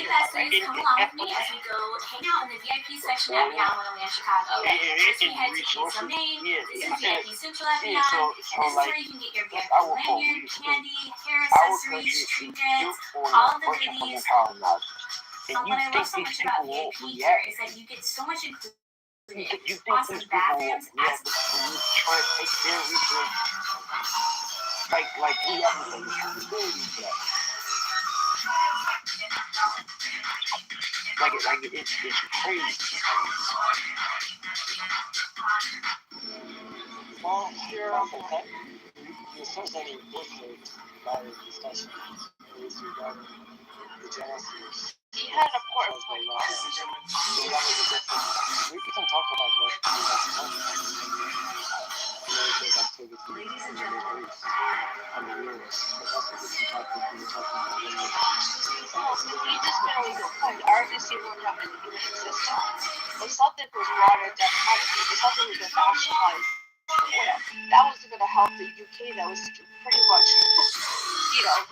Speaker 15: besties, come along with me as we go hang out in the VIP section at Beyond Wonderland Chicago. First we head to Queso Main. This is VIP Central at Beyond. And this is where you can get your VIP lanyard, candy, hair accessories, trinkets, all of the goodies. And what I love so much about VIP here is that you get so much included. Awesome bathrooms,
Speaker 21: try to take their research like we have the responsibility for that. It's crazy.
Speaker 14: Well, here you're associating district by the discussion is regarding the genesis.
Speaker 19: He had an important point.
Speaker 14: We can talk about what America's activity in the Middle East and the U.S. But that's a different topic we were talking about.
Speaker 19: He just made a good point. RGC won't have any human existence. But something was wrong with democratically. But something was nationalized oil. That was going to help the UK that was pretty much,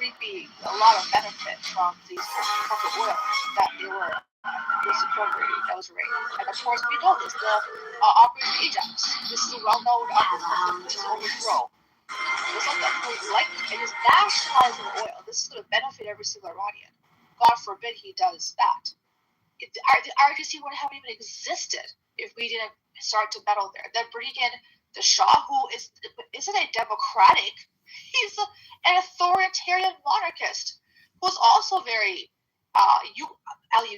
Speaker 19: reaping a lot of benefit from these corporate oil that they were appropriating. That was right. And of course, we know this. The Operation Ajax. This is a well-known overthrow. It's something that we like. It is nationalizing oil. This is going to benefit every single Iranian. God forbid he does that. The RGC wouldn't have even existed if we didn't start to meddle there. They're bringing in the Shah, who isn't a democratic. He's an authoritarian monarchist who's also very. You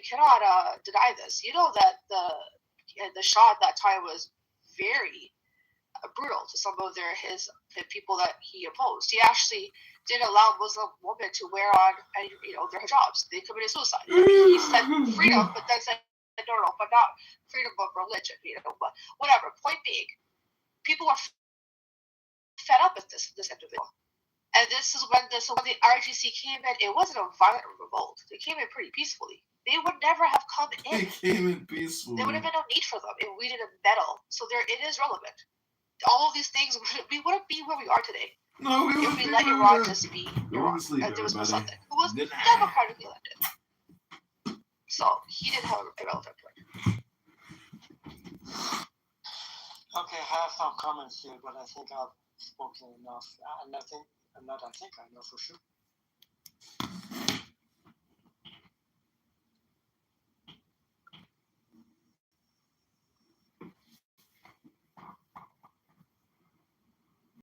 Speaker 19: cannot deny this. You know that the Shah at that time was very brutal to some of the people that he opposed. He actually didn't allow Muslim women to wear on their hijabs. They committed suicide. He said freedom, but then said no, but not freedom of religion. But whatever. Point being, people are fed up with this individual. And this is when the RGC came in. It wasn't a violent revolt. They came in pretty peacefully. They would never have come in.
Speaker 7: They came in peacefully.
Speaker 19: There would have been no need for them if we didn't meddle. So it is relevant. All of these things, we wouldn't be where we are today.
Speaker 7: No, we
Speaker 19: if we let Iran just be Iran. There was something who was democratically elected. So he did have a relevant point.
Speaker 14: Okay, I have some comments here, but I think I've spoken enough. I know for sure.